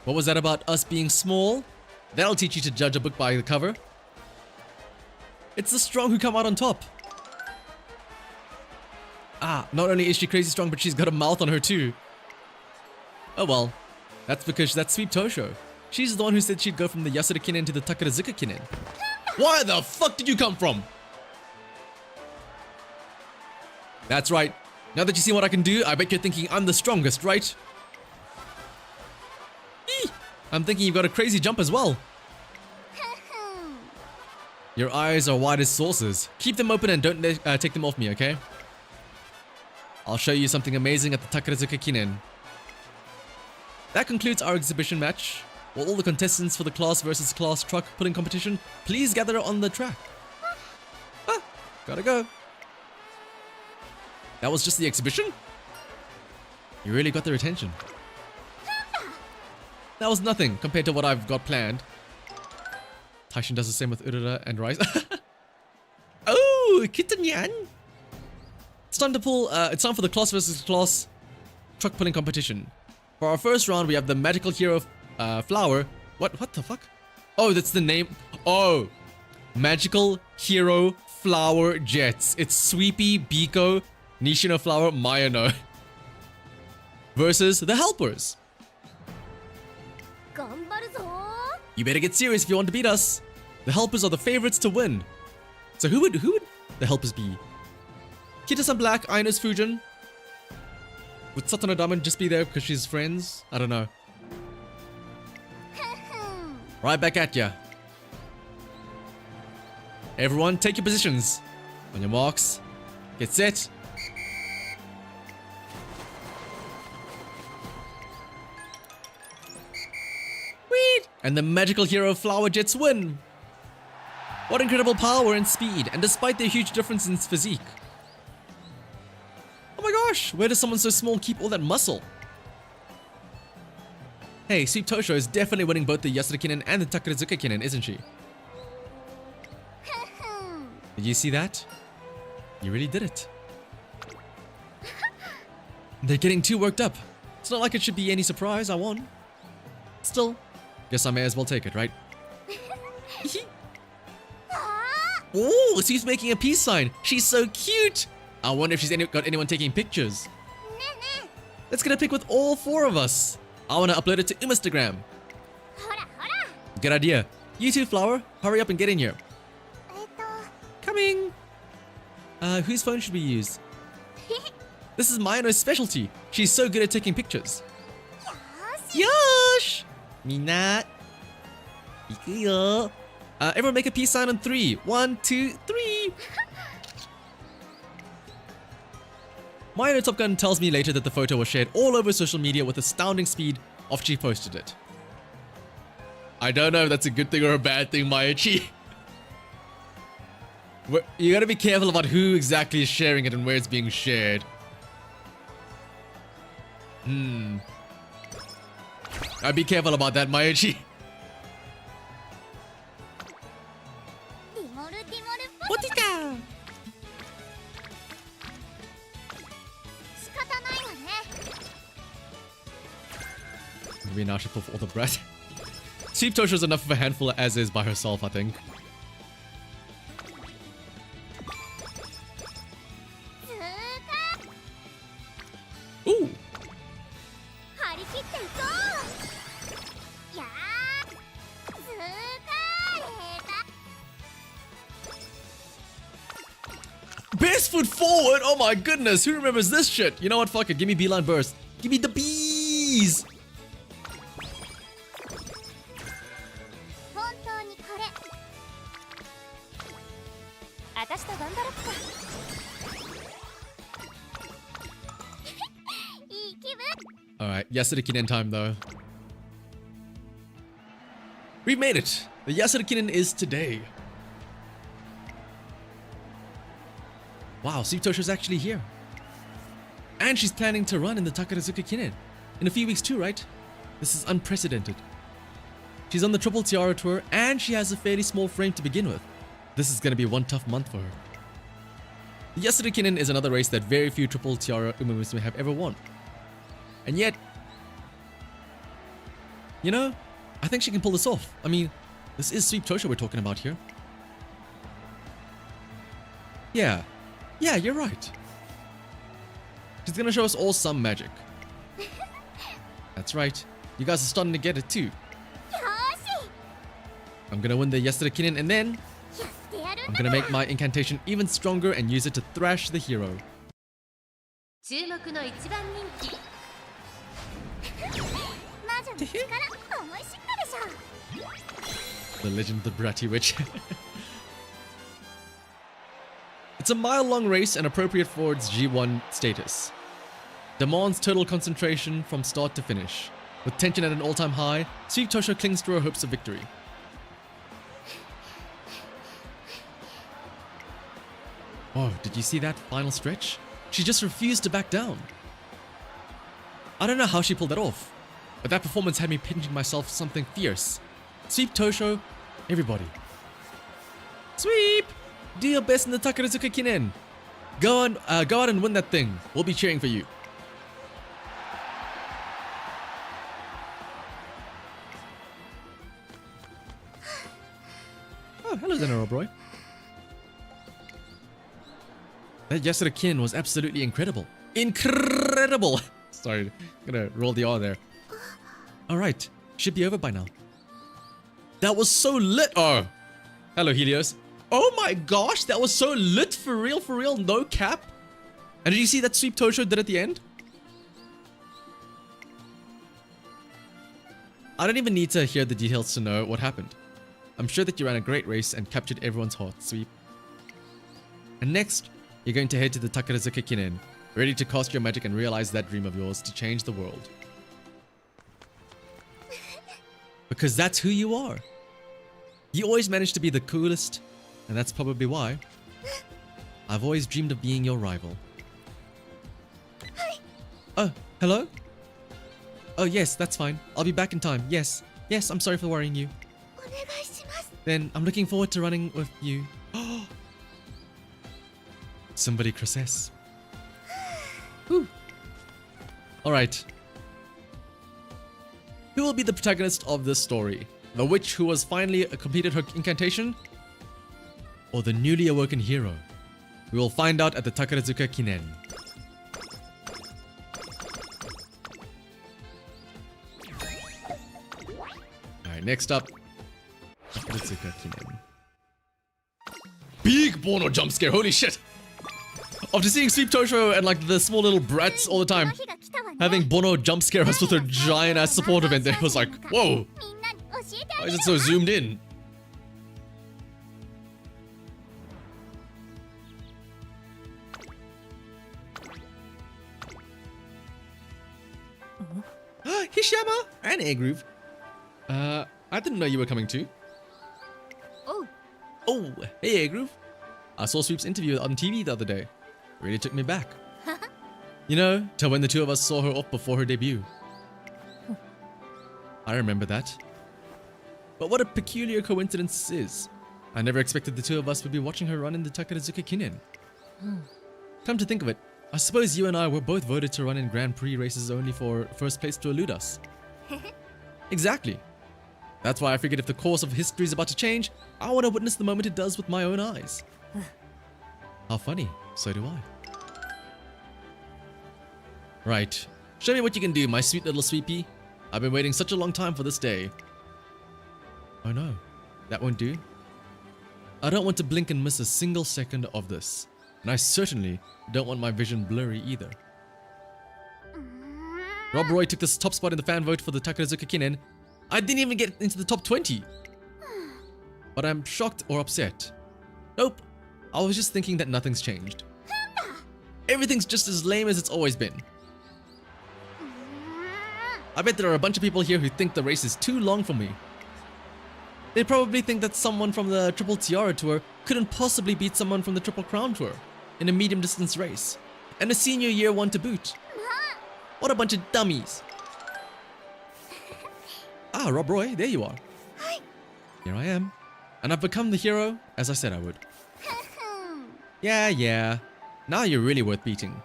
What was that about us being small? That'll teach you to judge a book by the cover. It's the strong who come out on top. Ah, not only is she crazy strong, but she's got a mouth on her too. Oh well. That's because that's Sweep Tosho. She's the one who said she'd go from the Yasuda Kinen to the Takarazuka Kinen. Where the fuck did you come from? That's right. Now that you see what I can do, I bet you're thinking I'm the strongest, right? Eee! I'm thinking you've got a crazy jump as well. Your eyes are wide as saucers. Keep them open and don't take them off me, okay? I'll show you something amazing at the Takarazuka Kinen. That concludes our exhibition match. Will all the contestants for the class versus class truck pulling competition please gather on the track? Ah, gotta go. That was just the exhibition? You really got their attention. That was nothing compared to what I've got planned. Taishin does the same with Urura and Rice. Oh, Kitanyan! It's time to pull, it's time for the class versus class truck pulling competition. For our first round, we have the magical hero flower. What the fuck? Oh, that's the name. Oh, magical hero flower jets. It's Sweepy, Biko, Nishino Flower, Mayano. Versus the helpers. 頑張るぞ You better get serious if you want to beat us. The helpers are the favorites to win. So who would the helpers be? Kita-san Black, Aino's Fujin. Would Satana Diamond just be there because she's friends? I don't know. Right back at ya. Everyone, take your positions. On your marks. Get set. Wheat! And the magical hero Flower Jets win. What incredible power and speed, and despite their huge difference in physique. Oh my gosh, where does someone so small keep all that muscle? Hey, Sweep Tosho is definitely winning both the Yasuda Kinen and the Takarazuka Kinen, isn't she? Did you see that? You really did it. They're getting too worked up. It's not like it should be any surprise I won. Still, guess I may as well take it, right? Oh, she's making a peace sign. She's so cute. I wonder if she's got anyone taking pictures. Let's get a pic with all four of us. I want to upload it to Instagram. Good idea. You two, Flower, hurry up and get in here. Coming. Whose phone should we use? This is Mayano's specialty. She's so good at taking pictures. Yosh! Mina. Ikuyo. Everyone make a peace sign on 3. 1, 2, 3. Mayano Top Gun tells me later that the photo was shared all over social media with astounding speed after she posted it. I don't know if that's a good thing or a bad thing, Mayachi. You gotta be careful about who exactly is sharing it and where it's being shared. I'd be careful about that, Mayachi. Potita! Maybe now she put all the bread. Sweep Tosho's enough of a handful as is by herself, I think. Ooh! Best foot forward? Oh my goodness, who remembers this shit? You know what, fuck it, give me beeline burst. Give me the bees! Alright, Yasuda Kinen time though. We've made it! The Yasuda Kinen is today. Wow, Sweep Tosho's actually here. And she's planning to run in the Takarazuka Kinen. In a few weeks too, right? This is unprecedented. She's on the Triple Tiara tour and she has a fairly small frame to begin with. This is gonna be one tough month for her. The Yasuda Kinen is another race that very few Triple Tiara Musume have ever won. And yet, you know, I think she can pull this off. I mean, this is Sweep Tosho we're talking about here. Yeah, you're right. She's gonna show us all some magic. That's right. You guys are starting to get it too. I'm gonna win the Yasuda Kinen and then I'm gonna make my incantation even stronger and use it to thrash the hero. 注目の一番人気 The Legend of the Bratty Witch. It's a mile-long race and appropriate for its G1 status. Demands total concentration from start to finish. With tension at an all-time high, Sweep Tosho clings to her hopes of victory. Oh, did you see that final stretch? She just refused to back down. I don't know how she pulled that off, but that performance had me pinching myself something fierce. Sweep Tosho, everybody. Sweep! Do your best in the Takarazuka Kinen. Go out and win that thing. We'll be cheering for you. Oh, hello there, Boy. That Yasuda Kin was absolutely incredible. Incredible! Sorry, I'm gonna roll the R there. Alright, should be over by now. That was so lit! Oh! Hello, Helios. Oh my gosh, that was so lit, for real, no cap. And did you see that sweep Tosho did at the end? I don't even need to hear the details to know what happened. I'm sure that you ran a great race and captured everyone's heart, sweep. And next, you're going to head to the Takarazuka Kinen, ready to cast your magic and realize that dream of yours to change the world. Because that's who you are. You always manage to be the coolest, and that's probably why I've always dreamed of being your rival. Oh, hello? Oh yes, that's fine. I'll be back in time. Yes, I'm sorry for worrying you. Then I'm looking forward to running with you. Somebody Crosses. Alright. Who will be the protagonist of this story? The witch who has finally completed her incantation? Or the newly awoken hero? We will find out at the Takarazuka Kinen. Alright, next up. Takarazuka Kinen. Big Bono jump scare, holy shit! After seeing Sweep Tosho and like the small little brats all the time, having Bono jump scare us with a giant ass support event there was like, whoa! Why is it so zoomed in? Hishama and Agroove. I didn't know you were coming too. Oh, hey Agroove. I saw Sweep's interview on TV the other day. Really took me back. You know, to when the two of us saw her off before her debut. I remember that. But what a peculiar coincidence this is. I never expected the two of us would be watching her run in the Takarazuka Kinen. Come to think of it, I suppose you and I were both voted to run in Grand Prix races only for first place to elude us. Exactly. That's why I figured if the course of history is about to change, I want to witness the moment it does with my own eyes. How funny, so do I. Right, show me what you can do, my sweet little sweepy. I've been waiting such a long time for this day. Oh no, that won't do. I don't want to blink and miss a single second of this. And I certainly don't want my vision blurry either. Rob Roy took this top spot in the fan vote for the Takarazuka Kinen. I didn't even get into the top 20. But I'm shocked or upset. Nope, I was just thinking that nothing's changed. Everything's just as lame as it's always been. I bet there are a bunch of people here who think the race is too long for me. They probably think that someone from the Triple Tiara Tour couldn't possibly beat someone from the Triple Crown Tour in a medium distance race, and a senior year one to boot. What a bunch of dummies. Ah, Rob Roy, there you are. Here I am, and I've become the hero as I said I would. Yeah, now you're really worth beating.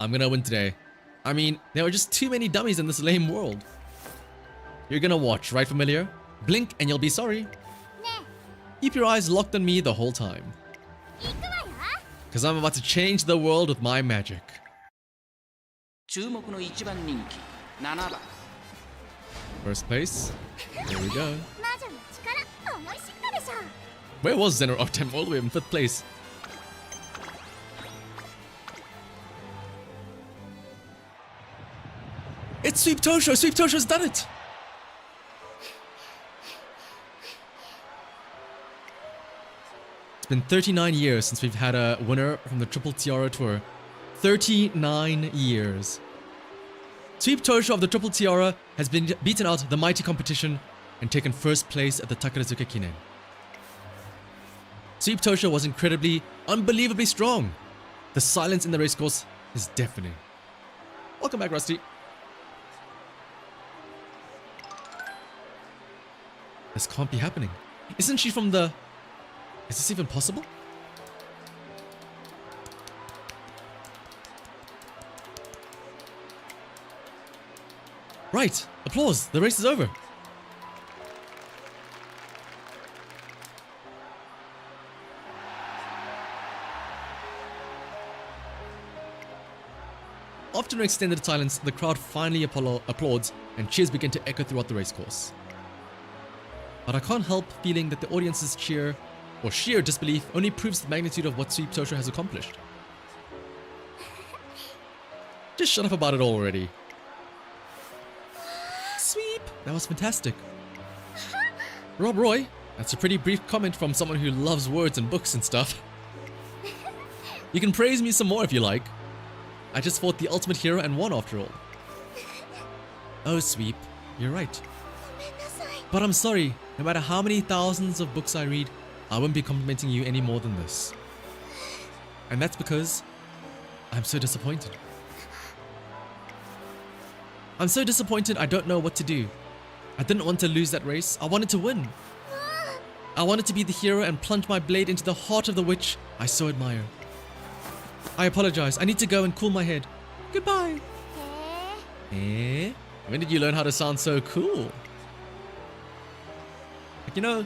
I'm gonna win today. I mean, there are just too many dummies in this lame world. You're gonna watch, right, familiar? Blink and you'll be sorry. Keep your eyes locked on me the whole time. Cause I'm about to change the world with my magic. 注目の1番人気7番 First place. Here we go. Where was Zeno of time all the way in 5th place? It's Sweep Tosho! Sweep Tosho's done it! It's been 39 years since we've had a winner from the Triple Tiara Tour. 39 years. Sweep Tosho of the Triple Tiara has been beaten out the mighty competition and taken first place at the Takarazuka Kinen. Sweep Tosho was incredibly, unbelievably strong. The silence in the racecourse is deafening. Welcome back, Rusty. This can't be happening. Isn't she from the... Is this even possible? Right. Applause. The race is over. After an extended silence, the crowd finally applauds and cheers begin to echo throughout the racecourse. But I can't help feeling that the audience's cheer, or sheer disbelief, only proves the magnitude of what Sweep Tosho has accomplished. Just shut up about it all already. Sweep! That was fantastic. Rob Roy, that's a pretty brief comment from someone who loves words and books and stuff. You can praise me some more if you like. I just fought the ultimate hero and won after all. Oh, Sweep, you're right. But I'm sorry, no matter how many thousands of books I read, I won't be complimenting you any more than this. And that's because I'm so disappointed. I'm so disappointed I don't know what to do. I didn't want to lose that race, I wanted to win. I wanted to be the hero and plunge my blade into the heart of the witch I so admire. I apologize, I need to go and cool my head. Goodbye. Eh? When did you learn how to sound so cool? Like, you know,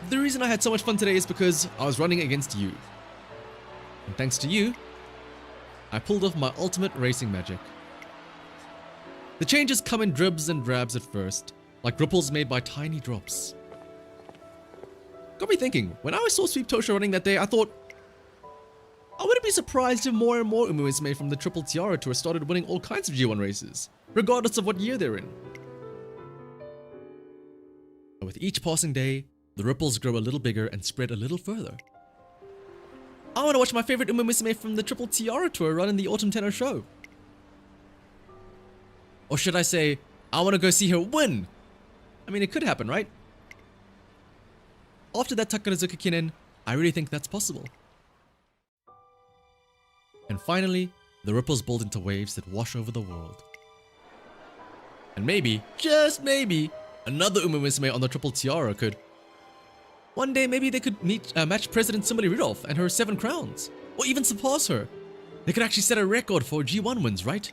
the reason I had so much fun today is because I was running against you. And thanks to you, I pulled off my ultimate racing magic. The changes come in dribs and drabs at first, like ripples made by tiny drops. Got me thinking, when I saw Sweep Tosho running that day, I thought, I wouldn't be surprised if more and more Musume from the Triple Tiara Tour started winning all kinds of G1 races, regardless of what year they're in. But with each passing day, the ripples grow a little bigger and spread a little further. I want to watch my favorite Musume from the Triple Tiara Tour run in the Autumn Tenno show. Or should I say, I want to go see her win? I mean, it could happen, right? After that Takarazuka Kinen, I really think that's possible. And finally, the ripples build into waves that wash over the world. And maybe, just maybe, another Musume on the Triple Tiara could... One day, maybe they could match President Simile Rudolph and her 7 crowns. Or even surpass her. They could actually set a record for G1 wins, right?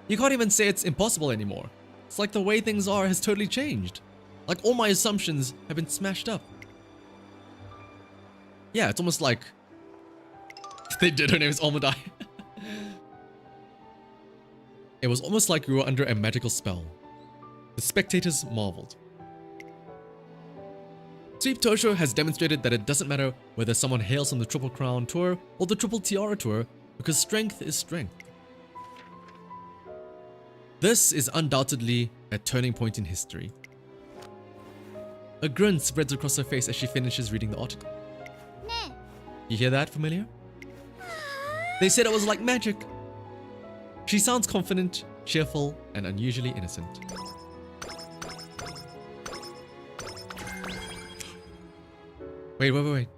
You can't even say it's impossible anymore. It's like the way things are has totally changed. Like all my assumptions have been smashed up. Yeah, it's almost like... They did, her name is Almadai. It was almost like we were under a magical spell. The spectators marveled. Sweep Tosho has demonstrated that it doesn't matter whether someone hails from the Triple Crown Tour or the Triple Tiara Tour, because strength is strength. This is undoubtedly a turning point in history. A grin spreads across her face as she finishes reading the article. You hear that, familiar? They said it was like magic. She sounds confident, cheerful, and unusually innocent. Wait.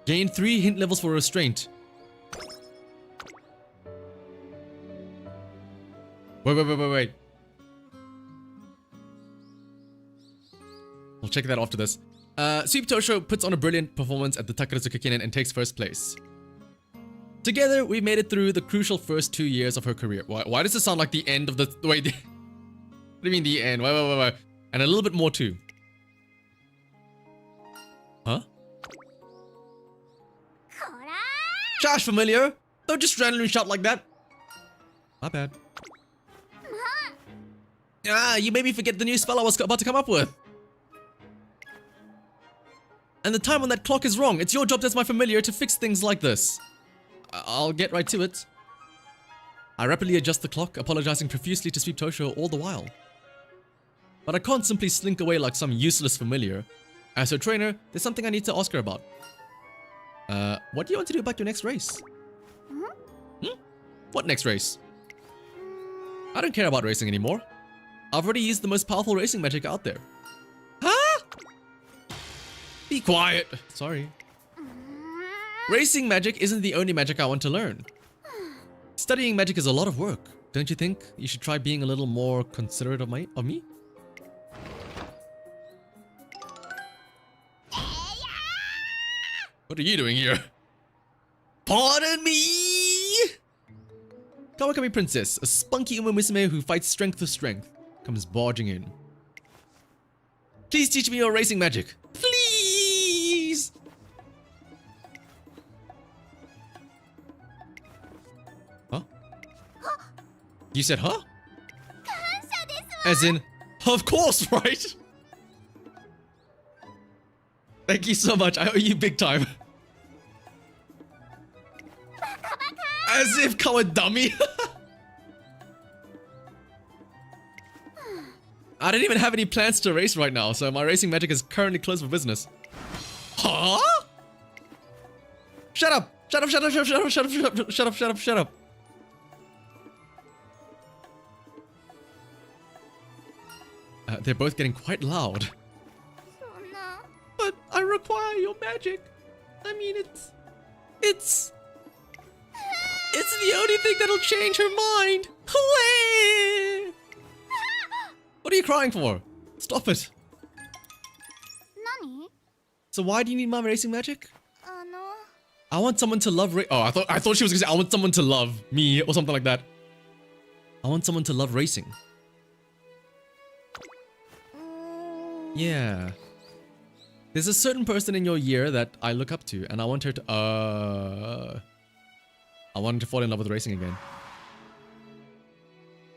Gain 3 hint levels for restraint. Wait. We'll check that after this. Sweep Tosho puts on a brilliant performance at the Takarazuka Kinen and takes first place. Together, we made it through the crucial first 2 years of her career. Why does it sound like the end of the... Wait. What do you mean the end? Wait. And a little bit more too. Huh? Josh, familiar! Don't just randomly shout like that. My bad. You made me forget the new spell I was about to come up with. And the time on that clock is wrong. It's your job as my familiar to fix things like this. I'll get right to it. I rapidly adjust the clock, apologizing profusely to Sweep Tosho all the while. But I can't simply slink away like some useless familiar. As her trainer, there's something I need to ask her about. What do you want to do about your next race? What next race? I don't care about racing anymore. I've already used the most powerful racing magic out there. Huh? Be quiet. Sorry. Racing magic isn't the only magic I want to learn. Studying magic is a lot of work. Don't you think you should try being a little more considerate of me? What are you doing here? Pardon me! Kawakami Princess, a spunky Musume who fights strength with strength, comes barging in. Please teach me your racing magic. Please! Huh? You said, huh? As in, of course, right? Thank you so much. I owe you big time. As if kawa dummy. I don't even have any plans to race right now, so my racing magic is currently closed for business. Huh? Shut up! Shut up, shut up, shut up, shut up, shut up, shut up, shut up, shut up, shut up. They're both getting quite loud. But I require your magic. I mean, it's the only thing that'll change her mind. What are you crying for? Stop it. Nani? So why do you need my racing magic? I want someone to love Oh, I thought she was gonna say I want someone to love me or something like that. I want someone to love racing. Yeah. There's a certain person in your year that I look up to, and I want her to, I want her to fall in love with racing again.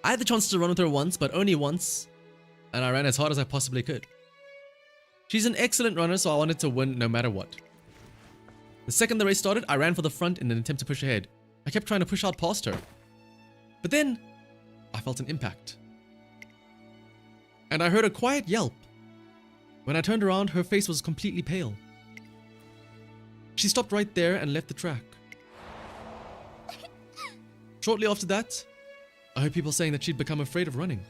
I had the chance to run with her once, but only once, and I ran as hard as I possibly could. She's an excellent runner, so I wanted to win no matter what. The second the race started, I ran for the front in an attempt to push ahead. I kept trying to push out past her. But then, I felt an impact. And I heard a quiet yelp. When I turned around, her face was completely pale. She stopped right there and left the track. Shortly after that, I heard people saying that she'd become afraid of running.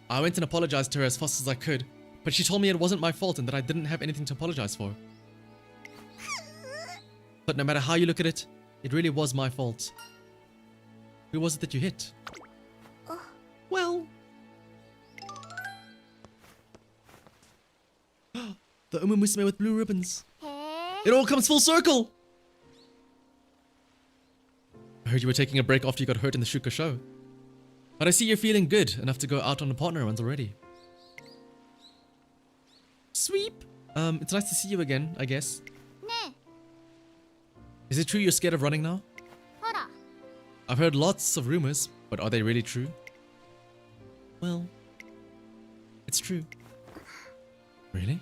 I went and apologized to her as fast as I could, but she told me it wasn't my fault and that I didn't have anything to apologize for. But no matter how you look at it, it really was my fault. Who was it that you hit? Well... the Musume with blue ribbons. It all comes full circle! I heard you were taking a break after you got hurt in the Shuka show. But I see you're feeling good enough to go out on the partner runs already. Sweep! It's nice to see you again, I guess. Is it true you're scared of running now? I've heard lots of rumors, but are they really true? Well, it's true. Really?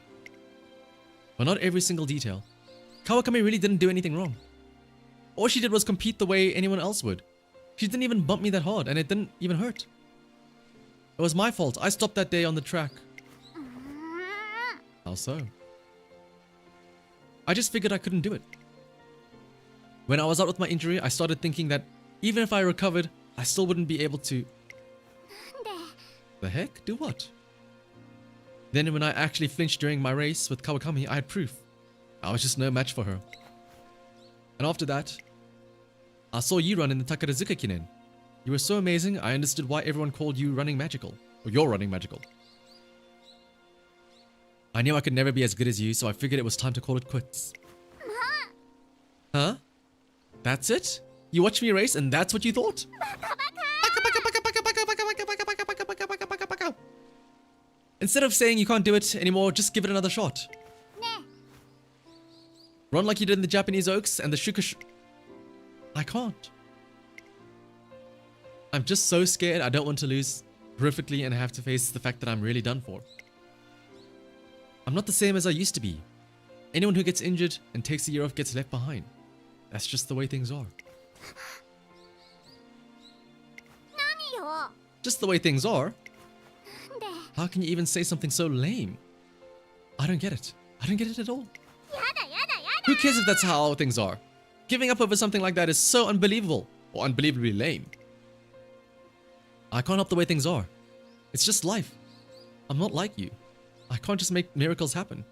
Well, not every single detail. Kawakami really didn't do anything wrong. All she did was compete the way anyone else would. She didn't even bump me that hard, and it didn't even hurt. It was my fault. I stopped that day on the track. How so? I just figured I couldn't do it. When I was out with my injury, I started thinking that even if I recovered, I still wouldn't be able to... The heck? Do what? Then when I actually flinched during my race with Kawakami, I had proof. I was just no match for her. And after that, I saw you run in the Takarazuka Kinen. You were so amazing, I understood why everyone called you running magical. Or you're running magical. I knew I could never be as good as you, so I figured it was time to call it quits. Huh? That's it? You watched me race and that's what you thought? Instead of saying you can't do it anymore, just give it another shot. Run like you did in the Japanese Oaks and the Shuka I can't. I'm just so scared I don't want to lose horrifically and have to face the fact that I'm really done for. I'm not the same as I used to be. Anyone who gets injured and takes a year off gets left behind. That's just the way things are. Just the way things are? How can you even say something so lame? I don't get it. I don't get it at all. Who cares if that's how things are? Giving up over something like that is so unbelievable or unbelievably lame. I can't help the way things are. It's just life. I'm not like you. I can't just make miracles happen.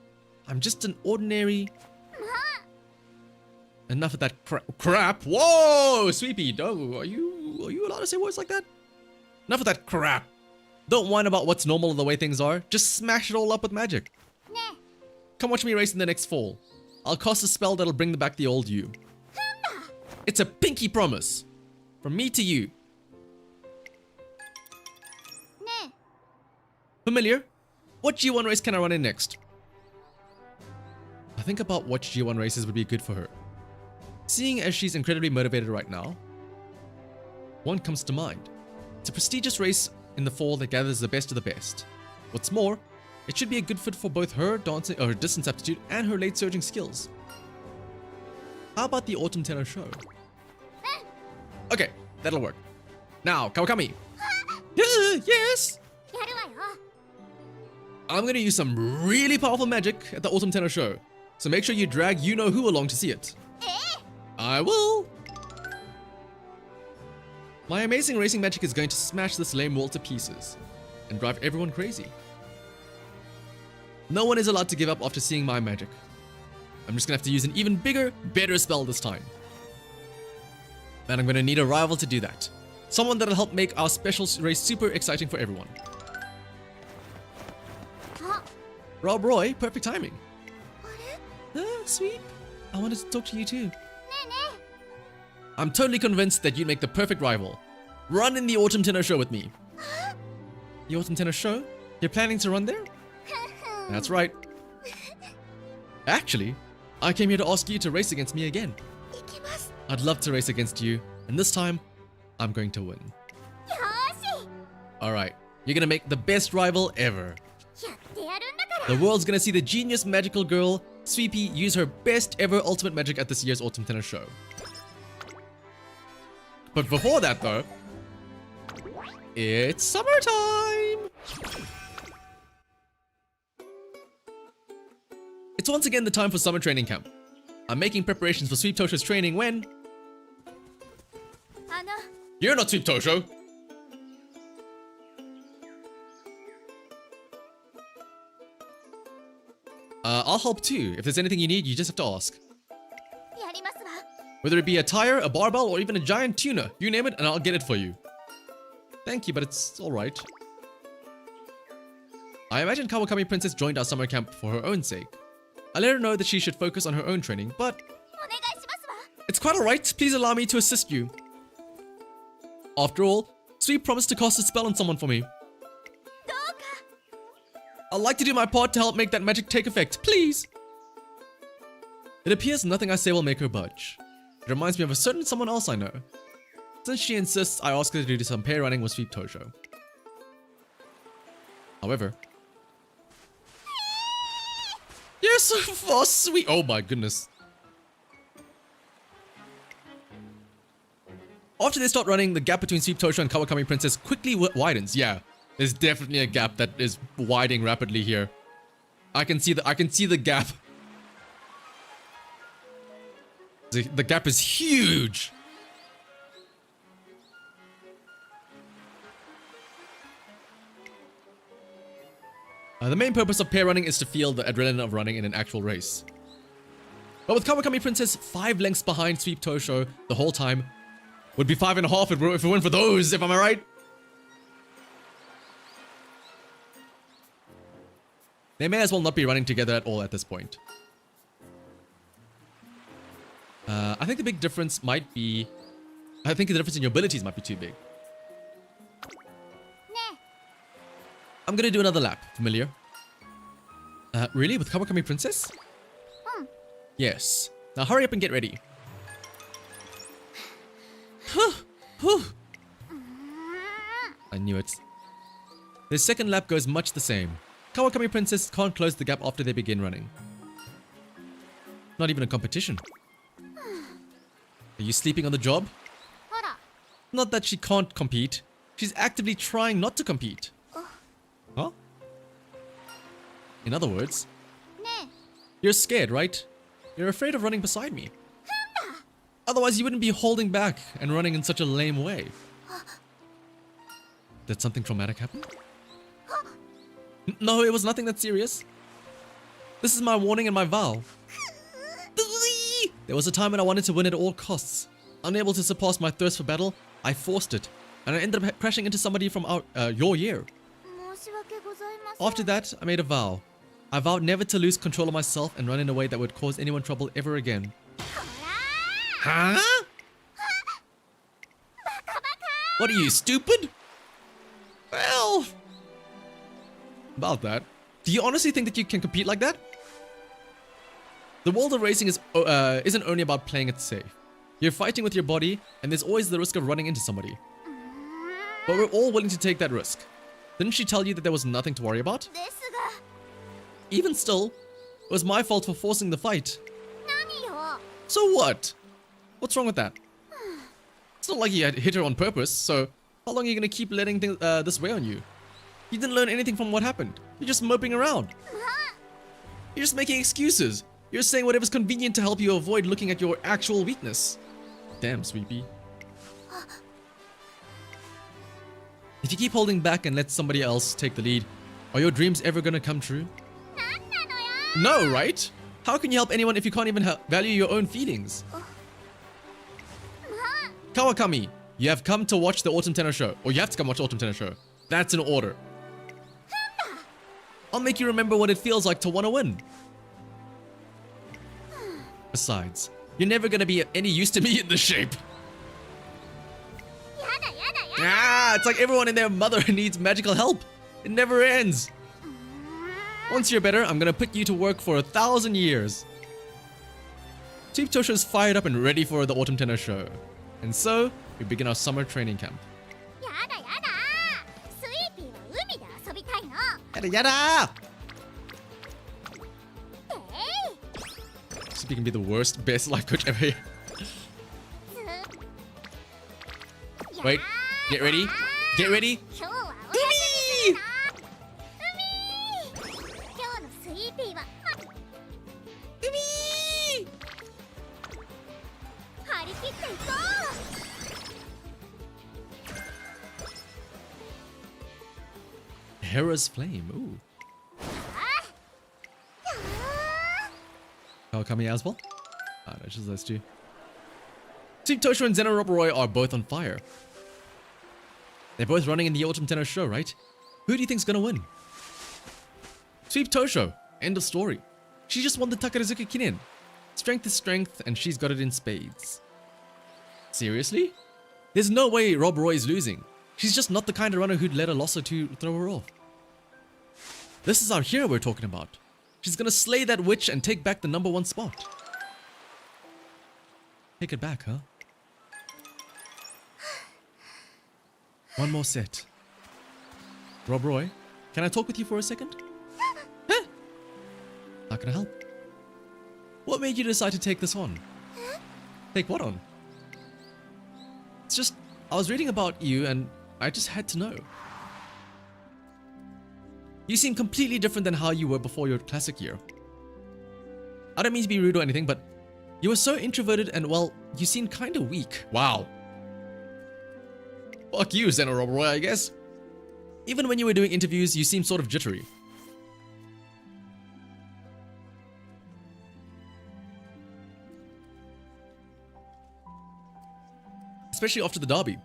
I'm just an ordinary... Enough of that crap. Whoa, Sweepy. No, are you allowed to say words like that? Enough of that crap. Don't whine about what's normal or the way things are. Just smash it all up with magic. Come watch me race in the next fall. I'll cast a spell that'll bring back the old you. It's a pinky promise. From me to you. Familiar? What G1 race can I run in next? I think about what G1 races would be good for her. Seeing as she's incredibly motivated right now, one comes to mind. It's a prestigious race in the fall that gathers the best of the best. What's more, it should be a good fit for both her dancing or her distance aptitude and her late surging skills. How about the Autumn Tenor Show? Okay, that'll work. Now, Kawakami. Yes! やるわよ。 I'm gonna use some really powerful magic at the Autumn Tenor Show. So make sure you drag you-know-who along to see it. I will! My amazing racing magic is going to smash this lame wall to pieces and drive everyone crazy. No one is allowed to give up after seeing my magic. I'm just gonna have to use an even bigger, better spell this time. And I'm gonna need a rival to do that. Someone that'll help make our special race super exciting for everyone. Rob Roy, perfect timing. Sweet. I wanted to talk to you too. I'm totally convinced that you'd make the perfect rival. Run in the Autumn Tenor Show with me. The Autumn Tenor Show? You're planning to run there? That's right. Actually, I came here to ask you to race against me again. I'd love to race against you, and this time, I'm going to win. Alright, you're gonna make the best rival ever. やってやるんだから。 The world's gonna see the genius magical girl, Sweepy, use her best ever ultimate magic at this year's Autumn Tenor Show. But before that though, it's summertime! It's once again the time for summer training camp. I'm making preparations for Sweep Tosho's training when... あの、 You're not Sweep Tosho! I'll help too. If there's anything you need, you just have to ask. やりますわ。 Whether it be a tire, a barbell, or even a giant tuna, you name it and I'll get it for you. Thank you, but it's alright. I imagine Kawakami Princess joined our summer camp for her own sake. I let her know that she should focus on her own training, but お願いしますわ。 it's quite alright. Please allow me to assist you. After all, Sweep promised to cast a spell on someone for me. どうか。 I'd like to do my part to help make that magic take effect, please. It appears nothing I say will make her budge. It reminds me of a certain someone else I know. Since she insists, I ask her to do some pair running with Sweep Tosho. However... You're so fast, sweet. Oh my goodness. After they start running, the gap between Sweep Tosho and Kawakami Princess quickly widens. Yeah, there's definitely a gap that is widening rapidly here. I can see the gap. The gap is huge. The main purpose of pair running is to feel the adrenaline of running in an actual race. But with Kawakami Princess 5 lengths behind Sweep Tosho the whole time, would be 5.5 if it weren't for those, if I'm right. They may as well not be running together at all at this point. I think the big difference might be... I think the difference in your abilities might be too big. ね I'm gonna do another lap, familiar. Really? With Kawakami Princess? Yes. Now hurry up and get ready. I knew it. Their second lap goes much the same. Kawakami Princess can't close the gap after they begin running. Not even a competition. Are you sleeping on the job? ほら。 Not that she can't compete. She's actively trying not to compete. Huh? In other words, ね you're scared, right? You're afraid of running beside me. Otherwise, you wouldn't be holding back and running in such a lame way. Did something traumatic happen? No, it was nothing that serious. This is my warning and my vow. There was a time when I wanted to win at all costs. Unable to surpass my thirst for battle, I forced it, and I ended up crashing into somebody from your year. 申し訳ございません。 After that, I made a vow. I vowed never to lose control of myself and run in a way that would cause anyone trouble ever again. ほら Huh? What are you, stupid? Well... About that. Do you honestly think that you can compete like that? The world of racing isn't only about playing it safe. You're fighting with your body, and there's always the risk of running into somebody. But we're all willing to take that risk. Didn't she tell you that there was nothing to worry about? ですが Even still, it was my fault for forcing the fight. 何よ So what? What's wrong with that? It's not like you had hit her on purpose, so how long are you gonna keep letting this weigh on you? You didn't learn anything from what happened. You're just moping around. You're just making excuses. You're saying whatever's convenient to help you avoid looking at your actual weakness. Damn, Sweepy. If you keep holding back and let somebody else take the lead, are your dreams ever gonna come true? 何なのよ No, right? How can you help anyone if you can't even value your own feelings? Kawakami, you have come to watch the Autumn Tenor show. Or you have to come watch the Autumn Tenor show. That's an order. I'll make you remember what it feels like to want to win. Besides, you're never gonna be any use to me in this shape. やだやだやだ Ah, it's like everyone and their mother needs magical help. It never ends. Once you're better, I'm gonna put you to work for 1,000 years. Chief Tosho is fired up and ready for the Autumn Tenor show. And so, we begin our summer training camp. やだやだスイーピーは海で遊びたいの Yada yada! えい Sweepy can be the worst, best life coach ever. Wait, get ready, get ready. 今日はお休みするの海今日のスイーピーは張り切っていこう Hera's Flame, ooh. Kawakami as well? Ah, no, just those two. Team Tosho and Zeno Roboroi are both on fire. They're both running in the Autumn Tenor show, right? Who do you think's gonna win? Sweep Tosho. End of story. She just won the Takarazuka Kinen. Strength is strength, and she's got it in spades. Seriously? There's no way Rob Roy is losing. She's just not the kind of runner who'd let a loss or two throw her off. This is our hero we're talking about. She's gonna slay that witch and take back the #1 spot. Take it back, huh? One more set. Rob Roy, can I talk with you for a second? Huh? How can I help? What made you decide to take this on? Take what on? It's just, I was reading about you and I just had to know. You seem completely different than how you were before your classic year. I don't mean to be rude or anything, but you were so introverted and, well, you seemed kinda weak. Wow. Fuck you, Zeno Roboroi, I guess. Even when you were doing interviews, you seemed sort of jittery. Especially after the derby.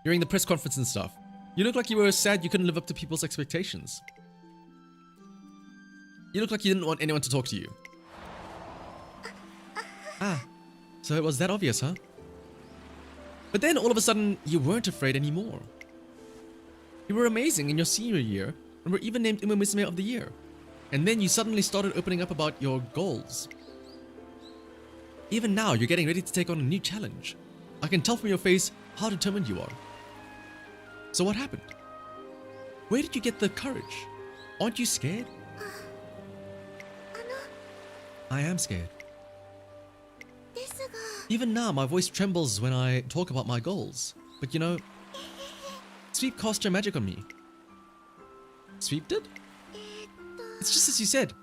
During the press conference and stuff. You looked like you were sad you couldn't live up to people's expectations. You looked like you didn't want anyone to talk to you. Ah, so it was that obvious, huh? But then all of a sudden, you weren't afraid anymore. You were amazing in your senior year and were even named Musume of the Year. And then you suddenly started opening up about your goals. Even now, you're getting ready to take on a new challenge. I can tell from your face how determined you are. So what happened? Where did you get the courage? Aren't you scared? I am scared. ですが Even now, my voice trembles when I talk about my goals. But you know, Sweep cast her magic on me. Sweep did? It's just as you said.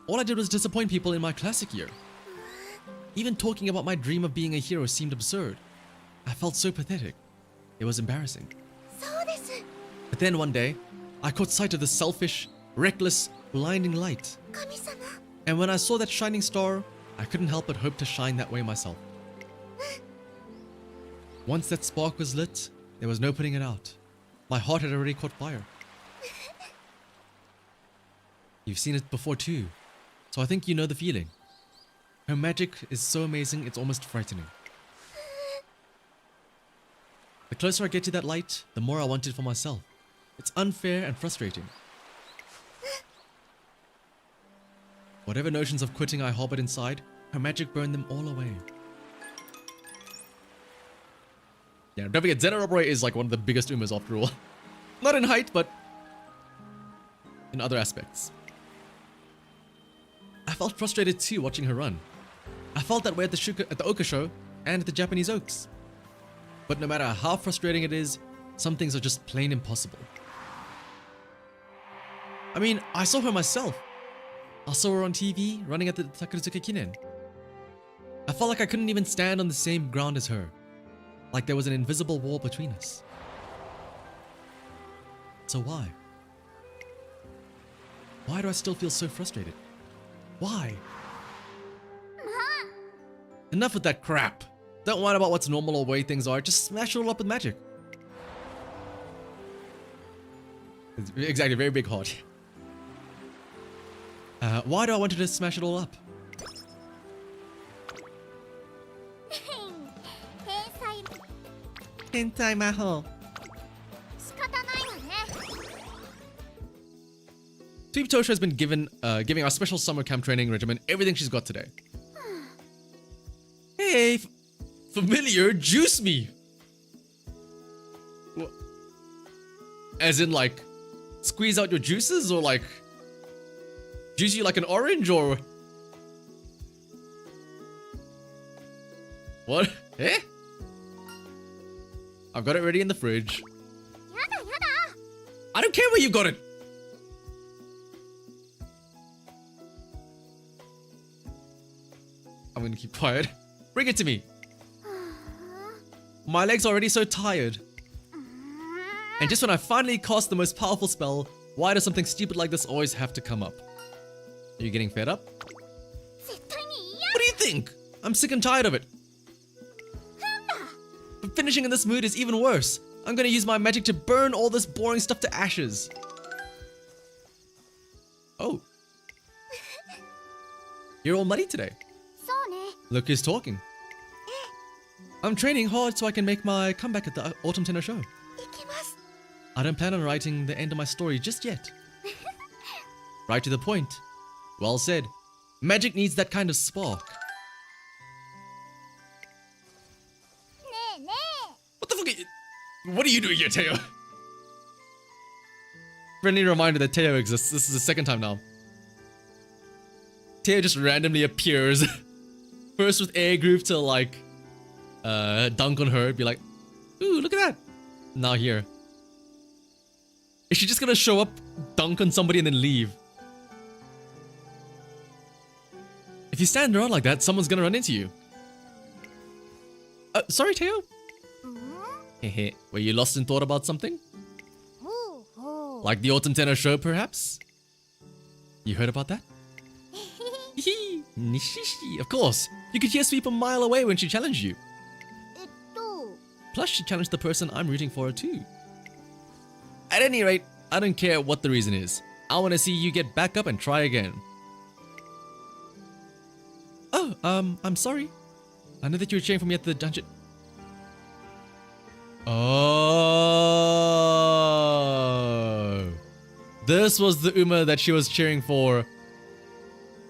All I did was disappoint people in my classic year. Even talking about my dream of being a hero seemed absurd. I felt so pathetic. It was embarrassing. そうです But then one day, I caught sight of the selfish, reckless, blinding light. 神様 And when I saw that shining star, I couldn't help but hope to shine that way myself. Once that spark was lit, there was no putting it out. My heart had already caught fire. You've seen it before too, so I think you know the feeling. Her magic is so amazing, it's almost frightening. The closer I get to that light, the more I want it for myself. It's unfair and frustrating. Whatever notions of quitting I harbored inside, her magic burned them all away. Yeah, don't forget, YADAAAAA is like one of the biggest Umas after all. Not in height, but in other aspects. I felt frustrated too watching her run. I felt that way at the Oka show and at the Japanese Oaks. But no matter how frustrating it is, some things are just plain impossible. I mean, I saw her myself. I saw her on TV running at the Takarazuka Kinen. I felt like I couldn't even stand on the same ground as her. Like there was an invisible wall between us. So why? Why do I still feel so frustrated? Why? Enough with that crap. Don't worry about what's normal or way things are. Just smash it all up with magic. Exactly, very big heart. Why do I want you to smash it all up? Hentai Maho. Sweep Tosho has been giving our special summer camp training regimen everything she's got today. Hey, familiar, juice me. What? As in like, squeeze out your juices or like, juice you like an orange or? What? Eh? I've got it ready in the fridge. I don't care where you got it. I'm gonna keep quiet. Bring it to me. My legs are already so tired. And just when I finally cast the most powerful spell, why does something stupid like this always have to come up? Are you getting fed up? What do you think? I'm sick and tired of it. But finishing in this mood is even worse. I'm gonna use my magic to burn all this boring stuff to ashes. Oh. You're all muddy today. Look who's talking. I'm training hard so I can make my comeback at the Autumn Tenno show. I don't plan on writing the end of my story just yet. Right to the point. Well said. Magic needs that kind of spark. What the fuck are you... What are you doing here, Teo? Friendly reminder that Teo exists. This is the second time now. Teo just randomly appears. First with air group to like dunk on her, be like, ooh, look at that. Now here. Is she just gonna show up, dunk on somebody and then leave? If you stand around like that, someone's gonna run into you. Sorry, Teo? Hehe, were you lost in thought about something? Like the Autumn Tenno show, perhaps? You heard about that? Nishishi, of course. You could hear Sweep a mile away when she challenged you. Plus, she challenged the person I'm rooting for too. At any rate, I don't care what the reason is. I want to see you get back up and try again. Oh, I'm sorry. I know that you were cheering for me at the dungeon. Oh. This was the Uma that she was cheering for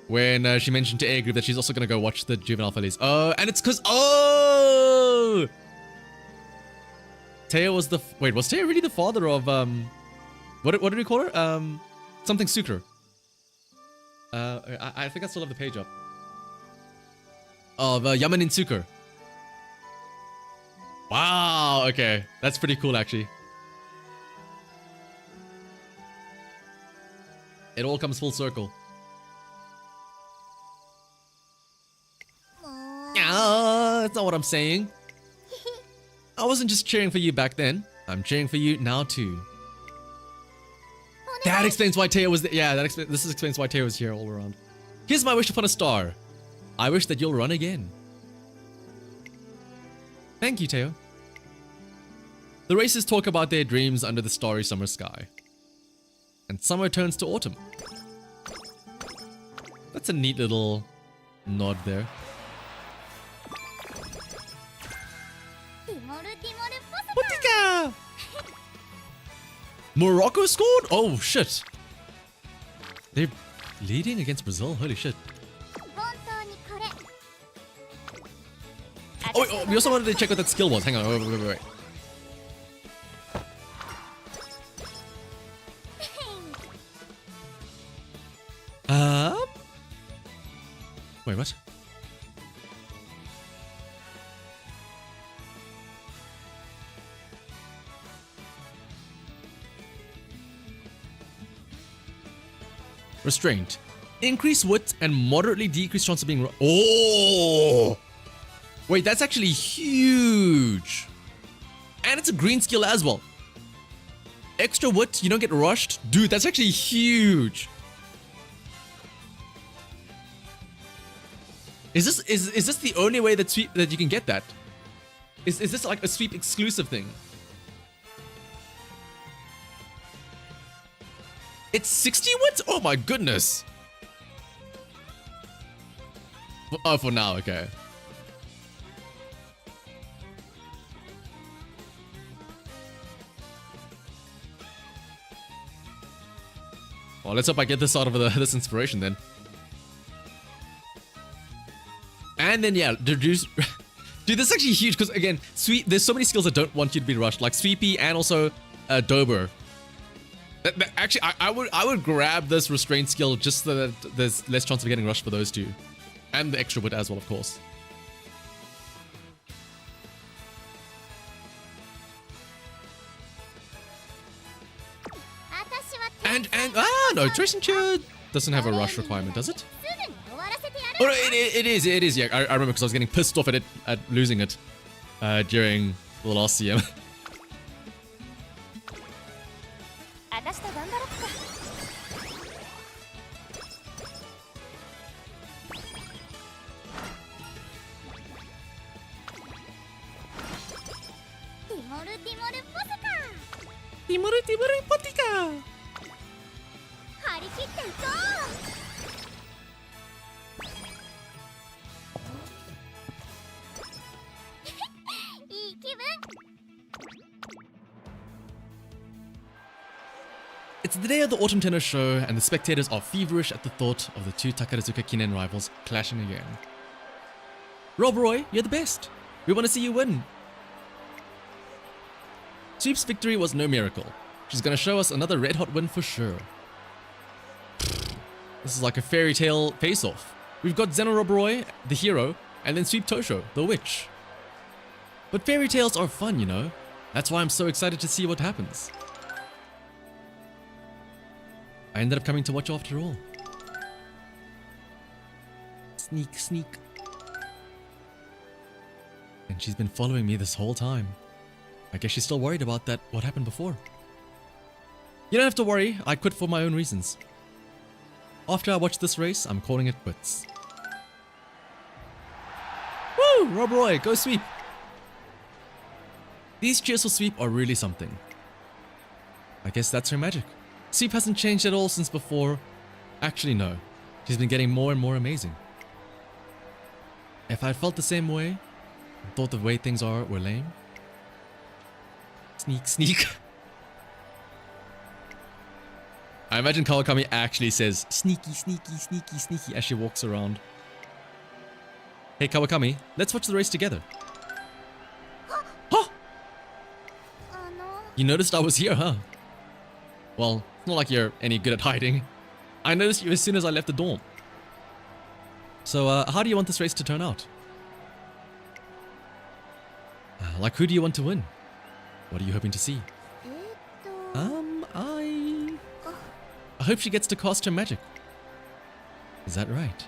when she mentioned to A Group that she's also gonna go watch the Juvenile Follies. Oh, and it's cause, oh! Teo was the, wait, was Teo really the father of, what did we call her? Something Sukra. I think I still have the page up. Of Yamanin Sukur. Wow, okay. That's pretty cool, actually. It all comes full circle. That's not what I'm saying. I wasn't just cheering for you back then. I'm cheering for you now too. That explains why Teo was there. Yeah, this explains why Teo was here all around. Here's my wish upon a star. I wish that you'll run again. Thank you, Teo. The races talk about their dreams under the starry summer sky. And summer turns to autumn. That's a neat little nod there. Putika! Morocco scored? Oh shit. They're Leading against Brazil? Holy shit. 本当にこれ Oh, we also wanted to check what that skill was. Hang on, wait. Wait, what? Restraint. Increase width and moderately decrease chance of being... Oh! Wait, that's actually huge. And it's a green skill as well. Extra width, you don't get rushed. Dude, that's actually huge. Is this the only way that you can get that? Is this like a sweep exclusive thing? It's 60 width? Oh my goodness. Oh, for now, okay. Well, let's hope I get this out of this inspiration then. And then, yeah, dude, this is actually huge because, again, there's so many skills that don't want you to be rushed, like Sweepy and also Dober. Actually, I would grab this restraint skill just so that there's less chance of getting rushed for those two. And the extra wit as well, of course. No, Tracing Chair doesn't have a rush requirement, does it? Oh, no, it is, yeah. I remember because I was getting pissed off at losing it during the last CM. It's the day of the Autumn Tennis Show, and the spectators are feverish at the thought of the two Takarazuka Kinen rivals clashing again. Rob Roy, you're the best. We want to see you win. Sweep's victory was no miracle. She's going to show us another red-hot win for sure. This is like a fairy tale face-off. We've got Zeno Rob Roy, the hero, and then Sweep Tosho, the witch. But fairy tales are fun, you know. That's why I'm so excited to see what happens. I ended up coming to watch after all. Sneak, sneak. And she's been following me this whole time. I guess she's still worried about what happened before. You don't have to worry, I quit for my own reasons. After I watch this race, I'm calling it quits. Woo! Rob Roy, go Sweep! These cheers for Sweep are really something. I guess that's her magic. Sweep hasn't changed at all since before. Actually, no. She's been getting more and more amazing. If I felt the same way, and thought the way things were lame. Sneak, sneak. I imagine Kawakami actually says, sneaky, sneaky, sneaky, sneaky as she walks around. Hey Kawakami, let's watch the race together. Huh? You noticed I was here, huh? Well, it's not like you're any good at hiding. I noticed you as soon as I left the dorm. So, how do you want this race to turn out? Like, who do you want to win? What are you hoping to see? I hope she gets to cast her magic. Is that right?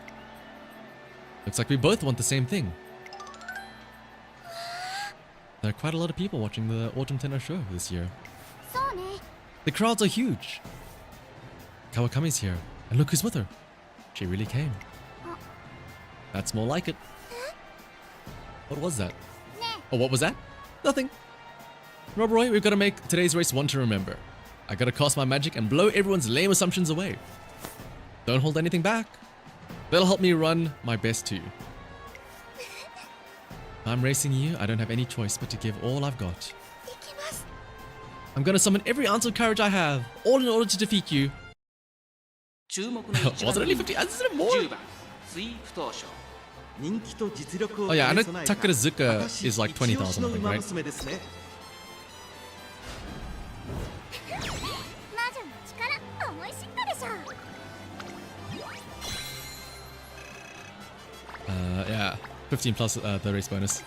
Looks like we both want the same thing. There are quite a lot of people watching the Autumn Tennis Show this year. The crowds are huge. Kawakami's here, and look who's with her. She really came. That's more like it. What was that? Oh, what was that? Nothing. Rob Roy, we've got to make today's race one to remember. I gotta cast my magic and blow everyone's lame assumptions away. Don't hold anything back. That'll help me run my best too. If I'm racing you, I don't have any choice but to give all I've got. I'm gonna summon every ounce of courage I have, all in order to defeat you. 注目の一 Was it 番 only 人 50? Is it more? 10番スイープ当初人気と実力を Oh yeah, I know 兼ね備えた Takarazuka 私 is like 一押し 20,000, の I think, 馬 right? 娘ですね。魔女の力思い知ったでしょ。 Yeah, 15 plus the race bonus.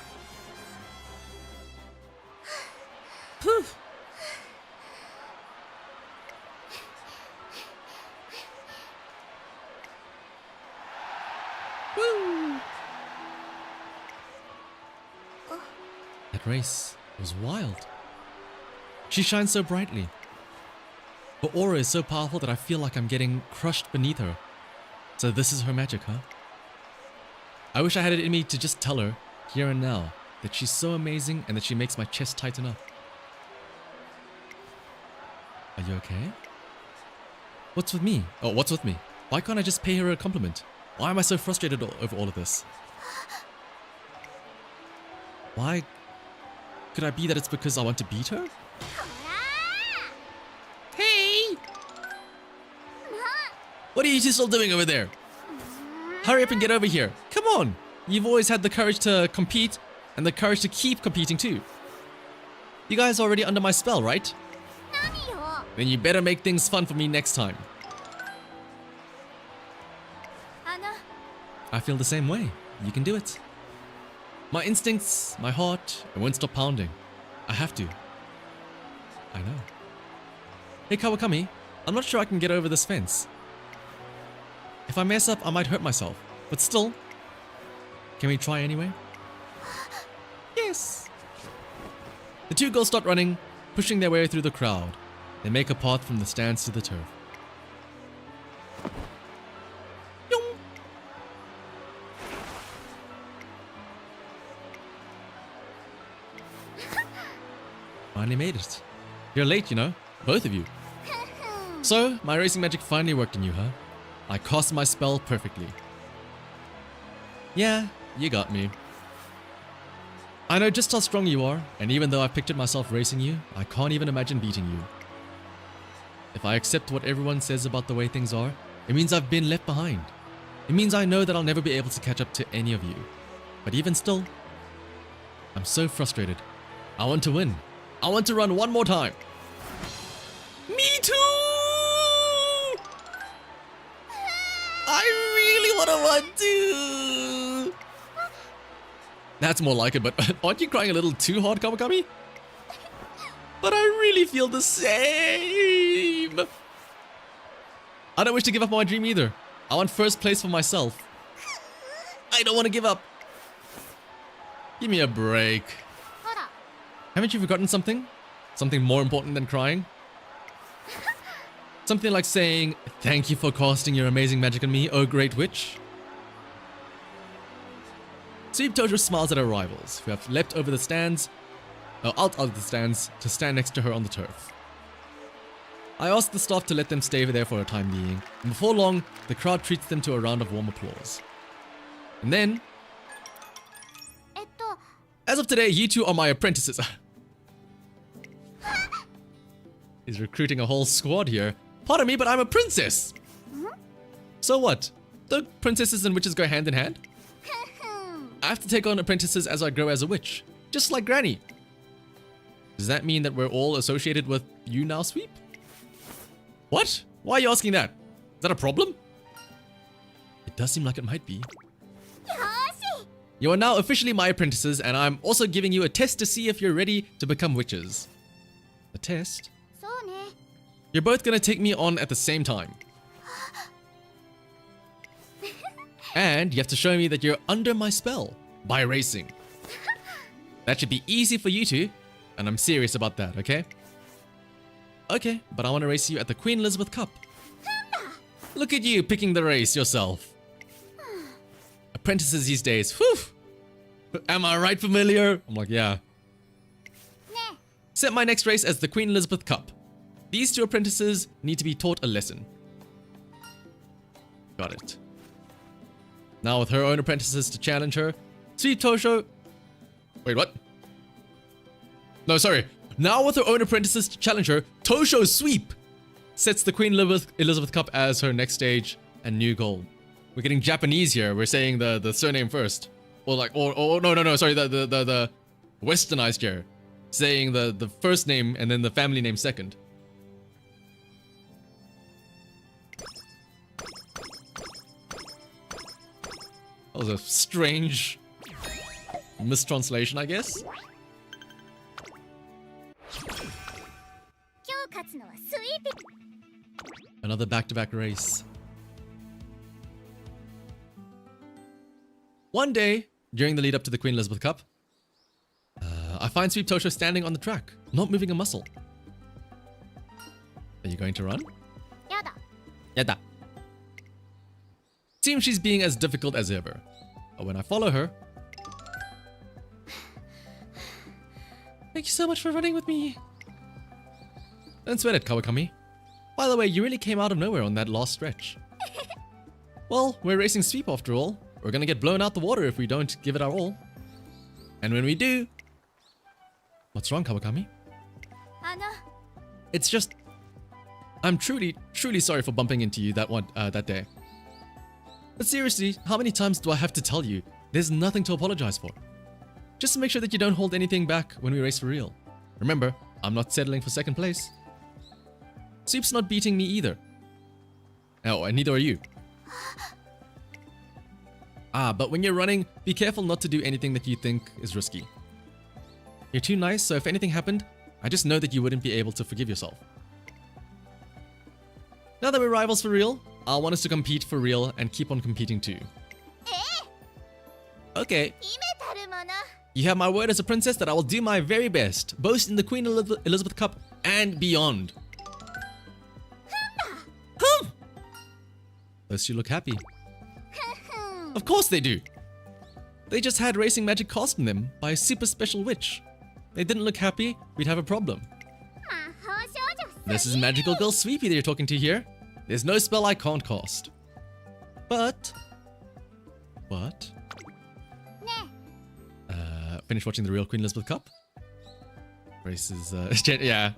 Woo! That race was wild. She shines so brightly. Her aura is so powerful that I feel like I'm getting crushed beneath her. So this is her magic, huh? I wish I had it in me to just tell her, here and now, that she's so amazing and that she makes my chest tighten up. Are you okay? What's with me? Oh, what's with me? Why can't I just pay her a compliment? Why am I so frustrated over all of this? Why could I be that it's because I want to beat her? ほら Hey! ーも What are you two still doing over there? Hurry up and get over here. Come on! You've always had the courage to compete and the courage to keep competing too. You guys are already under my spell, right? う何よ。 Then you better make things fun for me next time. あの I feel the same way. You can do it. My instincts, my heart, it won't stop pounding. I have to. I know. Hey Kawakami, I'm not sure I can get over this fence. If I mess up, I might hurt myself. But still, can we try anyway? Yes. The two girls start running, pushing their way through the crowd. They make a path from the stands to the turf. Yong. Finally made it. You're late, you know, both of you. So, my racing magic finally worked on you, huh? I cast my spell perfectly. Yeah, you got me. I know just how strong you are, and even though I pictured myself racing you, I can't even imagine beating you. If I accept what everyone says about the way things are, it means I've been left behind. It means I know that I'll never be able to catch up to any of you. But even still, I'm so frustrated. I want to win. I want to run one more time. Me too! I really want to run too! That's more like it, but aren't you crying a little too hard, Kawakami? But I really feel the same! I don't wish to give up on my dream either. I want first place for myself. I don't want to give up. Give me a break. ほら Haven't you forgotten something? Something more important than crying? Something like saying, thank you for casting your amazing magic on me, oh great witch. Sweep Tosho smiles at her rivals, who have leapt over the stands, out of the stands, to stand next to her on the turf. I ask the staff to let them stay there for a time being, and before long, the crowd treats them to a round of warm applause. And then, えっと as of today, you two are my apprentices. He's recruiting a whole squad here. Pardon me, but I'm a princess! So what? Don't princesses and witches go hand in hand? I have to take on apprentices as I grow as a witch, just like Granny. Does that mean that we're all associated with you now, Sweep? What? Why are you asking that? Is that a problem? It does seem like it might be. よーし You are now officially my apprentices, and I'm also giving you a test to see if you're ready to become witches. A test? そうね You're both gonna take me on at the same time. And you have to show me that you're under my spell by racing. That should be easy for you two, and I'm serious about that, okay? Okay, but I want to race you at the Queen Elizabeth Cup. Look at you picking the race yourself. Apprentices these days, whew! Am I right, familiar? I'm like, yeah. ね Set my next race as the Queen Elizabeth Cup. These two apprentices need to be taught a lesson. Got it. Now with her own apprentices to challenge her, Sweep Tosho... Wait, what? No, sorry. Now with her own apprentices to challenge her, Tosho Sweep sets the Queen Elizabeth Cup as her next stage and new goal. We're getting Japanese here. We're saying the surname first. Or like, no, sorry, the westernized here. Saying the first name and then the family name second. That was a strange mistranslation, I guess. 今日勝つのはスイーピ Another back-to-back race. One day, during the lead up to the Queen Elizabeth Cup, I find Sweep Tosho standing on the track, not moving a muscle. Are you going to run? やだ Yada. Seems she's being as difficult as ever. But when I follow her... Thank you so much for running with me. Don't sweat it, Kawakami. By the way, you really came out of nowhere on that last stretch. Well, we're racing Sweep after all. We're gonna get blown out the water if we don't give it our all. And when we do... What's wrong, Kawakami? あの It's just... I'm truly sorry for bumping into you that day. But seriously, how many times do I have to tell you? There's nothing to apologize for. Just to make sure that you don't hold anything back when we race for real. Remember, I'm not settling for second place. Sweep's not beating me either. Oh, and neither are you. But when you're running, be careful not to do anything that you think is risky. You're too nice, so if anything happened, I just know that you wouldn't be able to forgive yourself. Now that we're rivals for real, I want us to compete for real and keep on competing too. Okay. 秘めたるもの You have my word as a princess that I will do my very best, both in the Queen Elizabeth Cup and beyond. Hum! Those two look happy. Of course they do. They just had racing magic cast on them by a super special witch. They didn't look happy, we'd have a problem. 魔法少女 This is Magical Girl Sweepy that you're talking to here. There's no spell I can't cast. But...ね Finish watching the real Queen Elizabeth Cup? Races, yeah.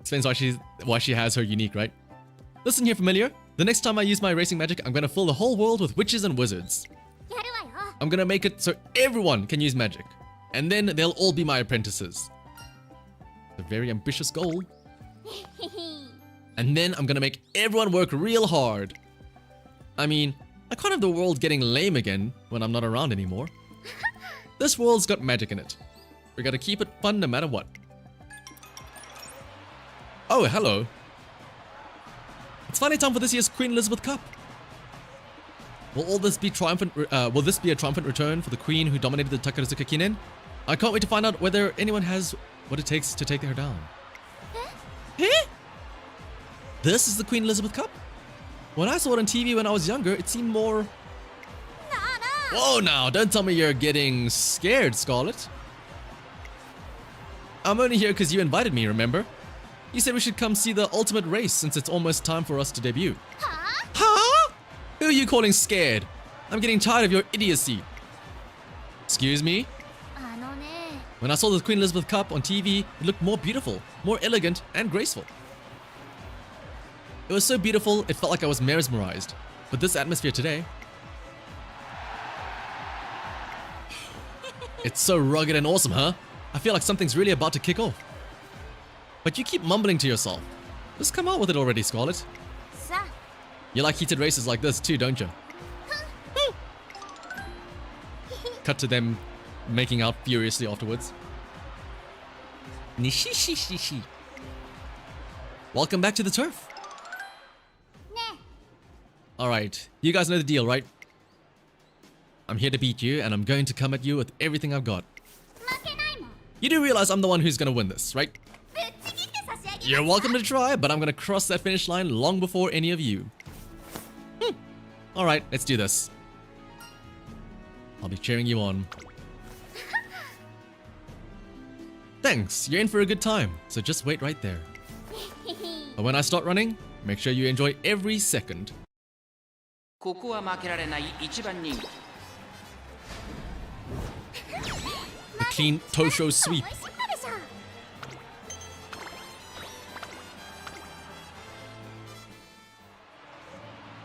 Explains why she has her unique, right? Listen here, familiar. The next time I use my racing magic, I'm gonna fill the whole world with witches and wizards. やるわよ I'm gonna make it so everyone can use magic. And then they'll all be my apprentices. A very ambitious goal. And then I'm gonna make everyone work real hard. I mean, I can't have the world getting lame again when I'm not around anymore. This world's got magic in it. We gotta keep it fun no matter what. Oh, hello. It's finally time for this year's Queen Elizabeth Cup. Will this be a triumphant return for the queen who dominated the Takarazuka Kinen? I can't wait to find out whether anyone has what it takes to take her down. Eh? This is the Queen Elizabeth Cup? When I saw it on TV when I was younger, it seemed more... Whoa now, don't tell me you're getting scared, Scarlet. I'm only here because you invited me, remember? You said we should come see the ultimate race since it's almost time for us to debut. Huh? Who are you calling scared? I'm getting tired of your idiocy. Excuse me? あのね When I saw the Queen Elizabeth Cup on TV, it looked more beautiful, more elegant, and graceful. It was so beautiful, it felt like I was mesmerized. But this atmosphere today... It's so rugged and awesome, huh? I feel like something's really about to kick off. But you keep mumbling to yourself. Just come out with it already, Scarlet. さ You like heated races like this too, don't you? Cut to them making out furiously afterwards. Nishishishishi. Welcome back to the turf. ね Alright, you guys know the deal, right? I'm here to beat you, and I'm going to come at you with everything I've got. 負けないもん You do realize I'm the one who's gonna win this, right? ぶっちぎって差し上げ You're welcome to try, but I'm gonna cross that finish line long before any of you. Alright, let's do this. I'll be cheering you on. Thanks, you're in for a good time, so just wait right there. But when I start running, make sure you enjoy every second. ここは負けられない一番人気 The clean Tosho sweep. 美味しかったでしょ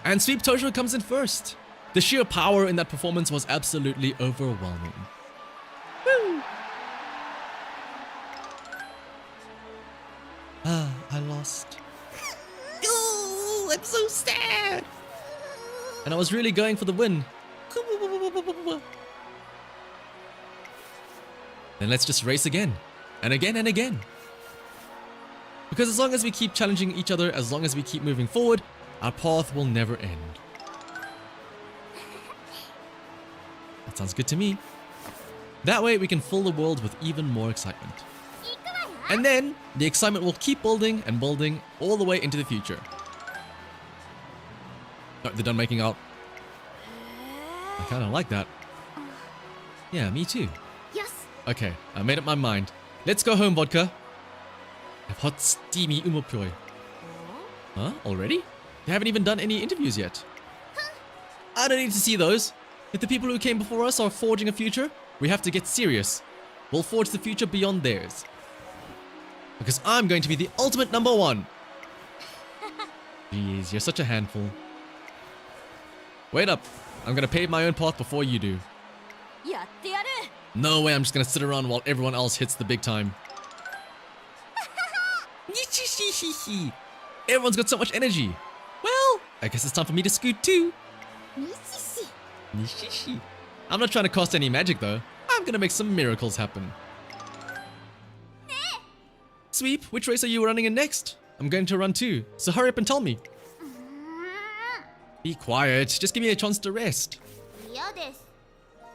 And Sweep Tosho comes in first. The sheer power in that performance was absolutely overwhelming. Woo! Ah, I lost. Ooh, I'm so sad. And I was really going for the win. Then let's just race again. And again and again. Because as long as we keep challenging each other, as long as we keep moving forward, our path will never end. That sounds good to me. That way we can fill the world with even more excitement. And then the excitement will keep building and building all the way into the future. Oh, they're done making out. I kind of like that. Yeah, me too. Yes. Okay, I made up my mind. Let's go home, Vodka. I've hot steamy umopyoi. Huh? Already? They haven't even done any interviews yet. I don't need to see those. If the people who came before us are forging a future, we have to get serious. We'll forge the future beyond theirs. Because I'm going to be the ultimate number one. Jeez, you're such a handful. Wait up. I'm gonna pave my own path before you do. やってやる No way I'm just gonna sit around while everyone else hits the big time. Everyone's got so much energy. Well, I guess it's time for me to scoot too. ミシシ Nishishi. I'm not trying to cast any magic though. I'm gonna make some miracles happen. Sweep, which race are you running in next? I'm going to run too, so hurry up and tell me. Be quiet, just give me a chance to rest. 嫌です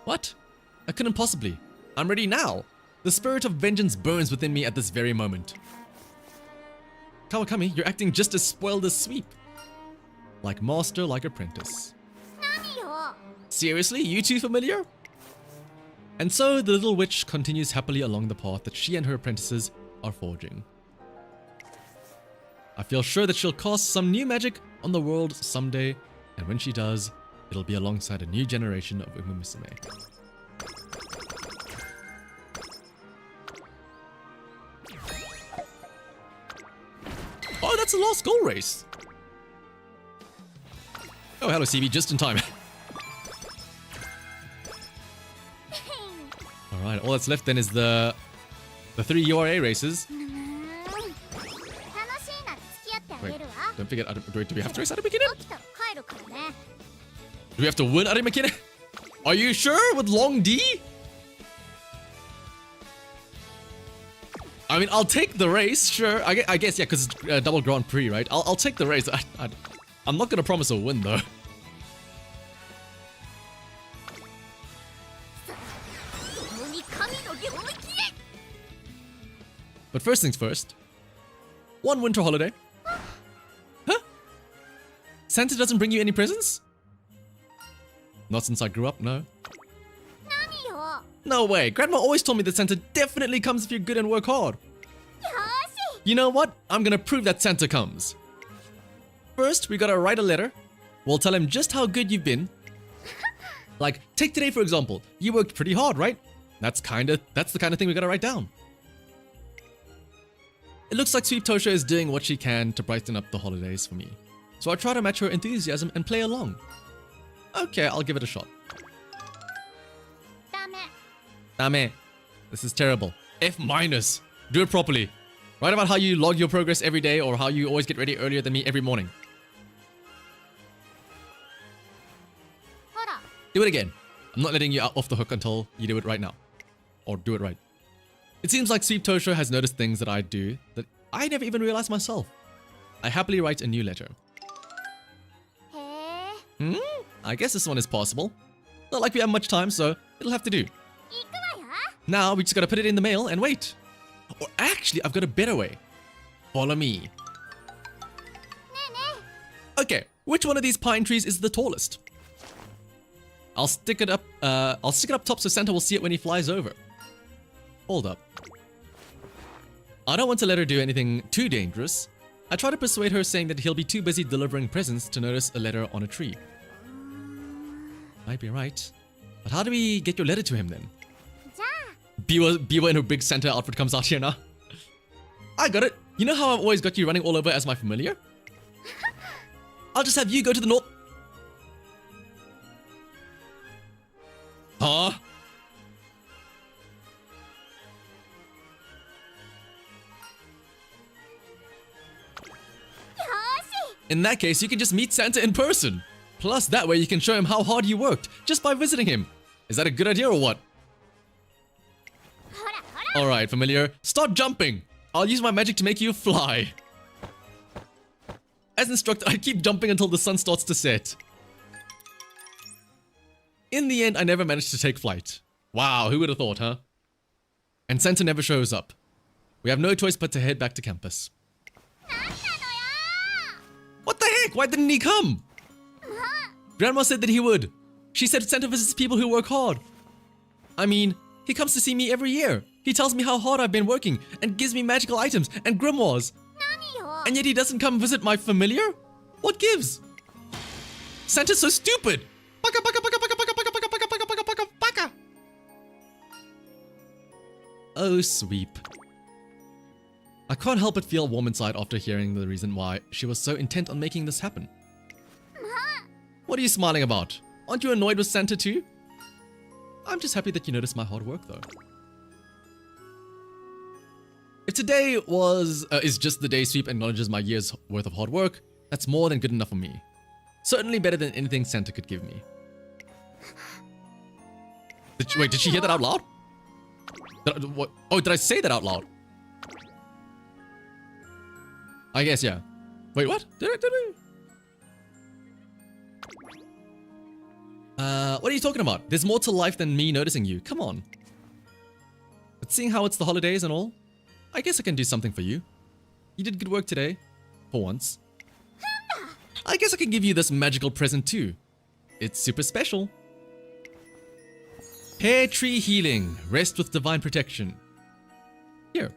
What? I couldn't possibly. I'm ready now. The spirit of vengeance burns within me at this very moment. Kawakami, you're acting just as spoiled as Sweep. Like master, like apprentice. 何よ Seriously, you two familiar? And so the little witch continues happily along the path that she and her apprentices are forging. I feel sure that she'll cast some new magic on the world someday, and when she does, it'll be alongside a new generation of Musume. Oh, that's the last goal race! Oh, hello CB, just in time. Alright, all that's left then is the 3 URA races. 楽しいなら付き合ってあ Wait, げるわ don't forget, do we have to race Arimakine? 起きたら帰るからね Do we have to win Arimakine? Are you sure with long D? I mean, I'll take the race, sure. I guess, yeah, because it's double Grand Prix, right? I'll take the race. I'm not gonna promise a win, though. But first things first. One winter holiday. Huh? Santa doesn't bring you any presents? Not since I grew up, no. 何よ No way. Grandma always told me that Santa definitely comes if you're good and work hard. よし You know what? I'm gonna prove that Santa comes. First, we gotta write a letter. We'll tell him just how good you've been. Like, take today for example. You worked pretty hard, right? That's the kind of thing we gotta write down. It looks like Sweep Tosho is doing what she can to brighten up the holidays for me. So I try to match her enthusiasm and play along. Okay, I'll give it a shot. ダメ Dame. This is terrible. F minus. Do it properly. Write about how you log your progress every day or how you always get ready earlier than me every morning. ほら Do it again. I'm not letting you out off the hook until you do it right now. Or do it right. It seems like Sweep Tosho has noticed things that I do that I never even realized myself. I happily write a new letter. へえ I guess this one is possible. Not like we have much time, so it'll have to do. 行くわよ Now we just gotta put it in the mail and wait. Or actually, I've got a better way. Follow me. ねえね Okay, which one of these pine trees is the tallest? I'll stick it up top so Santa will see it when he flies over. Hold up. I don't want to let her do anything too dangerous. I try to persuade her saying that he'll be too busy delivering presents to notice a letter on a tree. Might be right. But how do we get your letter to him then? じゃあ Biwa in her big Santa outfit comes out here now. I got it. You know how I've always got you running all over as my familiar? I'll just have you go to the north. In that case, you can just meet Santa in person. Plus, that way you can show him how hard you worked just by visiting him. Is that a good idea or what? Alright, familiar. Start jumping. I'll use my magic to make you fly. As instructed, I keep jumping until the sun starts to set. In the end, I never managed to take flight. Wow, who would have thought, huh? And Santa never shows up. We have no choice but to head back to campus. What the heck? Why didn't he come? Grandma said that he would. She said Santa visits people who work hard. I mean, he comes to see me every year. He tells me how hard I've been working and gives me magical items and grimoires. And yet he doesn't come visit my familiar? What gives? Santa's so stupid. Baka, baka, baka, baka, baka, baka, baka, baka, baka, baka, baka. Oh, Sweep. I can't help but feel warm inside after hearing the reason why she was so intent on making this happen. What are you smiling about? Aren't you annoyed with Santa too? I'm just happy that you noticed my hard work though. If today is just the day Sweep acknowledges my year's worth of hard work, that's more than good enough for me. Certainly better than anything Santa could give me. Wait, did she hear that out loud? Did I say that out loud? I guess, yeah. Wait, what? Did I? What are you talking about? There's more to life than me noticing you. Come on. But seeing how it's the holidays and all, I guess I can do something for you. You did good work today. For once. I guess I can give you this magical present too. It's super special. Pear Tree Healing. Rest with divine protection. Here.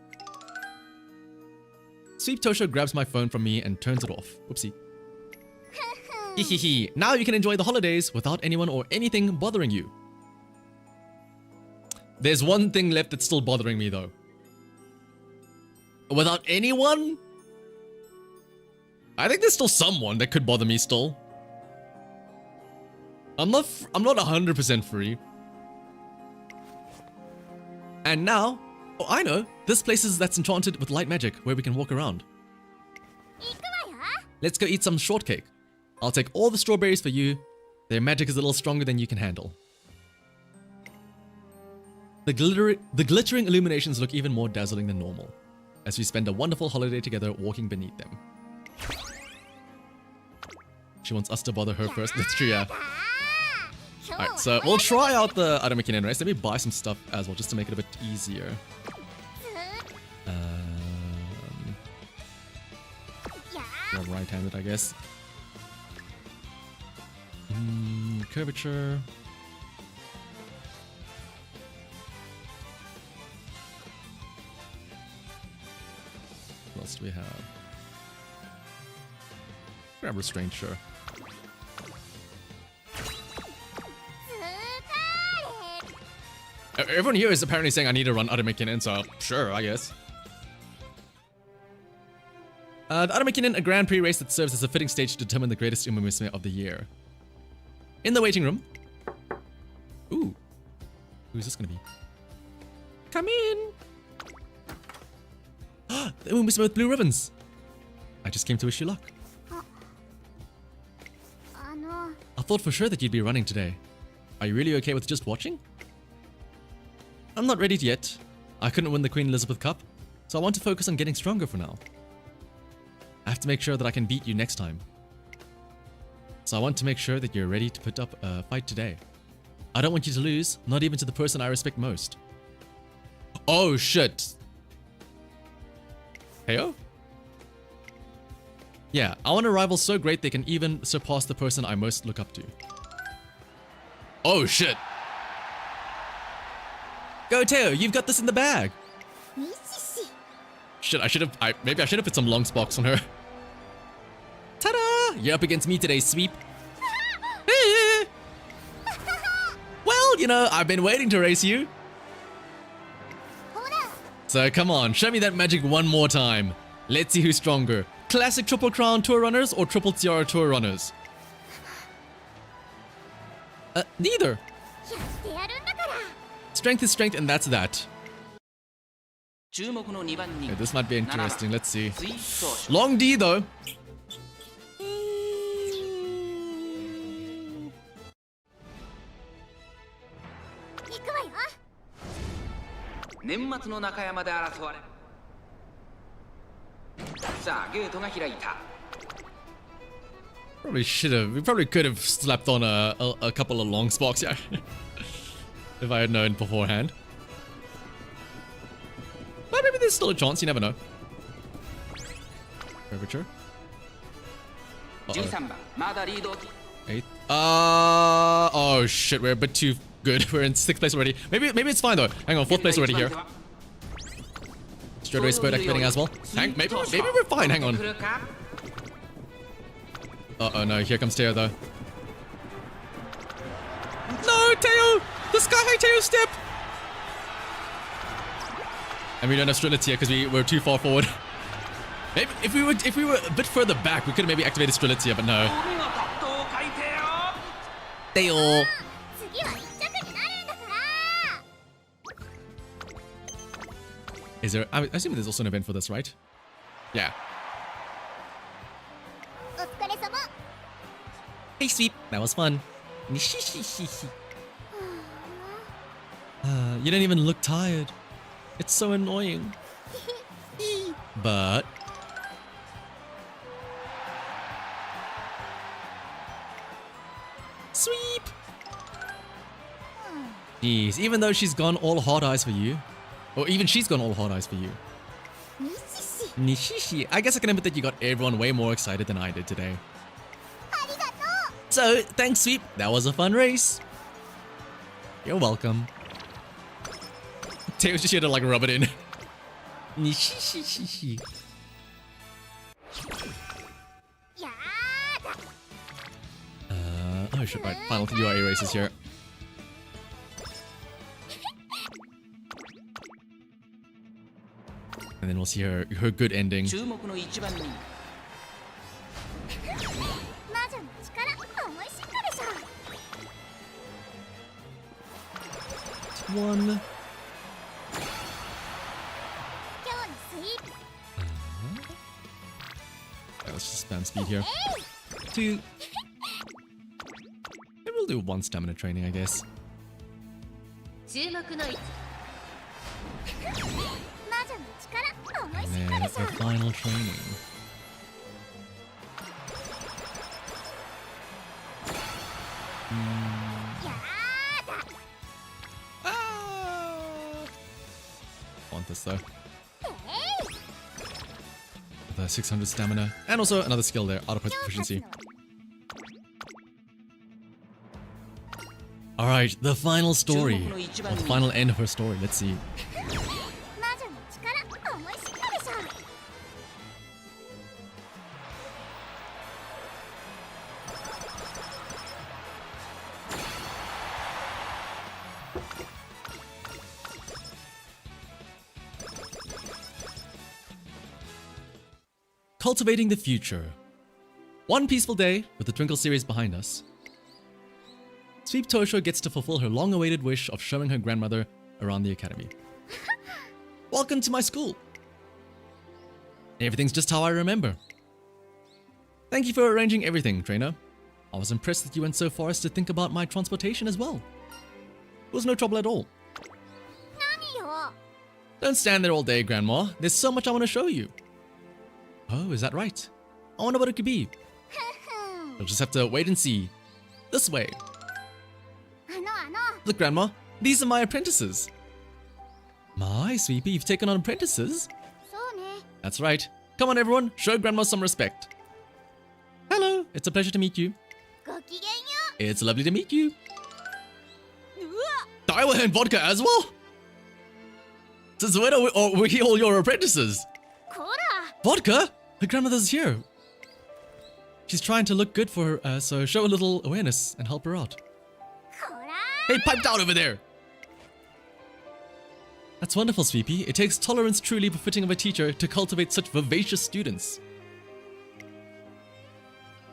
Sweep Tosho grabs my phone from me and turns it off. Whoopsie. Hehehe. Now you can enjoy the holidays without anyone or anything bothering you. There's one thing left that's still bothering me though. Without anyone? I think there's still someone that could bother me still. I'm not 100% free. And now, oh, I know, this place that's enchanted with light magic where we can walk around. Let's go eat some shortcake. I'll take all the strawberries for you. Their magic is a little stronger than you can handle. The glittering illuminations look even more dazzling than normal, as we spend a wonderful holiday together walking beneath them. She wants us to bother her first. That's true, yeah. Alright, so we'll try out the Adamikinen race. Let me buy some stuff as well, just to make it a bit easier. Well, right-handed, I guess. Curvature. What else do we have? Grab restraint, sure. Everyone here is apparently saying I need to run Adamikinen, so sure, I guess. The Adamikinen, a Grand Prix race that serves as a fitting stage to determine the greatest Musume of the year. In the waiting room. Ooh. Who's this gonna be? Come in! The Musume with blue ribbons! I just came to wish you luck. I thought for sure that you'd be running today. Are you really okay with just watching? I'm not ready yet. I couldn't win the Queen Elizabeth Cup, so I want to focus on getting stronger for now. I have to make sure that I can beat you next time. So I want to make sure that you're ready to put up a fight today. I don't want you to lose, not even to the person I respect most. Oh shit. Heyo? Yeah, I want a rival so great they can even surpass the person I most look up to. Oh shit. Go Teo, you've got this in the bag. Shit, maybe I should have put some long sparks on her. Ta-da! You're up against me today, Sweep. Well, you know, I've been waiting to race you. So come on, show me that magic one more time. Let's see who's stronger. Classic Triple Crown Tour Runners or Triple Tiara Tour Runners? Neither. Strength is strength and that's that. Okay, this might be interesting, let's see. Long D though. 年末の中山で争われさあゲートが開いた We probably could have slapped on a couple of long sparks here. If I had known beforehand. But maybe there's still a chance, you never know. Curvature. 13番まだリードを 8. Oh shit, we're a bit too good. We're in 6th place already. Maybe it's fine though. Hang on, 4th place already here. Straight away spurt activating as well. Maybe we're fine, hang on. Uh-oh, no, here comes Teo though. No, Teo! The Sky High Teo step! And we don't have Strility here because we were too far forward. Maybe if we were a bit further back, we could have maybe activated Strility, but no. Teo! 次は一着になるんだから Is there? I assume there's also an event for this, right? Yeah. お疲れ様 Hey, sweep. That was fun. You don't even look tired. It's so annoying. But sweep. Jeez, even though she's gone all hard eyes for you, or even she's gone all hard eyes for you. ミシシ Nishishi, I guess I can admit that you got everyone way more excited than I did today. ありがと So, thanks, Sweep. That was a fun race. You're welcome. Taylor's just here to like rub it in. Nishishi. うやだ Oh shit, right. Final URA races here. And then we'll see her good ending. 注目の1番人魔女の力思い知ったでしょ One. 今日のスイープ Yeah, let's just spam speed here. 2. Maybe we'll do 1 stamina training, I guess. 注目の位置魔女の力思い And 知っ then たでしょ the final training. Mm. やだ Want this though. The 600 stamina. And also another skill there, auto proficiency. Alright, the final story. Or the final end of her story. Let's see. 魔女の力思い知ったでしょ Cultivating the future. One peaceful day, with the Twinkle series behind us, Sweep Tosho gets to fulfill her long-awaited wish of showing her grandmother around the academy. Welcome to my school. Everything's just how I remember. Thank you for arranging everything, trainer. I was impressed that you went so far as to think about my transportation as well. It was no trouble at all. 何よ Don't stand there all day, Grandma. There's so much I want to show you. Oh, is that right? I wonder what it could be. You'll just have to wait and see. This way. あの Look, Grandma. These are my apprentices. My, Sweepy, you've taken on apprentices? そうね That's right. Come on, everyone. Show Grandma some respect. Hello. It's a pleasure to meet you. ごきげんよ It's lovely to meet you. ううわ Daiwa and Vodka as well? Since when are we all your apprentices? こら Vodka? Her grandmother's here. She's trying to look good for her, so show a little awareness and help her out. こら Hey, pipe down over there! That's wonderful, Sweepy. It takes tolerance truly befitting of a teacher to cultivate such vivacious students.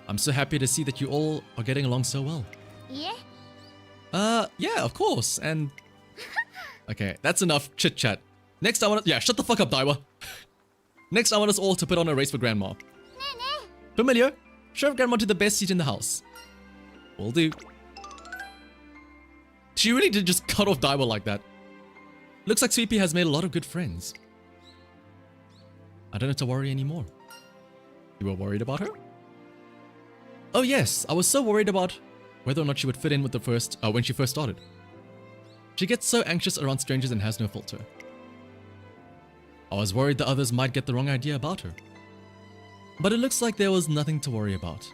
I'm so happy to see that you all are getting along so well. いえ Yeah, of course, and... Okay, that's enough chit-chat. Next I want... Yeah, shut the fuck up, Daiwa. Next I want us all to put on a race for Grandma. ねえね Familiar? Shove Grandma to the best seat in the house. Will do. She really did just cut off Daiwa like that. Looks like Sweepy has made a lot of good friends. I don't have to worry anymore. You were worried about her? Oh yes, I was so worried about whether or not she would fit in with the when she first started. She gets so anxious around strangers and has no filter. I was worried the others might get the wrong idea about her. But it looks like there was nothing to worry about.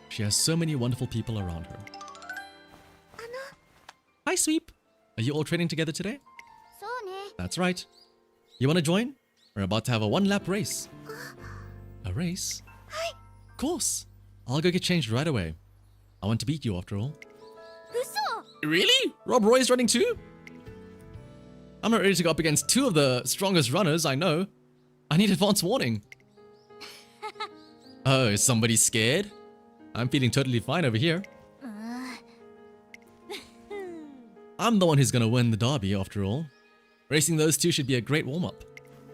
She has so many wonderful people around her. Hi Sweep! Are you all training together today? そうね That's right. You wanna join? We're about to have a one-lap race. A race? Of course. I'll go get changed right away. I want to beat you after all. 嘘 Really? Rob Roy's running too? I'm not ready to go up against two of the strongest runners I know. I need advance warning. Oh, is somebody scared? I'm feeling totally fine over here. I'm the one who's gonna win the derby after all. Racing those two should be a great warm-up.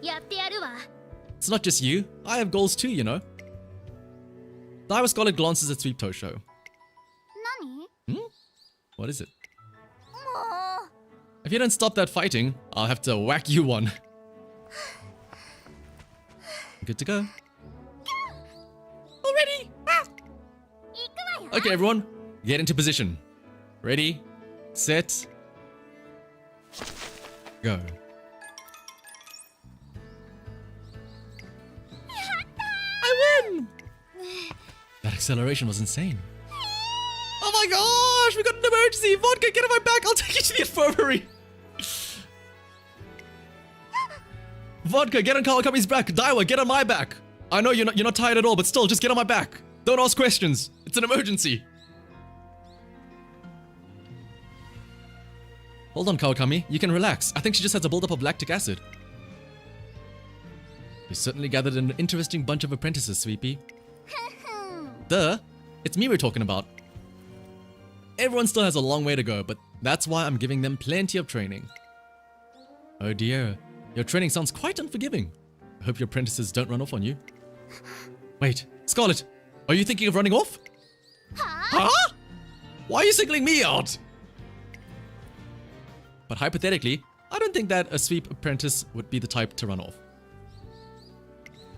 やってやるわ It's not just you. I have goals too, you know. Daiwa Scarlet glances at Sweep Tosho. 何 What is it? もう If you don't stop that fighting, I'll have to whack you one. Good to go. Already? 行くわよ Okay, everyone, get into position. Ready, set, go. I win! That acceleration was insane. Oh my gosh, we got an emergency! Vodka, get on my back! I'll take you to the infirmary! Vodka, get on Kawakami's back! Daiwa, get on my back! I know you're not tired at all, but still, just get on my back! Don't ask questions! It's an emergency! Hold on, Kawakami. You can relax. I think she just has a buildup of lactic acid. You certainly gathered an interesting bunch of apprentices, Sweepy. Duh! It's me we're talking about. Everyone still has a long way to go, but that's why I'm giving them plenty of training. Oh dear, your training sounds quite unforgiving. I hope your apprentices don't run off on you. Wait, Scarlet, are you thinking of running off? Huh? Why are you singling me out? But hypothetically, I don't think that a Sweep apprentice would be the type to run off.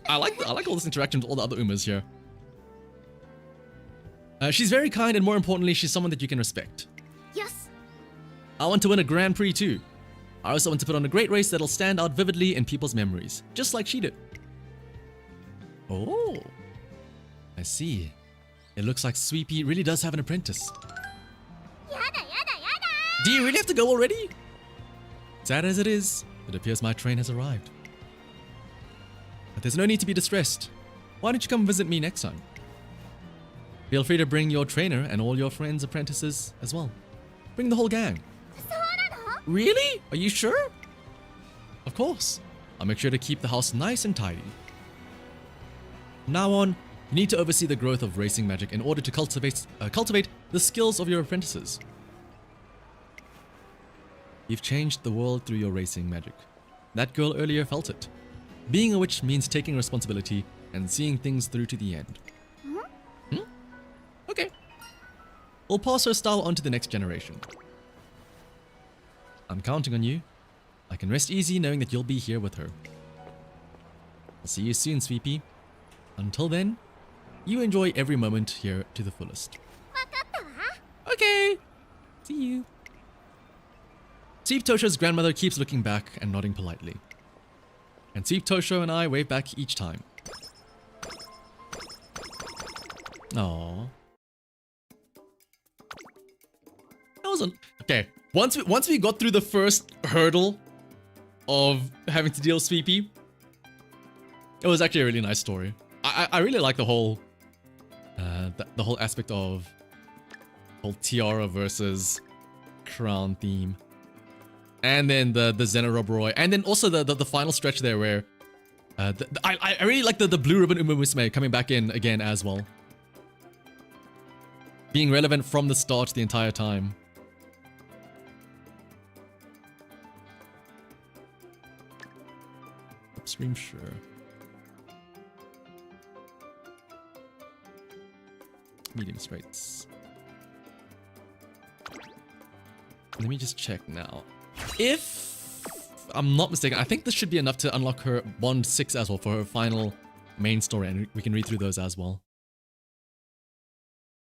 I like all this interaction with all the other Umas here. She's very kind, and more importantly, she's someone that you can respect. Yes I want to win a Grand Prix too. I also want to put on a great race that'll stand out vividly in people's memories, just like she did. Oh, I see. It looks like Sweepy really does have an apprentice. やだやだやだ Do you really have to go already? Sad as it is, it appears my train has arrived. But there's no need to be distressed. Why don't you come visit me next time? Feel free to bring your trainer and all your friends' apprentices as well. Bring the whole gang. そうなの Really? Are you sure? Of course. I'll make sure to keep the house nice and tidy. From now on, you need to oversee the growth of racing magic in order to cultivate the skills of your apprentices. You've changed the world through your racing magic. That girl earlier felt it. Being a witch means taking responsibility and seeing things through to the end. Okay. We'll pass her style on to the next generation. I'm counting on you. I can rest easy knowing that you'll be here with her. I'll see you soon, Sweepy. Until then, you enjoy every moment here to the fullest. わかったわ Okay. See you. Sweep Tosho's grandmother keeps looking back and nodding politely. And Sweep Tosho and I wave back each time. Aww. That was okay. Once we got through the first hurdle of having to deal with Sweepy, it was actually a really nice story. I really like the whole the whole aspect of whole tiara versus crown theme, and then the Xena Rob Roy, and then also the final stretch there where I really like the blue ribbon Musume coming back in again as well, being relevant from the start the entire time. Upstream, sure. Medium straights. Let me just check now. If I'm not mistaken, I think this should be enough to unlock her Bond 6 as well for her final main story, and we can read through those as well.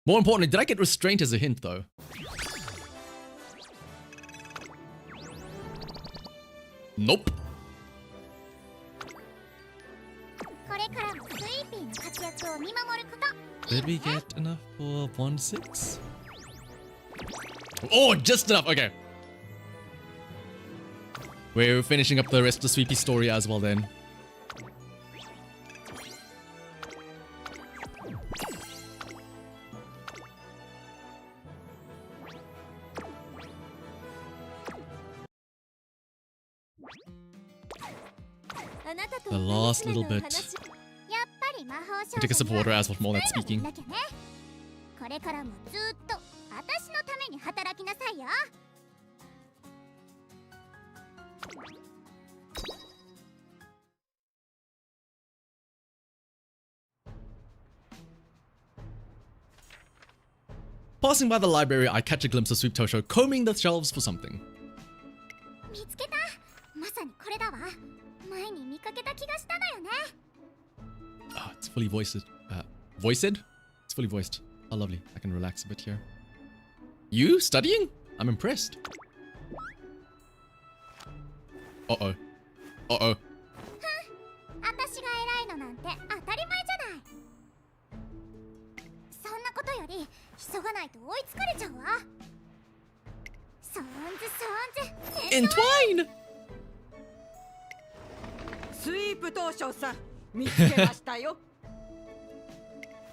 More importantly, did I get restraint as a hint though? Nope. これからもスイーピーの活躍を見守ること。 Did we get enough for Bond 6? Oh, just enough. Okay. We're finishing up the rest of the Sweepy story as well then. The last little bit. やっぱり魔法少 I take a sip of water as well from all that speaking. これからもずっと私のために働きなさいよ。 Passing by the library, I catch a glimpse of Sweep Tosho combing the shelves for something. 見つけた。まさにこれだわ。前に見かけた気がしたのよね。 Oh, it's fully voiced. Voiced? It's fully voiced. How lovely. I can relax a bit here. You studying? I'm impressed. Uh-oh. Uh-oh. 私が偉いのなんて当たり前じゃない。そんなことより急がないと追いつかれちゃうわ。そーんず。 Entwine! スイープ東証さん見つけましたよ。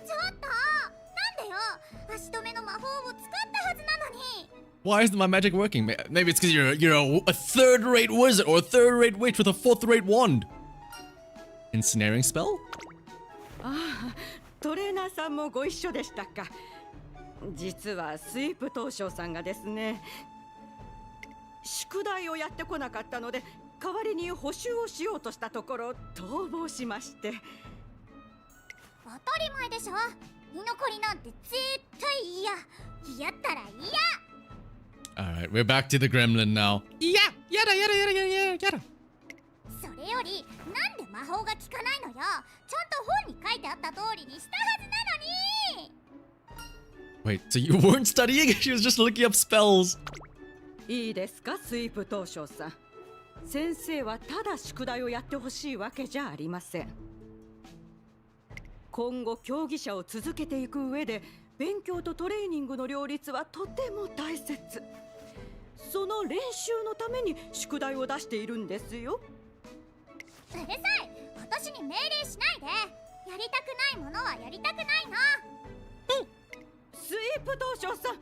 ちょっとなんでよ。足止めの魔法を使ったはずなのに。 Why isn't my magic working? Maybe it's because you're a third-rate wizard or a third-rate witch with a fourth-rate wand. Ensnaring spell? ああ、トレーナーさんもご一緒でしたか。実はスイープ東証さんがですね、宿題をやってこなかったので代わりに補習をしようとしたところ逃亡しまして。当たり前でしょ。居残りなんて絶対嫌。やったら嫌。 Alright, we're back to the gremlin now. Yeah! Yada, yada, yada, yada, yada. それよりなんで魔法が効かないのよ。ちゃんと本に書いてあった通りにしたはずなのに。 Wait, so you weren't studying? She was just looking up spells. いいですか、スイープ東証さん。先生はただ宿題をやってほしいわけじゃありません。今後競技者を続けていく上で勉強とトレーニングの両立はとても大切。その練習のために宿題を出しているんですよ。うるさい。私に命令しないで。やりたくないものはやりたくないの。スイープ東証さん。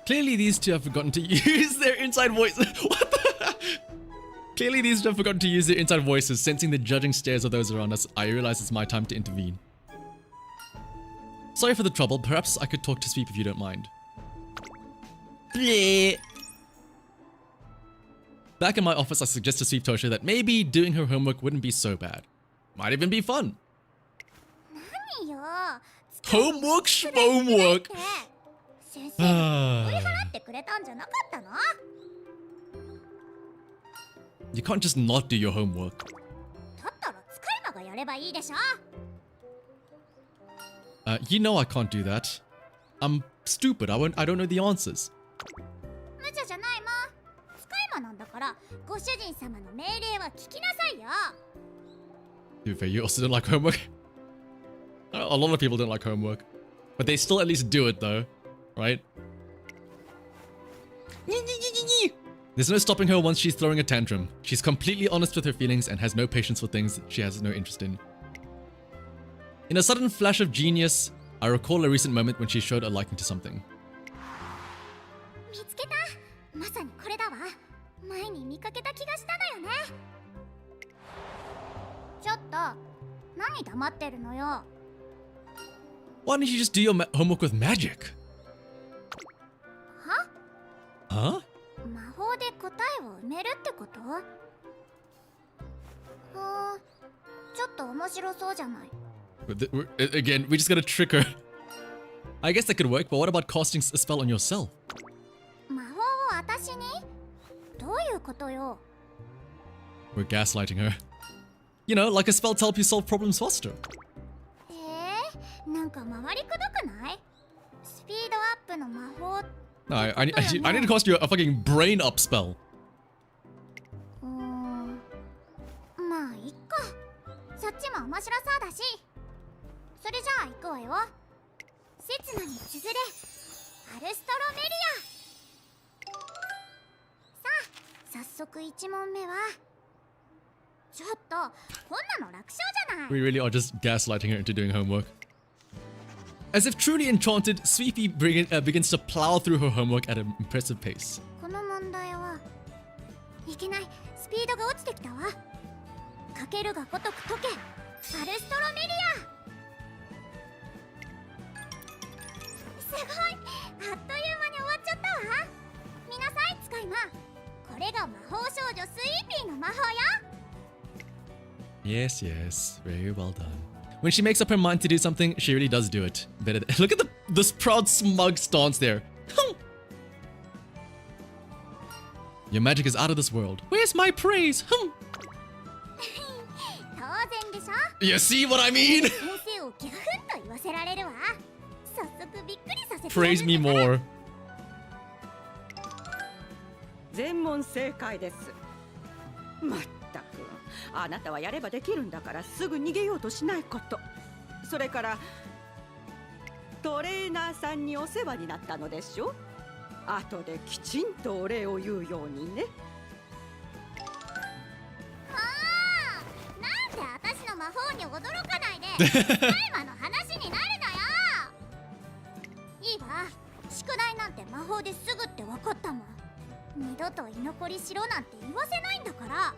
Clearly these two have forgotten to use their inside voice. What the? Clearly these two have forgotten to use their inside voices. Sensing the judging stares of those around us, I realize it's my time to intervene. Sorry for the trouble. Perhaps I could talk to Sweep if you don't mind. Bleh. Back in my office, I suggest to Sweep Tosho that maybe doing her homework wouldn't be so bad. Might even be fun. 何よ。 Homework, schmomework. 先生が振り払ってくれたんじゃなかったの？ You can't just not do your homework. だったら使い魔がやればいいでしょ。 You know I can't do that. I'm stupid. I don't know the answers. 無茶じゃないもん。使い魔なんだからご主人様の命令は聞きなさいよ。 To be fair, you also don't like homework. A lot of people don't like homework, but they still at least do it though, right? There's no stopping her once she's throwing a tantrum. She's completely honest with her feelings and has no patience for things she has no interest in. In a sudden flash of genius, I recall a recent moment when she showed a liking to something. 見つけた。まさにこれだわ。前に見かけた気がしたのよね。ちょっと何黙ってるのよ。 Why don't you just do your homework with magic? は？ Huh? 魔法で答えを埋めるってこと？ちょっと面白そうじゃない。 Again, we just gotta trick her. I guess that could work, but what about casting a spell on yourself? 魔法を私に？どういうことよ。 We're gaslighting her. You know, like a spell to help you solve problems faster. なんか回りくどくない？スピードアップの魔法。 No, I need to cost you a fucking brain up spell. まあいっか。そっちも面白そうだし。それじゃあ行くわよ。刹那に綴れアルストロメリア。さあ早速1問目は。ちょっとこんなの楽勝じゃない。 We really are just gaslighting her into doing homework. As if truly enchanted, Sweepy begins to plow through her homework at an impressive pace. この問題はいけない。スピードが落ちてきたわ。かけるがごとく解けアルストロメリア。すごい、あっという間に終わっちゃったわ。見なさい使い魔。これが魔法少女スイーピーの魔法よ。 Yes, yes, very well done. When she makes up her mind to do something, she really does do it. Look at this proud, smug stance there. Your magic is out of this world. Where's my praise? 当然でしょ。 You see what I mean? 先生をギャフンと言わせられるわ。早速びっくりさせて。 Praise me more. 全問正解です。まったく、あなたはやればできるんだからすぐ逃げようとしないこと。それからトレーナーさんにお世話になったのでしょ。後できちんとお礼を言うようにね。なんで私の魔法に驚かないでタイマの話になるのよ。いいわ、宿題なんて魔法ですぐって分かったもん。二度と居残りしろなんて言わせないんだから。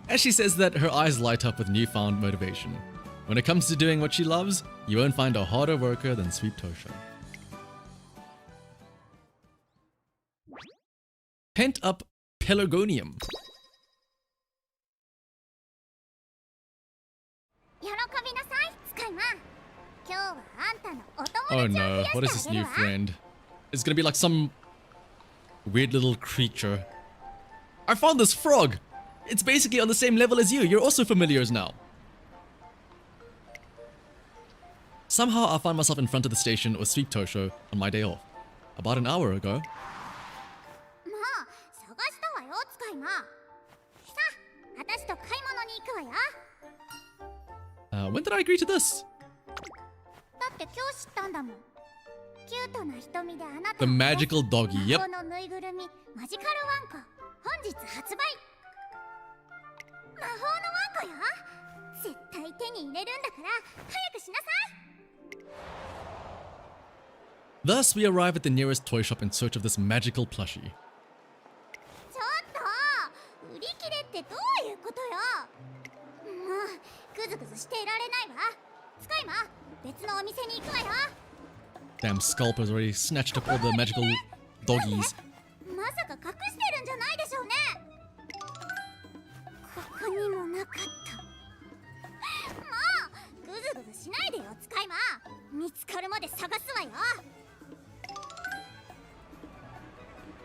As she says that, her eyes light up with newfound motivation. When it comes to doing what she loves, you won't find a harder worker than Sweet Tosho. Pent up Pelargonium. 喜びなさい使い魔。今日はあんたのお Oh 友達を no, 増 what や is し this てあげ new るわ。 friend? It's gonna be like some weird little creature. I found this frog! It's basically on the same level as you. You're also familiars now. Somehow I found myself in front of the station with Sweet Tosho on my day off. About an hour ago. もう探したわよ使い魔。さあ私と買い物に行くわよ。 When did I agree to this? だって今日知ったんだもん。キュートな瞳であなた The magical doggy, 魔 yep. 法のぬいぐるみマジカルワンコ本日発売。魔法のワンコよ。絶対手に入れるんだから早くしなさい。 Thus, we arrive at the nearest toy shop in search of this magical plushie. ちょっと売り切れってどういうことよ。もうグズグズしていられないわ。使い魔別のお店に行くわよ。 Damn, Sculper's already snatched up all the magical doggies. まさか隠してるんじゃないでしょうね。ここにもなかった。もうグズグズしないでよ使い魔。見つかるまで探すわよ。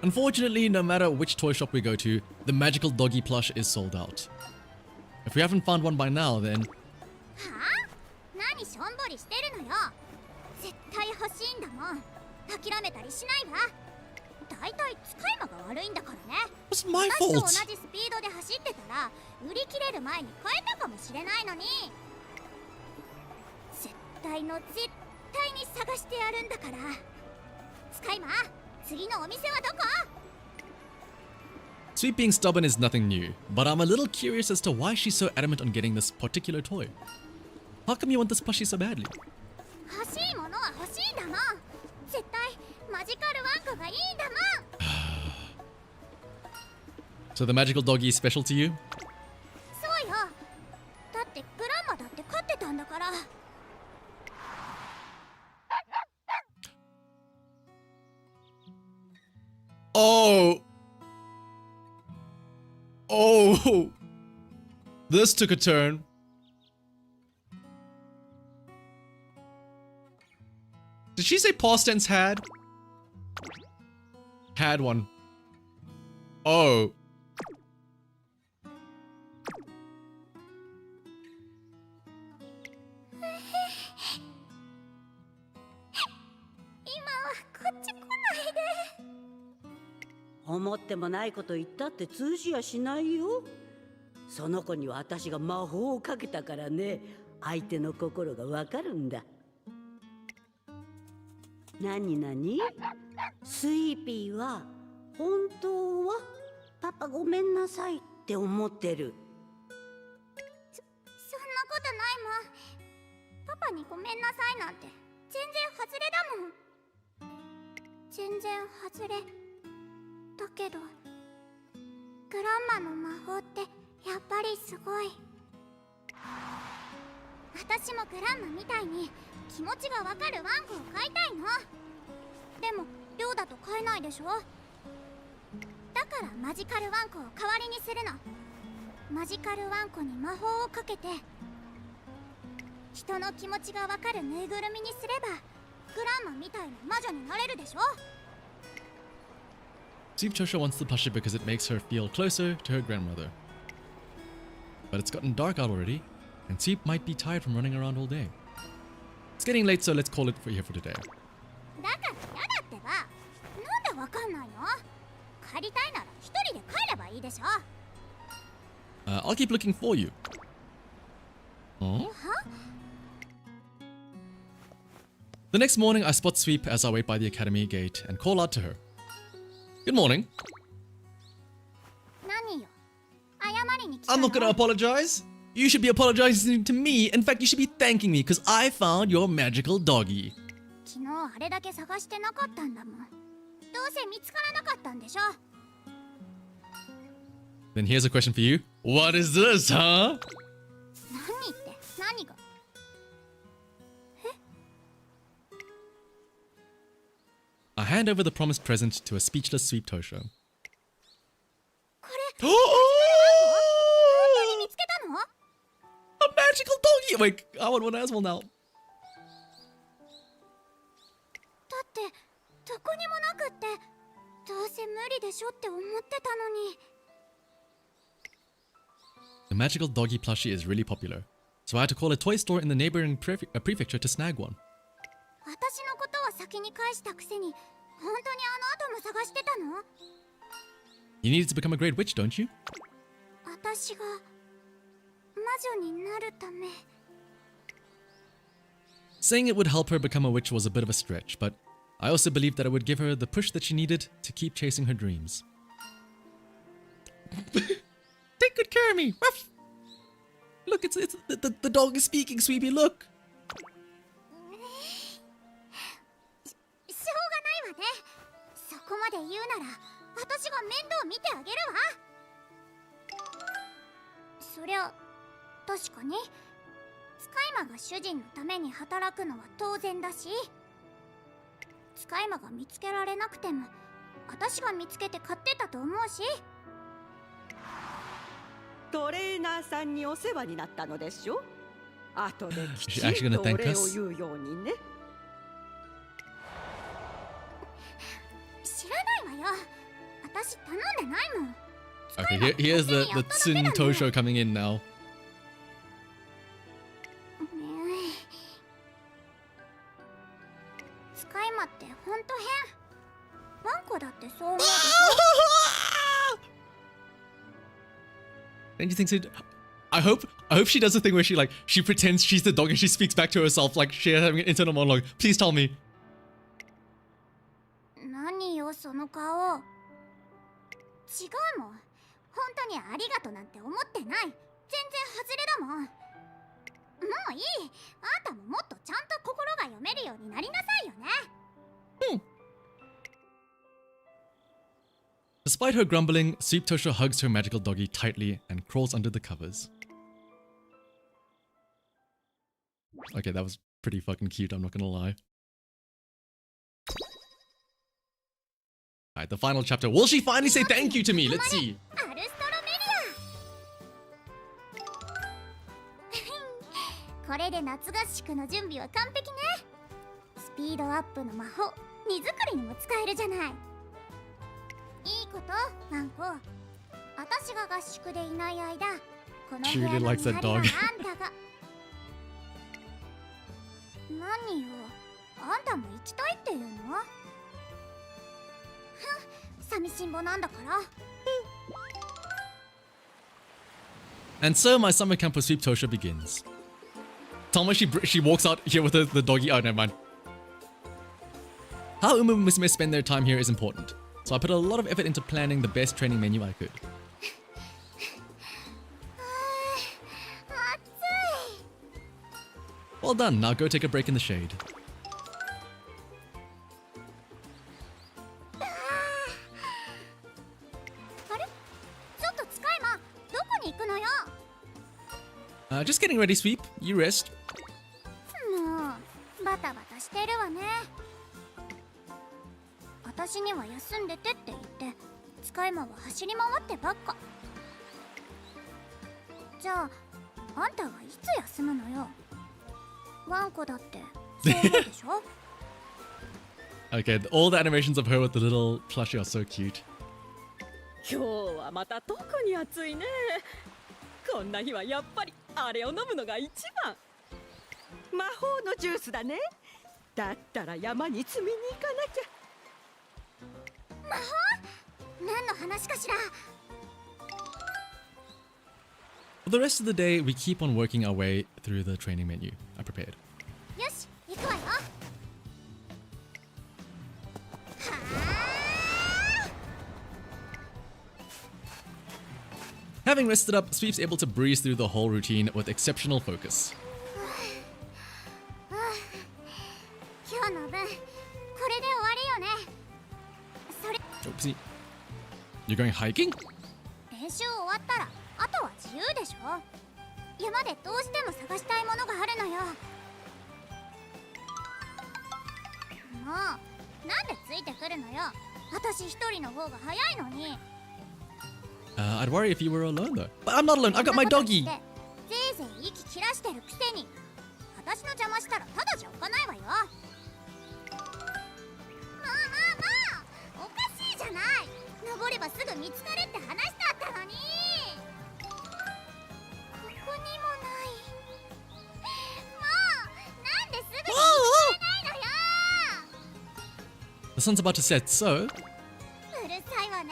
Unfortunately, no matter which toy shop we go to, the magical doggy plush is sold out. If we haven't found one by now, then... はあ？何しょんぼりしてるのよ。絶対欲しいんだもん。諦めたりしないわ。だいたい使い魔が悪いんだからね。 What's my 私と fault? 同じスピードで走ってたら売り切れる前に買えたかもしれないのに。絶対の絶対に探してやるんだから。使い魔次のお店はどこ？ Sweet being stubborn is nothing new, but I'm a little curious as to why she's so adamant on getting this particular toy. How come you want this plushie so badly? 欲しいものは欲しいんだもん。絶対マジカルワンコがいいんだもん。 So the magical doggy is special to you? そうよ。だってグランマだって飼ってたんだから。 Oh! Oh! This took a turn. Did she say past tense had? Had one. Oh. 今はこっち来ないで。思ってもないこと言ったって通じやしないよ。その子には私が魔法をかけたからね、相手の心がわかるんだ。何々？スイーピーは本当はパパごめんなさいって思ってる。そんなことないもん。パパにごめんなさいなんて全然外れだもん。全然外れだけど、グランマの魔法ってやっぱりすごい。私もグランマみたいに気持ちがわかるワンコを飼いたいの。でも寮だと飼えないでしょ。だからマジカルワンコを代わりにするの。マジカルワンコに魔法をかけて人の気持ちがわかるぬいぐるみにすればグランマみたいな魔女になれるでしょ。 Steve Tosho wants the plushie because it makes her feel closer to her grandmother. But it's gotten dark out already, and Steve might be tired from running around all day. It's getting late, so let's call it here for today. だから嫌だってば。なんでわかんないの？帰りたいなら一人で帰ればいいでしょ。I'll keep looking for you. Oh? The next morning, I spot Sweep as I wait by the academy gate and call out to her. Good morning. 何よ。謝りに来た I'm の？ not gonna apologize. You should be apologizing to me. In fact, you should be thanking me because I found your magical doggy. 昨日あれだけ探してなかったんだもん。どうせ見つからなかったんでしょ。 Then here's a question for you. What is this, huh? 何って何が？ I hand over the promised present to a speechless Sweep Tosho. これ本当に見つけたの？ A magical doggy! Wait, I want one as well now. だってどこにもなくって、どうせ無理でしょって思ってたのに。 The magical doggy plushie is really popular, so I had to call a toy store in the neighboring prefecture to snag one. 私のことは先に返したくせに、本当にあの後も探してたの？ You needed to become a great witch, don't you? 私が魔女になるため。 Saying it would help her become a witch was a bit of a stretch, but I also believed that it would give her the push that she needed to keep chasing her dreams. Take good care of me! Ruff! Look, it's the dog is speaking, Sweepy, look! しょうがないわね。そこまで言うなら私が面倒見てあげるわ。そりゃ確かに使い魔が主人のために働くのは当然だし、使い魔が見つけられなくても私が見つけて買ってたと思うし。トレーナーさんにお世話になったのでしょ。後でき Is she ち actually ん gonna とお thank 礼を us? 言うようにね。知らないわよ。私頼んでないもん。 Okay, here's the Tsun Tosho coming in now. 使い魔ってほんと変。ワンコだってそう思うでしょ。 Don't you think so? I hope she does the thing where she pretends she's the dog and she speaks back to herself like she's having an internal monologue. Please tell me. 何よその顔。違うもん。本当にありがとなんて思ってない。全然外れだもん。もういい。あんたももっとちゃんと心が読めるようになりなさいよね。Despite her grumbling, Sweep Tosho hugs her magical doggy tightly and crawls under the covers. Okay, that was pretty fucking cute, I'm not gonna lie. Alright, the final chapter. Will she finally say thank you to me? Let's see. アルストロメリア。これで夏合宿の準備は完璧ね。スピードアップの魔法、荷造りにも使えるじゃない。いいことワンコ。私が合宿でいない間、この部 She 屋 really の likes 見 that 張 dog. りはあんたが。何よ、あんたも行きたいっていうの？ふん、寂しんぼなんだから。And so my summer camp with Sweep Tosho begins. Tell me she walks out here with the doggy. Oh, never mind. How Umu and Musume spend their time here is important. So I put a lot of effort into planning the best training menu I could. 暑い。 Well done, now go take a break in the shade. あれ？ちょっと使い魔、どこに行くのよ。Just getting ready, Sweep. You rest. もうバタバタしてるわね。私には休んでてって言って使い魔は走り回ってばっか。じゃああんたはいつ休むのよ。ワンコだってそう思うでしょ。 Okay, all the animations of her with the little plushie are so cute. 今日はまた特に暑いね。こんな日はやっぱりあれを飲むのが一番。魔法のジュースだね。だったら山に積みに行かなきゃ。魔法？何の話かしら。 For the rest of the day, we keep on working our way through the training menu I prepared. よし、行くわよ。はあ。 Having rested up, Sweep's able to breeze through the whole routine with exceptional focus. 今日の分これで終わりよね。それ Oopsie. You're going hiking? 練習終わったらあとは自由でしょ。山でどうしても探したいものがあるのよ。もうなんでついてくるのよ。私一人の方が早いのに。 I'd worry if you were alone though. But I'm not alone, I've got my そんなこと doggy! 言ってぜいぜい息切らしてるくせに私の邪魔したらただじゃおかないわよ。まあおかしいじゃない。登ればすぐ見つかるって話だったのに。ここにもない。もうなんですぐに見つからないのよ。 The sun's about to set, so うるさいわね。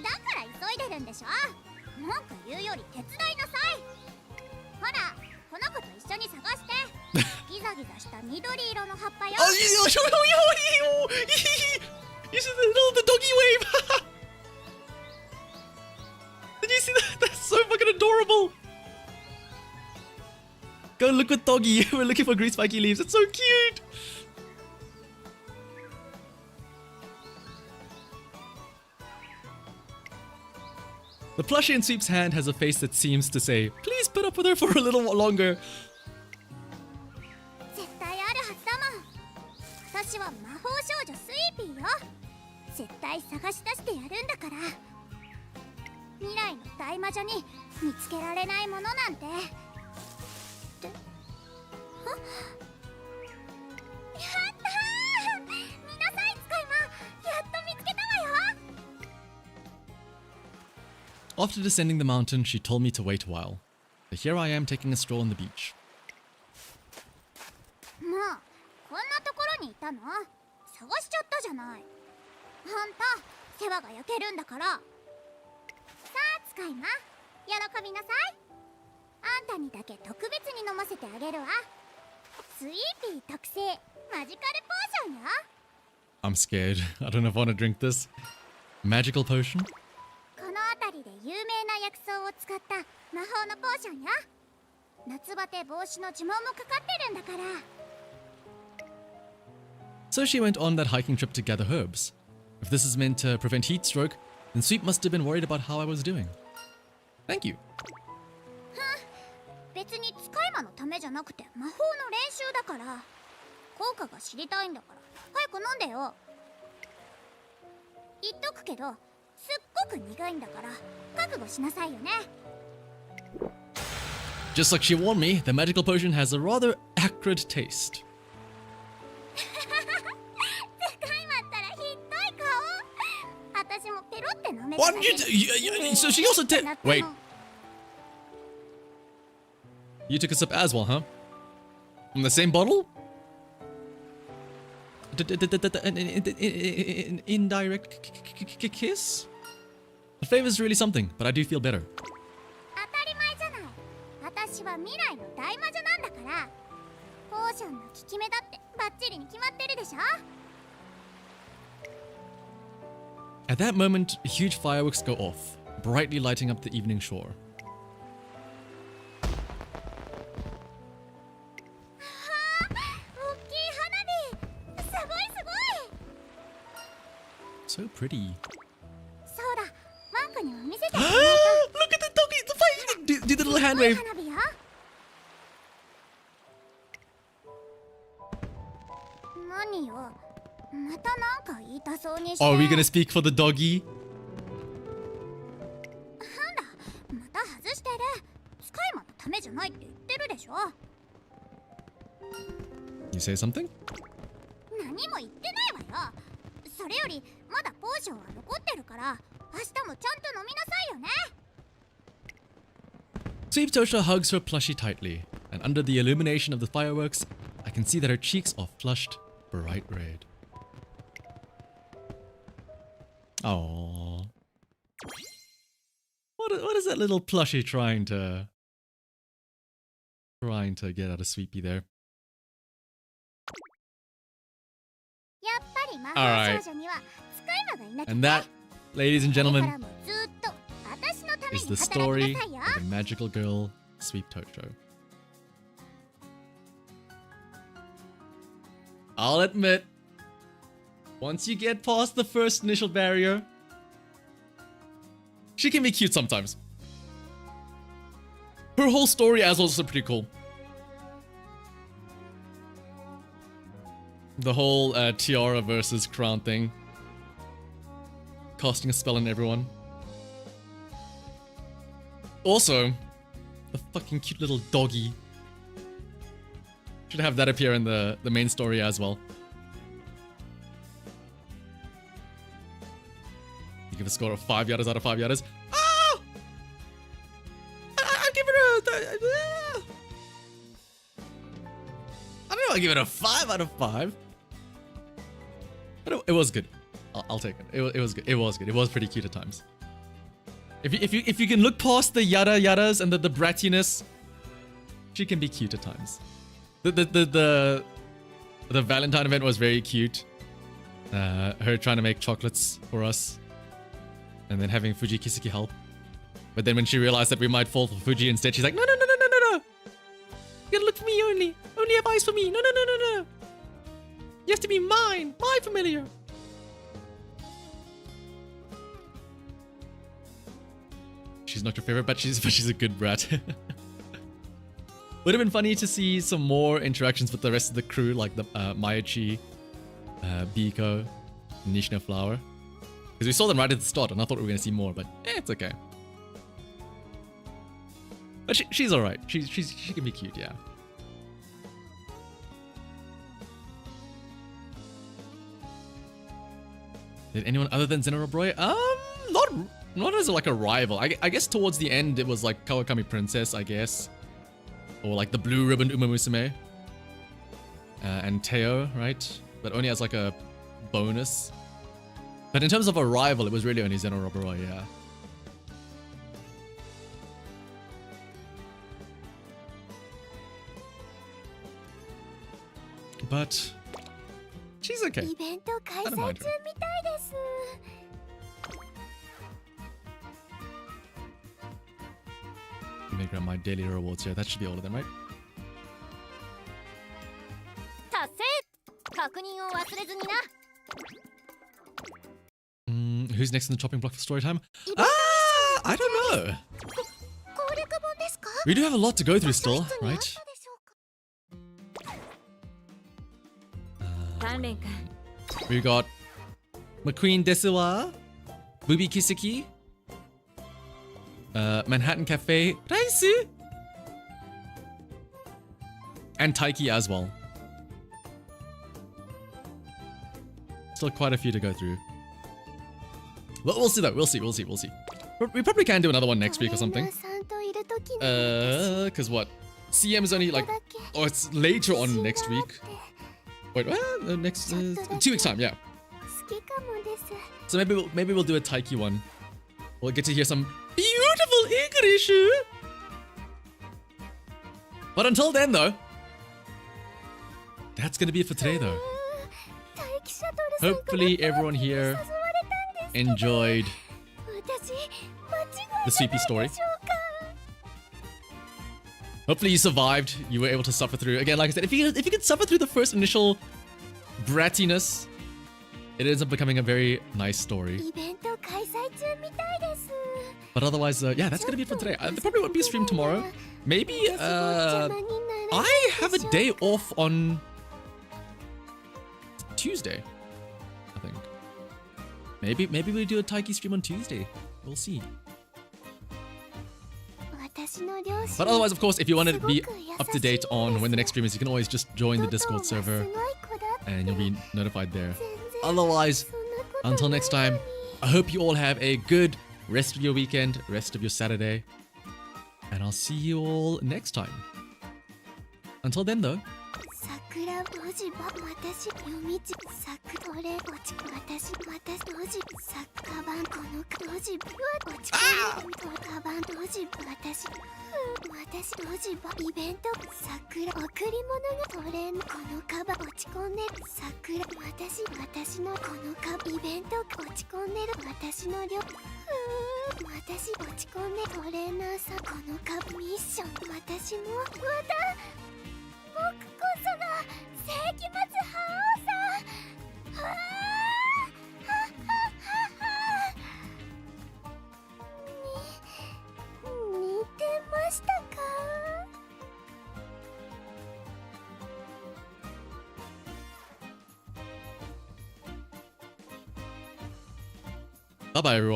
だから急いでるんでしょ。文句言うより手伝いなさい。ほらこの子と一緒に探して。ギザギザした緑色の葉っぱよ。 Oh, you see the doggy wave! Did you see that? That's so fucking adorable! Go look with doggy. We're looking for green spiky leaves. It's so cute! The plushie in Sweep's hand has a face that seems to say, please put up with her for a little longer. 絶対あるはずだもん。私は魔法少女スイーピーよ。絶対探し出してやるんだから。未来の大魔女に見つけられないものなんて。ってあ、やったー。見なさい使い魔、やっと見つけたわよ。 After descending the mountain, she told me to wait a while. But here I am taking a stroll on the beach. もうこんなところにいたの？探しちゃったじゃない。あんた世話が焼けるんだから。さあ使い魔、喜びなさい。あんたにだけ特別に飲ませてあげるわ。スイーピー特製マジカルポーションよ。 I'm scared. I don't know if I want to drink this. Magical potion? この辺りで有名な薬草を使った魔法のポーションよ。夏バテ防止の呪文もかかってるんだから。 So she went on that hiking trip to gather herbs. If this is meant to prevent heat stroke, then Sweep must have been worried about how I was doing. Thank you. 別に使い魔のためじゃなくて魔法の練習だから。効果が知りたいんだから早く飲んでよ。言っとくけどすっごく苦いんだから覚悟しなさいよね。 Just like she warned me, the magical potion has a rather acrid taste. 使い魔ったらひっどい顔。私もペロッ What did so she also did. Wait. You took a sip as well, huh? From the same bottle? An indirect kiss? The flavor is really something, but I do feel better. 当たり前じゃない。私は未来の大魔女なんだから。ポーションの効き目だってバッチリに決まってるでしょ。 At that moment, huge fireworks go off, brightly lighting up the evening shore. 大きい花火。すごいすごい。 So pretty. そうだ。マンクにも見せてあげない Look at the doggy, the fight! Do the little hand と。すごい wave. 花火よ。何よ。またなんか言いたそうにして。 Are we gonna speak for the doggy? なんだ。また外してる。使い魔のためじゃないって言ってるでしょ。 You say something? 何も言ってないわよ。それよりまだポーションは残ってるから明日もちゃんと飲みなさいよね。 Sweet Tosho hugs her plushie tightly, and under the illumination of the fireworks, I can see that her cheeks are flushed bright red. Aww. What is that little plushie trying to get out of Sweepy there? やっぱり魔法少女には使い魔がいなきゃ And that, ladies and これ gentlemen, からもずっと私のため is に the 働き story なさいよ。 of the magical girl, Sweet Tosho. I'll admit, once you get past the first initial barrier, she can be cute sometimes. Her whole story as well is also pretty cool. The whole tiara versus crown thing. Casting a spell on everyone. Also, the fucking cute little doggy. Should have that appear in the main story as well. You give a score of 5 yadas out of 5 yadas. Ah! I'll give it a... I don't know, I'll give it a 5 out of 5. But it was good. I'll take it. It was good. It was good. It was pretty cute at times. If you can look past the yada yadas and the brattiness, she can be cute at times. The Valentine event was very cute. Her trying to make chocolates for us, and then having Fuji Kiseki help. But then when she realized that we might fall for Fuji instead, she's like, no. You gotta look for me only. Only have eyes for me. No. You have to be mine. My familiar. She's not your favorite, but she's a good brat. Would have been funny to see some more interactions with the rest of the crew, like the Mayachi, Biko, Nishina Flower. Because we saw them right at the start, and I thought we were going to see more, but it's okay. But she's alright. She can be cute, yeah. Did anyone other than Zenorobroi? Not as like a rival. I guess towards the end it was like Kawakami Princess, I guess. Or like the Blue Ribbon Uma Musume. And Teo, right? But only as like a bonus. But in terms of a rival, it was really only Zenorobroi, yeah. But she's okay. イベント開催中みたいです。 Let me grab my daily rewards here. That should be all of them, right? 達成。確認を忘れずにな。 Who's next in the chopping block for story time? I don't know. 攻略本ですか？ We do have a lot to go through still, right? 関連か。 We got McQueen Desuwa, Bubi Kiseki, Manhattan Cafe, Raisu, and Taiki as well. Still quite a few to go through. we'll see though. We'll see. We probably can do another one next week or something. さんといる時の Cause what? CM is only like, oh, it's later on next week. Wait, next 2 weeks time, yeah. 好きかもです So maybe we'll do a Taiki one. We'll get to hear some beautiful English. But until then, though, that's gonna be it for today, though. 待機シャトルさんから Hopefully everyone here 誘われたんですけど enjoyed 私間違 the いじゃ Sweepy ない story. でしょうか Hopefully you survived. You were able to suffer through. Again, like I said, if you could suffer through the first initial brattiness, it ends up becoming a very nice story. イベント開催中みたいです But otherwise, yeah, that's gonna be it for today. There probably won't be a stream tomorrow. Maybe, 私も邪魔になら I have a day off on Tuesday, I think. Maybe we do a Taiki stream on Tuesday. We'll see. 私の両親 But otherwise, of course, if you want to すごく be 優しい up to date on when the next stream is, you can always just join the 人と Discord はすごい server 子だって and you'll be notified there. 全然 Otherwise, そんなこと until next ない time, のに I hope you all have a good rest of your weekend, rest of your Saturday, and I'll see you all next time. Until then, though, 桜路地ば私夜道桜これ落ち私路地桜番この路地は落ち込んでカバン路地私路地ばイベント桜贈り物が取れんこのカバ落ち込んでる桜私のこのカバイベント落ち込んでる私の量私落ち込んでトレーナーさんこのカバミッション私もまた僕こそが世紀末覇王さんは似てましたか bye bye, everyone.